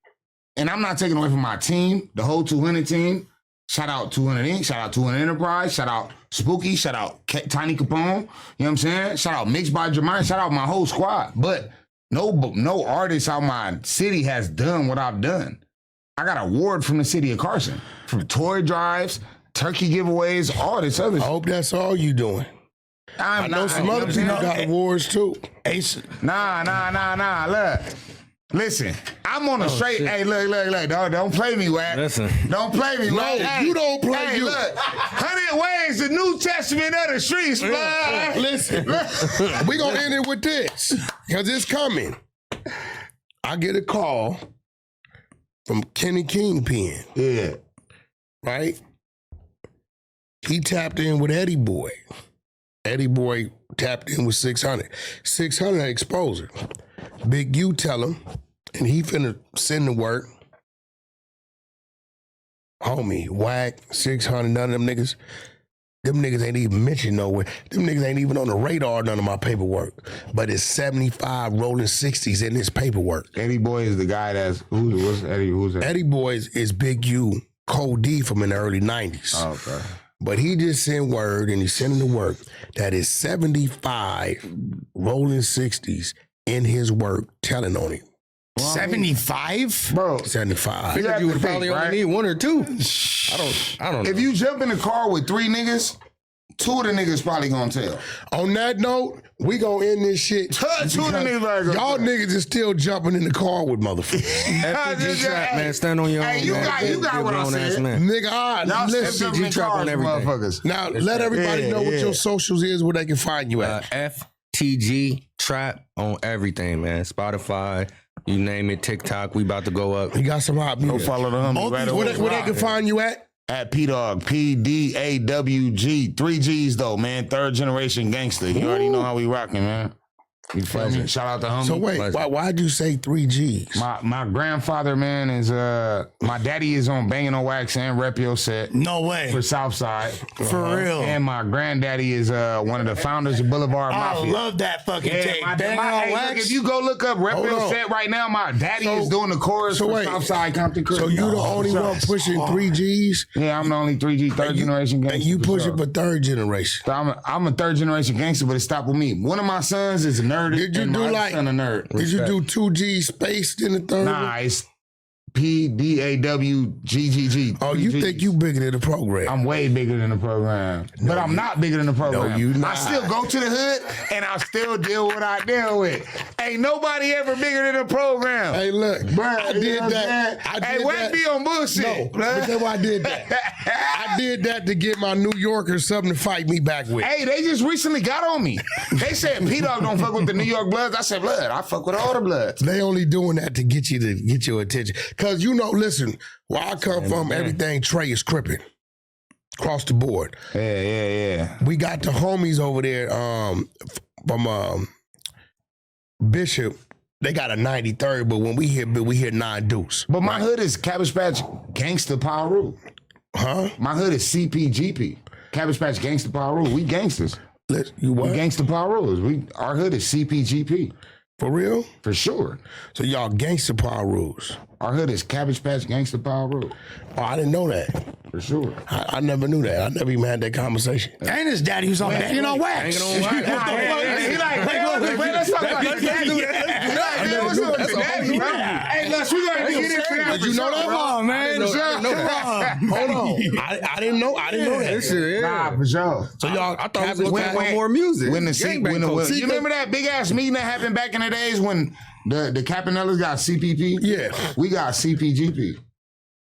Speaker 4: and I'm not taking away from my team, the whole 200 team. Shout out 200 Inc., shout out 200 Enterprise, shout out Spooky, shout out Tiny Capone, you know what I'm saying? Shout out Mixed by Jermaine, shout out my whole squad. But no artist out my city has done what I've done. I got an award from the city of Carson, from toy drives, turkey giveaways, all this other
Speaker 1: I
Speaker 4: shit.
Speaker 1: hope that's all you doing. I know some other people got awards too.
Speaker 3: Ace.
Speaker 4: Nah. Look. Listen, I'm on a straight.
Speaker 2: shit.
Speaker 4: Hey, look. Don't play me, Wack.
Speaker 2: Listen.
Speaker 4: Don't play me, Wack. Hey,
Speaker 1: you don't play
Speaker 4: hey,
Speaker 1: you.
Speaker 4: Look, 100 ways the New Testament of the streets, blood.
Speaker 1: Listen, we gonna end it with this because it's coming. I get a call from Kenny Kingpin,
Speaker 4: Yeah.
Speaker 1: right? He tapped in with Eddie Boy. Eddie Boy tapped in with 600. 600 exposure. Big U tell him, and he finna send the work. Homie, Wack, 600, none of them niggas. Them niggas ain't even mentioned nowhere. Them niggas ain't even on the radar, none of my paperwork. But it's 75 rolling 60s in his paperwork.
Speaker 4: Eddie Boy is the guy who's Eddie? Who's that?
Speaker 1: Eddie Boy is Big U, Cole D from in the early 90s.
Speaker 4: Oh, okay.
Speaker 1: But he just sent word, and he's sending the work, that is 75 rolling 60s in his work telling on him.
Speaker 3: 75?
Speaker 4: Bro,
Speaker 1: 75.
Speaker 4: You
Speaker 2: Figured
Speaker 4: have
Speaker 2: you
Speaker 4: to
Speaker 2: would
Speaker 4: think,
Speaker 2: probably
Speaker 4: right?
Speaker 2: only need one or two. I don't know.
Speaker 4: if you jump in the car with 3 niggas, 2 of the niggas probably gonna tell.
Speaker 1: On that note, we gonna end this shit.
Speaker 4: 2 of the niggas probably gonna
Speaker 1: Y'all
Speaker 4: tell.
Speaker 1: niggas is still jumping in the car with motherfuckers.
Speaker 2: FTG trap, man. Stand on your own.
Speaker 4: Hey, you
Speaker 2: man.
Speaker 4: got
Speaker 2: Be a
Speaker 4: what I
Speaker 2: grown-ass
Speaker 4: said.
Speaker 2: man.
Speaker 1: Nigga, all right,
Speaker 4: Y'all
Speaker 1: listen.
Speaker 4: stepped up in
Speaker 2: FTG trap
Speaker 4: cars,
Speaker 2: on everything.
Speaker 4: motherfuckers.
Speaker 1: Now, let everybody know what your socials is, where they can find you at.
Speaker 2: FTG trap on everything, man. Spotify, you name it. TikTok, we about to go up.
Speaker 1: You got some hot
Speaker 4: Go
Speaker 1: music.
Speaker 4: follow the homie right
Speaker 1: Where
Speaker 4: over
Speaker 1: they, where they can find you at?
Speaker 4: At P-Dog, PDAWG. 3 G's though, man. 3rd generation gangster. You already know how we rocking, man. You feel me? Shout out to homie.
Speaker 1: So wait, why'd you say 3 G's?
Speaker 4: My grandfather, man, is my daddy is on Banging on Wax and Rep Your Set
Speaker 3: No way.
Speaker 4: for Southside.
Speaker 3: For real.
Speaker 4: And my granddaddy is one of the founders of Boulevard
Speaker 3: I
Speaker 4: Mafia.
Speaker 3: love that fucking tape.
Speaker 4: my,
Speaker 3: Bang
Speaker 4: my-
Speaker 3: on
Speaker 4: hey, look,
Speaker 3: wax.
Speaker 4: if you go look up Rep
Speaker 1: Hold
Speaker 4: Your
Speaker 1: on.
Speaker 4: Set right now, my daddy
Speaker 1: So-
Speaker 4: is doing the chorus
Speaker 1: so
Speaker 4: for
Speaker 1: wait.
Speaker 4: Southside Compton Crip.
Speaker 1: So you the only one pushing 3 G's?
Speaker 4: Yeah, I'm the only 3G, 3rd generation gangster.
Speaker 1: And you
Speaker 4: for
Speaker 1: pushing
Speaker 4: sure.
Speaker 1: for 3rd generation.
Speaker 4: So I'm a 3rd generation gangster, but it stopped with me. One of my sons is a nerd.
Speaker 1: Did you
Speaker 4: and
Speaker 1: do
Speaker 4: my other
Speaker 1: like-
Speaker 4: son a nerd?
Speaker 1: Did you do 2 G's spaced in the third?
Speaker 4: Nah, it's PDAWGGG.
Speaker 1: Oh, you think you bigger than the program?
Speaker 4: I'm way bigger than the program. But I'm not bigger than the program.
Speaker 1: No, you
Speaker 4: I
Speaker 1: not.
Speaker 4: still go to the hood and I still deal what I deal with. Ain't nobody ever bigger than the program.
Speaker 1: Hey, look,
Speaker 4: Bruh,
Speaker 1: I
Speaker 4: you
Speaker 1: did
Speaker 4: know what I'm
Speaker 1: that.
Speaker 4: saying?
Speaker 1: I
Speaker 4: Hey,
Speaker 1: did
Speaker 4: Wack
Speaker 1: that.
Speaker 4: be on bullshit.
Speaker 1: No, but that's why I did that. I did that to get my New Yorkers something to fight me back with.
Speaker 4: Hey, they just recently got on me. They said P-Dog don't fuck with the New York Bloods. I said, Blood, I fuck with all the Bloods.
Speaker 1: They only doing that to get your attention. Cause you know, listen, where I come from, everything Trey is cripping. Across the board.
Speaker 4: Yeah.
Speaker 1: We got the homies over there from Bishop. They got a 93rd, but when we hear 9 Deuce.
Speaker 4: But my hood is Cabbage Patch Gangsta Power Rule.
Speaker 1: Huh?
Speaker 4: My hood is CPGP. Cabbage Patch Gangsta Power Rule. We gangsters.
Speaker 1: You what?
Speaker 4: We gangsta power rules. Our hood is CPGP.
Speaker 1: For real?
Speaker 4: For sure.
Speaker 1: So y'all gangster power rules.
Speaker 4: Our hood is Cabbage Patch Gangsta Power Rule.
Speaker 1: Oh, I didn't know that.
Speaker 4: For sure.
Speaker 1: I never knew that. I never even had that conversation.
Speaker 3: And his daddy was on Banging on Wax.
Speaker 2: Banging on Wax.
Speaker 4: He like, let's talk about his daddy. Man, what's up with the daddy, bro? Hey, Lush, we gonna get into that.
Speaker 1: Did you know that?
Speaker 3: Come on, man.
Speaker 1: Hold on. I didn't know that.
Speaker 4: Nah, for sure.
Speaker 2: So y'all, I thought we was
Speaker 4: when-
Speaker 2: gonna talk
Speaker 4: when-
Speaker 2: more music.
Speaker 4: When the
Speaker 2: Gangbang culture.
Speaker 4: you remember that big ass meeting that happened back in the days when the Campanellas got CPP?
Speaker 1: Yeah.
Speaker 4: We got CPGP.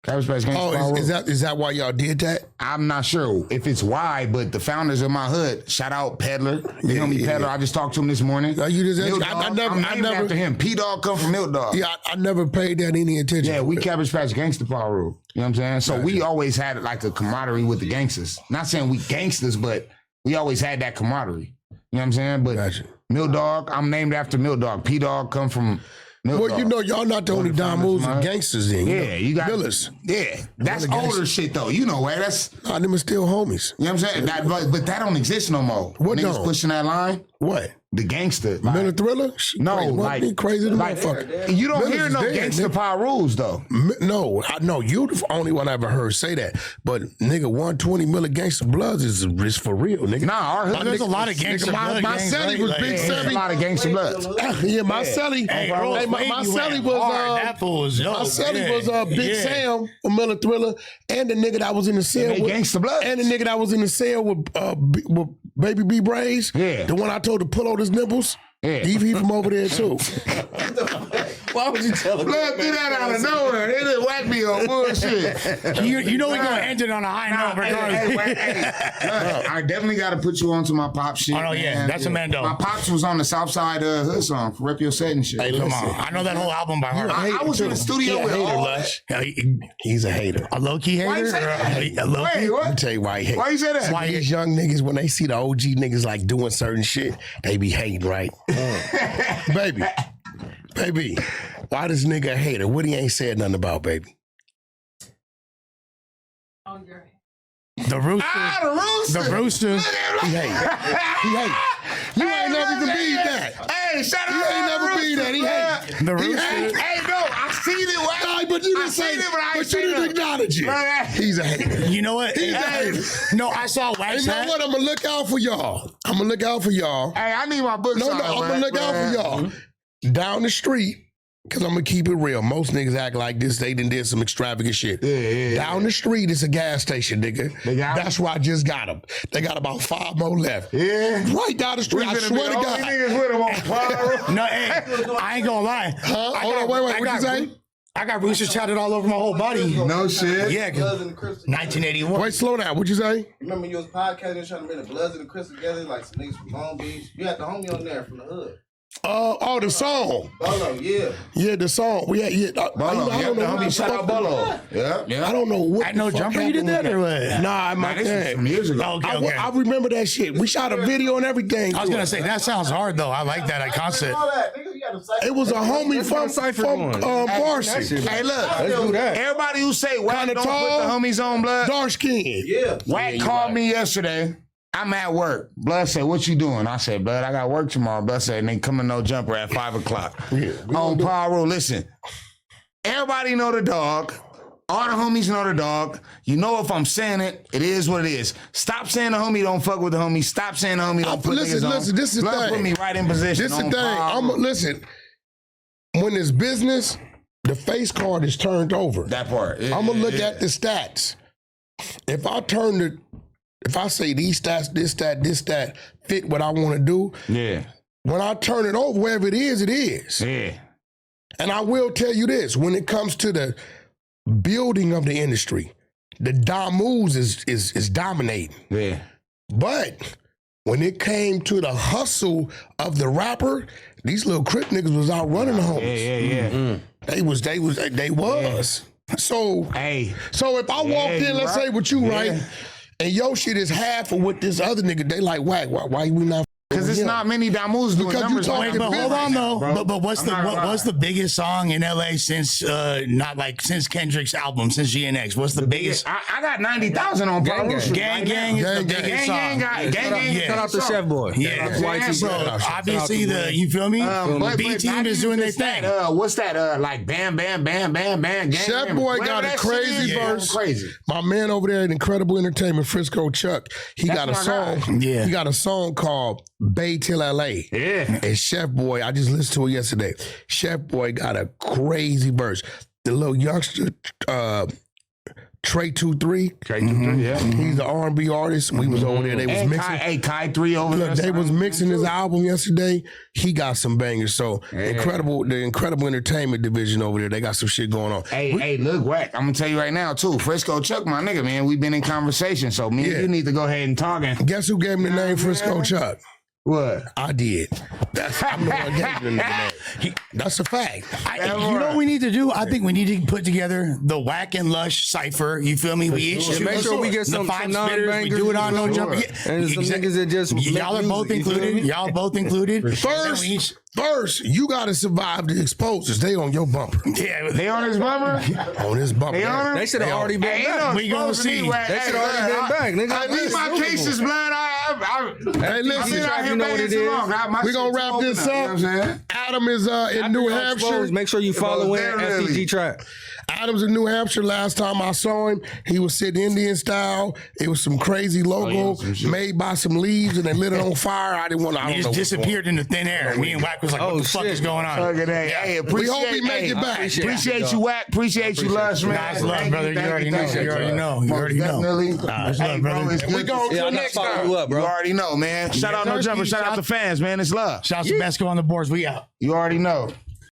Speaker 4: Cabbage Patch Gangsta
Speaker 1: Oh,
Speaker 4: Power Rule.
Speaker 1: is that why y'all did that?
Speaker 4: I'm not sure if it's why, but the founders of my hood, shout out Peddler. You know me, Peddler. I just talked to him this morning.
Speaker 1: You just
Speaker 4: Milk
Speaker 1: I'm
Speaker 4: Dog, I'm named after him. P-Dog come from Milk Dog.
Speaker 1: Yeah, I never paid that any attention.
Speaker 4: Yeah, we Cabbage Patch Gangsta Power Rule. You know what I'm saying? So we always had like a camaraderie with the gangsters. Not saying we gangsters, but we always had that camaraderie. You know what I'm saying? But
Speaker 1: Gotcha.
Speaker 4: Milk Dog, I'm named after Milk Dog. P-Dog come from Milk
Speaker 1: Well,
Speaker 4: Dog.
Speaker 1: you know, y'all not the only Don Moves and
Speaker 4: man.
Speaker 1: gangsters in.
Speaker 4: Yeah, you got
Speaker 1: Millers.
Speaker 4: Yeah, that's
Speaker 1: One of the
Speaker 4: older
Speaker 1: gangsters.
Speaker 4: shit though. You know, right? That's
Speaker 1: Nah, them are still homies.
Speaker 4: you know what I'm saying. But that don't exist no more.
Speaker 1: What
Speaker 4: Niggas
Speaker 1: don't?
Speaker 4: pushing that line.
Speaker 1: What?
Speaker 4: The gangster. Like,
Speaker 1: Miller Thriller? She
Speaker 4: no,
Speaker 1: crazy.
Speaker 4: like
Speaker 1: He crazy the
Speaker 4: like,
Speaker 1: motherfucker.
Speaker 4: you don't
Speaker 1: Miller's
Speaker 4: hear no
Speaker 1: dead,
Speaker 4: gangster
Speaker 1: nigga.
Speaker 4: power rules though.
Speaker 1: No, I know you the only one I ever heard say that. But nigga, 120 Miller Gangster Bloods is for real, nigga.
Speaker 4: Nah, our hood.
Speaker 3: There's a lot of gangster
Speaker 1: my
Speaker 3: blood gangs,
Speaker 1: celly
Speaker 3: right?
Speaker 1: was
Speaker 3: Like,
Speaker 1: Big
Speaker 3: yeah,
Speaker 4: There's a
Speaker 1: Celly.
Speaker 4: lot of gangster bloods.
Speaker 1: Yeah, my celly.
Speaker 3: Hey,
Speaker 1: Hey, my celly was
Speaker 3: that fool was dope.
Speaker 1: my celly was Big
Speaker 3: Yeah.
Speaker 1: Sam from Miller Thriller, and the nigga that was in the cell
Speaker 4: They
Speaker 1: with
Speaker 4: gangsta bloods.
Speaker 1: and the nigga that was in the cell with Baby B Braze.
Speaker 4: Yeah.
Speaker 1: The one I told to pull out his nipples.
Speaker 4: Yeah.
Speaker 1: He from over there too.
Speaker 2: Why would you tell him?
Speaker 4: Blood threw that out of nowhere. They didn't whack me on bullshit.
Speaker 3: You know we're gonna end it on a high note, regardless.
Speaker 4: Look, I definitely got to put you on to my pop shit.
Speaker 3: Oh, no, yeah,
Speaker 4: man.
Speaker 3: that's a Mando.
Speaker 4: My pops was on the South Side hood song for Rep Your Set and shit.
Speaker 1: Hey,
Speaker 3: Come
Speaker 1: listen.
Speaker 3: on, I know that whole album by heart.
Speaker 4: I was in the studio
Speaker 1: He a
Speaker 4: with
Speaker 1: hater,
Speaker 4: all
Speaker 1: Lush. He's a hater.
Speaker 3: A low key
Speaker 4: Why you
Speaker 3: hater?
Speaker 4: say that?
Speaker 3: A low
Speaker 4: Wait,
Speaker 3: key?
Speaker 4: what?
Speaker 1: Let me tell you why he hate.
Speaker 4: Why you say that?
Speaker 3: Why
Speaker 1: These young niggas, when they see the OG niggas like doing certain shit, they be hating, right? Baby, why this nigga a hater? What he ain't said nothing about, baby?
Speaker 3: The rooster.
Speaker 4: The rooster.
Speaker 3: The rooster.
Speaker 1: He hate. He hate. You ain't never even be that.
Speaker 4: Hey, shout out
Speaker 1: You
Speaker 4: to
Speaker 1: ain't
Speaker 4: the
Speaker 1: never be
Speaker 4: rooster,
Speaker 1: that. He
Speaker 4: blood.
Speaker 1: hate.
Speaker 3: The
Speaker 1: He
Speaker 3: rooster.
Speaker 1: hate.
Speaker 4: Hey, no, I seen it.
Speaker 1: Nah, but you
Speaker 4: I
Speaker 1: didn't say
Speaker 4: seen it, but I ain't
Speaker 1: but you
Speaker 4: say
Speaker 1: didn't
Speaker 4: nothing.
Speaker 1: acknowledge it.
Speaker 4: Right.
Speaker 1: He's a hater.
Speaker 3: You know what?
Speaker 1: He's a hater.
Speaker 3: No, I saw Wack
Speaker 1: You know what? I'm gonna look out for y'all. I'm gonna look out for y'all.
Speaker 4: Hey, I need my book
Speaker 1: No,
Speaker 4: signed,
Speaker 1: I'm
Speaker 4: man.
Speaker 1: gonna look out for y'all. Down the street, because I'm gonna keep it real. Most niggas act like this, they done did some extravagant shit.
Speaker 4: Yeah.
Speaker 1: Down the street is a gas station, nigga.
Speaker 4: They got 'em?
Speaker 1: That's where I just got them. They got about 5 more left.
Speaker 4: Yeah.
Speaker 1: Right down the street, I swear to God.
Speaker 4: Niggas with him on fire.
Speaker 3: No, hey, I ain't gonna lie.
Speaker 1: Huh?
Speaker 3: I
Speaker 1: Hold
Speaker 3: got-
Speaker 1: on, wait,
Speaker 3: I
Speaker 1: what you
Speaker 3: got-
Speaker 1: say?
Speaker 3: I got roosters tatted all over my whole body.
Speaker 4: No shit.
Speaker 3: Yeah,
Speaker 5: Bloods
Speaker 3: 'cause
Speaker 5: and the Crips.
Speaker 3: 1981.
Speaker 1: Wait, slow down. What'd you say?
Speaker 5: Remember you was podcasting and trying to bring the Bloods and the Crips together, like some niggas from Long Beach. You had the homie on there from the hood.
Speaker 1: Oh, the song.
Speaker 5: Bolo, yeah.
Speaker 1: Yeah, the song. We had, I
Speaker 4: Bolo.
Speaker 1: don't
Speaker 4: Yep,
Speaker 1: know
Speaker 4: the
Speaker 1: what
Speaker 4: homie
Speaker 1: the
Speaker 4: shout
Speaker 1: fuck-
Speaker 4: out Bolo. Yeah.
Speaker 1: I don't know what.
Speaker 3: I know
Speaker 1: the fuck
Speaker 3: Jumper, you did
Speaker 1: happened
Speaker 3: that or
Speaker 1: with
Speaker 3: what?
Speaker 1: Nah, my
Speaker 4: This was some
Speaker 1: thing.
Speaker 4: years ago.
Speaker 3: Okay,
Speaker 1: I,
Speaker 3: okay.
Speaker 1: I remember that shit. We shot a video and everything.
Speaker 3: I was
Speaker 1: to
Speaker 3: gonna
Speaker 1: it.
Speaker 3: say that sounds hard though. I like that concept.
Speaker 5: All that. Niggas, you got to say.
Speaker 1: It was a homie
Speaker 2: Let's
Speaker 1: from
Speaker 2: go Cypher one.
Speaker 1: Varsity.
Speaker 4: Hey, look.
Speaker 2: Let's do that.
Speaker 4: Everybody who say Wack
Speaker 1: Kinda
Speaker 4: don't
Speaker 1: tall,
Speaker 4: put the homies on blood.
Speaker 1: Dark skin.
Speaker 5: Yeah.
Speaker 4: Wack called me yesterday. I'm at work. Blood said, "What you doing?" I said, "Blood, I got work tomorrow." Blood said, "They coming no jumper at 5:00." On Power Rule, listen. Everybody know the dog. All the homies know the dog. You know if I'm saying it, it is what it is. Stop saying the homie don't fuck with the homie. Stop saying the homie don't put
Speaker 1: Listen,
Speaker 4: niggas on.
Speaker 1: listen, this is the
Speaker 4: Blood
Speaker 1: thing.
Speaker 4: put me right in position.
Speaker 1: This is the
Speaker 4: on
Speaker 1: thing.
Speaker 4: Power Rule.
Speaker 1: Listen. When it's business, the face card is turned over.
Speaker 4: That part.
Speaker 1: I'm gonna look at the stats. If I say these stats, this stat fit what I want to do,
Speaker 4: Yeah.
Speaker 1: when I turn it over, wherever it is, it is.
Speaker 4: Yeah.
Speaker 1: And I will tell you this: when it comes to the building of the industry, the Damus is dominating.
Speaker 4: Yeah.
Speaker 1: But when it came to the hustle of the rapper, these little Crip niggas was out running the homies.
Speaker 4: Yeah.
Speaker 1: They was. So
Speaker 4: Hey.
Speaker 1: so if I walked
Speaker 4: you
Speaker 1: in, let's
Speaker 4: right.
Speaker 1: say with you,
Speaker 4: Yeah.
Speaker 1: right, and your shit is half of what this other nigga, they like, Wack, why we not?
Speaker 4: Because it's
Speaker 1: him?
Speaker 4: not many Damus doing
Speaker 1: Because you
Speaker 4: numbers
Speaker 1: talking
Speaker 4: like that.
Speaker 3: But hold on though.
Speaker 4: Bro,
Speaker 3: But what's
Speaker 4: I'm not gonna lie.
Speaker 3: what's the biggest song in LA since since Kendrick's album, since GNX? What's the biggest?
Speaker 4: I got 90,000 on Power Rule.
Speaker 3: Gang Gang is the
Speaker 1: Gang Gang.
Speaker 3: biggest
Speaker 4: Gang
Speaker 3: song.
Speaker 4: Gang got Gang Gang.
Speaker 3: Yeah.
Speaker 2: Shout out to Chef Boy.
Speaker 3: Yeah,
Speaker 2: Shout out to YT.
Speaker 3: so
Speaker 2: Shout out
Speaker 3: obviously
Speaker 2: to
Speaker 3: you feel me?
Speaker 4: But
Speaker 3: B team
Speaker 4: not
Speaker 3: is
Speaker 4: even
Speaker 3: doing their
Speaker 4: just that,
Speaker 3: thing.
Speaker 4: what's that? Like bam, bam, bam, bam, bam. Gang,
Speaker 1: Chef
Speaker 4: gang.
Speaker 1: Boy
Speaker 4: Whatever
Speaker 1: got a
Speaker 4: that
Speaker 1: crazy
Speaker 4: shit is,
Speaker 1: verse.
Speaker 4: Crazy.
Speaker 1: My man over there at Incredible Entertainment, Frisco Chuck, he
Speaker 4: That's
Speaker 1: got a
Speaker 4: my guy.
Speaker 1: song.
Speaker 3: Yeah.
Speaker 1: He got a song called Bay Till LA.
Speaker 4: Yeah.
Speaker 1: And Chef Boy, I just listened to it yesterday. Chef Boy got a crazy verse. The little youngster, Trey 23.
Speaker 4: Trey 23, yeah.
Speaker 1: He's an R&B artist. We was over there. They was mixing.
Speaker 4: Kai 3 over there.
Speaker 1: Look, they was mixing his album yesterday. He got some bangers. So the incredible entertainment division over there. They got some shit going on.
Speaker 4: Hey, look, Wack. I'm gonna tell you right now too. Frisco Chuck, my nigga, man. We've been in conversation. So me and you need to go ahead and talk.
Speaker 1: Guess who gave him the name Frisco Chuck?
Speaker 4: What?
Speaker 1: I did. I'm the one gave him the name. That's a fact.
Speaker 3: You know what we need to do? I think we need to put together the Wack and Lush cipher. You feel me? We each
Speaker 2: Yeah, make sure we get some
Speaker 3: non-bangers. We do it on No Jumper.
Speaker 2: And some niggas that just
Speaker 3: y'all are both included. Y'all both included.
Speaker 1: First, you gotta survive the exposures. They on your bumper.
Speaker 3: Yeah,
Speaker 4: They on his bumper?
Speaker 1: On his bumper.
Speaker 4: They on him?
Speaker 2: They should have already been back.
Speaker 3: we gonna see.
Speaker 2: They should have already been back. Nigga,
Speaker 4: I need my cases, blood.
Speaker 1: Hey, listen,
Speaker 2: you know what it is.
Speaker 1: We're gonna wrap this up. Adam is in New Hampshire.
Speaker 2: Make sure you follow in FTG Track.
Speaker 1: Adam's in New Hampshire. Last time I saw him, he was sitting Indian style. It was some crazy logo made by some leaves, and they lit it on fire. I didn't want to.
Speaker 3: He just disappeared into thin air. Me and Wack was like, "What the fuck is going on?"
Speaker 4: Look at that. Hey,
Speaker 1: We hope we make it back.
Speaker 4: Appreciate you, Wack. Appreciate you, Lush, man.
Speaker 3: Nice love, brother. You already know. You already know. You already know.
Speaker 4: Much love, brother.
Speaker 1: We going to the next time.
Speaker 2: You up,
Speaker 4: You
Speaker 2: bro.
Speaker 4: already know, man. Shout out No Jumper. Shout out to fans, man. It's love.
Speaker 3: Shout out to Basco on the boards. We out.
Speaker 4: You already know.